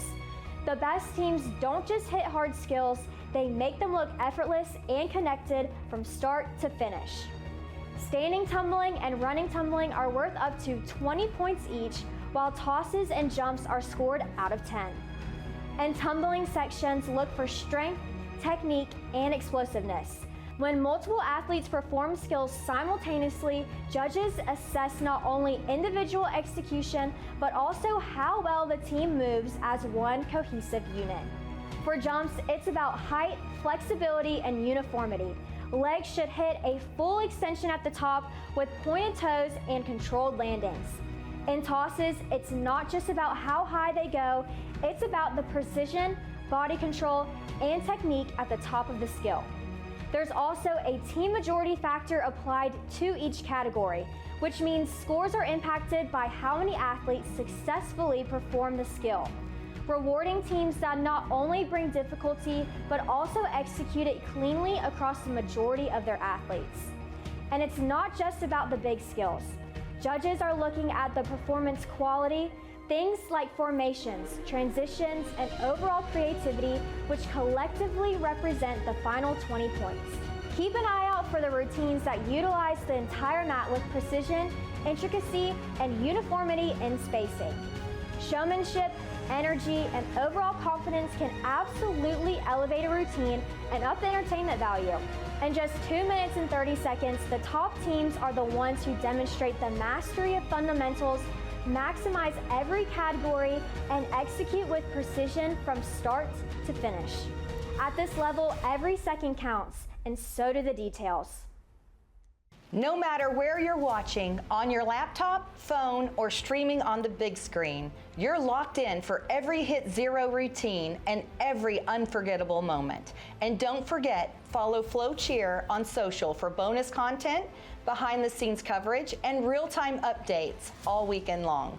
The best teams don't just hit hard skills, they make them look effortless and connected from start to finish. Standing tumbling and running tumbling are worth up to 20 points each, while tosses and jumps are scored out of 10. And tumbling sections look for strength, technique, and explosiveness. When multiple athletes perform skills simultaneously, judges assess not only individual execution, but also how well the team moves as one cohesive unit. For jumps, it's about height, flexibility, and uniformity. Legs should hit a full extension at the top with pointed toes and controlled landings. In tosses, it's not just about how high they go, it's about the precision, body control, and technique at the top of the skill. There's also a team majority factor applied to each category, which means scores are impacted by how many athletes successfully perform the skill, rewarding teams that not only bring difficulty, but also execute it cleanly across the majority of their athletes. And it's not just about the big skills. Judges are looking at the performance quality, things like formations, transitions, and overall creativity, which collectively represent the final 20 points. Keep an eye out for the routines that utilize the entire mat with precision, intricacy, and uniformity in spacing. Showmanship, energy, and overall confidence can absolutely elevate a routine and up the entertainment value. In just 2 minutes and 30 seconds, the top teams are the ones who demonstrate the mastery of fundamentals, maximize every category, and execute with precision from start to finish. At this level, every second counts, and so do the details. No matter where you're watching, on your laptop, phone, or streaming on the big screen, you're locked in for every hit zero routine and every unforgettable moment. And don't forget, follow FloCheer on social for bonus content, behind the scenes coverage, and real-time updates all weekend long.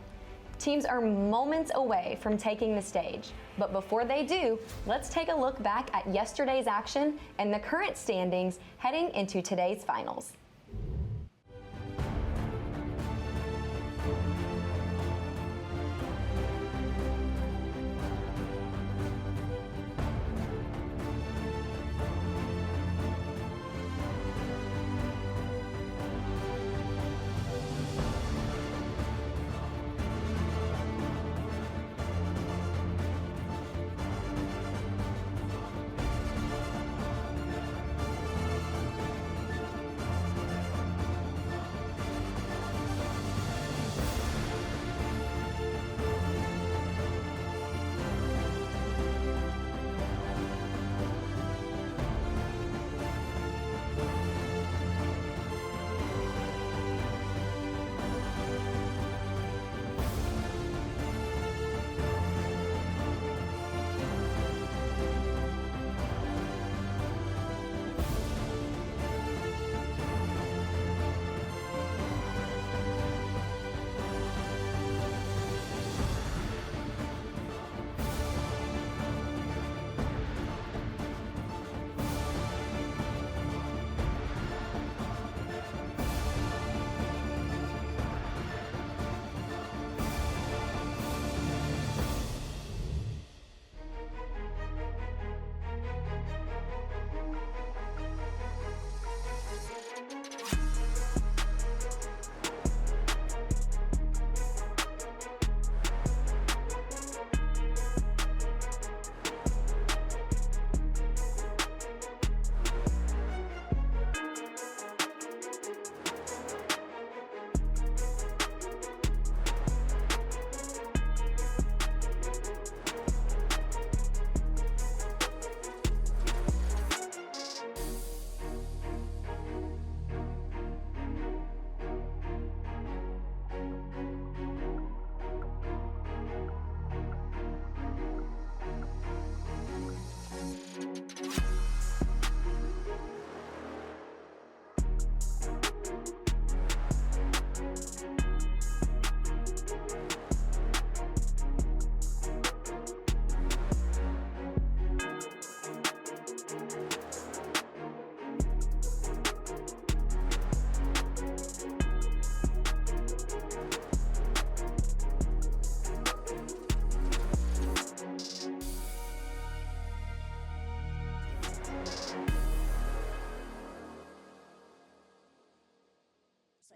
Teams are moments away from taking the stage, but before they do, let's take a look back at yesterday's action and the current standings heading into today's finals.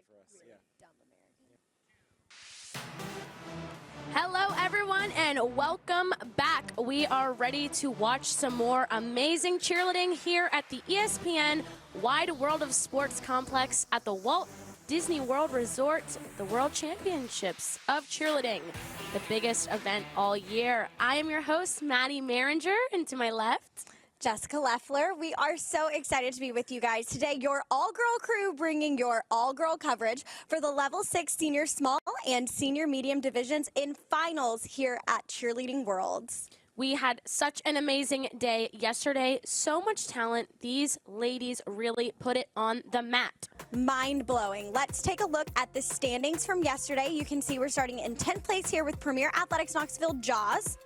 for us. Yeah. Hello, everyone, and welcome back. We are ready to watch some more amazing cheerleading here at the ESPN Wide World of Sports Complex at the Walt Disney World Resort, the World Championships of Cheerleading, the biggest event all year. I am your host, Maddie Maringer, and to my left, Jessica Leffler. We are so excited to be with you guys today. Your all-girl crew bringing your all-girl coverage for the Level 6 Senior Small and Senior Medium divisions in finals here at Cheerleading Worlds. We had such an amazing day yesterday. So much talent. These ladies really put it on the mat. Mind-blowing. Let's take a look at the standings from yesterday. You can see we're starting in 10th place here with Premier Athletics Knoxville Jaws.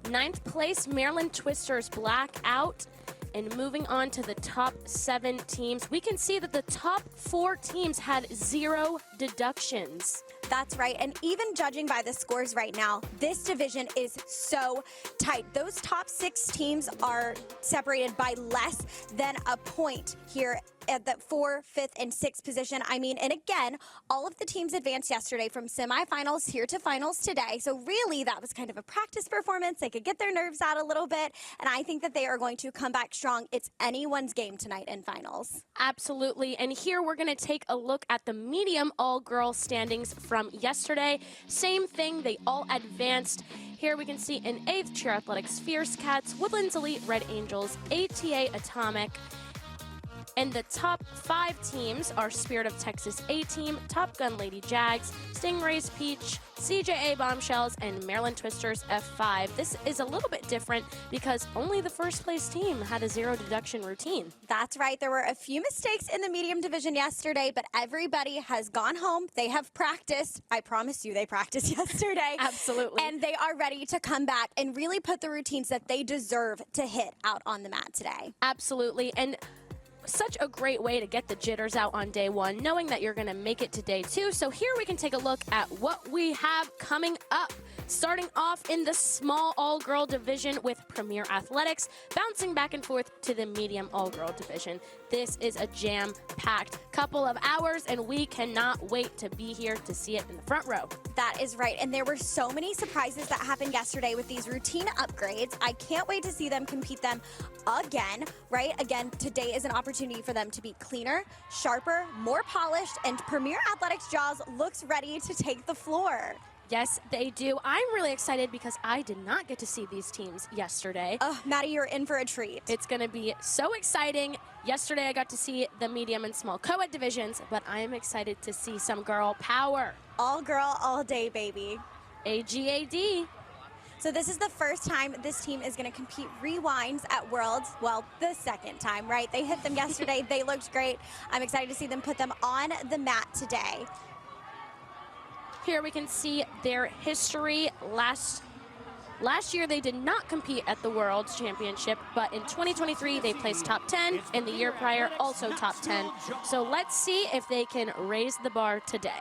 9th place, Maryland Twisters Blackout. And moving on to the top 7 teams, we can see that the top 4 teams had 0 deductions. That's right, and even judging by the scores right now, this division is so tight. Those top 6 teams are separated by less than a point here at the 4th, 5th, and 6th position. I mean, and again, all of the teams advanced yesterday from semifinals here to finals today. So really, that was kind of a practice performance. They could get their nerves out a little bit, and I think that they are going to come back strong. It's anyone's game tonight in finals. Absolutely, and here we're going to take a look at the medium all-girl standings from yesterday. Same thing, they all advanced. Here we can see in 8th, Cheer Athletics Fierce Cats, Woodlands Elite Red Angels, ATA Atomic. And the top 5 teams are Spirit of Texas A-Team, Top Gun Lady Jags, Stingrays Peach, CJA Bombshells, and Maryland Twisters F5. This is a little bit different because only the first place team had a 0 deduction routine. That's right. There were a few mistakes in the medium division yesterday, but everybody has gone home. They have practiced. I promise you they practiced yesterday. Absolutely. And they are ready to come back and really put the routines that they deserve to hit out on the mat today. Absolutely. And such a great way to get the jitters out on day 1, knowing that you're going to make it to day 2. So here we can take a look at what we have coming up. Starting off in the small all-girl division with Premier Athletics, bouncing back and forth to the medium all-girl division. This is a jam-packed couple of hours, and we cannot wait to be here to see it in the front row. That is right, and there were so many surprises that happened yesterday with these routine upgrades. I can't wait to see them compete them again, right? Again, today is an opportunity for them to be cleaner, sharper, more polished, and Premier Athletics Jaws looks ready to take the floor. Yes, they do. I'm really excited because I did not get to see these teams yesterday. Oh, Maddie, you're in for a treat. It's going to be so exciting. Yesterday, I got to see the medium and small co-ed divisions, but I am excited to see some girl power. All girl, all day, baby. AGAD. So this is the first time this team is going to compete rewinds at Worlds. Well, the second time, right? They hit them yesterday. They looked great. I'm excited to see them put them on the mat today. Here we can see their history. Last year they did not compete at the World Championship, but in 2023 they placed top 10, and the year prior also top 10. So let's see if they can raise the bar today.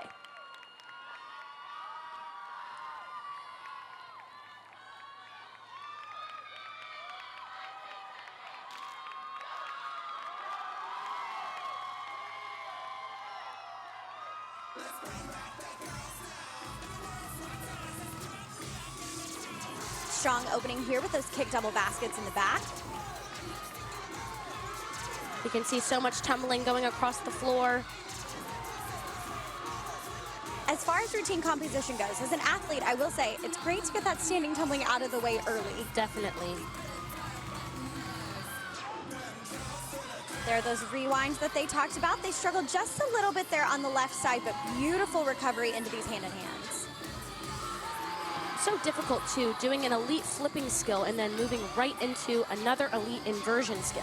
Strong opening here with those kick double baskets in the back. You can see so much tumbling going across the floor. As far as routine composition goes, as an athlete, I will say it's great to get that standing tumbling out of the way early. Definitely. There are those rewinds that they talked about. They struggled just a little bit there on the left side, but beautiful recovery into these hand-in-hands. So difficult too, doing an elite flipping skill and then moving right into another elite inversion skill.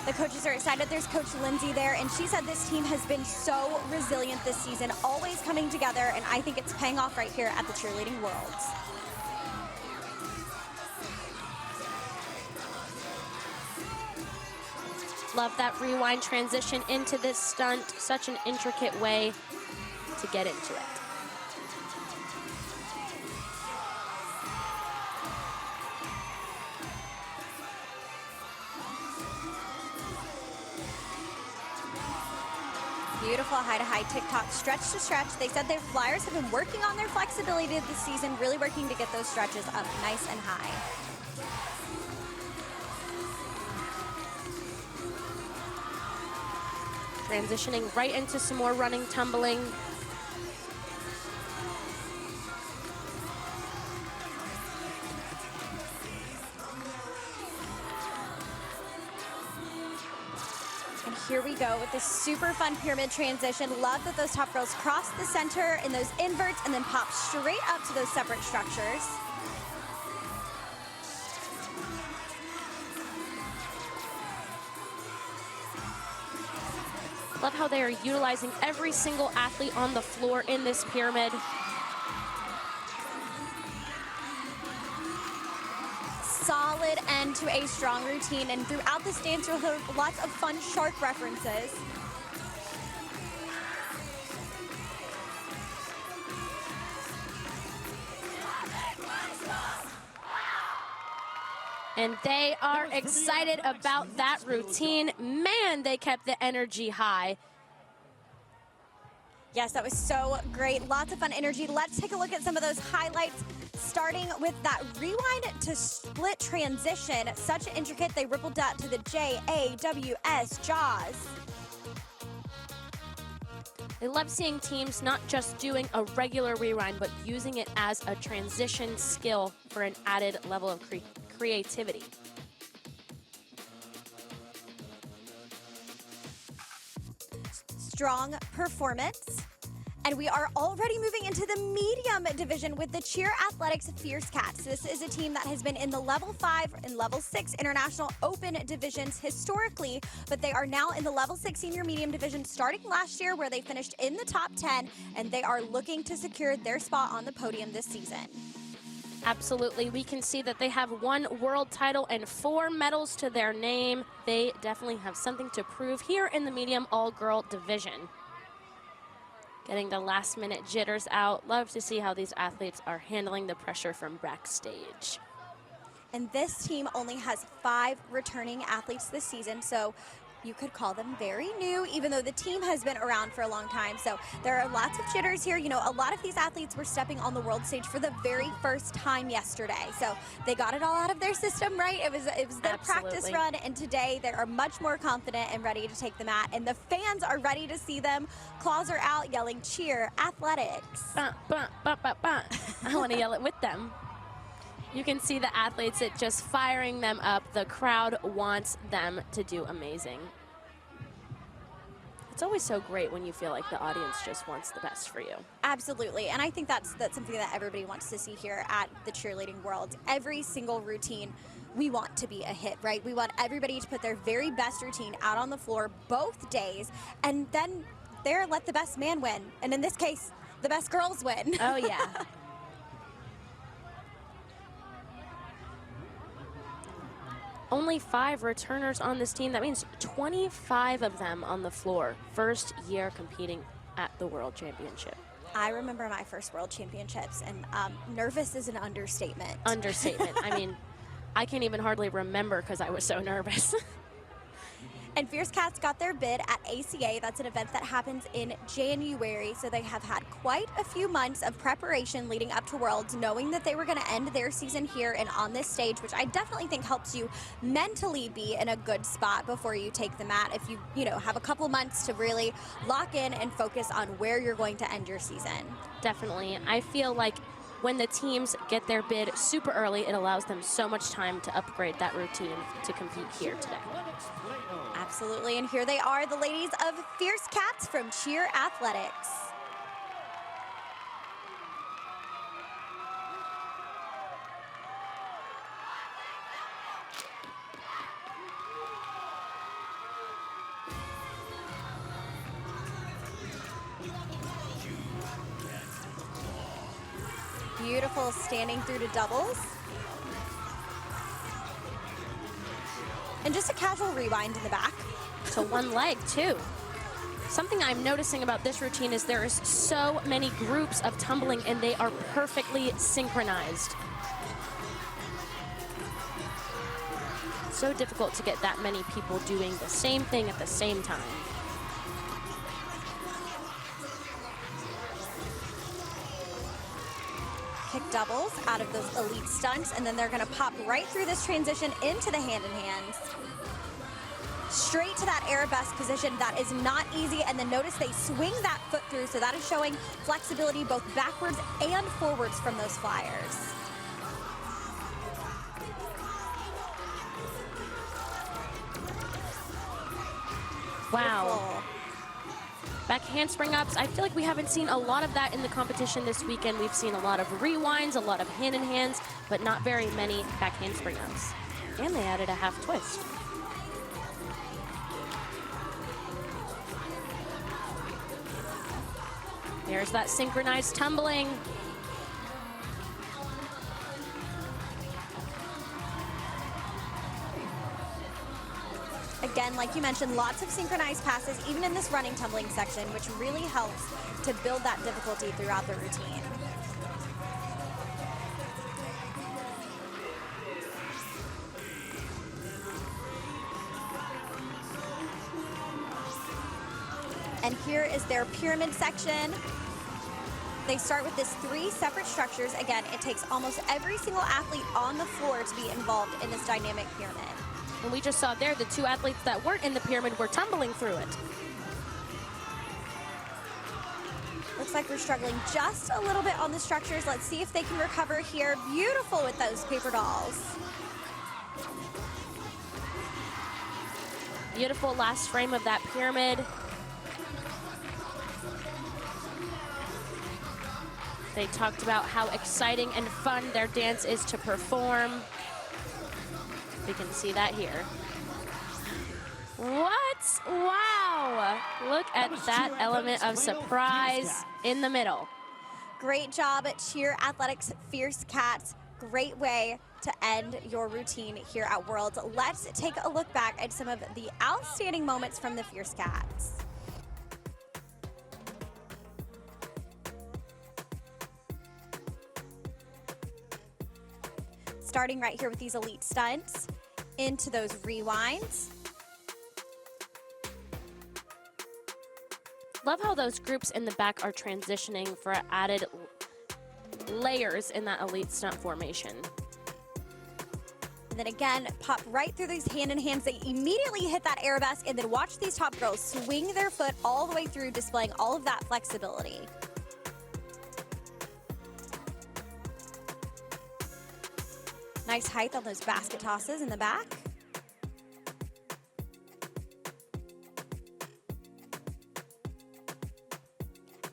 The coaches are excited. There's Coach Lindsay there, and she said this team has been so resilient this season, always coming together, and I think it's paying off right here at the Cheerleading Worlds. Love that rewind transition into this stunt. Such an intricate way to get into it. Beautiful high-to-high TikTok, stretch to stretch. They said their flyers have been working on their flexibility this season, really working to get those stretches up nice and high. Transitioning right into some more running, tumbling. And here we go with this super fun pyramid transition. Love that those top girls cross the center in those inverts and then pop straight up to those separate structures. Love how they are utilizing every single athlete on the floor in this pyramid. Solid end to a strong routine, and throughout this dance you'll hear lots of fun shark references. And they are excited about that routine. Man, they kept the energy high. Yes, that was so great. Lots of fun energy. Let's take a look at some of those highlights, starting with that rewind to split transition. Such intricate, they rippled out to the J-A-W-S, Jaws. I love seeing teams not just doing a regular rewind, but using it as a transition skill for an added level of creativity. Strong performance. And we are already moving into the medium division with the Cheer Athletics Fierce Cats. This is a team that has been in the level 5 and level 6 international open divisions historically, but they are now in the level 6 senior medium division starting last year, where they finished in the top 10, and they are looking to secure their spot on the podium this season. Absolutely. We can see that they have 1 world title and 4 medals to their name. They definitely have something to prove here in the medium all-girl division. Getting the last-minute jitters out. Love to see how these athletes are handling the pressure from backstage. And this team only has 5 returning athletes this season, so you could call them very new, even though the team has been around for a long time. So there are lots of jitters here. You know, a lot of these athletes were stepping on the world stage for the very first time yesterday. So they got it all out of their system, right? It was their practice run, and today they are much more confident and ready to take the mat. And the fans are ready to see them. Claws are out yelling, "Cheer Athletics." Bah, bah, bah, bah, bah. I want to yell it with them. You can see the athletes just firing them up. The crowd wants them to do amazing. It's always so great when you feel like the audience just wants the best for you. Absolutely, and I think that's something that everybody wants to see here at the Cheerleading Worlds. Every single routine we want to be a hit, right? We want everybody to put their very best routine out on the floor both days, and then there let the best man win. And in this case, the best girls win. Oh, yeah. Only 5 returners on this team. That means 25 of them on the floor. First year competing at the World Championship. I remember my first World Championships, and nervous is an understatement. Understatement. I mean, I can't even hardly remember because I was so nervous. And Fierce Cats got their bid at ACA. That's an event that happens in January. So they have had quite a few months of preparation leading up to Worlds, knowing that they were going to end their season here and on this stage, which I definitely think helps you mentally be in a good spot before you take the mat. If you know, have a couple months to really lock in and focus on where you're going to end your season. Definitely. I feel like when the teams get their bid super early, it allows them so much time to upgrade that routine to compete here today. Absolutely, and here they are, the ladies of Fierce Cats from Cheer Athletics. Beautiful standing through to doubles. And just a casual rewind in the back. To one leg, too. Something I'm noticing about this routine is there is so many groups of tumbling, and they are perfectly synchronized. So difficult to get that many people doing the same thing at the same time. kick doubles out of those elite stunts, and then they're going to pop right through this transition into the hand-in-hands. Straight to that arabesque position. That is not easy, and then notice they swing that foot through, so that is showing flexibility both backwards and forwards from those flyers. Wow. Beautiful. Back handspring ups, I feel like we haven't seen a lot of that in the competition this weekend. We've seen a lot of rewinds, a lot of hand-in-hands, but not very many back handspring ups. And they added a half twist. There's that synchronized tumbling. Again, like you mentioned, lots of synchronized passes, even in this running tumbling section, which really helps to build that difficulty throughout the routine. And here is their pyramid section. They start with this 3 separate structures. Again, it takes almost every single athlete on the floor to be involved in this dynamic pyramid. And we just saw there the 2 athletes that weren't in the pyramid were tumbling through it. Looks like we're struggling just a little bit on the structures. Let's see if they can recover here. Beautiful with those paper dolls. Beautiful last frame of that pyramid. They talked about how exciting and fun their dance is to perform. We can see that here. What? Wow. Look at that element of surprise in the middle. Great job at Cheer Athletics Fierce Cats. Great way to end your routine here at Worlds. Let's take a look back at some of the outstanding moments from the Fierce Cats. Starting right here with these elite stunts, into those rewinds. Love how those groups in the back are transitioning for added layers in that elite stunt formation. And then again, pop right through these hand-in-hands. They immediately hit that arabesque, and then watch these top girls swing their foot all the way through, displaying all of that flexibility. Nice height on those basket tosses in the back.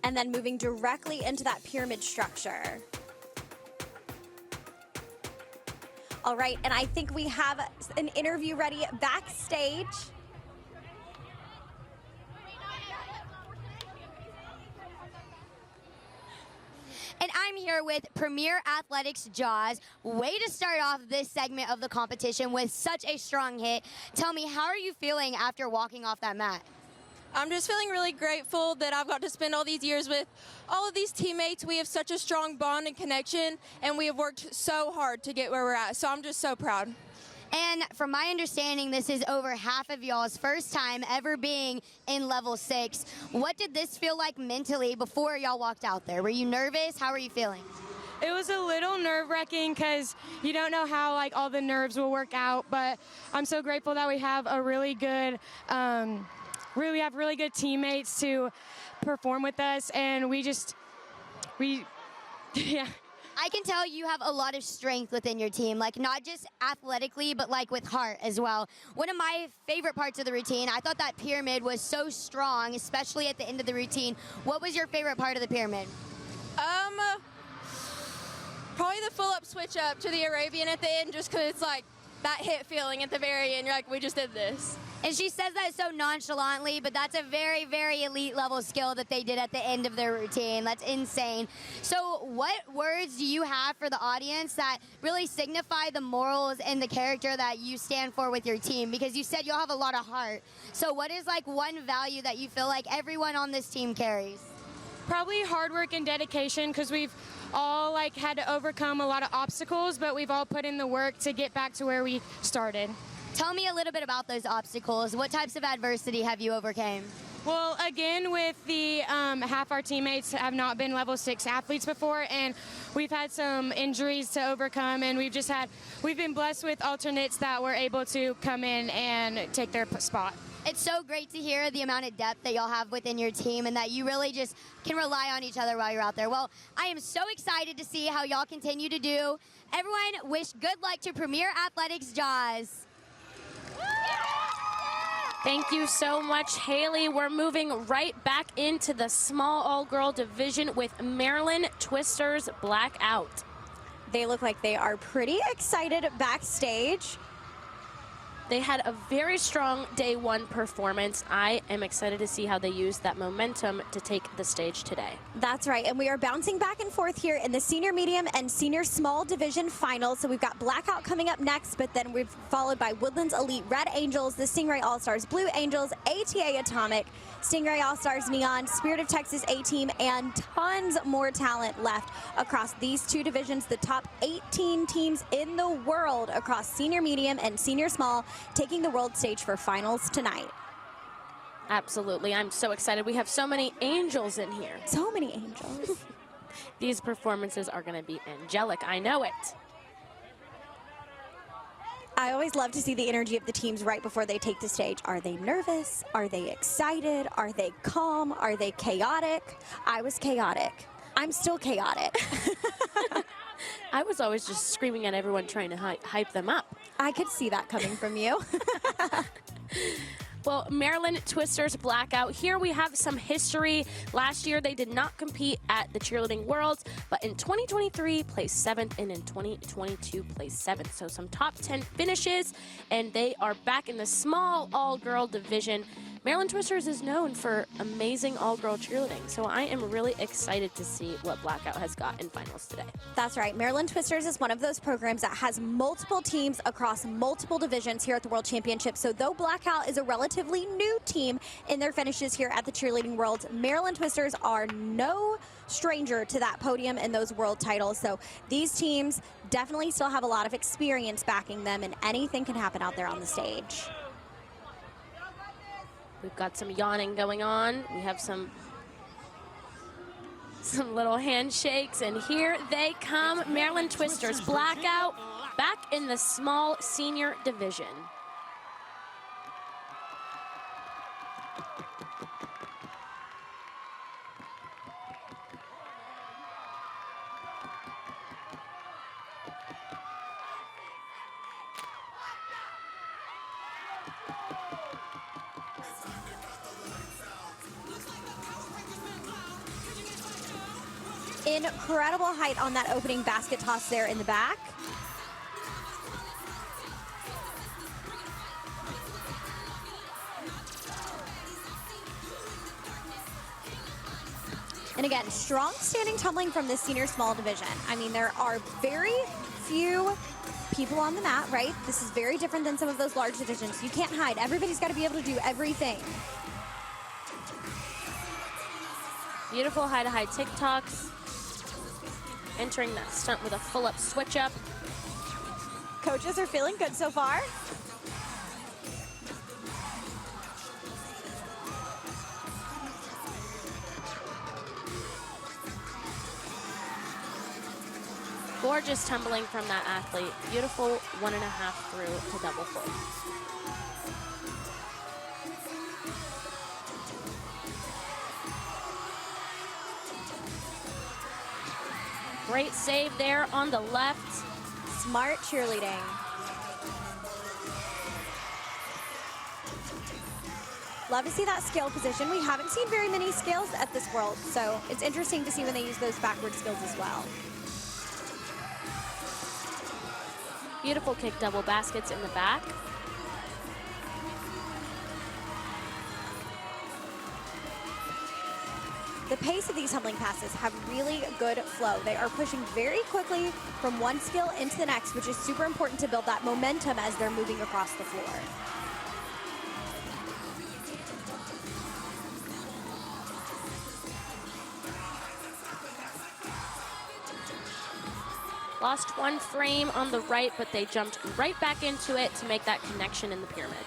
And then moving directly into that pyramid structure. All right, and I think we have an interview ready backstage. And I'm here with Premier Athletics Jaws. Way to start off this segment of the competition with such a strong hit. Tell me, how are you feeling after walking off that mat? I'm just feeling really grateful that I've got to spend all these years with all of these teammates. We have such a strong bond and connection, and we have worked so hard to get where we're at. So I'm just so proud. And from my understanding, this is over half of y'all's first time ever being in level 6. What did this feel like mentally before y'all walked out there? Were you nervous? How were you feeling? It was a little nerve-wracking because you don't know how all the nerves will work out, but I'm so grateful that we have a really good really good teammates to perform with us, and yeah. I can tell you have a lot of strength within your team, not just athletically, but with heart as well. One of my favorite parts of the routine, I thought that pyramid was so strong, especially at the end of the routine. What was your favorite part of the pyramid? Probably the full-up switch up to the Arabian at the end, just because it's that hit feeling at the very end. You're we just did this. And she says that so nonchalantly, but that's a very, very elite level skill that they did at the end of their routine. That's insane. So what words do you have for the audience that really signify the morals and the character that you stand for with your team? Because you said you'll have a lot of heart. So what is one value that you feel like everyone on this team carries? Probably hard work and dedication, because we've all had to overcome a lot of obstacles, but we've all put in the work to get back to where we started. Tell me a little bit about those obstacles. What types of adversity have you overcame? Well, again, with the half our teammates have not been level 6 athletes before, and we've had some injuries to overcome, and we've been blessed with alternates that were able to come in and take their spot. It's so great to hear the amount of depth that y'all have within your team and that you really just can rely on each other while you're out there. Well, I am so excited to see how y'all continue to do. Everyone, wish good luck to Premier Athletics Jaws. Thank you so much, Haley. We're moving right back into the small all-girl division with Maryland Twisters Blackout. They look like they are pretty excited backstage. They had a very strong day one performance. I am excited to see how they use that momentum to take the stage today. That's right, and we are bouncing back and forth here in the senior medium and senior small division finals. So we've got Blackout coming up next, but then we've followed by Woodlands Elite Red Angels, the Stingray All-Stars Blue Angels, ATA Atomic, Stingray All-Stars Neon, Spirit of Texas A-Team, and tons more talent left across these two divisions. The top 18 teams in the world across senior medium and senior small taking the world stage for finals tonight. Absolutely. I'm so excited. We have so many angels in here. So many angels. These performances are going to be angelic. I know it. I always love to see the energy of the teams right before they take the stage. Are they nervous? Are they excited? Are they calm? Are they chaotic? I was chaotic. I'm still chaotic. I was always just screaming at everyone trying to hype them up. I could see that coming from you. Well, Maryland Twisters Blackout. Here we have some history. Last year, they did not compete at the Cheerleading Worlds, but in 2023, placed 7th, and in 2022, placed 7th. So some top 10 finishes, and they are back in the small all-girl division. Maryland Twisters is known for amazing all-girl cheerleading, so I am really excited to see what Blackout has got in finals today. That's right. Maryland Twisters is one of those programs that has multiple teams across multiple divisions here at the World Championship. So though Blackout is a relatively new team in their finishes here at the Cheerleading Worlds, Maryland Twisters are no stranger to that podium and those world titles. So these teams definitely still have a lot of experience backing them, and anything can happen out there on the stage. We've got some yawning going on. We have some little handshakes, and here they come. Maryland Twisters Blackout back in the small senior division. Incredible height on that opening basket toss there in the back. And again, strong standing tumbling from the senior small division. I mean, there are very few people on the mat, right? This is very different than some of those large divisions. You can't hide. Everybody's got to be able to do everything. Beautiful high-to-high TikToks. Entering that stunt with a full-up switch-up. Coaches are feeling good so far. Gorgeous tumbling from that athlete. Beautiful 1.5 through to double fold. Great save there on the left. Smart cheerleading. Love to see that scale position. We haven't seen very many scales at this World, so it's interesting to see when they use those backward skills as well. Beautiful kick double baskets in the back. The pace of these tumbling passes have really good flow. They are pushing very quickly from one skill into the next, which is super important to build that momentum as they're moving across the floor. Lost one frame on the right, but they jumped right back into it to make that connection in the pyramid.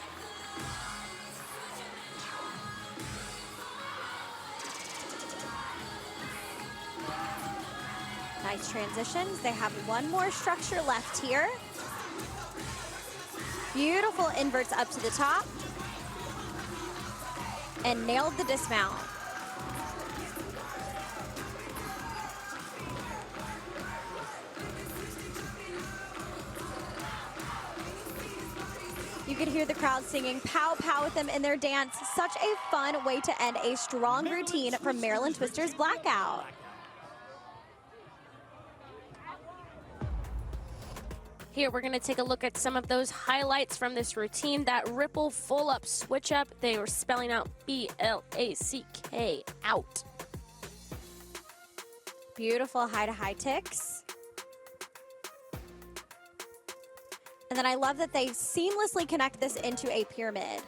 Nice transitions. They have one more structure left here. Beautiful inverts up to the top. And nailed the dismount. You could hear the crowd singing "Pow Pow" with them in their dance. Such a fun way to end a strong routine from Maryland Twisters Blackout. Here, we're going to take a look at some of those highlights from this routine. That ripple full up switch up, they were spelling out B-L-A-C-K, out. Beautiful high to high ticks. And then I love that they seamlessly connect this into a pyramid.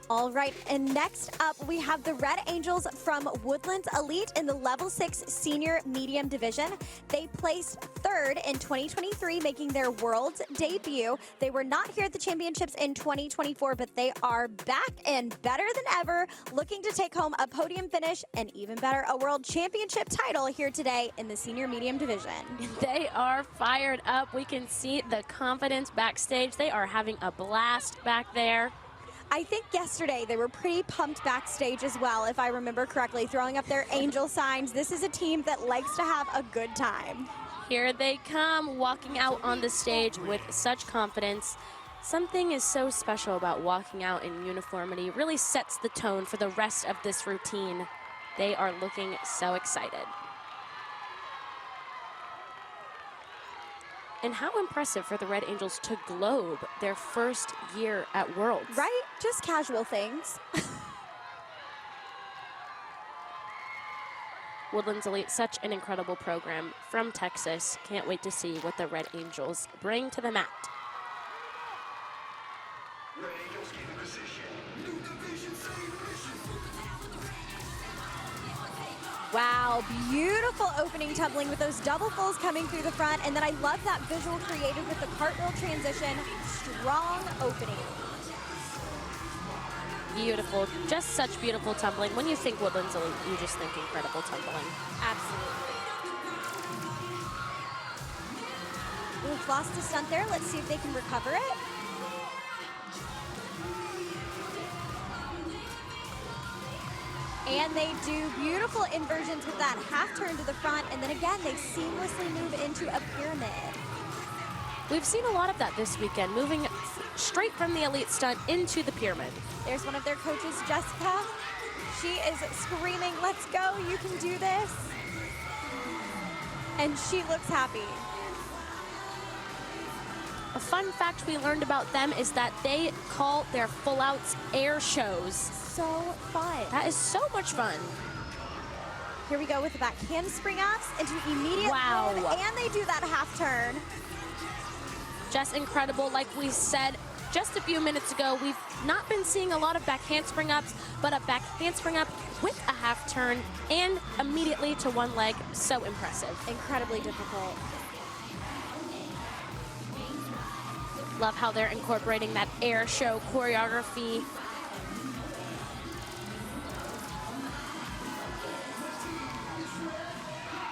All right, and next up we have the Red Angels from Woodlands Elite in the Level 6 Senior Medium Division. They placed third in 2023, making their world's debut. They were not here at the championships in 2024, but they are back and better than ever, looking to take home a podium finish and even better, a world championship title here today in the Senior Medium Division. They are fired up. We can see the confidence backstage. They are having a blast back there. I think yesterday they were pretty pumped backstage as well, if I remember correctly, throwing up their angel signs. This is a team that likes to have a good time. Here they come, walking out on the stage with such confidence. Something is so special about walking out in uniformity. Really sets the tone for the rest of this routine. They are looking so excited. And how impressive for the Red Angels to globe their first year at Worlds. Right? Just casual things. Woodlands Elite, such an incredible program from Texas. Can't wait to see what the Red Angels bring to the mat. Red Angels in position. New division, same mission. Wow, beautiful opening tumbling with those double fulls coming through the front. And then I love that visual created with the cartwheel transition. Strong opening. Beautiful, just such beautiful tumbling. When you think Woodlands Elite, you just think incredible tumbling. Absolutely. We've lost a stunt there. Let's see if they can recover it. And they do beautiful inversions with that half turn to the front, and then again, they seamlessly move into a pyramid. We've seen a lot of that this weekend, moving straight from the elite stunt into the pyramid. There's one of their coaches, Jessica. She is screaming, "Let's go, you can do this." And she looks happy. A fun fact we learned about them is that they call their full outs air shows. So fun. That is so much fun. Here we go with the back handspring ups into immediate hold, and they do that half turn. Just incredible. Like we said just a few minutes ago, we've not been seeing a lot of back handspring ups, but a back handspring up with a half turn and immediately to one leg. So impressive. Incredibly difficult. Love how they're incorporating that air show choreography.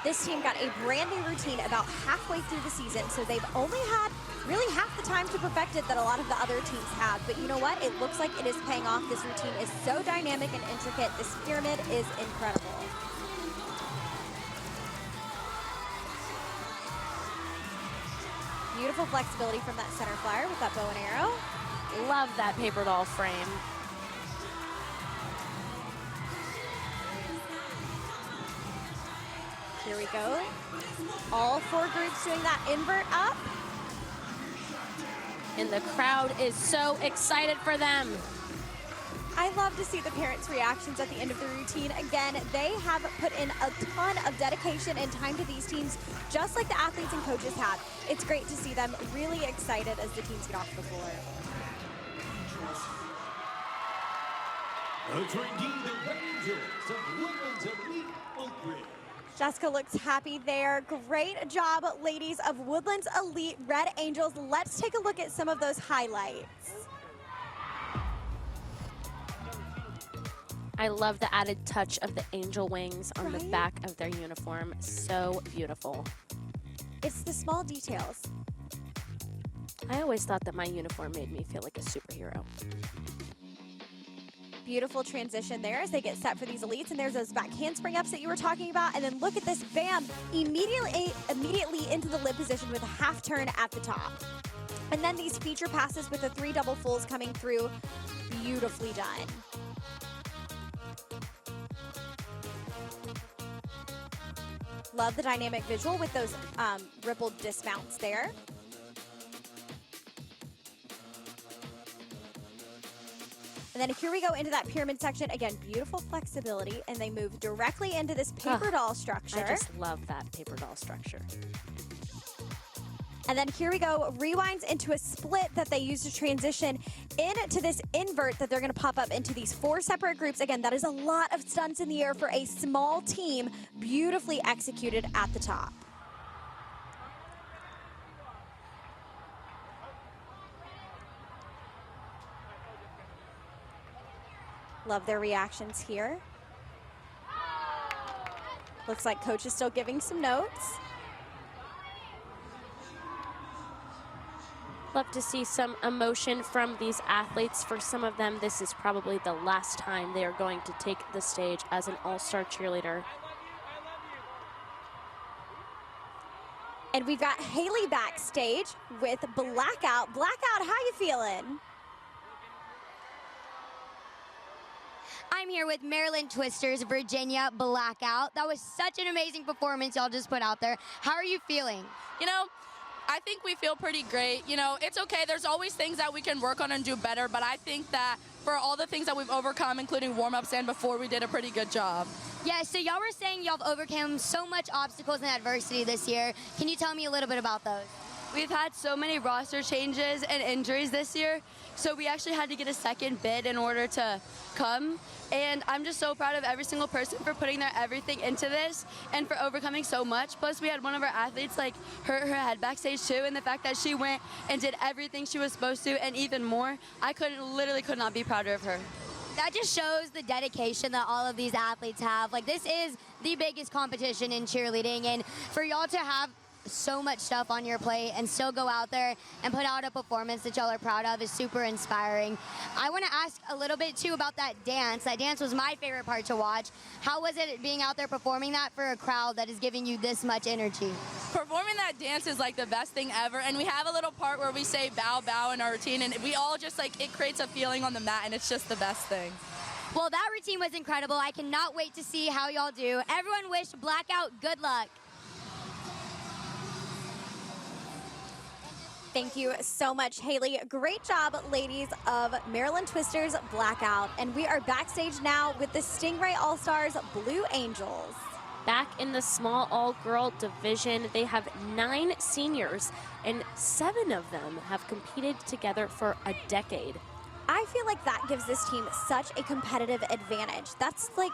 This team got a brand new routine about halfway through the season, so they've only had really half the time to perfect it that a lot of the other teams have. But you know what? It looks like it is paying off. This routine is so dynamic and intricate. This pyramid is incredible. Beautiful flexibility from that center flyer with that bow and arrow. Love that paper doll frame. Here we go. All four groups doing that invert up. And the crowd is so excited for them. I love to see the parents' reactions at the end of the routine. Again, they have put in a ton of dedication and time to these teams, just like the athletes and coaches have. It's great to see them really excited as the teams get off the floor. Attending the Rangers of Woodlands Elite Oak Ridge. Jessica looks happy there. Great job, ladies of Woodlands Elite Red Angels. Let's take a look at some of those highlights. I love the added touch of the angel wings on the back of their uniform. So beautiful. It's the small details. I always thought that my uniform made me feel like a superhero. Beautiful transition there as they get set for these elites, and there's those back handspring ups that you were talking about, and then look at this, bam, immediately into the lip position with a half turn at the top. And then these feature passes with the 3 double fulls coming through, beautifully done. Love the dynamic visual with those rippled dismounts there. And then here we go into that pyramid section. Again, beautiful flexibility, and they move directly into this paper doll structure. I just love that paper doll structure. And then here we go, rewinds into a split that they use to transition into this invert that they're gonna pop up into these 4 separate groups. Again, that is a lot of stunts in the air for a small team, beautifully executed at the top. Love their reactions here. Looks like coach is still giving some notes. Love to see some emotion from these athletes. For some of them, this is probably the last time they are going to take the stage as an all-star cheerleader. And we've got Haley backstage with Blackout. Blackout, how you feeling? I'm here with Maryland Twisters, Virginia Blackout. That was such an amazing performance y'all just put out there. How are you feeling? You know, I think we feel pretty great. You know, it's okay. There's always things that we can work on and do better, but I think that for all the things that we've overcome, including warm-ups and before, we did a pretty good job. Yeah, so y'all were saying y'all have overcome so much obstacles and adversity this year. Can you tell me a little bit about those? We've had so many roster changes and injuries this year, so we actually had to get a second bid in order to come. And I'm just so proud of every single person for putting their everything into this and for overcoming so much. Plus, we had one of our athletes like hurt her head backstage too, and the fact that she went and did everything she was supposed to and even more, I literally could not be prouder of her. That just shows the dedication that all of these athletes have. Like, this is the biggest competition in cheerleading, and for y'all to have so much stuff on your plate and still go out there and put out a performance that y'all are proud of is super inspiring. I want to ask a little bit too about that dance. That dance was my favorite part to watch. How was it being out there performing that for a crowd that is giving you this much energy? Performing that dance is like the best thing ever, and we have a little part where we say bow, bow in our routine, and we all just like, it creates a feeling on the mat, and it's just the best thing. Well, that routine was incredible. I cannot wait to see how y'all do. Everyone wish Blackout good luck. Thank you so much, Haley. Great job, ladies of Maryland Twisters Blackout. And we are backstage now with the Stingray All-Stars Blue Angels. Back in the small all-girl division, they have 9 seniors, and 7 of them have competed together for a decade. I feel like that gives this team such a competitive advantage. That's like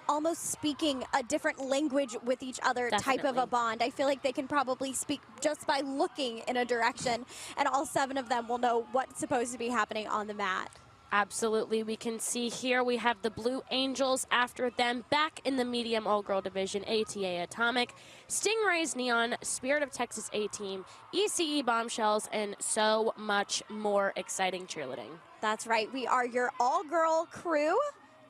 almost speaking a different language with each other. Definitely. Type of a bond. I feel like they can probably speak just by looking in a direction, and all 7 of them will know what's supposed to be happening on the mat. Absolutely. We can see here we have the Blue Angels after them back in the medium all-girl division, ATA Atomic, Stingrays Neon, Spirit of Texas A-Team, ECE Bombshells, and so much more exciting cheerleading. That's right. We are your all-girl crew,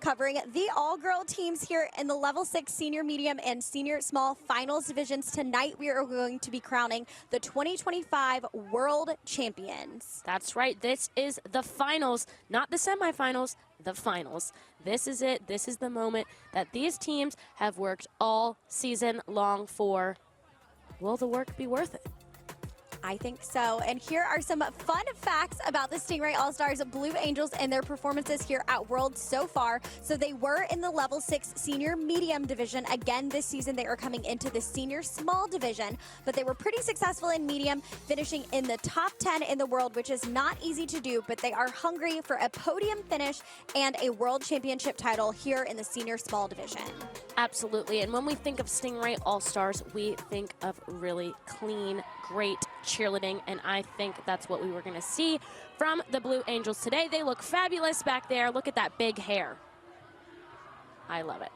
covering the all-girl teams here in the level 6 senior medium and senior small finals divisions. Tonight we are going to be crowning the 2025 world champions. That's right. This is the finals, not the semifinals, the finals. This is it. This is the moment that these teams have worked all season long for. Will the work be worth it? I think so. And here are some fun facts about the Stingray All-Stars Blue Angels and their performances here at Worlds so far. So they were in the level 6 senior medium division. Again, this season they are coming into the senior small division, but they were pretty successful in medium, finishing in the top 10 in the world, which is not easy to do, but they are hungry for a podium finish and a world championship title here in the senior small division. Absolutely. And when we think of Stingray All-Stars, we think of really clean, great cheerleading, and I think that's what we were going to see from the Blue Angels today. They look fabulous back there. Look at that big hair. I love it.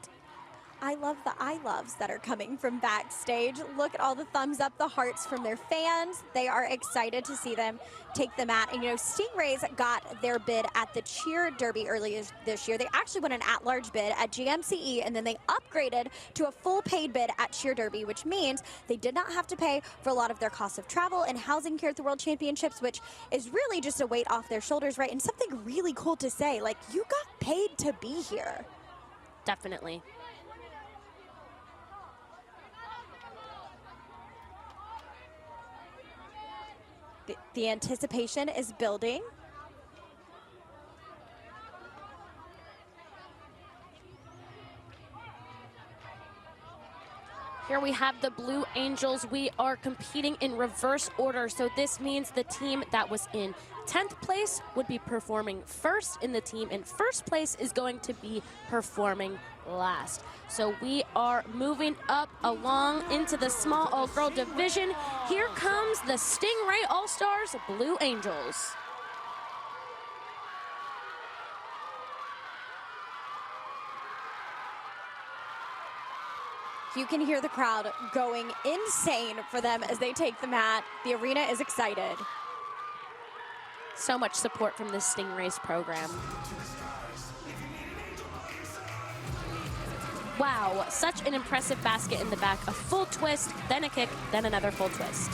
I love the I loves that are coming from backstage. Look at all the thumbs up, the hearts from their fans. They are excited to see them take the mat. And you know, Stingrays got their bid at the Cheer Derby earlier this year. They actually won an at-large bid at GMCE, and then they upgraded to a full paid bid at Cheer Derby, which means they did not have to pay for a lot of their costs of travel and housing here at the World Championships, which is really just a weight off their shoulders, right? And something really cool to say, like, you got paid to be here. Definitely. The anticipation is building. Here we have the Blue Angels. We are competing in reverse order, so this means the team that was in 10th place would be performing first, and the team in first place is going to be performing last. So we are moving up along into the small all-girl division. Here comes the Stingray All-Stars Blue Angels. You can hear the crowd going insane for them as they take the mat. The arena is excited. So much support from the Stingrays program. Wow, such an impressive basket in the back. A full twist, then a kick, then another full twist.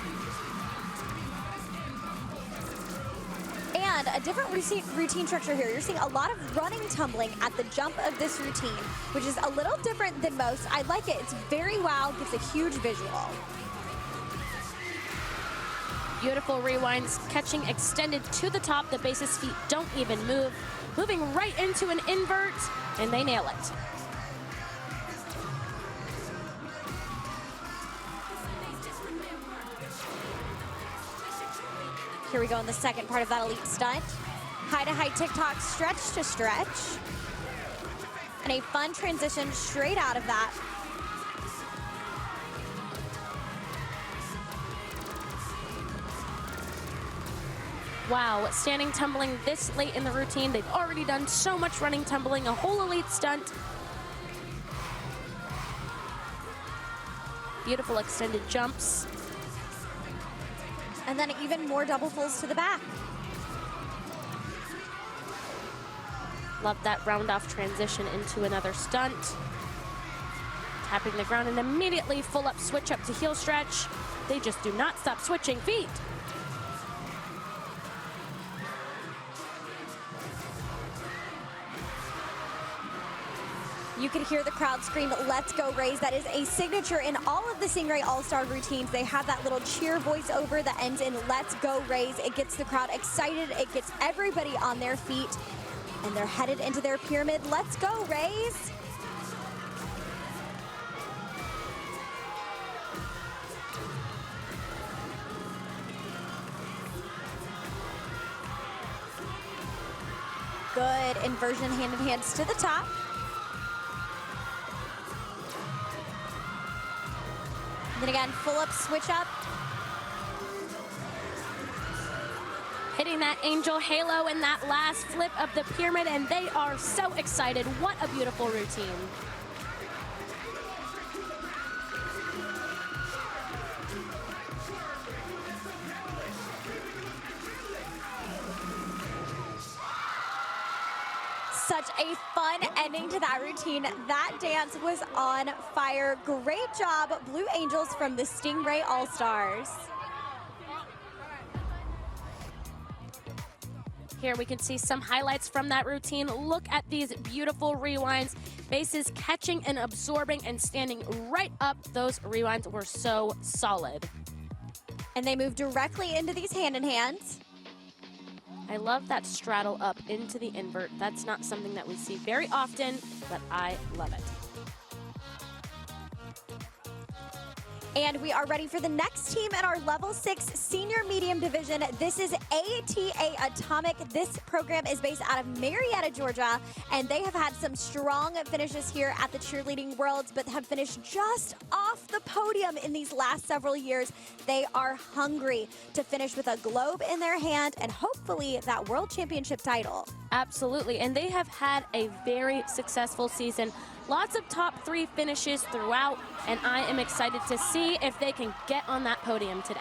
And a different routine structure here. You're seeing a lot of running tumbling at the jump of this routine, which is a little different than most. I like it. It's very wow, gives a huge visual. Beautiful rewinds, catching extended to the top. The base's feet don't even move. Moving right into an invert, and they nail it. Here we go in the second part of that elite stunt. High to high tick-tock, stretch to stretch. And a fun transition straight out of that. Wow, standing tumbling this late in the routine. They've already done so much running tumbling, a whole elite stunt. Beautiful extended jumps. And then even more double fulls to the back. Love that round off transition into another stunt. Tapping the ground and immediately full up switch up to heel stretch. They just do not stop switching feet. You can hear the crowd scream, "Let's go Rays." That is a signature in all of the Stingray All-Star routines. They have that little cheer voiceover that ends in "Let's go Rays." It gets the crowd excited. It gets everybody on their feet. And they're headed into their pyramid. Let's go Rays. Good inversion hand in hands to the top. Then again, full up, switch up. Hitting that angel halo in that last flip of the pyramid, and they are so excited. What a beautiful routine. Such a fun ending to that routine. That dance was on fire. Great job, Blue Angels from the Stingray All-Stars. Here we can see some highlights from that routine. Look at these beautiful rewinds. Bases catching and absorbing and standing right up. Those rewinds were so solid. And they move directly into these hand-in-hands. I love that straddle up into the invert. That's not something that we see very often, but I love it. And we are ready for the next team in our Level 6 Senior Medium Division. This is ATA Atomic. This program is based out of Marietta, Georgia, and they have had some strong finishes here at the Cheerleading Worlds, but have finished just off the podium in these last several years. They are hungry to finish with a globe in their hand and hopefully that World Championship title. Absolutely, and they have had a very successful season. Lots of top 3 finishes throughout, and I am excited to see if they can get on that podium today.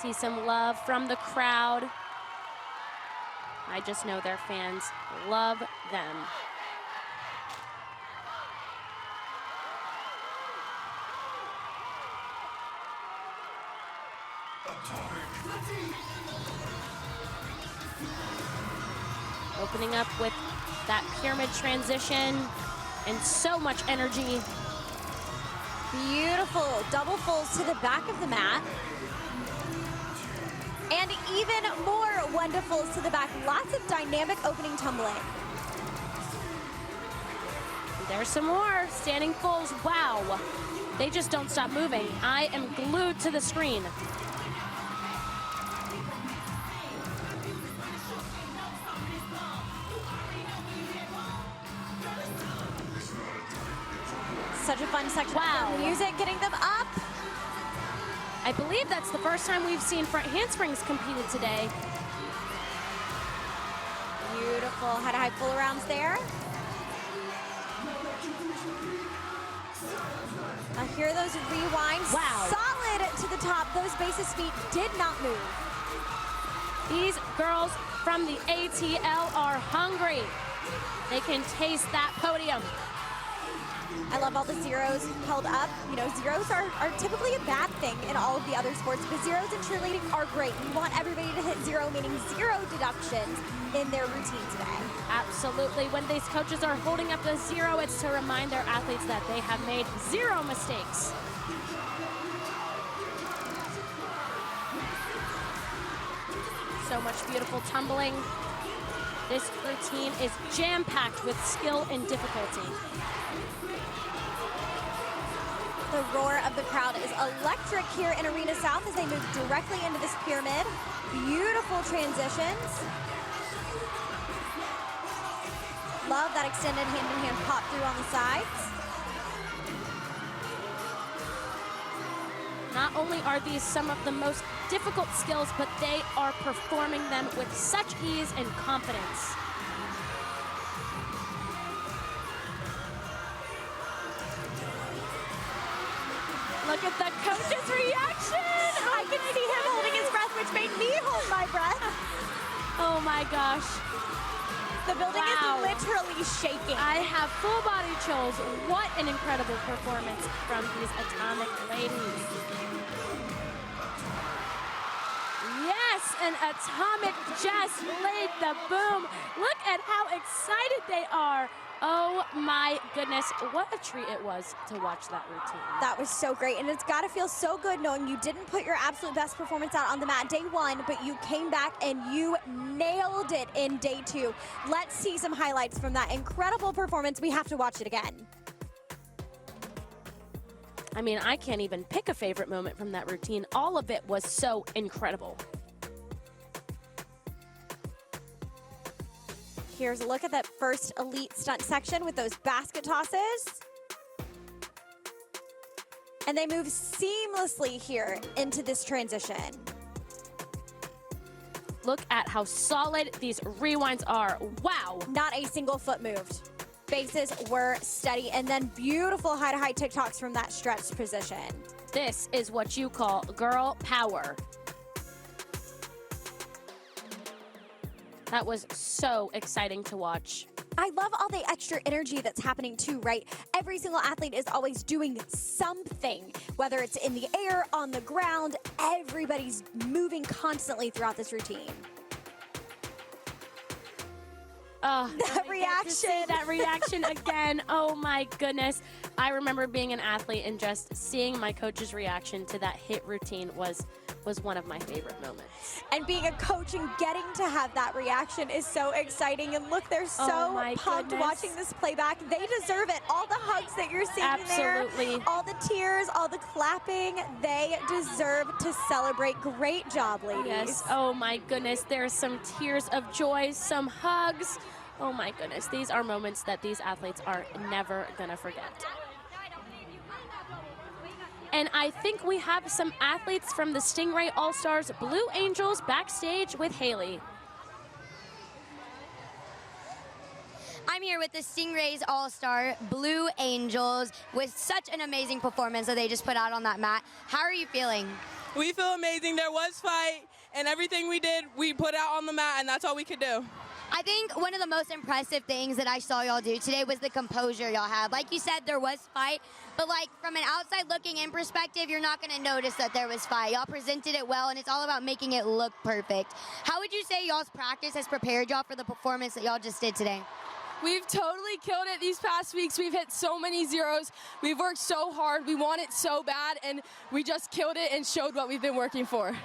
See some love from the crowd. I just know their fans love them. Opening up with that pyramid transition and so much energy. Beautiful double folds to the back of the mat. And even more wonderfuls to the back. Lots of dynamic opening tumbling. There's some more standing fulls. Wow. They just don't stop moving. I am glued to the screen. Such a fun section. Wow. Music getting them up. I believe that's the first time we've seen front handsprings competed today. Beautiful high full rounds there. Now here are those rewinds. Wow. Solid to the top. Those basis feet did not move. These girls from the ATL are hungry. They can taste that podium. I love all the zeros held up. You know, zeros are typically a bad thing in all of the other sports, but zeros in cheerleading are great. We want everybody to hit 0, meaning 0 deductions in their routine today. Absolutely. When these coaches are holding up the 0, it's to remind their athletes that they have made 0 mistakes. So much beautiful tumbling. This routine is jam-packed with skill and difficulty. The roar of the crowd is electric here in Arena South as they move directly into this pyramid. Beautiful transitions. Love that extended hand-in-hand pop through on the sides. Not only are these some of the most difficult skills, but they are performing them with such ease and confidence. Look at the coach's reaction. I can see him holding his breath, which made me hold my breath. Oh my gosh. The building Wow. is literally shaking. I have full body chills. What an incredible performance from these Atomic ladies. Yes, and Atomic just laid the boom. Look at how excited they are. Oh my goodness, what a treat it was to watch that routine. That was so great, and it's got to feel so good knowing you didn't put your absolute best performance out on the mat day 1, but you came back and you nailed it in day 2. Let's see some highlights from that incredible performance. We have to watch it again. I mean, I can't even pick a favorite moment from that routine. All of it was so incredible. Here's a look at that first elite stunt section with those basket tosses. And they move seamlessly here into this transition. Look at how solid these rewinds are. Wow. Not a single foot moved. Bases were steady, and then beautiful high-to-high TikToks from that stretched position. This is what you call girl power. That was so exciting to watch. I love all the extra energy that's happening too, right? Every single athlete is always doing something, whether it's in the air, on the ground, everybody's moving constantly throughout this routine. Oh, that reaction. That reaction again. Oh my goodness. I remember being an athlete and just seeing my coach's reaction to that hit routine was one of my favorite moments. And being a coach and getting to have that reaction is so exciting. And look, they're so pumped watching this playback. They deserve it. All the hugs that you're seeing Absolutely. there, all the tears, all the clapping, they deserve to celebrate. Great job, ladies. Yes. Oh my goodness. There's some tears of joy, some hugs. Oh my goodness. These are moments that these athletes are never gonna forget. And I think we have some athletes from the Stingray All-Stars Blue Angels backstage with Haley. I'm here with the Stingrays All-Star Blue Angels with such an amazing performance that they just put out on that mat. How are you feeling? We feel amazing. There was fight, and everything we did, we put out on the mat, and that's all we could do. I think one of the most impressive things that I saw y'all do today was the composure y'all had. Like you said, there was fight, but like from an outside looking in perspective, you're not going to notice that there was fight. Y'all presented it well, and it's all about making it look perfect. How would you say y'all's practice has prepared y'all for the performance that y'all just did today? We've totally killed it these past weeks. We've hit so many zeros. We've worked so hard. We want it so bad, and we just killed it and showed what we've been working for.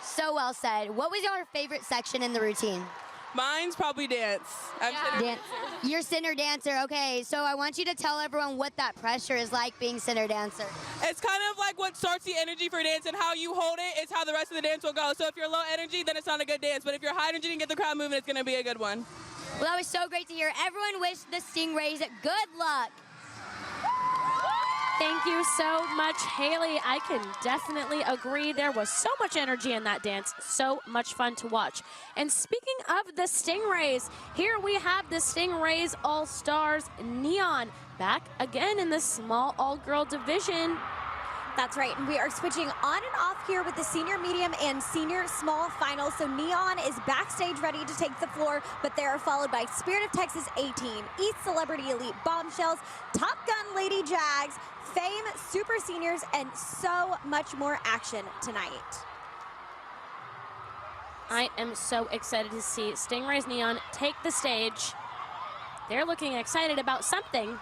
So well said. What was your favorite section in the routine? Mine's probably dance. I'm center dancer. You're center dancer. Okay, so I want you to tell everyone what that pressure is like being center dancer. It's kind of like what starts the energy for dance, and how you hold it is how the rest of the dance will go. So if you're low energy, then it's not a good dance. But if you're high energy and get the crowd moving, it's going to be a good one. Well, that was so great to hear. Everyone wish the Stingrays good luck. Thank you so much, Haley. I can definitely agree. There was so much energy in that dance. So much fun to watch. And speaking of the Stingrays, here we have the Stingrays All-Stars Neon back again in the small all-girl division. That's right, and we are switching on and off here with the senior medium and senior small finals. So Neon is backstage ready to take the floor, but they are followed by Spirit of Texas A-Team, ECE Celebrity Elite Bombshells, Top Gun Lady Jags, Fame Super Seniors, and so much more action tonight. I am so excited to see Stingrays Neon take the stage. They're looking excited about something.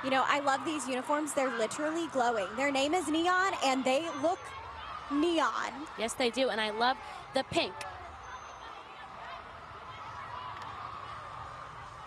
You know, I love these uniforms. They're literally glowing. Their name is Neon, and they look neon. Yes, they do, and I love the pink.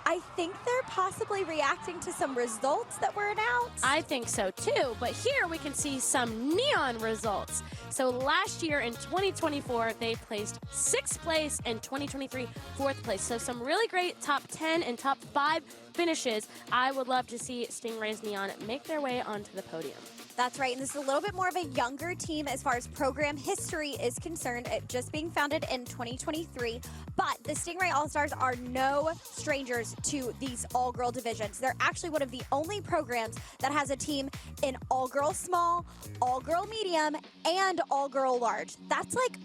I think they're possibly reacting to some results that were announced. I think so too, but here we can see some neon results. So last year in 2024, they placed 6th place, and 2023, 4th place. So some really great top 10 and top 5 finishes. I would love to see Stingrays Neon make their way onto the podium. That's right, and this is a little bit more of a younger team as far as program history is concerned, it just being founded in 2023. But the Stingray All-Stars are no strangers to these all-girl divisions. They're actually one of the only programs that has a team in all-girl small, all-girl medium, and all-girl large. That's like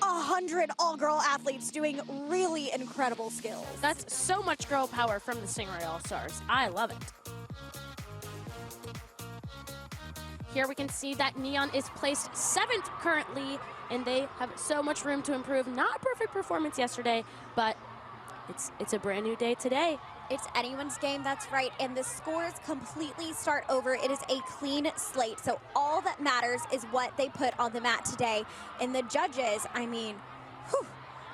100 all-girl athletes doing really incredible skills. That's so much girl power from the Stingray All-Stars. I love it. Here we can see that Neon is placed 7th currently, and they have so much room to improve. Not a perfect performance yesterday, but it's a brand new day today. It's anyone's game, that's right, and the scores completely start over. It is a clean slate, so all that matters is what they put on the mat today. And the judges, I mean, whew,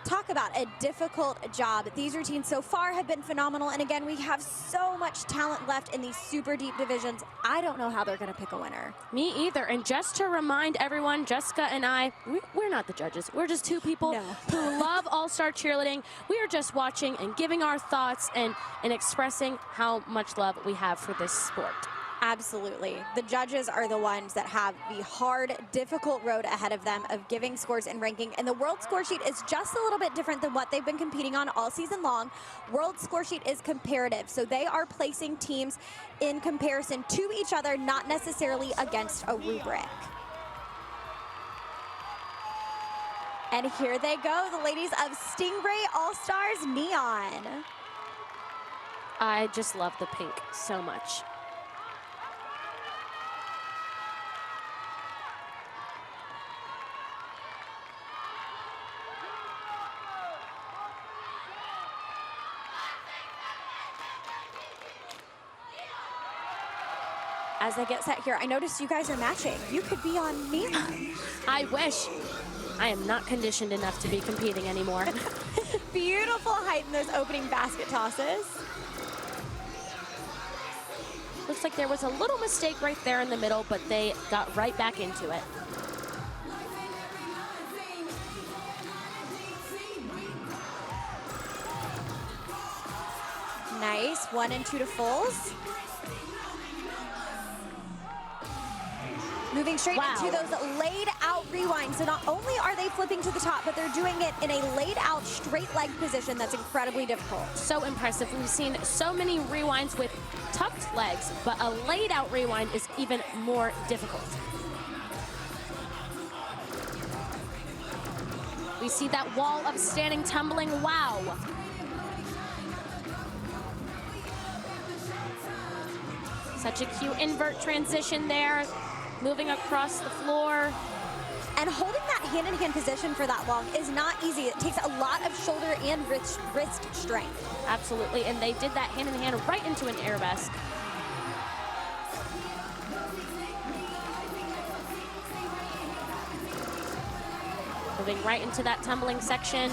talk about a difficult job. These routines so far have been phenomenal, and again, we have so much talent left in these super deep divisions. I don't know how they're going to pick a winner. Me either, and just to remind everyone, Jessica and I, we're not the judges. We're just two people who love all-star cheerleading. We are just watching and giving our thoughts and expressing how much love we have for this sport. Absolutely. The judges are the ones that have the hard, difficult road ahead of them of giving scores and ranking. And the world score sheet is just a little bit different than what they've been competing on all season long. World score sheet is comparative. So they are placing teams in comparison to each other, not necessarily against a rubric. And here they go, the ladies of Stingray All-Stars Neon. I just love the pink so much. As they get set here, I noticed you guys are matching. You could be on Neon. I wish. I am not conditioned enough to be competing anymore. Beautiful height in those opening basket tosses. Looks like there was a little mistake right there in the middle, but they got right back into it. Nice 1 and 2 to fulls. Moving straight into those laid out rewinds. So not only are they flipping to the top, but they're doing it in a laid out straight leg position that's incredibly difficult. So impressive. We've seen so many rewinds with tucked legs, but a laid out rewind is even more difficult. We see that wall of standing tumbling. Wow. Such a cute invert transition there. Moving across the floor. And holding that hand-in-hand position for that long is not easy. It takes a lot of shoulder and wrist strength. Absolutely, and they did that hand-in-hand right into an arabesque. Moving right into that tumbling section.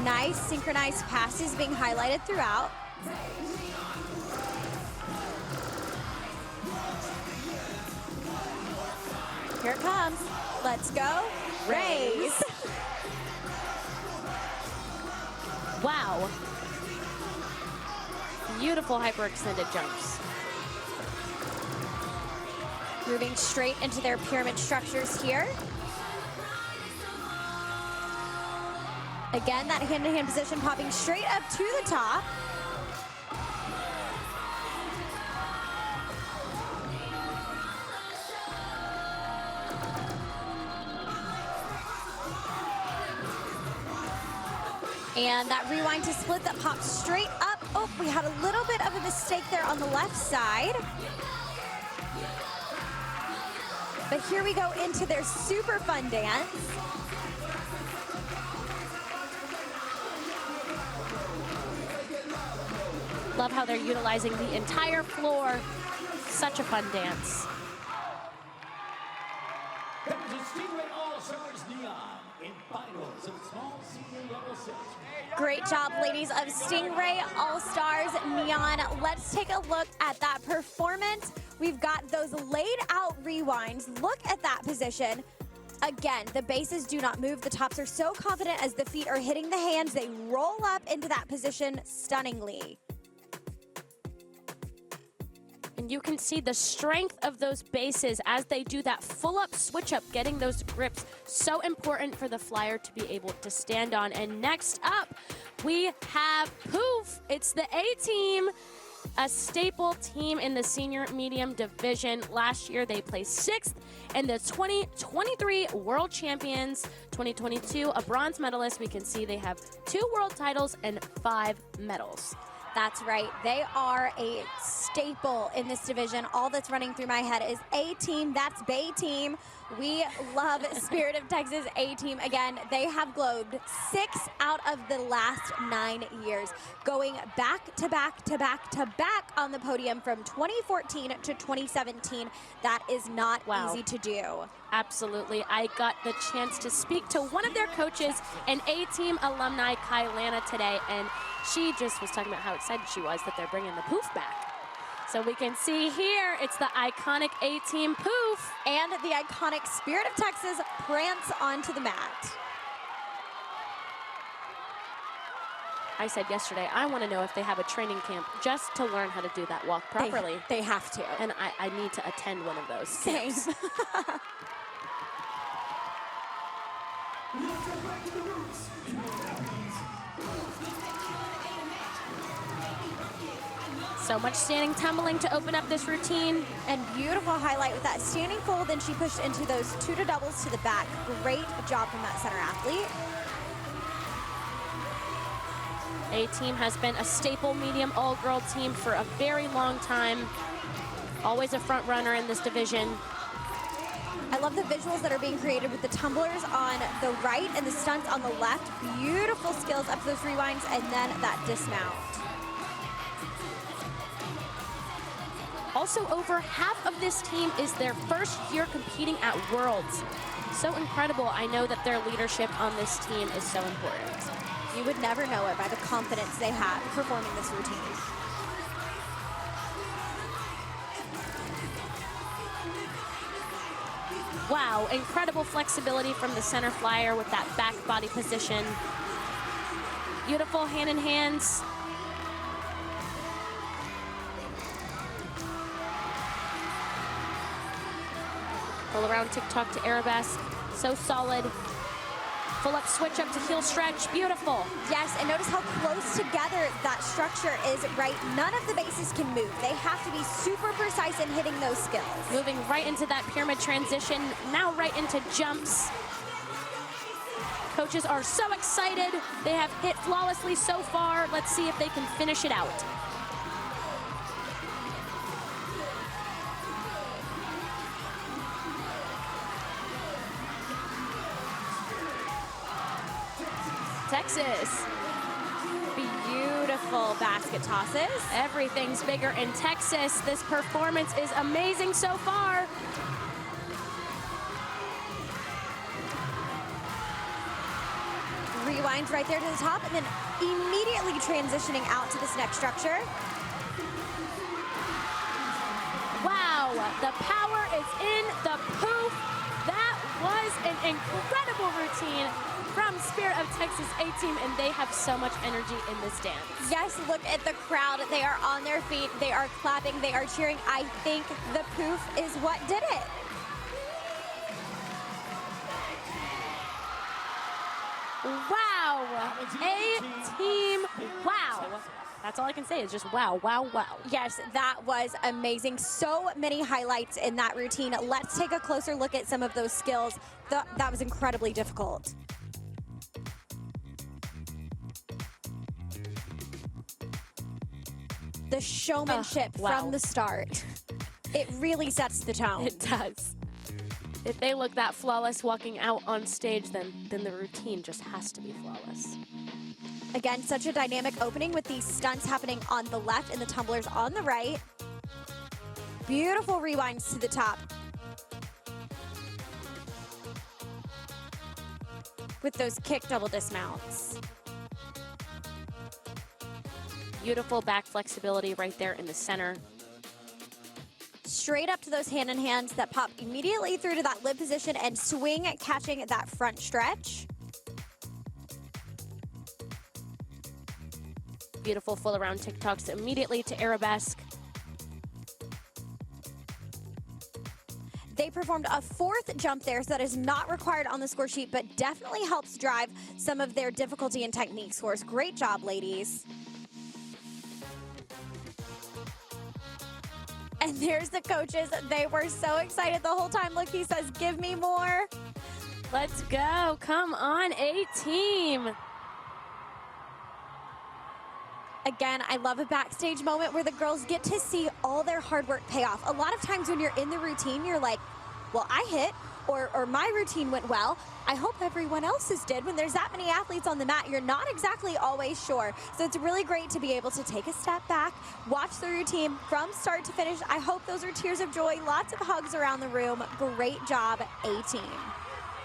Nice synchronized passes being highlighted throughout. Here it comes. Let's go. Raise. Wow. Beautiful hyperextended jumps. Moving straight into their pyramid structures here. Again, that hand-to-hand position popping straight up to the top. And that rewind to split that pops straight up. Oh, we had a little bit of a mistake there on the left side. But here we go into their super fun dance. Love how they're utilizing the entire floor. Such a fun dance. That was a Stingray All-Stars Neon in finals of small senior level 6. Great job, ladies of Stingray All-Stars Neon. Let's take a look at that performance. We've got those laid out rewinds. Look at that position. Again, the bases do not move. The tops are so confident as the feet are hitting the hands. They roll up into that position stunningly. And you can see the strength of those bases as they do that full up switch up, getting those grips. So important for the flyer to be able to stand on. And next up, we have Poof. It's the A team, a staple team in the senior medium division. Last year, they placed 6th in the 2023 World Champions. 2022, a bronze medalist. We can see they have 2 world titles and 5 medals. That's right. They are a staple in this division. All that's running through my head is A-Team. That's Bay Team. We love Spirit of Texas A-Team. Again, they have glowed 6 out of the last 9 years, going back to back to back to back on the podium from 2014 to 2017. That is not easy to do. Absolutely. I got the chance to speak to one of their coaches, an A-Team alumni, Kylana, today, and she just was talking about how excited she was that they're bringing the Poof back. So we can see here, it's the iconic A-Team Poof. And the iconic Spirit of Texas prance onto the mat. I said yesterday, I want to know if they have a training camp just to learn how to do that walk properly. They have to. And I need to attend one of those. Same. So much standing tumbling to open up this routine. And beautiful highlight with that standing fold, and she pushed into those 2 to doubles to the back. Great job from that center athlete. A-Team has been a staple medium all-girl team for a very long time. Always a front runner in this division. I love the visuals that are being created with the tumblers on the right and the stunts on the left. Beautiful skills up those rewinds, and then that dismount. Also, over half of this team is their first year competing at Worlds. So incredible. I know that their leadership on this team is so important. You would never know it by the confidence they have performing this routine. Wow, incredible flexibility from the center flyer with that back body position. Beautiful hand in hands. Pull around TikTok to arabesque. So solid. Full up switch up to heel stretch. Beautiful. Yes, and notice how close together that structure is, right? None of the bases can move. They have to be super precise in hitting those skills. Moving right into that pyramid transition. Now right into jumps. Coaches are so excited. They have hit flawlessly so far. Let's see if they can finish it out. Texas. Beautiful basket tosses. Everything's bigger in Texas. This performance is amazing so far. Rewinds right there to the top and then immediately transitioning out to this next structure. Wow, the power is in the poof. That was an incredible routine from Spirit of Texas A-Team, and they have so much energy in this dance. Yes, look at the crowd. They are on their feet. They are clapping. They are cheering. I think the poof is what did it. Wow, A-Team, wow. That's all I can say is just wow, wow, wow. Yes, that was amazing. So many highlights in that routine. Let's take a closer look at some of those skills. That was incredibly difficult. The showmanship wow. from the start. It really sets the tone. It does. If they look that flawless walking out on stage, then the routine just has to be flawless. Again, such a dynamic opening with these stunts happening on the left and the tumblers on the right. Beautiful rewinds to the top. With those kick double dismounts. Beautiful back flexibility right there in the center. Straight up to those hand-in-hands that pop immediately through to that lid position and swing, catching that front stretch. Beautiful full around TikToks immediately to arabesque. They performed a fourth jump there, so that is not required on the score sheet, but definitely helps drive some of their difficulty and technique scores. Great job, ladies. And there's the coaches. They were so excited the whole time. Look, he says, give me more. Let's go. Come on, A-Team. Again, I love a backstage moment where the girls get to see all their hard work pay off. A lot of times when you're in the routine, you're like, well, I hit, or my routine went well. I hope everyone else's did. When there's that many athletes on the mat, you're not exactly always sure. So it's really great to be able to take a step back, watch the routine from start to finish. I hope those are tears of joy, lots of hugs around the room. Great job, A-Team.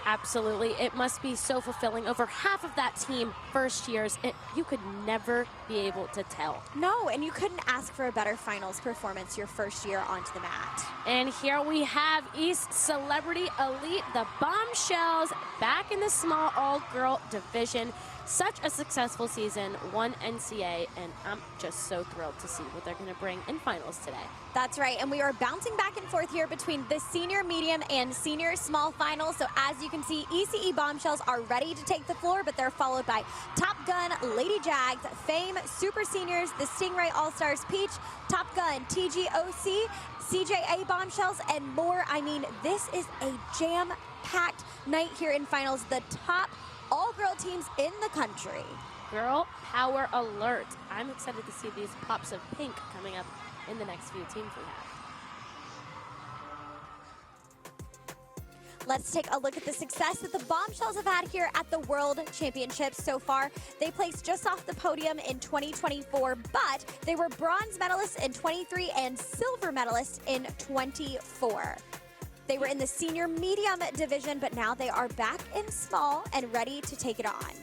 Absolutely. It must be so fulfilling. Over half of that team, first years, you could never be able to tell. No, and you couldn't ask for a better finals performance your first year onto the mat. And here we have East Celebrity Elite, the Bombshells, back in the small all-girl division. Such a successful season, one NCAA, and I'm just so thrilled to see what they're going to bring in finals today. That's right, and we are bouncing back and forth here between the senior medium and senior small finals. So as you can see, ECE Bombshells are ready to take the floor, but they're followed by Top Gun, Lady Jags, Fame, Super Seniors, the Stingray All-Stars Peach, Top Gun, TGOC, CJA Bombshells, and more. I mean, this is a jam-packed night here in finals. The top all-girl teams in the country. Girl power alert. I'm excited to see these pops of pink coming up in the next few teams we have. Let's take a look at the success that the Bombshells have had here at the World Championships so far. They placed just off the podium in 2024, but they were bronze medalists in 23 and silver medalists in 24. They were in the senior medium division, but now they are back in small and ready to take it on.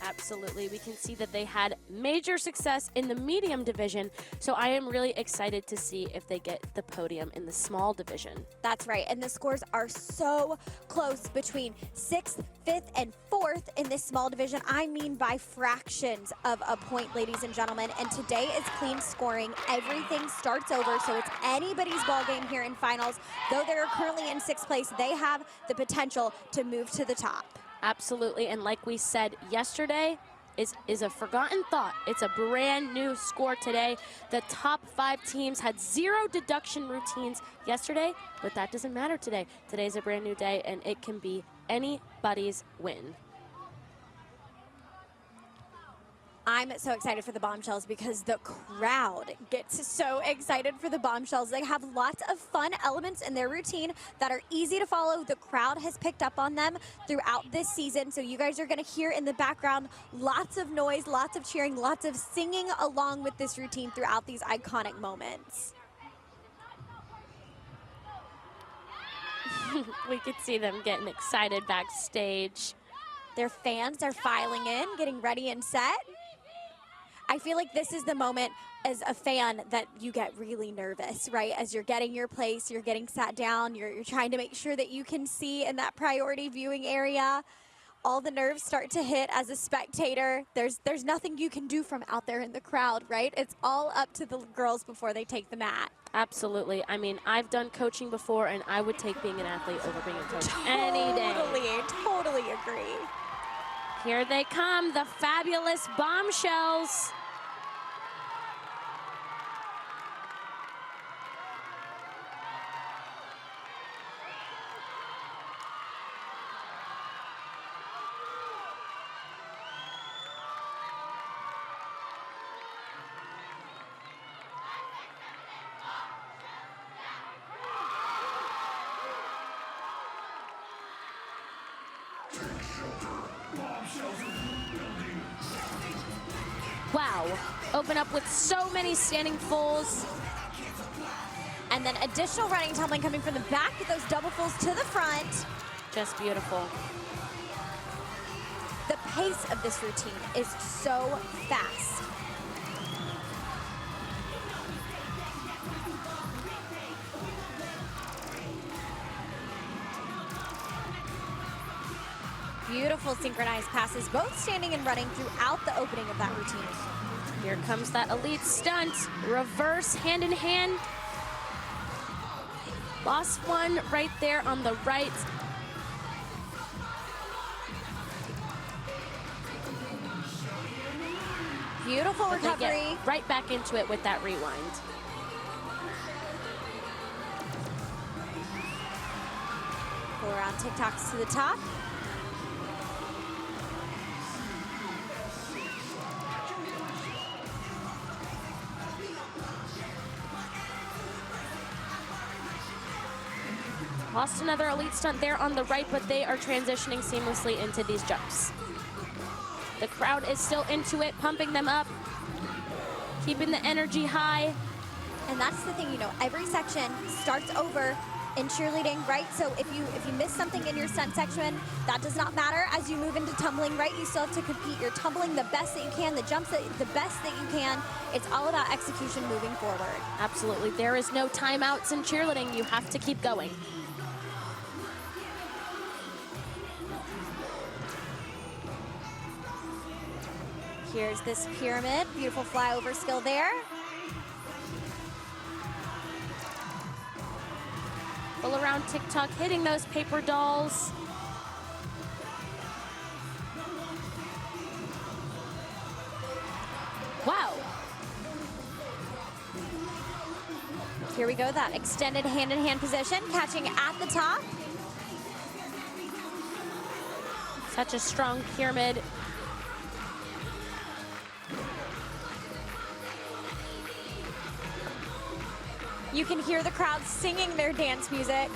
Absolutely. We can see that they had major success in the medium division, so I am really excited to see if they get the podium in the small division. That's right, and the scores are so close between 6th, 5th, and 4th in this small division. I mean by fractions of a point, ladies and gentlemen, and today is clean scoring. Everything starts over, so it's anybody's ball game here in finals. Though they're currently in 6th place, they have the potential to move to the top. Absolutely, and like we said yesterday, is a forgotten thought. It's a brand new score today. The top 5 teams had 0 deduction routines yesterday, but that doesn't matter today. Today's a brand new day, and it can be anybody's win. I'm so excited for the Bombshells because the crowd gets so excited for the Bombshells. They have lots of fun elements in their routine that are easy to follow. The crowd has picked up on them throughout this season, so you guys are going to hear in the background lots of noise, lots of cheering, lots of singing along with this routine throughout these iconic moments. We could see them getting excited backstage. Their fans are filing in, getting ready and set. I feel like this is the moment as a fan that you get really nervous, right? As you're getting your place, you're getting sat down, you're trying to make sure that you can see in that priority viewing area. All the nerves start to hit as a spectator. There's nothing you can do from out there in the crowd, right? It's all up to the girls before they take the mat. Absolutely. I mean, I've done coaching before, and I would take being an athlete over being a coach any day. Totally agree. Here they come, the fabulous Bombshells. Wow, open up with so many standing fulls. And then additional running tumbling coming from the back with those double fulls to the front. Just beautiful. The pace of this routine is so fast. Beautiful synchronized passes, both standing and running throughout the opening of that routine. Here comes that elite stunt. Reverse hand in hand. Lost one right there on the right. Beautiful recovery. They get right back into it with that rewind. Pull around TikToks to the top. Lost another elite stunt there on the right, but they are transitioning seamlessly into these jumps. The crowd is still into it, pumping them up, keeping the energy high. And that's the thing, you know, every section starts over in cheerleading, right? So if you miss something in your stunt section, that does not matter. As you move into tumbling, right, you still have to compete. You're tumbling the best that you can, the jumps the best that you can. It's all about execution moving forward. Absolutely. There is no timeouts in cheerleading. You have to keep going. Here's this pyramid, beautiful flyover skill there. All around TikTok, hitting those paper dolls. Wow. Here we go, that extended hand-in-hand position, catching at the top. Such a strong pyramid. You can hear the crowd singing their dance music.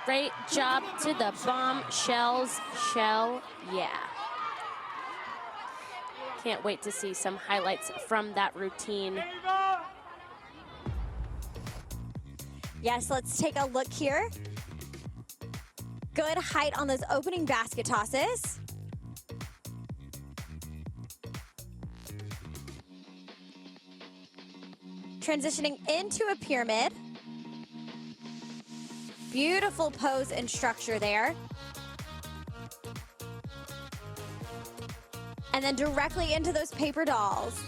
Great job to the Bombshells. Shell, yeah. Can't wait to see some highlights from that routine. Yes, let's take a look here. Good height on those opening basket tosses. Transitioning into a pyramid. Beautiful pose and structure there. And then directly into those paper dolls.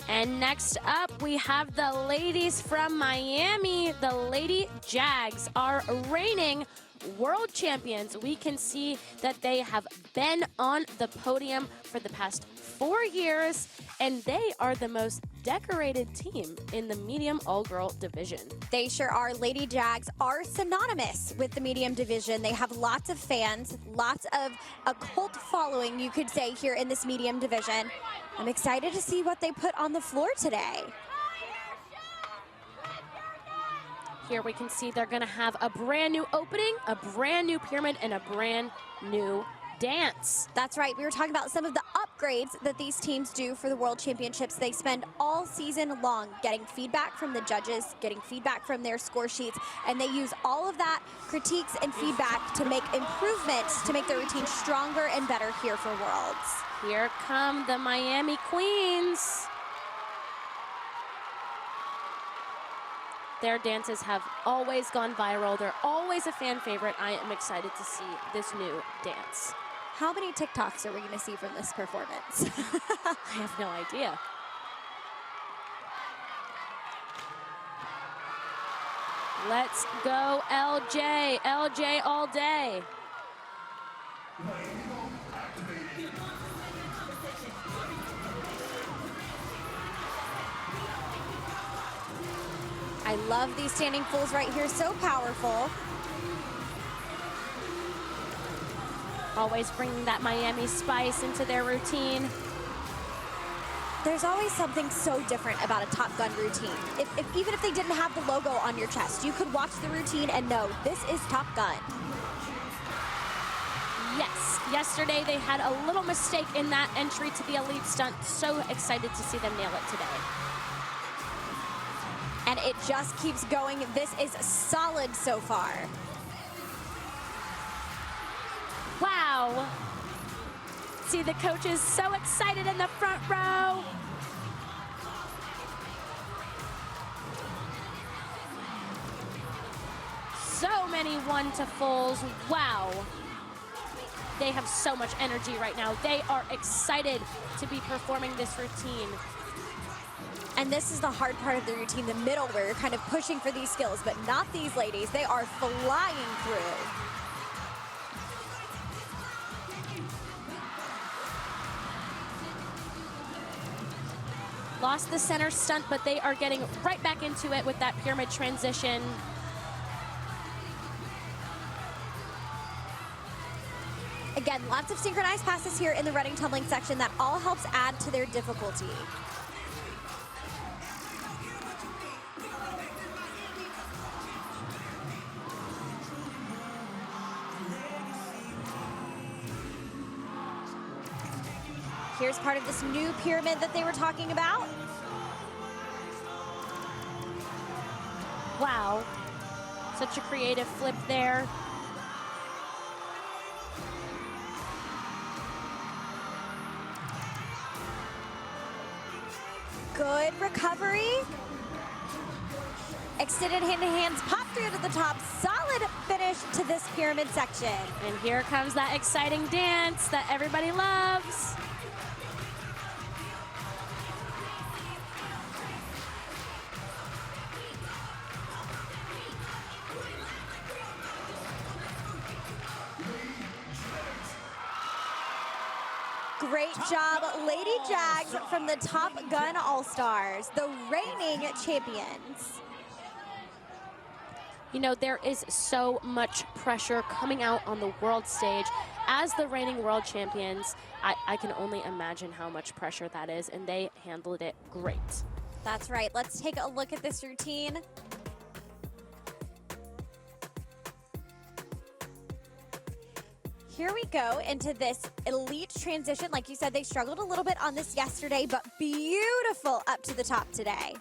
And next up, we have the ladies from Miami. The Lady Jags are reigning world champions. We can see that they have been on the podium for the past 4 years, and they are the most decorated team in the medium all-girl division. They sure are. Lady Jags are synonymous with the medium division. They have lots of fans, lots of a cult following, you could say, here in this medium division. I'm excited to see what they put on the floor today. Here we can see they're gonna have a brand new opening, a brand new pyramid, and a brand new dance. That's right. We were talking about some of the upgrades that these teams do for the World Championships. They spend all season long getting feedback from the judges, getting feedback from their score sheets, and they use all of that critiques and feedback to make improvements, to make their routine stronger and better here for Worlds. Here come the Miami Queens. Their dances have always gone viral. They're always a fan favorite. I am excited to see this new dance. How many TikToks are we going to see from this performance? I have no idea. Let's go, LJ. LJ all day. I love these standing fulls right here, so powerful. Always bringing that Miami spice into their routine. There's always something so different about a Top Gun routine. Even if they didn't have the logo on your chest, you could watch the routine and know this is Top Gun. Yes, yesterday they had a little mistake in that entry to the elite stunt. So excited to see them nail it today. And it just keeps going. This is solid so far. Wow. See the coaches so excited in the front row. So many one-to-fulls. Wow. They have so much energy right now. They are excited to be performing this routine. And this is the hard part of the routine, the middle, where you're kind of pushing for these skills, but not these ladies. They are flying through. Lost the center stunt, but they are getting right back into it with that pyramid transition. Again, lots of synchronized passes here in the running tumbling section. That all helps add to their difficulty. Here's part of this new pyramid that they were talking about. Wow, such a creative flip there. Good recovery. Extended hand-to-hands, pop through to the top. Solid finish to this pyramid section. And here comes that exciting dance that everybody loves. Great job, Lady Jags from the Top Gun All-Stars, the reigning champions. You know, there is so much pressure coming out on the world stage. As the reigning world champions, I can only imagine how much pressure that is, and they handled it great. That's right. Let's take a look at this routine. Here we go into this elite transition. Like you said, they struggled a little bit on this yesterday, but beautiful up to the top today.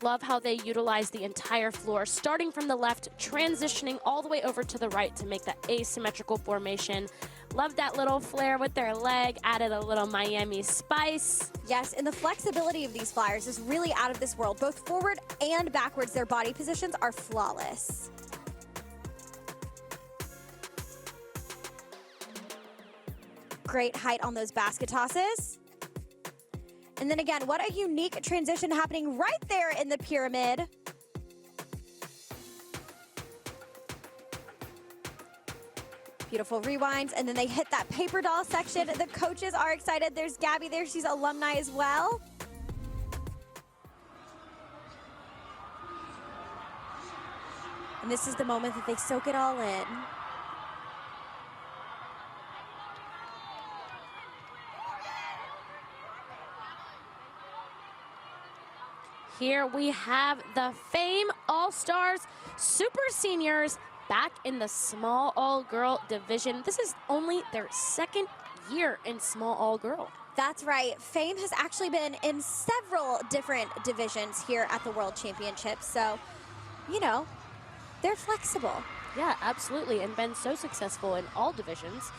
Love how they utilize the entire floor, starting from the left, transitioning all the way over to the right to make that asymmetrical formation. Love that little flare with their leg, added a little Miami spice. Yes, and the flexibility of these flyers is really out of this world. Both forward and backwards, their body positions are flawless. Great height on those basket tosses. And then again, what a unique transition happening right there in the pyramid. Beautiful rewinds, and then they hit that paper doll section. The coaches are excited. There's Gabby there. She's alumni as well. And this is the moment that they soak it all in. Here we have the Fame All-Stars Super Seniors back in the small all-girl division. This is only their second year in small all-girl. That's right. Fame has actually been in several different divisions here at the World Championships. So, you know, they're flexible. Yeah, absolutely, and been so successful in all divisions.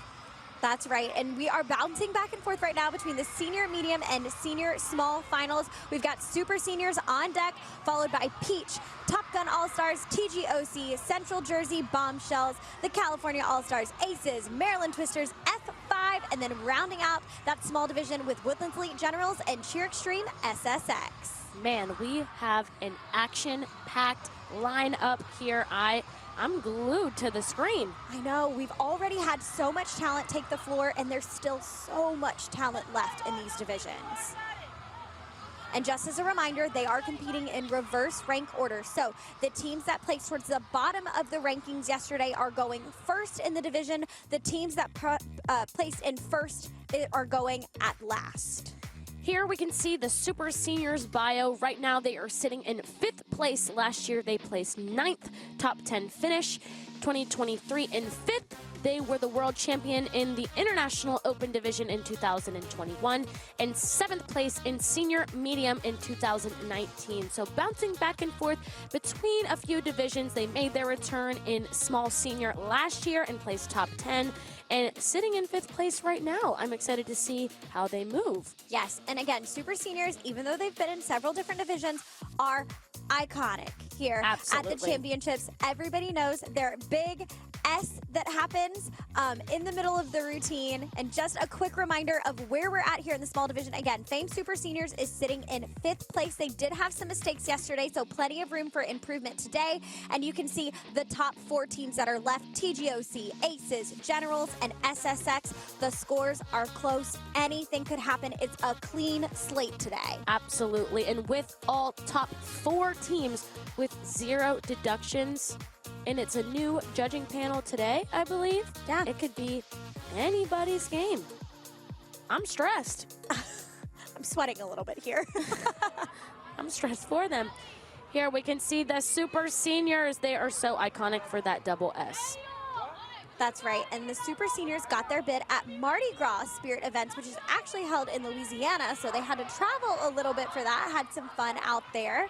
That's right, and we are bouncing back and forth right now between the senior medium and senior small finals. We've got super seniors on deck, followed by Peach, Top Gun All-Stars, TGOC, Central Jersey Bombshells, the California All-Stars, Aces, Maryland Twisters, F5, and then rounding out that small division with Woodlands Elite Generals and Cheer Extreme SSX. Man, we have an action-packed lineup here. I'm glued to the screen. I know, we've already had so much talent take the floor, and there's still so much talent left in these divisions. And just as a reminder, they are competing in reverse rank order. So the teams that placed towards the bottom of the rankings yesterday are going first in the division. The teams that placed in first are going at last. Here we can see the Super Seniors bio. Right now they are sitting in 5th place. Last year they placed 9th, top 10 finish. 2023 in 5th. They were the world champion in the International Open Division in 2021 and 7th place in senior medium in 2019. So bouncing back and forth between a few divisions. They made their return in small senior last year and placed top 10. And sitting in 5th place right now. I'm excited to see how they move. Yes, and again, Super Seniors, even though they've been in several different divisions, are iconic here at the championships. Everybody knows their big S that happens in the middle of the routine. And just a quick reminder of where we're at here in the small division. Again, Fame Super Seniors is sitting in 5th place. They did have some mistakes yesterday, so plenty of room for improvement today. And you can see the top 4 teams that are left: TGOC, Aces, Generals, and SSX. The scores are close. Anything could happen. It's a clean slate today. Absolutely. And with all top 4 teams with 0 deductions, and it's a new judging panel today, I believe. Yeah. It could be anybody's game. I'm stressed. I'm sweating a little bit here. I'm stressed for them. Here we can see the Super Seniors. They are so iconic for that double S. That's right, and the Super Seniors got their bid at Mardi Gras Spirit Events, which is actually held in Louisiana, so they had to travel a little bit for that, had some fun out there.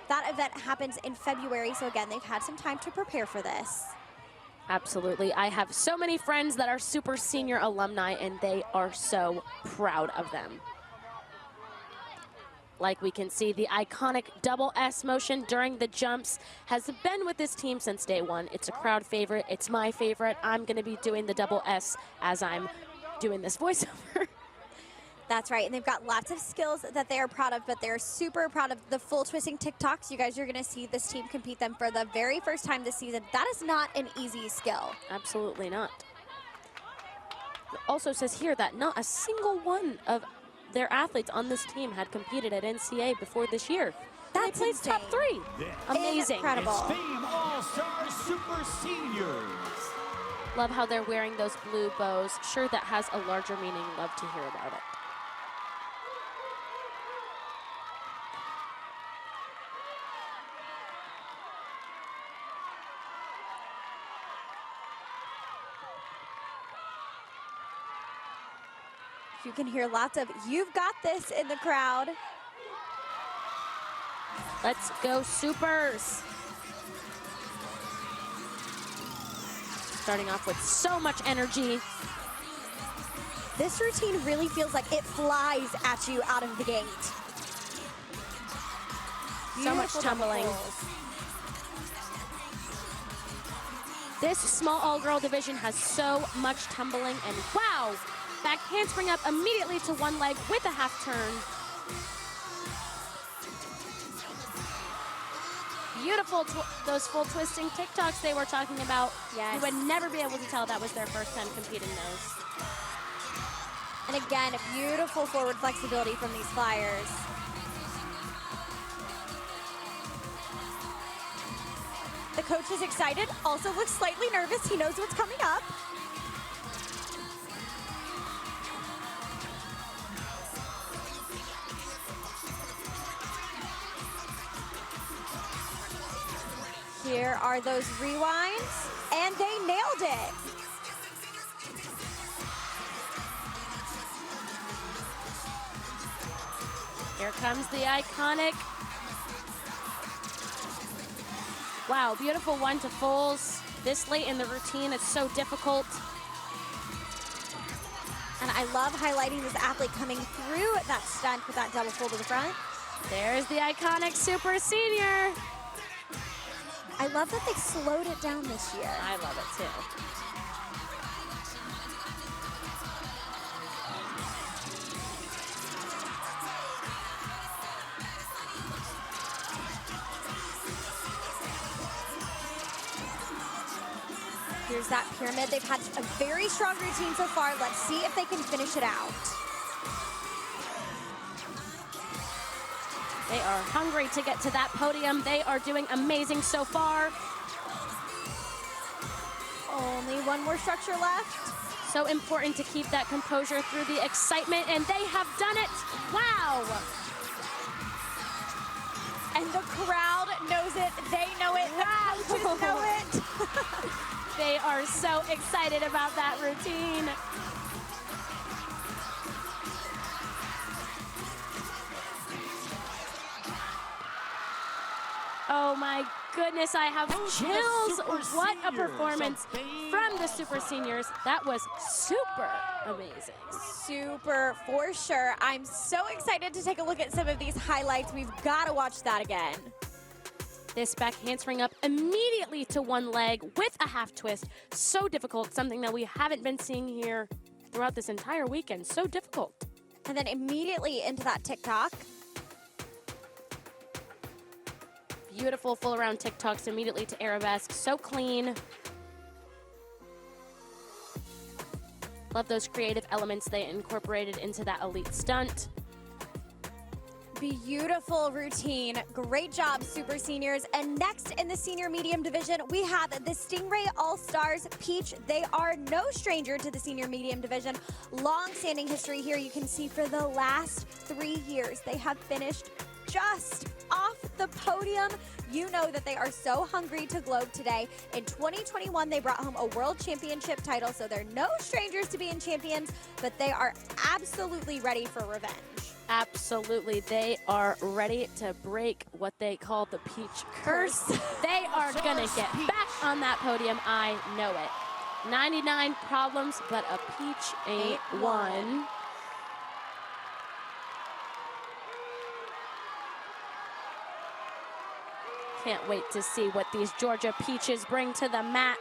That event happens in February, so again, they've had some time to prepare for this. Absolutely. I have so many friends that are Super Senior alumni, and they are so proud of them. Like we can see, the iconic double S motion during the jumps has been with this team since day one. It's a crowd favorite. It's my favorite. I'm going to be doing the double S as I'm doing this voiceover. That's right, and they've got lots of skills that they are proud of, but they're super proud of the full twisting TikToks. You guys are going to see this team compete them for the very first time this season. That is not an easy skill. Absolutely not. It also says here that not a single one of their athletes on this team had competed at NCAA before this year. That's they placed top 3. Amazing. Incredible. It's Fame All-Star Super Seniors. Love how they're wearing those blue bows. Sure, that has a larger meaning. Love to hear about it. You can hear lots of "You've got this" in the crowd. Let's go Supers. Starting off with so much energy. This routine really feels like it flies at you out of the gate. So much tumbling. This small all-girl division has so much tumbling, and wow! Back handspring up immediately to one leg with a half turn. Beautiful, those full twisting TikToks they were talking about. Yes. You would never be able to tell that was their first time competing those. And again, beautiful forward flexibility from these flyers. The coach is excited, also looks slightly nervous. He knows what's coming up. Here are those rewinds, and they nailed it. Here comes the iconic. Wow, beautiful one to fulls. This late in the routine, it's so difficult. And I love highlighting this athlete coming through that stunt with that double full to the front. There's the iconic super senior. I love that they slowed it down this year. I love it too. Here's that pyramid. They've had a very strong routine so far. Let's see if they can finish it out. They are hungry to get to that podium. They are doing amazing so far. Only one more structure left. So important to keep that composure through the excitement, and they have done it. Wow. And the crowd knows it. They know it. Wow. The coaches know it. They are so excited about that routine. Oh my goodness, I have chills. What a performance from the Super Seniors. That was super amazing. Super, for sure. I'm so excited to take a look at some of these highlights. We've got to watch that again. This back handspring up immediately to one leg with a half twist. So difficult, something that we haven't been seeing here throughout this entire weekend. So difficult. And then immediately into that TikTok. Beautiful full around TikToks immediately to arabesque. So clean. Love those creative elements they incorporated into that elite stunt. Beautiful routine. Great job, Super Seniors. And next in the senior medium division, we have the Stingray All-Stars Peach. They are no stranger to the senior medium division. Long-standing history here. You can see for the last 3 years, they have finished just off the podium. You know that they are so hungry to globe today. In 2021, they brought home a world championship title, so they're no strangers to being champions, but they are absolutely ready for revenge. Absolutely. They are ready to break what they call the Peach curse. They are going to get back on that podium. I know it. 99 problems, but a Peach ain't one. Can't wait to see what these Georgia Peaches bring to the mat.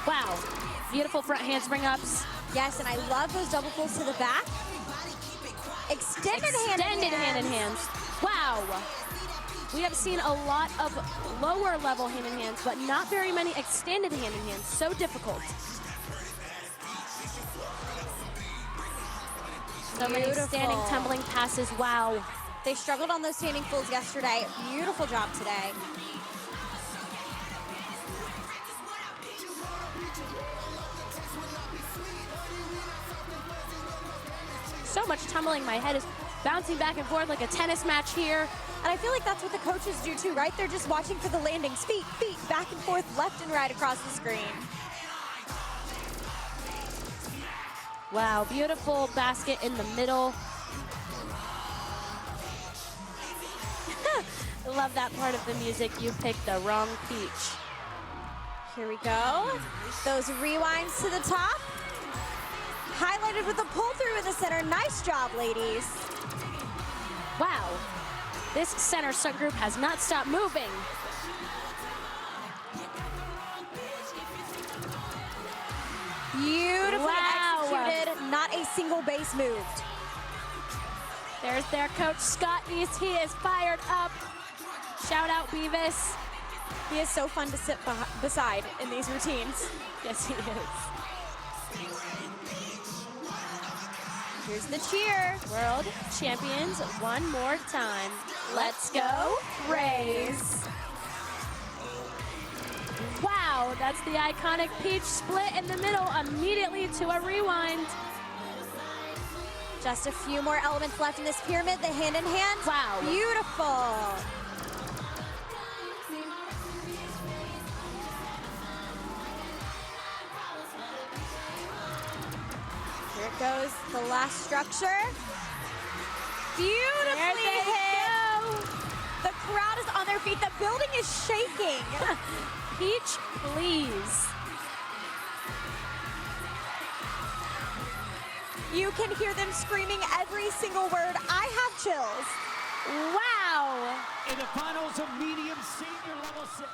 Wow, beautiful front handspring ups. Yes, and I love those double pulls to the back. Extended hand in hands. Wow. We have seen a lot of lower level hand in hands, but not very many extended hand in hands. So difficult. So many standing tumbling passes. Wow. They struggled on those standing pulls yesterday. Beautiful job today. So much tumbling. My head is bouncing back and forth like a tennis match here. And I feel like that's what the coaches do too, right? They're just watching for the landings. Feet, back and forth, left and right across the screen. Wow, beautiful basket in the middle. Love that part of the music. You picked the wrong peach. Here we go. Those rewinds to the top. Highlighted with a pull through in the center. Nice job, ladies. Wow, this center stunt group has not stopped moving. Beautifully executed. Not a single base moved. There's their coach, Scott East. He is fired up. Shout out Beavis. He is so fun to sit beside in these routines. Yes, he is. Here's the cheer. World champions one more time. Let's go, Rays. Wow, that's the iconic peach split in the middle, immediately to a rewind. Just a few more elements left in this pyramid, the hand in hand. Wow. Beautiful. Here it goes, the last structure. Beautifully hit. The crowd is on their feet. The building is shaking. Peach, please. You can hear them screaming every single word. I have chills. Wow. In the finals of medium senior level 6.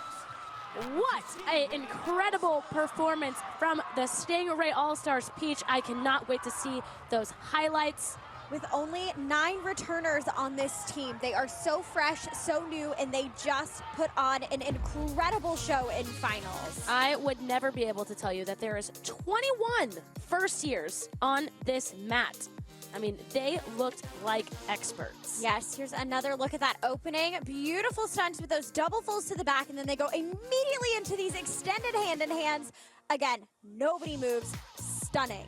What an incredible performance from the Stingray All-Stars Peach. I cannot wait to see those highlights. With only 9 returners on this team, they are so fresh, so new, and they just put on an incredible show in finals. I would never be able to tell you that there is 21 first years on this mat. I mean, they looked like experts. Yes, here's another look at that opening. Beautiful stunts with those double fulls to the back, and then they go immediately into these extended hand-in-hands. Again, nobody moves. Stunning.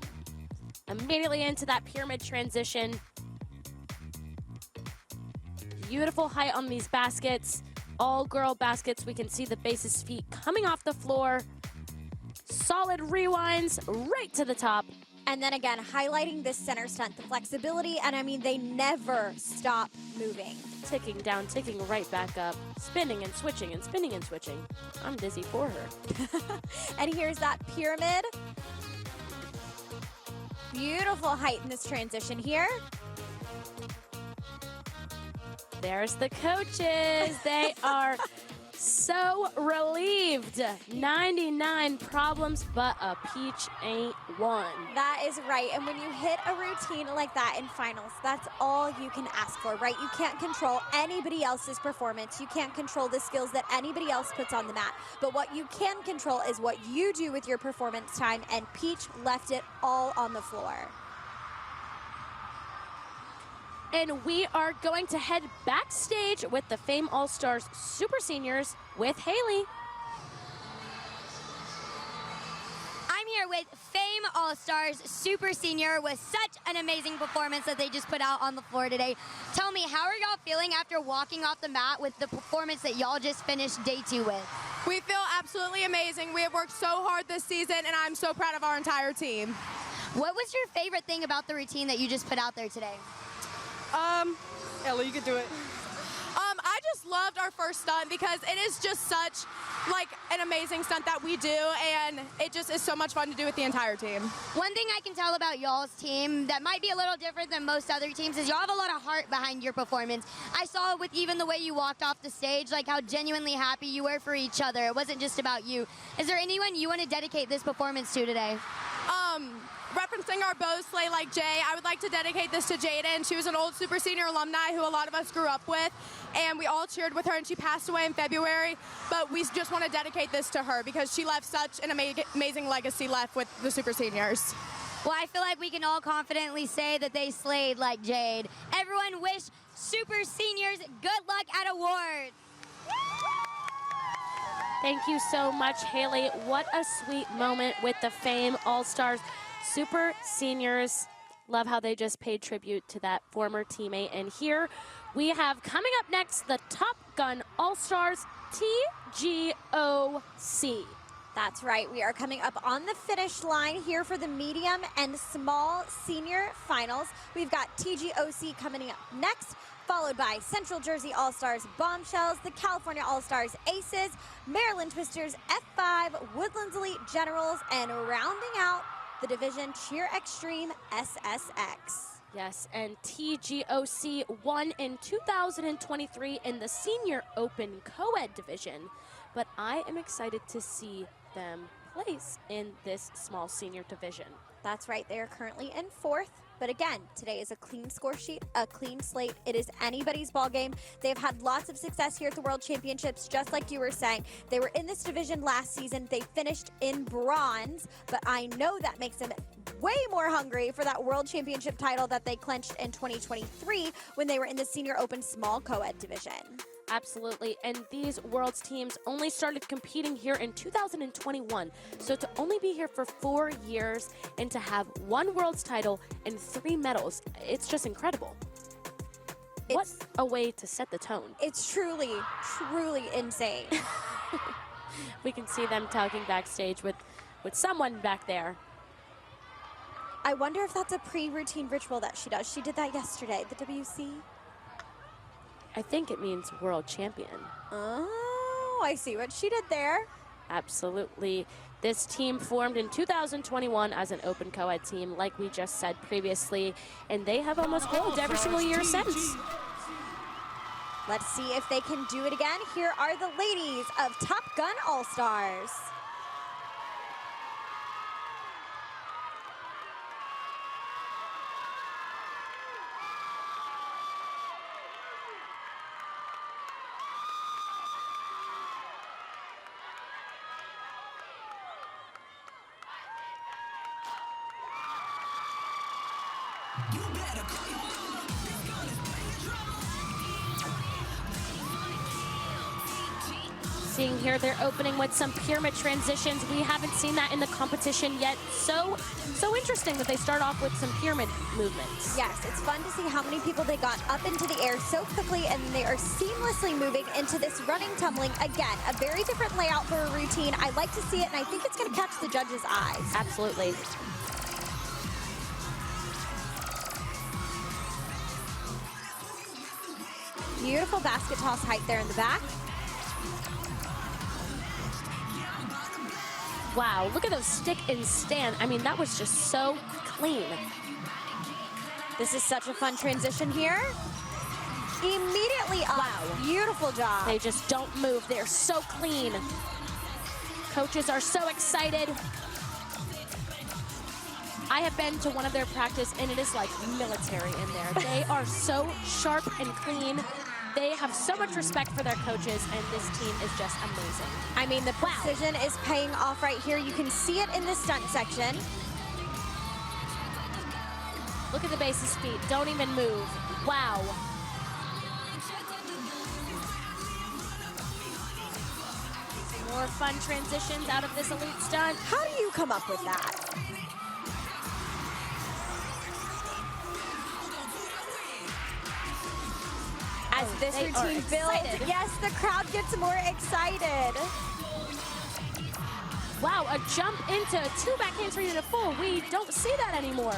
Immediately into that pyramid transition. Beautiful height on these baskets. All girl baskets. We can see the base's feet coming off the floor. Solid rewinds right to the top. And then again, highlighting this center stunt, the flexibility, and I mean, they never stop moving. Ticking down, ticking right back up, spinning and switching and spinning and switching. I'm dizzy for her. And here's that pyramid. Beautiful height in this transition here. There's the coaches. They are so relieved. 99 problems, but a peach ain't one. That is right. And when you hit a routine like that in finals, that's all you can ask for, right? You can't control anybody else's performance. You can't control the skills that anybody else puts on the mat. But what you can control is what you do with your performance time, and Peach left it all on the floor. And we are going to head backstage with the Fame All-Stars Super Seniors with Haley. I'm here with Fame All-Stars Super Senior with such an amazing performance that they just put out on the floor today. Tell me, how are y'all feeling after walking off the mat with the performance that y'all just finished day 2 with? We feel absolutely amazing. We have worked so hard this season, and I'm so proud of our entire team. What was your favorite thing about the routine that you just put out there today? Ella, you can do it. I just loved our first stunt because it is just such like an amazing stunt that we do, and it just is so much fun to do with the entire team. One thing I can tell about y'all's team that might be a little different than most other teams is y'all have a lot of heart behind your performance. I saw with even the way you walked off the stage, like how genuinely happy you were for each other. It wasn't just about you. Is there anyone you want to dedicate this performance to today? Referencing our bow sleigh like Jay, I would like to dedicate this to Jaden. She was an old Super Senior alumni who a lot of us grew up with, and we all cheered with her, and she passed away in February, but we just want to dedicate this to her because she left such an amazing legacy left with the Super Seniors. Well, I feel like we can all confidently say that they slayed like Jade. Everyone wish Super Seniors good luck at awards. Thank you so much, Haley. What a sweet moment with the Fame All-Stars Super Seniors. Love how they just paid tribute to that former teammate. And here we have coming up next the Top Gun All-Stars TGOC. That's right. We are coming up on the finish line here for the medium and small senior finals. We've got TGOC coming up next, followed by Central Jersey All-Stars Bombshells, the California All-Stars Aces, Maryland Twisters F5, Woodlands Elite Generals, and rounding out the division Cheer Extreme SSX. Yes, and TGOC won in 2023 in the Senior Open Co-Ed division, but I am excited to see them place in this small senior division. That's right. They are currently in 4th. But again, today is a clean score sheet, a clean slate. It is anybody's ball game. They've had lots of success here at the World Championships, just like you were saying. They were in this division last season. They finished in bronze, but I know that makes them way more hungry for that World Championship title that they clinched in 2023 when they were in the Senior Open Small Co-Ed division. Absolutely, and these Worlds teams only started competing here in 2021. So to only be here for 4 years and to have 1 Worlds title and 3 medals, it's just incredible. What a way to set the tone. It's truly, truly insane. We can see them talking backstage with someone back there. I wonder if that's a pre-routine ritual that she does. She did that yesterday, the WC. I think it means world champion. Oh, I see what she did there. Absolutely. This team formed in 2021 as an open co-ed team, like we just said previously, and they have almost gold every single year since. Let's see if they can do it again. Here are the ladies of Top Gun All-Stars. Seeing here they're opening with some pyramid transitions. We haven't seen that in the competition yet. So interesting that they start off with some pyramid movements. Yes, it's fun to see how many people they got up into the air so quickly, and they are seamlessly moving into this running tumbling. Again, a very different layout for a routine. I like to see it, and I think it's going to catch the judges' eyes. Absolutely. Beautiful basket toss height there in the back. Wow, look at those stick and stand. I mean, that was just so clean. This is such a fun transition here. Immediately up. Wow. Beautiful job. They just don't move. They're so clean. Coaches are so excited. I have been to one of their practice, and it is like military in there. They are so sharp and clean. They have so much respect for their coaches, and this team is just amazing. I mean, the precision is paying off right here. You can see it in the stunt section. Look at the base's feet. Don't even move. Wow. More fun transitions out of this elite stunt. How do you come up with that? As this routine builds, yes, the crowd gets more excited. Wow, a jump into 2 backhands three to full. We don't see that anymore.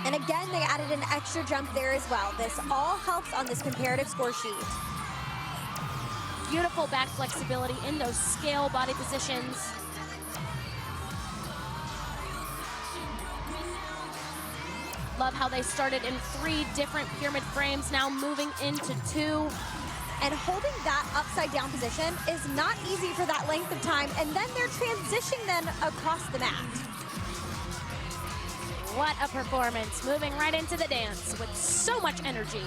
And again, they added an extra jump there as well. This all helps on this comparative score sheet. Beautiful back flexibility in those scale body positions. Love how they started in 3 different pyramid frames, now moving into 2. And holding that upside down position is not easy for that length of time, and then they're transitioning them across the mat. What a performance, moving right into the dance with so much energy.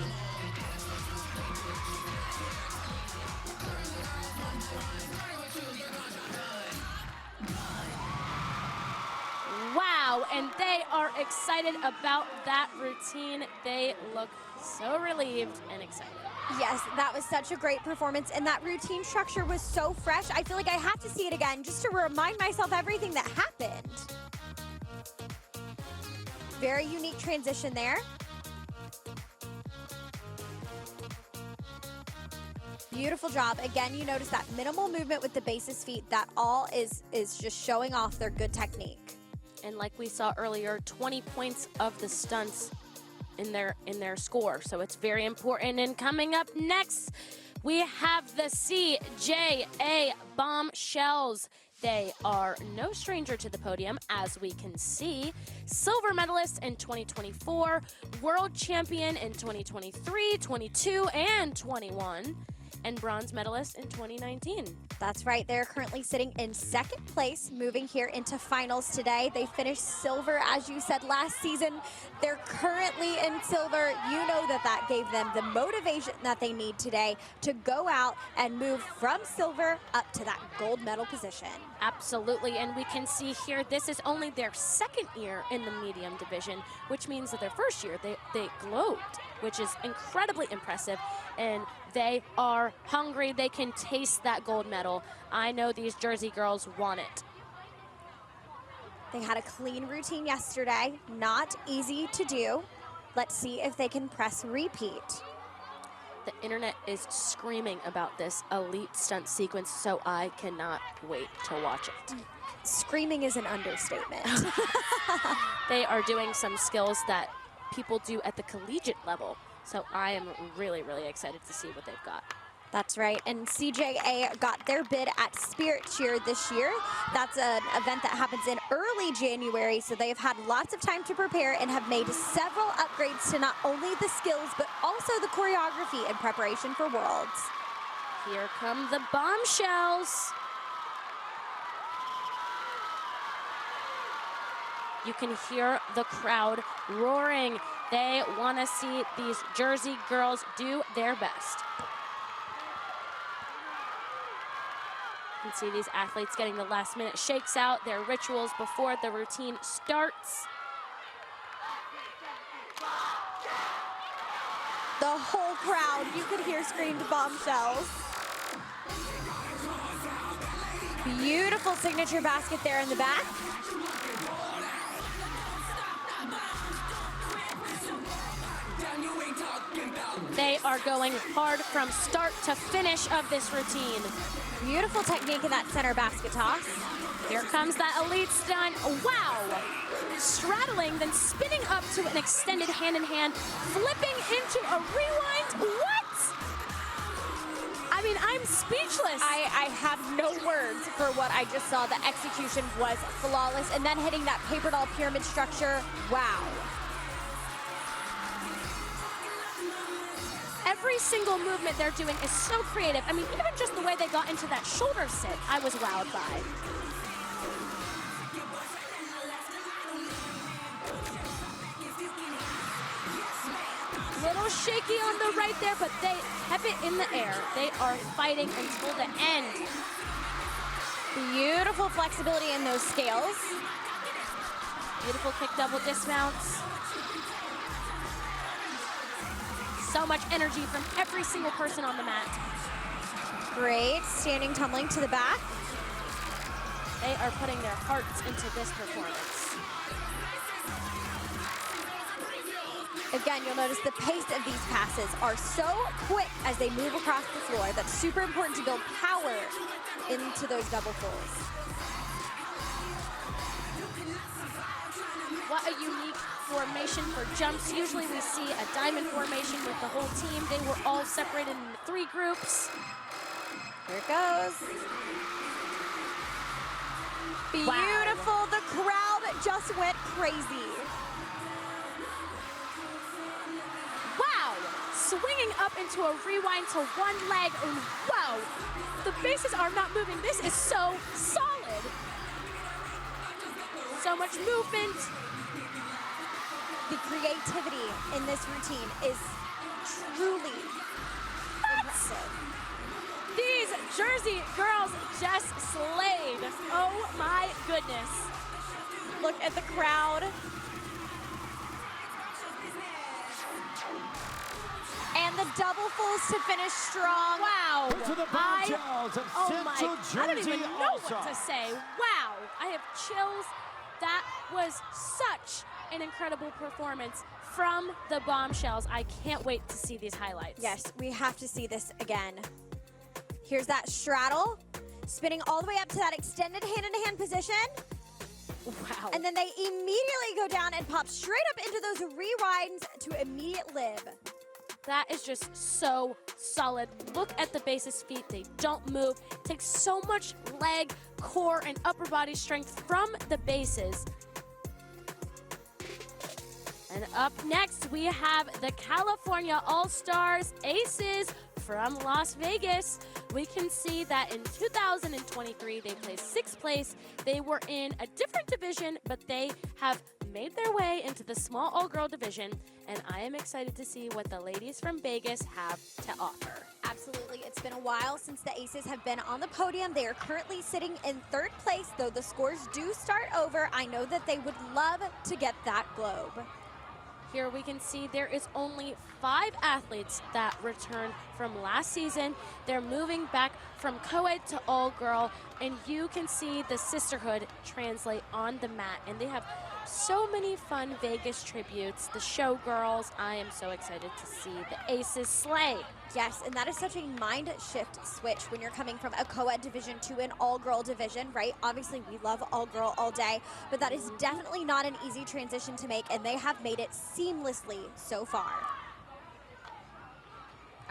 Wow, and they are excited about that routine. They look so relieved and excited. Yes, that was such a great performance, and that routine structure was so fresh. I feel like I have to see it again just to remind myself everything that happened. Very unique transition there. Beautiful job. Again, you notice that minimal movement with the bases feet. That all is just showing off their good technique. And like we saw earlier, 20 points of the stunts in their score. So it's very important. And coming up next, we have the CJA Bombshells. They are no stranger to the podium, as we can see. Silver medalist in 2024, world champion in 2023, 22, and 21. And bronze medalist in 2019. That's right. They're currently sitting in second place, moving here into finals today. They finished silver, as you said, last season. They're currently in silver. You know that gave them the motivation that they need today to go out and move from silver up to that gold medal position. Absolutely, and we can see here, this is only their second year in the medium division, which means that their first year, they glowed, which is incredibly impressive. And they are hungry. They can taste that gold medal. I know these Jersey girls want it. They had a clean routine yesterday. Not easy to do. Let's see if they can press repeat. The internet is screaming about this elite stunt sequence, so I cannot wait to watch it. Screaming is an understatement. They are doing some skills that people do at the collegiate level. So I am really, really excited to see what they've got. That's right, and CJA got their bid at Spirit Cheer this year. That's an event that happens in early January, so they've had lots of time to prepare and have made several upgrades to not only the skills, but also the choreography in preparation for Worlds. Here come the Bombshells. You can hear the crowd roaring. They want to see these Jersey girls do their best. You can see these athletes getting the last minute shakes out, their rituals before the routine starts. The whole crowd, you could hear screamed Bombshells. Beautiful signature basket there in the back. They are going hard from start to finish of this routine. Beautiful technique in that center basket toss. Here comes that elite stunt. Wow! Straddling, then spinning up to an extended hand-in-hand, flipping into a rewind. What? I mean, I'm speechless. I have no words for what I just saw. The execution was flawless. And then hitting that paper doll pyramid structure. Wow. Every single movement they're doing is so creative. I mean, even just the way they got into that shoulder sit, I was wowed by. Little shaky on the right there, but they have it in the air. They are fighting until the end. Beautiful flexibility in those scales. Beautiful kick double dismounts. So much energy from every single person on the mat. Great, standing tumbling to the back. They are putting their hearts into this performance. Again, you'll notice the pace of these passes are so quick as they move across the floor. That's super important to build power into those double fulls. What a unique formation for jumps. Usually we see a diamond formation with the whole team. They were all separated into 3 groups. Here it goes. Beautiful. Wow. The crowd just went crazy. Wow. Swinging up into a rewind to one leg. Wow. The bases are not moving. This is so solid. So much movement. The creativity in this routine is truly impressive. These Jersey girls just slayed. Oh my goodness. Look at the crowd. And the double fulls to finish strong. Wow. To the Bombshells of Central Jersey I don't even know what to say. Wow. I have chills That was such an incredible performance from the Bombshells. I can't wait to see these highlights. Yes, we have to see this again. Here's that straddle, spinning all the way up to that extended hand-in-hand position. Wow. And then they immediately go down and pop straight up into those rewinds to immediate lib. That is just so solid. Look at the base's feet. They don't move. It takes so much leg, core, and upper body strength from the bases. And up next, we have the California All-Stars Aces from Las Vegas. We can see that in 2023, they placed 6th place. They were in a different division, but they have made their way into the small all-girl division, and I am excited to see what the ladies from Vegas have to offer. Absolutely. It's been a while since the Aces have been on the podium. They are currently sitting in 3rd place, though the scores do start over. I know that they would love to get that globe. Here we can see there is only 5 athletes that returned from last season. They're moving back from co-ed to all-girl, and you can see the sisterhood translate on the mat, and they have so many fun Vegas tributes. The showgirls, I am so excited to see the Aces slay. Yes, and that is such a mind shift switch when you're coming from a co-ed division to an all-girl division, right? Obviously, we love all-girl all day, but that is definitely not an easy transition to make, and they have made it seamlessly so far.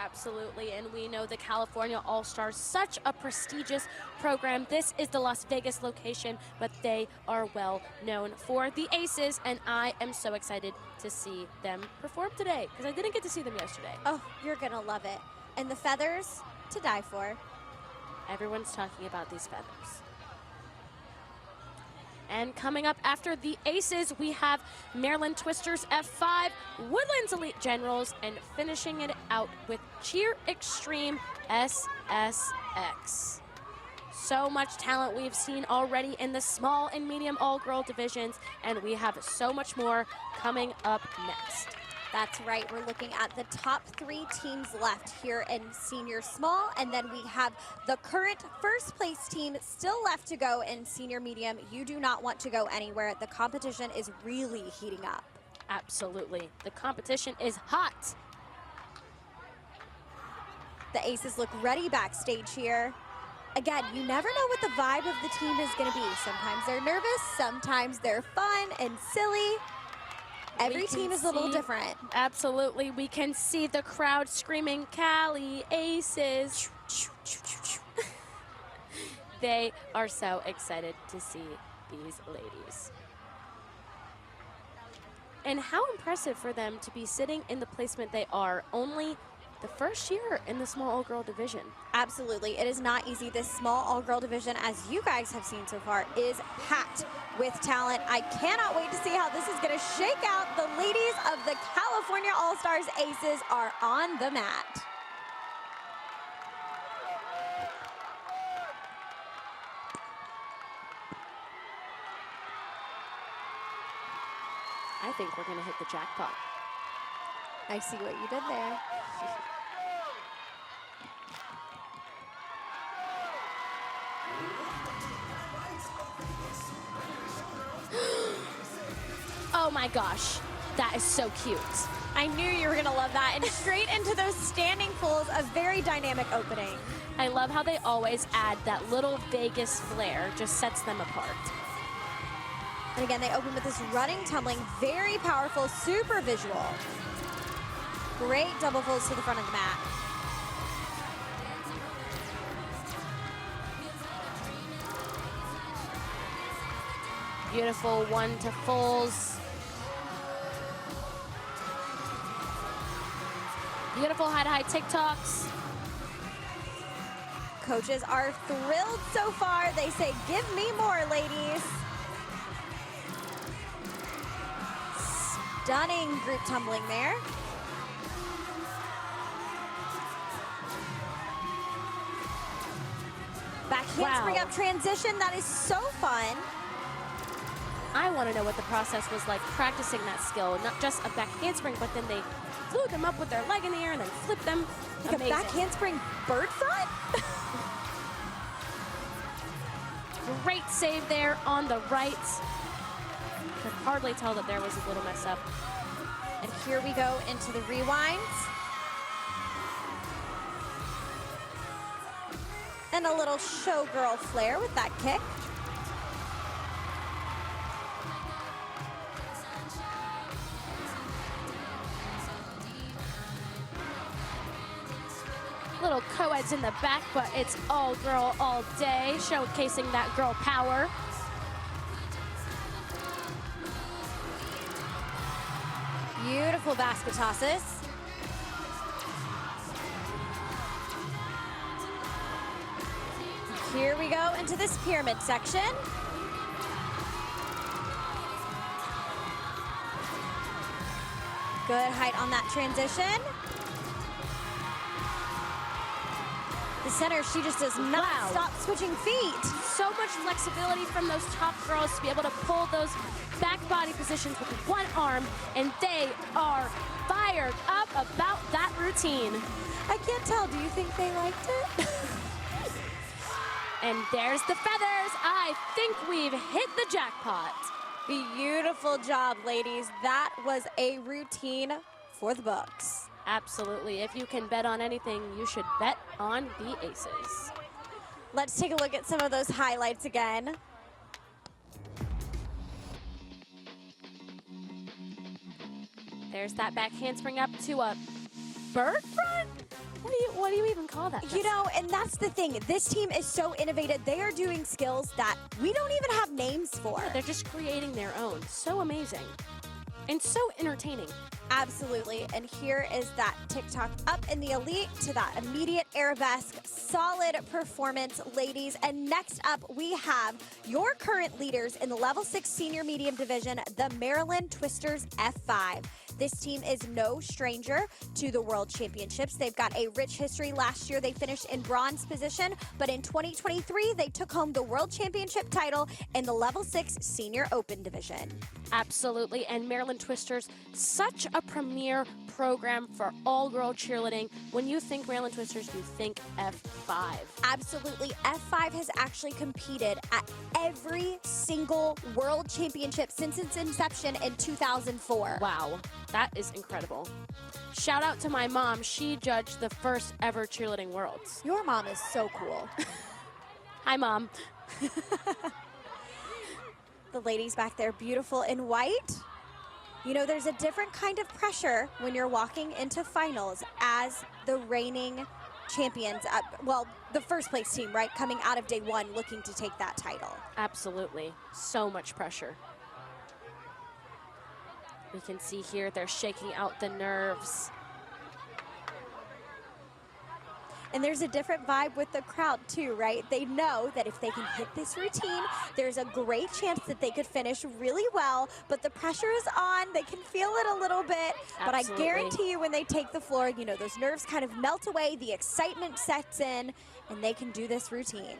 Absolutely, and we know the California All-Stars, such a prestigious program. This is the Las Vegas location, but they are well known for the Aces, and I am so excited to see them perform today, because I didn't get to see them yesterday. Oh, you're gonna love it. And the feathers, to die for. Everyone's talking about these feathers. And coming up after the Aces, we have Maryland Twisters F5, Woodlands Elite Generals, and finishing it out with Cheer Extreme SSX. So much talent we've seen already in the small and medium all-girl divisions, and we have so much more coming up next. That's right, we're looking at the top 3 teams left here in senior small, and then we have the current 1st place team still left to go in senior medium. You do not want to go anywhere. The competition is really heating up. Absolutely, the competition is hot. The Aces look ready backstage here. Again, you never know what the vibe of the team is gonna be. Sometimes they're nervous, sometimes they're fun and silly. Every team is a little different. Absolutely. We can see the crowd screaming, Cali Aces. They are so excited to see these ladies. And how impressive for them to be sitting in the placement they are, only the 1st year in the small all-girl division. Absolutely. It is not easy. This small all-girl division, as you guys have seen so far, is packed with talent. I cannot wait to see how this is going to shake out. The ladies of the California All-Stars Aces are on the mat. I think we're going to hit the jackpot. I see what you did there. Oh my gosh, that is so cute. I knew you were gonna love that, and straight into those standing pulls, a very dynamic opening. I love how they always add that little Vegas flair, just sets them apart. And again, they open with this running, tumbling, very powerful, super visual. Great double folds to the front of the mat. Beautiful 1 to fulls. Beautiful high-to-high TikToks. Coaches are thrilled so far. They say, give me more, ladies. Stunning group tumbling there. Back handspring up transition. That is so fun. I want to know what the process was like practicing that skill. Not just a back handspring, but then they flew them up with their leg in the air and then flipped them. Like amazing. A back handspring bird front? Great save there on the right. Could hardly tell that there was a little mess up. And here we go into the rewinds. And a little showgirl flair with that kick. Little co-eds in the back, but it's all girl all day, showcasing that girl power. Beautiful basket tosses. Here we go into this pyramid section. Good height on that transition. The center, she just does not stop switching feet. So much flexibility from those top girls to be able to pull those back body positions with one arm, and they are fired up about that routine. I can't tell, do you think they liked it? And there's the feathers. I think we've hit the jackpot. Beautiful job, ladies. That was a routine for the books. Absolutely. If you can bet on anything, you should bet on the aces. Let's take a look at some of those highlights again. There's that back handspring up to a bird front? What do you even call that? You know, and that's the thing. This team is so innovative. They are doing skills that we don't even have names for. Yeah, they're just creating their own. So amazing. And so entertaining. Absolutely. And here is that TikTok up in the elite to that immediate arabesque. Solid performance, ladies. And next up, we have your current leaders in the level 6 senior medium division, the Maryland Twisters F5. This team is no stranger to the World Championships. They've got a rich history. Last year, they finished in bronze position, but in 2023, they took home the World Championship title in the level 6 senior open division. Absolutely. And Maryland Twisters, such a premier program for all-girl cheerleading. When you think Maryland Twisters, you think F5. Absolutely. F5 has actually competed at every single World Championship since its inception in 2004. Wow. That is incredible. Shout out to my mom. She judged the first ever Cheerleading Worlds. Your mom is so cool. Hi, Mom. The ladies back there, beautiful in white. You know, there's a different kind of pressure when you're walking into finals as the reigning champions, well, the first place team, right? Coming out of day one, looking to take that title. Absolutely. So much pressure. We can see here they're shaking out the nerves. And there's a different vibe with the crowd too, right? They know that if they can hit this routine, there's a great chance that they could finish really well, but the pressure is on. They can feel it a little bit, but I guarantee you when they take the floor, you know, those nerves kind of melt away, the excitement sets in, and they can do this routine.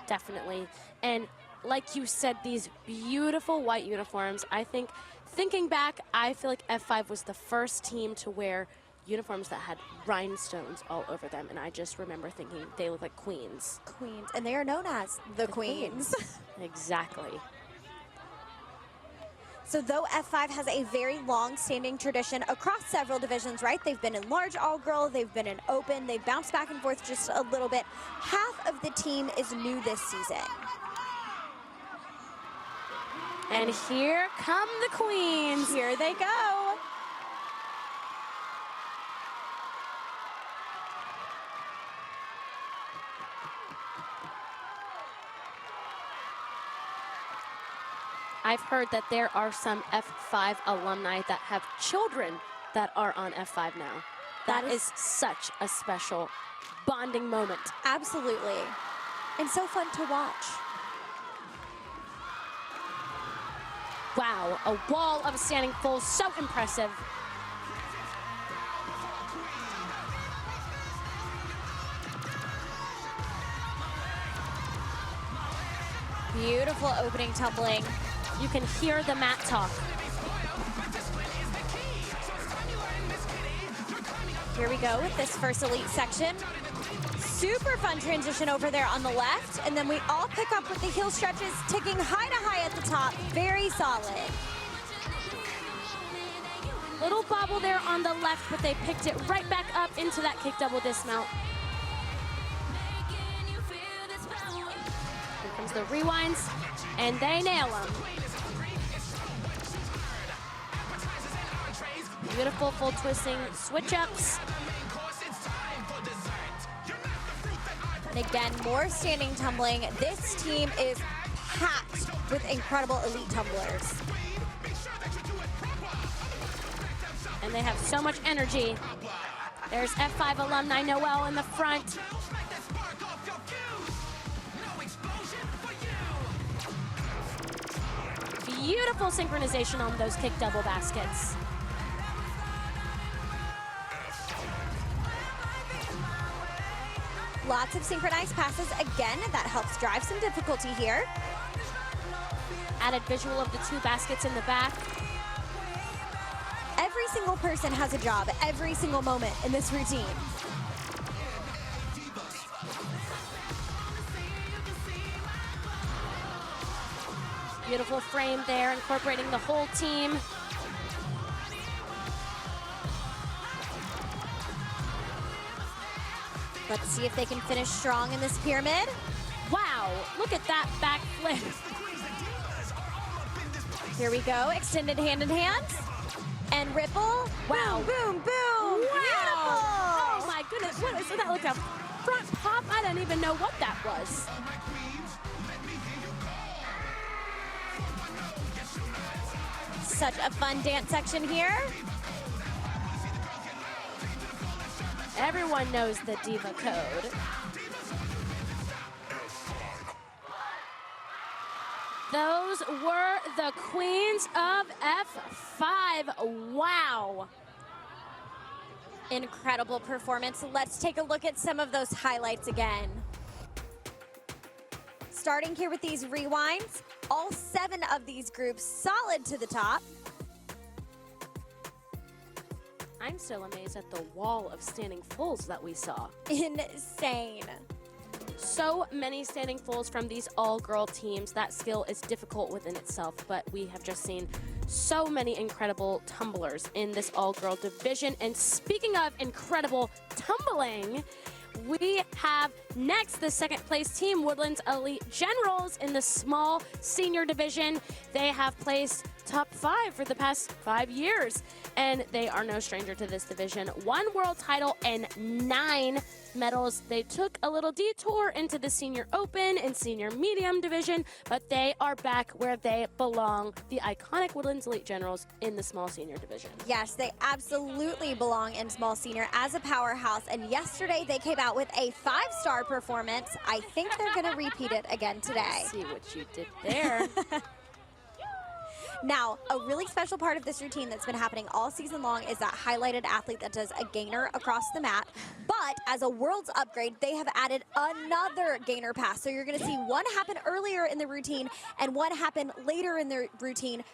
Definitely. And like you said, these beautiful white uniforms, I think, thinking back, I feel like F5 was the first team to wear uniforms that had rhinestones all over them, and I just remember thinking they look like queens. Queens, and they are known as the queens. Exactly. So though F5 has a very long-standing tradition across several divisions, right? They've been in large all-girl, they've been in open, they've bounced back and forth just a little bit. Half of the team is new this season. And here come the queens. Here they go. I've heard that there are some F5 alumni that have children that are on F5 now. That is such a special bonding moment. Absolutely. And so fun to watch. Wow, a wall of standing full, so impressive. Beautiful opening tumbling. You can hear the mat talk. Here we go with this first elite section. Super fun transition over there on the left, and then we all pick up with the heel stretches, ticking high to high at the top. Very solid. little bobble there on the left, but they picked it right back up into that kick double dismount. Here comes the rewinds, and they nail them. Beautiful full twisting switch ups. And again, more standing tumbling. This team is packed with incredible elite tumblers. And they have so much energy. There's F5 alumni Noel in the front. Beautiful synchronization on those kick double baskets. Lots of synchronized passes again. That helps drive some difficulty here. Added visual of the two baskets in the back. Every single person has a job every single moment in this routine. Beautiful frame there, incorporating the whole team. Let's see if they can finish strong in this pyramid. Wow, look at that back flip. Here we go, extended hand in hand. And ripple. Wow. Boom, boom, boom. Wow. Beautiful. Oh my goodness, what is that? Look at front pop. I don't even know what that was. Such a fun dance section here. Everyone knows the diva code. Those were the queens of F5. Wow. Incredible performance. Let's take a look at some of those highlights again. Starting here with these rewinds, all 7 of these groups solid to the top. I'm still amazed at the wall of standing fulls that we saw. Insane. So many standing fulls from these all-girl teams. That skill is difficult within itself, but we have just seen so many incredible tumblers in this all-girl division. And speaking of incredible tumbling, we have next the second place team, Woodlands Elite Generals, in the small senior division. They have placed top 5 for the past 5 years, and they are no stranger to this division. 1 world title and 9 medals. They took a little detour into the senior open and senior medium division, but they are back where they belong, the iconic Woodlands Elite Generals in the small senior division. Yes, they absolutely belong in small senior as a powerhouse, and yesterday they came out with a 5-star performance. I think they're going to repeat it again today. See what you did there. Now, a really special part of this routine that's been happening all season long is that highlighted athlete that does a gainer across the mat. But as a Worlds upgrade, they have added another gainer pass. So you're going to see one happen earlier in the routine and one happen later in the routine.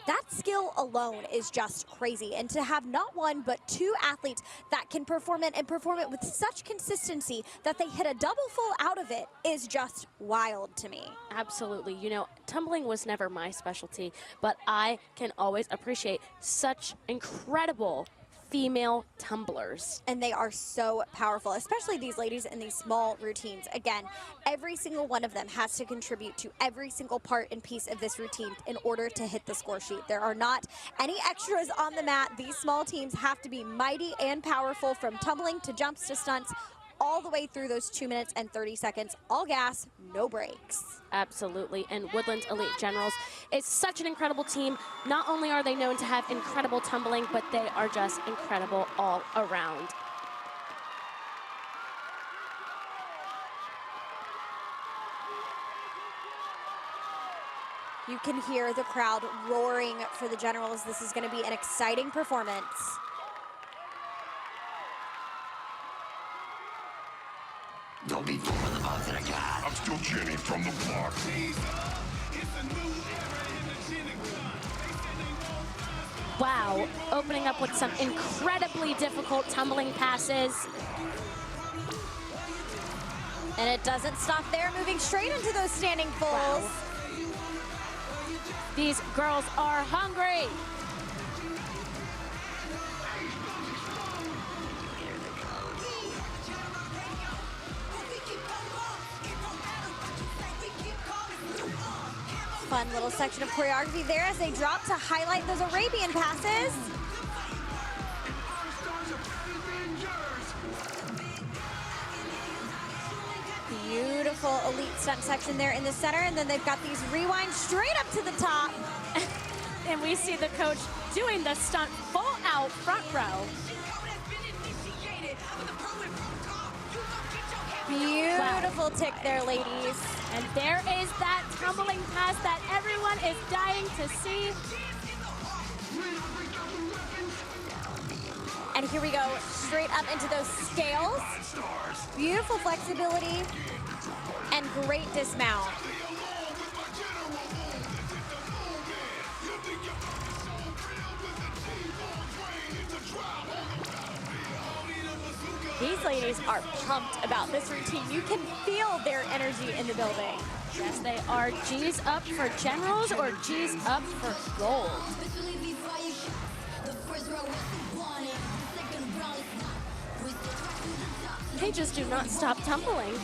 That skill alone is just crazy. And to have not 1 but 2 athletes that can perform it and perform it with such consistency that they hit a double full out of it is just wild to me. Absolutely. You know, tumbling was never my specialty, but I can always appreciate such incredible female tumblers. And they are so powerful, especially these ladies in these small routines. Again, every single one of them has to contribute to every single part and piece of this routine in order to hit the score sheet. There are not any extras on the mat. These small teams have to be mighty and powerful, from tumbling to jumps to stunts, all the way through those 2 minutes and 30 seconds. All gas, no brakes. Absolutely. And Woodlands Elite Generals is such an incredible team. Not only are they known to have incredible tumbling, but they are just incredible all around. You can hear the crowd roaring for the Generals. This is going to be an exciting performance. Don't be fooling the bugs that I got. I'm still Jenny from the block. Wow, opening up with some incredibly difficult tumbling passes. And it doesn't stop there, moving straight into those standing fulls. Wow. These girls are hungry. Fun little section of choreography there as they drop to highlight those Arabian passes. Beautiful elite stunt section there in the center, and then they've got these rewinds straight up to the top. And we see the coach doing the stunt full out front row. Beautiful tick there, ladies. And there is that tumbling pass that everyone is dying to see. And here we go, straight up into those scales. Beautiful flexibility and great dismount. These ladies are pumped about this routine. You can feel their energy in the building. Yes, they are. G's up for generals or G's up for gold. They just do not stop tumbling.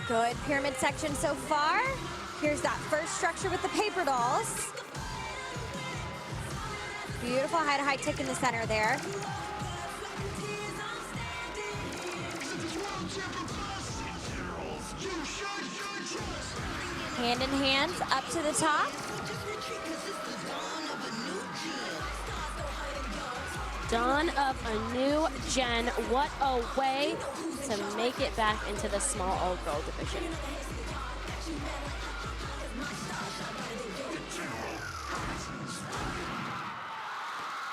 Good pyramid section so far. Here's that first structure with the paper dolls. Beautiful high to high tick in the center there. Hand in hands up to the top. Dawn of a new gen. What a way to make it back into the small all-girl division.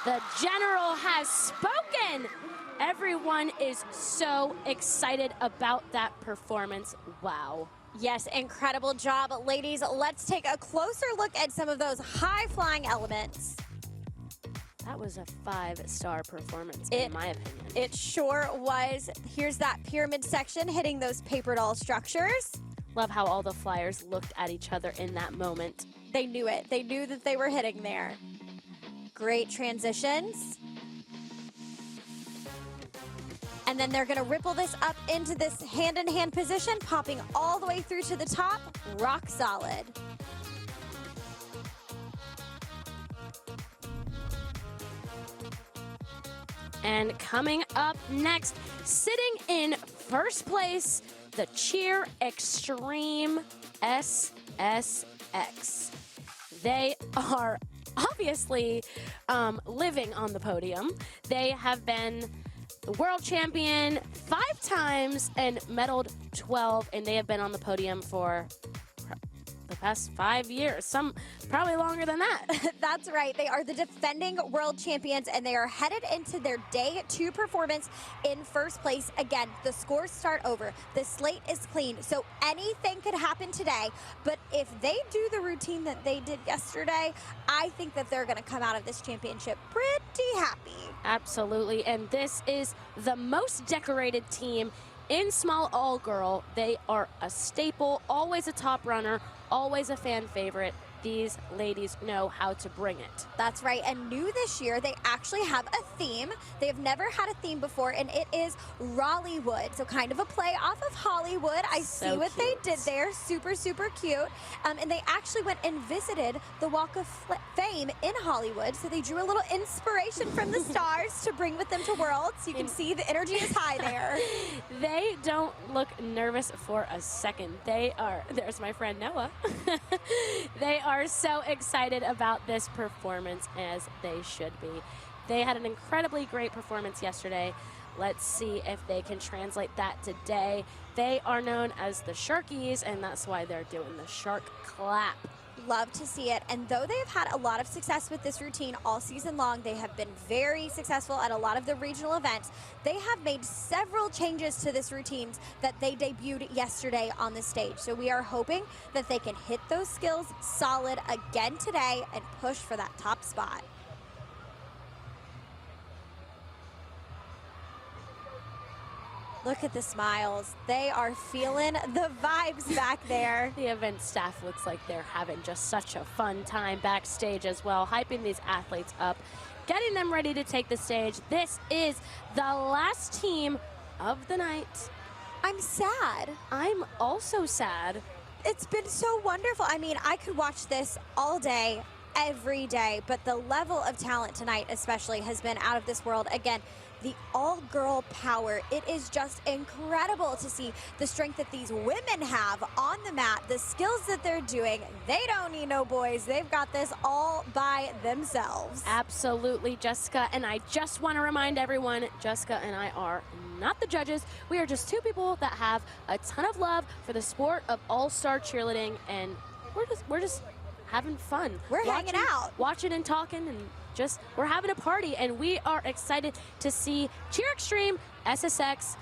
The general has spoken. Everyone is so excited about that performance. Wow. Yes, incredible job, ladies. Let's take a closer look at some of those high-flying elements. That was a 5-star performance, in my opinion. It sure was. Here's that pyramid section hitting those paper doll structures. Love how all the flyers looked at each other in that moment. They knew it. They knew that they were hitting there. Great transitions. And then they're going to ripple this up into this hand-in-hand position, popping all the way through to the top, rock solid. And coming up next, sitting in first place, the Cheer Extreme SSX. They are obviously living on the podium. They have been the world champion 5 times and medaled 12, and they have been on the podium for the past 5 years, some probably longer than that. That's right. They are the defending world champions, and they are headed into their day 2 performance in first place. Again, the scores start over. The slate is clean, so anything could happen today. But if they do the routine that they did yesterday, I think that they're going to come out of this championship pretty happy. Absolutely, and this is the most decorated team in small all-girl. They are a staple, always a top runner, always a fan favorite. These ladies know how to bring it. That's right, and new this year, they actually have a theme. They have never had a theme before, and it is Raleighwood, so kind of a play off of Hollywood. I see what they did there, super, super cute. And they actually went and visited the Walk of Fame in Hollywood, so they drew a little inspiration from the stars to bring with them to Worlds. You can see the energy is high there. They don't look nervous for a second. They are, there's my friend Noah. They are so excited about this performance, as they should be. They had an incredibly great performance yesterday. Let's see if they can translate that today. They are known as the Sharkies, and that's why they're doing the shark clap. Love to see it. And though they've had a lot of success with this routine all season long, they have been very successful at a lot of the regional events. They have made several changes to this routine that they debuted yesterday on the stage. So we are hoping that they can hit those skills solid again today and push for that top spot. Look at the smiles. They are feeling the vibes back there. The event staff looks like they're having just such a fun time backstage as well, hyping these athletes up, getting them ready to take the stage. This is the last team of the night. I'm sad. I'm also sad. It's been so wonderful. I mean, I could watch this all day, every day, but the level of talent tonight especially has been out of this world. Again, the all-girl power. It is just incredible to see the strength that these women have on the mat, the skills that they're doing. They don't need no boys. They've got this all by themselves. Absolutely, Jessica. And I just want to remind everyone, Jessica and I are not the judges. We are just two people that have a ton of love for the sport of all-star cheerleading, and we're just having fun. We're hanging out. Watching and talking, and we're having a party, and we are excited to see Cheer Extreme SSX,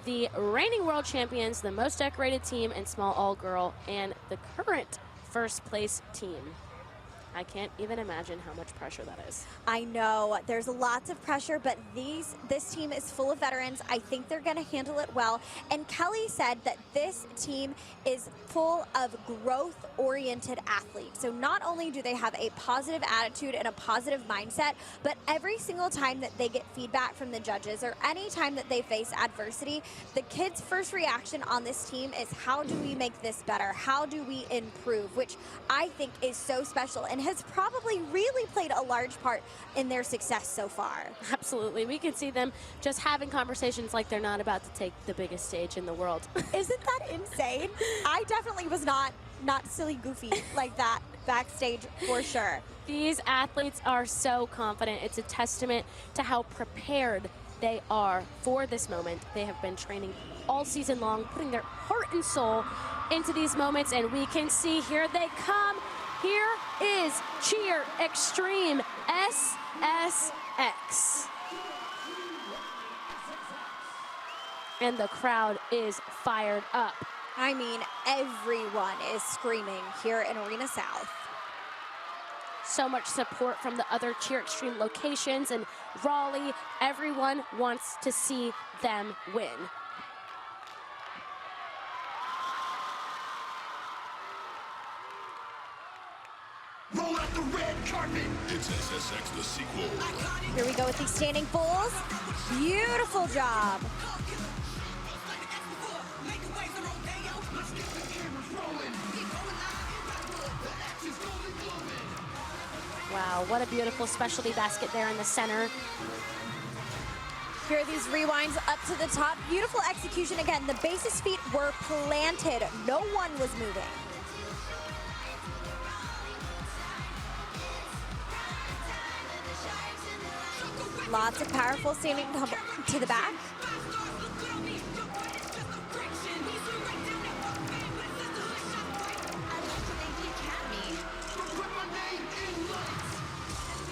the reigning world champions, the most decorated team in small all-girl, and the current first place team. I can't even imagine how much pressure that is. I know, there's lots of pressure, but this team is full of veterans. I think they're gonna handle it well. And Kelly said that this team is full of growth-oriented athletes. So not only do they have a positive attitude and a positive mindset, but every single time that they get feedback from the judges or any time that they face adversity, the kids' first reaction on this team is, how do we make this better? How do we improve? Which I think is so special and has probably really played a large part in their success so far. Absolutely. We can see them just having conversations like they're not about to take the biggest stage in the world. Isn't that insane? I definitely was not silly goofy like that backstage for sure. These athletes are so confident. It's a testament to how prepared they are for this moment. They have been training all season long, putting their heart and soul into these moments, and we can see here they come. Here is Cheer Extreme SSX. And the crowd is fired up. I mean, everyone is screaming here in Arena South. So much support from the other Cheer Extreme locations, and Raleigh, everyone wants to see them win. Roll out the red carpet. It's SSX the sequel. Here we go with these standing bulls. Beautiful job. Wow, what a beautiful specialty basket there in the center. Here are these rewinds up to the top. Beautiful execution. Again, the bases feet were planted. No one was moving. Lots of powerful standing to the back.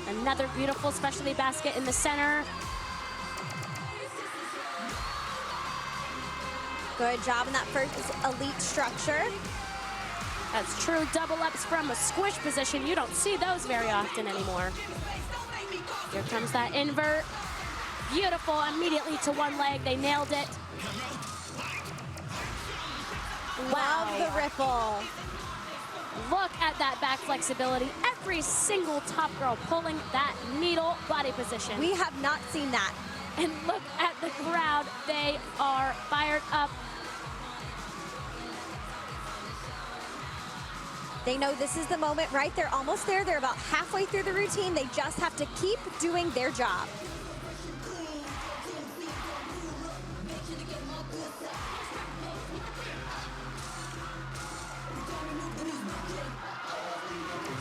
Another beautiful specialty basket in the center. Good job in that first elite structure. That's true double ups from a squish position. You don't see those very often anymore. Here comes that invert. Beautiful, immediately to one leg. They nailed it. Wow. Love the ripple. Look at that back flexibility. Every single top girl pulling that needle body position. We have not seen that. And look at the crowd. They are fired up. They know this is the moment, right? They're almost there. They're about halfway through the routine. They just have to keep doing their job.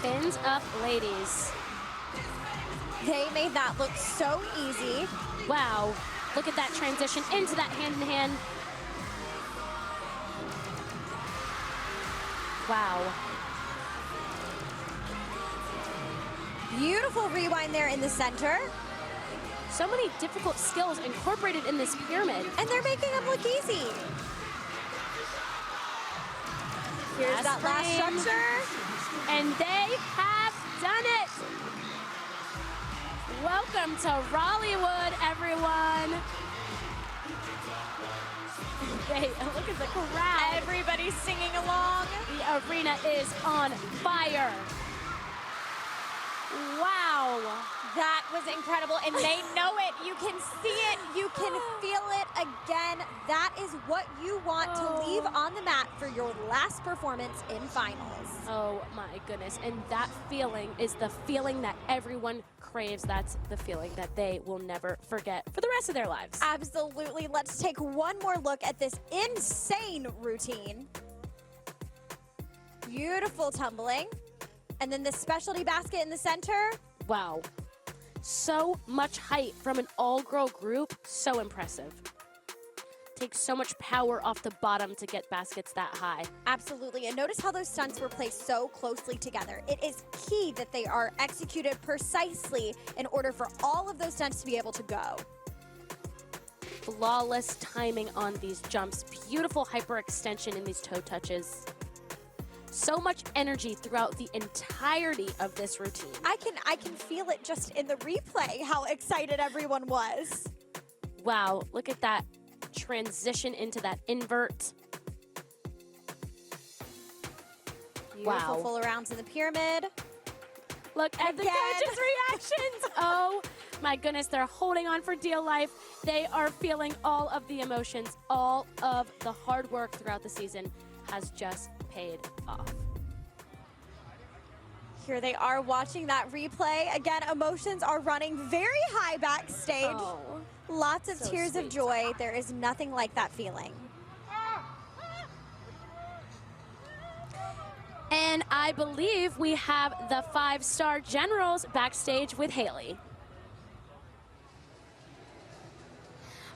Fins up, ladies. They made that look so easy. Wow. Look at that transition into that hand-in-hand. Wow. Beautiful rewind there in the center. So many difficult skills incorporated in this pyramid. And they're making them look easy. Here's that last structure. And they have done it. Welcome to Raleighwood, everyone. Hey, look at the crowd. Everybody's singing along. The arena is on fire. Wow, that was incredible, and they know it. You can see it, you can feel it again. That is what you want to leave on the mat for your last performance in finals. Oh my goodness, and that feeling is the feeling that everyone craves. That's the feeling that they will never forget for the rest of their lives. Absolutely. Let's take one more look at this insane routine. Beautiful tumbling. And then the specialty basket in the center. Wow. So much height from an all-girl group. So impressive. Takes so much power off the bottom to get baskets that high. Absolutely. And notice how those stunts were placed so closely together. It is key that they are executed precisely in order for all of those stunts to be able to go. Flawless timing on these jumps. Beautiful hyperextension in these toe touches. So much energy throughout the entirety of this routine. I can feel it just in the replay, how excited everyone was. Wow, look at that transition into that invert. Beautiful full rounds in the pyramid. Look at the coaches' reactions. Oh my goodness, they're holding on for dear life. They are feeling all of the emotions. All of the hard work throughout the season has just paid off. Here they are watching that replay. Again, emotions are running very high backstage. Oh, lots of so tears of sweet. joy. There is nothing like that feeling. And I believe we have the 5-star generals backstage with Haley.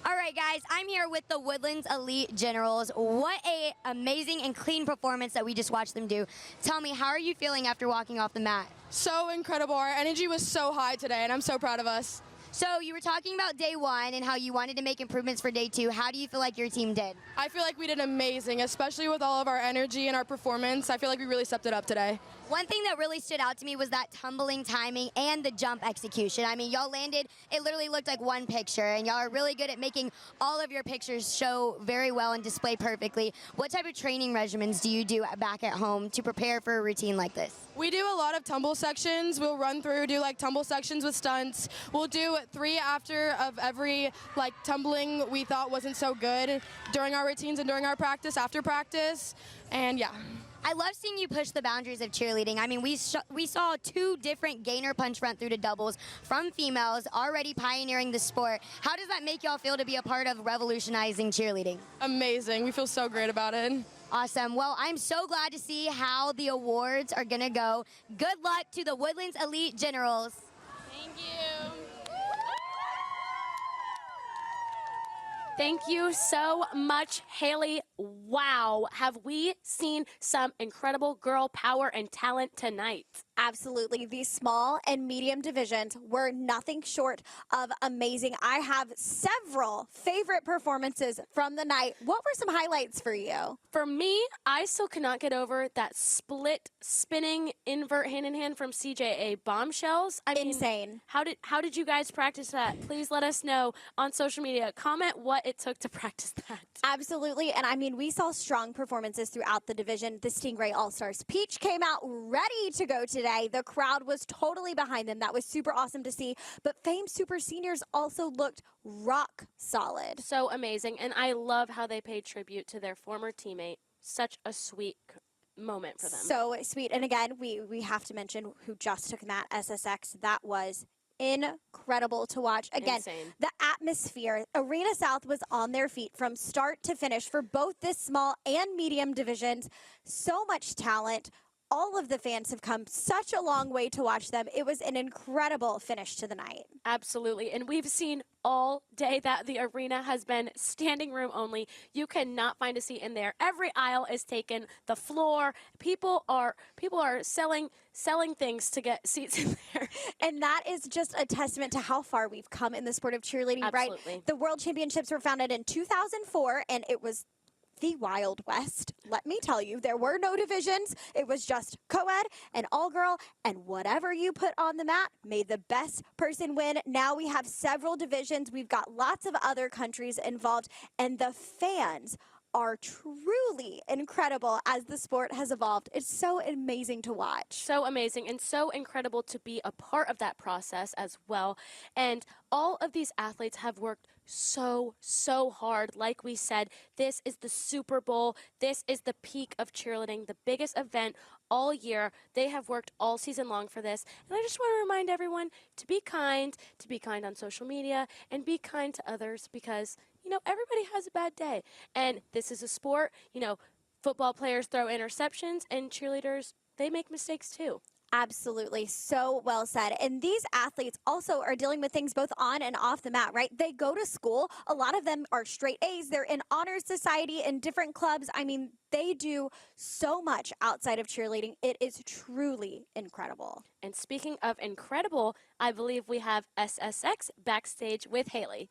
All right, guys, I'm here with the Woodlands Elite Generals. What a amazing and clean performance that we just watched them do. Tell me, how are you feeling after walking off the mat? So incredible. Our energy was so high today, and I'm so proud of us. So you were talking about day one and how you wanted to make improvements for day two. How do you feel like your team did? I feel like we did amazing, especially with all of our energy and our performance. I feel like we really stepped it up today. One thing that really stood out to me was that tumbling timing and the jump execution. I mean, y'all landed, it literally looked like one picture, and y'all are really good at making all of your pictures show very well and display perfectly. What type of training regimens do you do back at home to prepare for a routine like this? We do a lot of tumble sections. We'll run through, do like tumble sections with stunts. We'll do 3 after of every like tumbling we thought wasn't so good during our routines and during our practice, after practice, and yeah. I love seeing you push the boundaries of cheerleading. I mean, we saw 2 different gainer punch run through to doubles from females already pioneering the sport. How does that make y'all feel to be a part of revolutionizing cheerleading? Amazing. We feel so great about it. Awesome. Well, I'm so glad to see how the awards are going to go. Good luck to the Woodlands Elite Generals. Thank you. Thank you so much, Haley. Wow, have we seen some incredible girl power and talent tonight? Absolutely. These small and medium divisions were nothing short of amazing. I have several favorite performances from the night. What were some highlights for you? For me, I still cannot get over that split spinning invert hand in hand from ECE Bombshells. I mean, insane. How did you guys practice that? Please let us know on social media. Comment what it took to practice that. Absolutely. And I mean, we saw strong performances throughout the division. The Stingray All-Stars Peach came out ready to go today. The crowd was totally behind them. That was super awesome to see. But Fame Super Seniors also looked rock solid. So amazing. And I love how they paid tribute to their former teammate. Such a sweet moment for them. So sweet. And again, we have to mention who just took that SSX. That was incredible to watch. Again, Insane. The atmosphere. Arena South was on their feet from start to finish for both this small and medium divisions. So much talent. All of the fans have come such a long way to watch them. It was an incredible finish to the night. Absolutely. And we've seen all day that the arena has been standing room only. You cannot find a seat in there. Every aisle is taken. The floor. People are selling things to get seats in there. And that is just a testament to how far we've come in the sport of cheerleading, Absolutely. right? The World Championships were founded in 2004, and it was the Wild West. Let me tell you, there were no divisions. It was just co-ed and all-girl, and whatever you put on the mat made the best person win. Now we have several divisions. We've got lots of other countries involved, and the fans are truly incredible as the sport has evolved. It's so amazing to watch. So amazing and so incredible to be a part of that process as well. And all of these athletes have worked so hard. Like we said, this is the Super Bowl. This is the peak of cheerleading, the biggest event all year. They have worked all season long for this. And I just want to remind everyone to be kind on social media, and be kind to others, because, you know, everybody has a bad day. And this is a sport. You know, football players throw interceptions, and cheerleaders, they make mistakes too. Absolutely. So well said. And these athletes also are dealing with things both on and off the mat, right? They go to school. A lot of them are straight A's. They're in honor society in different clubs. I mean, they do so much outside of cheerleading. It is truly incredible. And speaking of incredible, I believe we have SSX backstage with Haley.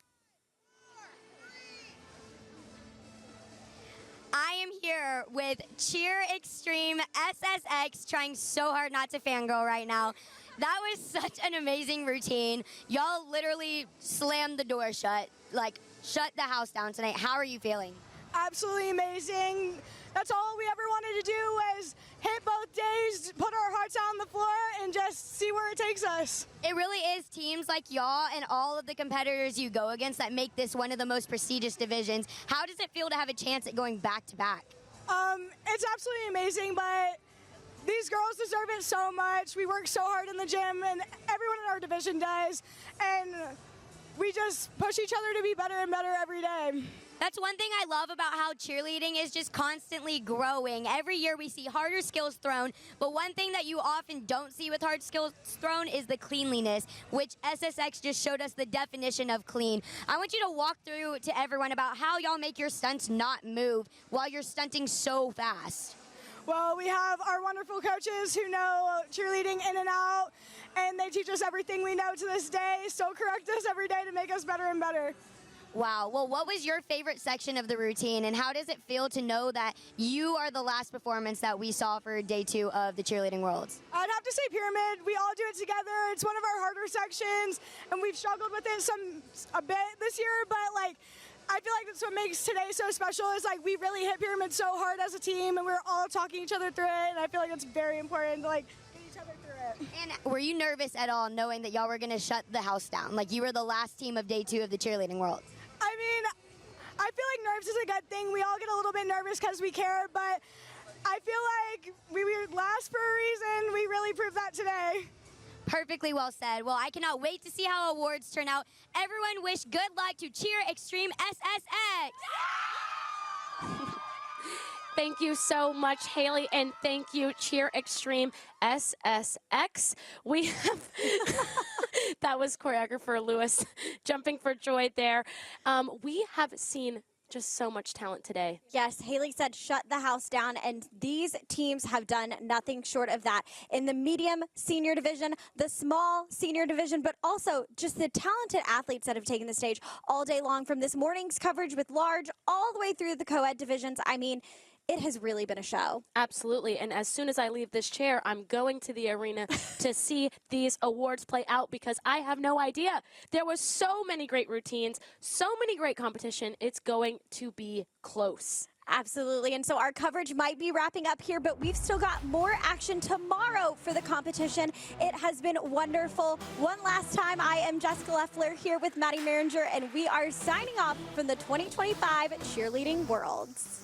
I am here with Cheer Extreme SSX, trying so hard not to fangirl right now. That was such an amazing routine. Y'all literally slammed the door shut, like shut the house down tonight. How are you feeling? Absolutely amazing. That's all we ever wanted to do was hit both days, put our hearts out on the floor, and just see where it takes us. It really is teams like y'all and all of the competitors you go against that make this one of the most prestigious divisions. How does it feel to have a chance at going back to back? It's absolutely amazing, but these girls deserve it so much. We work so hard in the gym, and everyone in our division does, and we just push each other to be better and better every day. That's one thing I love about how cheerleading is just constantly growing. Every year we see harder skills thrown, but one thing that you often don't see with hard skills thrown is the cleanliness, which SSX just showed us the definition of clean. I want you to walk through to everyone about how y'all make your stunts not move while you're stunting so fast. Well, we have our wonderful coaches who know cheerleading in and out, and they teach us everything we know to this day, so correct us every day to make us better and better. Wow. Well, what was your favorite section of the routine, and how does it feel to know that you are the last performance that we saw for day 2 of the Cheerleading Worlds? I'd have to say pyramid. We all do it together. It's one of our harder sections, and we've struggled with it a bit this year, but like, I feel like that's what makes today so special, is like we really hit pyramid so hard as a team, and we're all talking each other through it, and I feel like it's very important to like get each other through it. And were you nervous at all knowing that y'all were going to shut the house down? Like you were the last team of day 2 of the Cheerleading Worlds? I mean, I feel like nerves is a good thing. We all get a little bit nervous because we care, but I feel like we were last for a reason. We really proved that today. Perfectly well said. Well, I cannot wait to see how awards turn out. Everyone wish good luck to Cheer Extreme SSX. Thank you so much, Haley, and thank you, Cheer Extreme SSX. We have, that was choreographer Lewis jumping for joy there. We have seen just so much talent today. Yes, Haley said shut the house down, and these teams have done nothing short of that. In the medium senior division, the small senior division, but also just the talented athletes that have taken the stage all day long, from this morning's coverage with large all the way through the co-ed divisions. I mean, it has really been a show. Absolutely. And as soon as I leave this chair, I'm going to the arena to see these awards play out, because I have no idea. There was so many great routines, so many great competition. It's going to be close. Absolutely. And so our coverage might be wrapping up here, but we've still got more action tomorrow for the competition. It has been wonderful. One last time, I am Jessica Leffler here with Maddie Maringer, and we are signing off from the 2025 Cheerleading Worlds.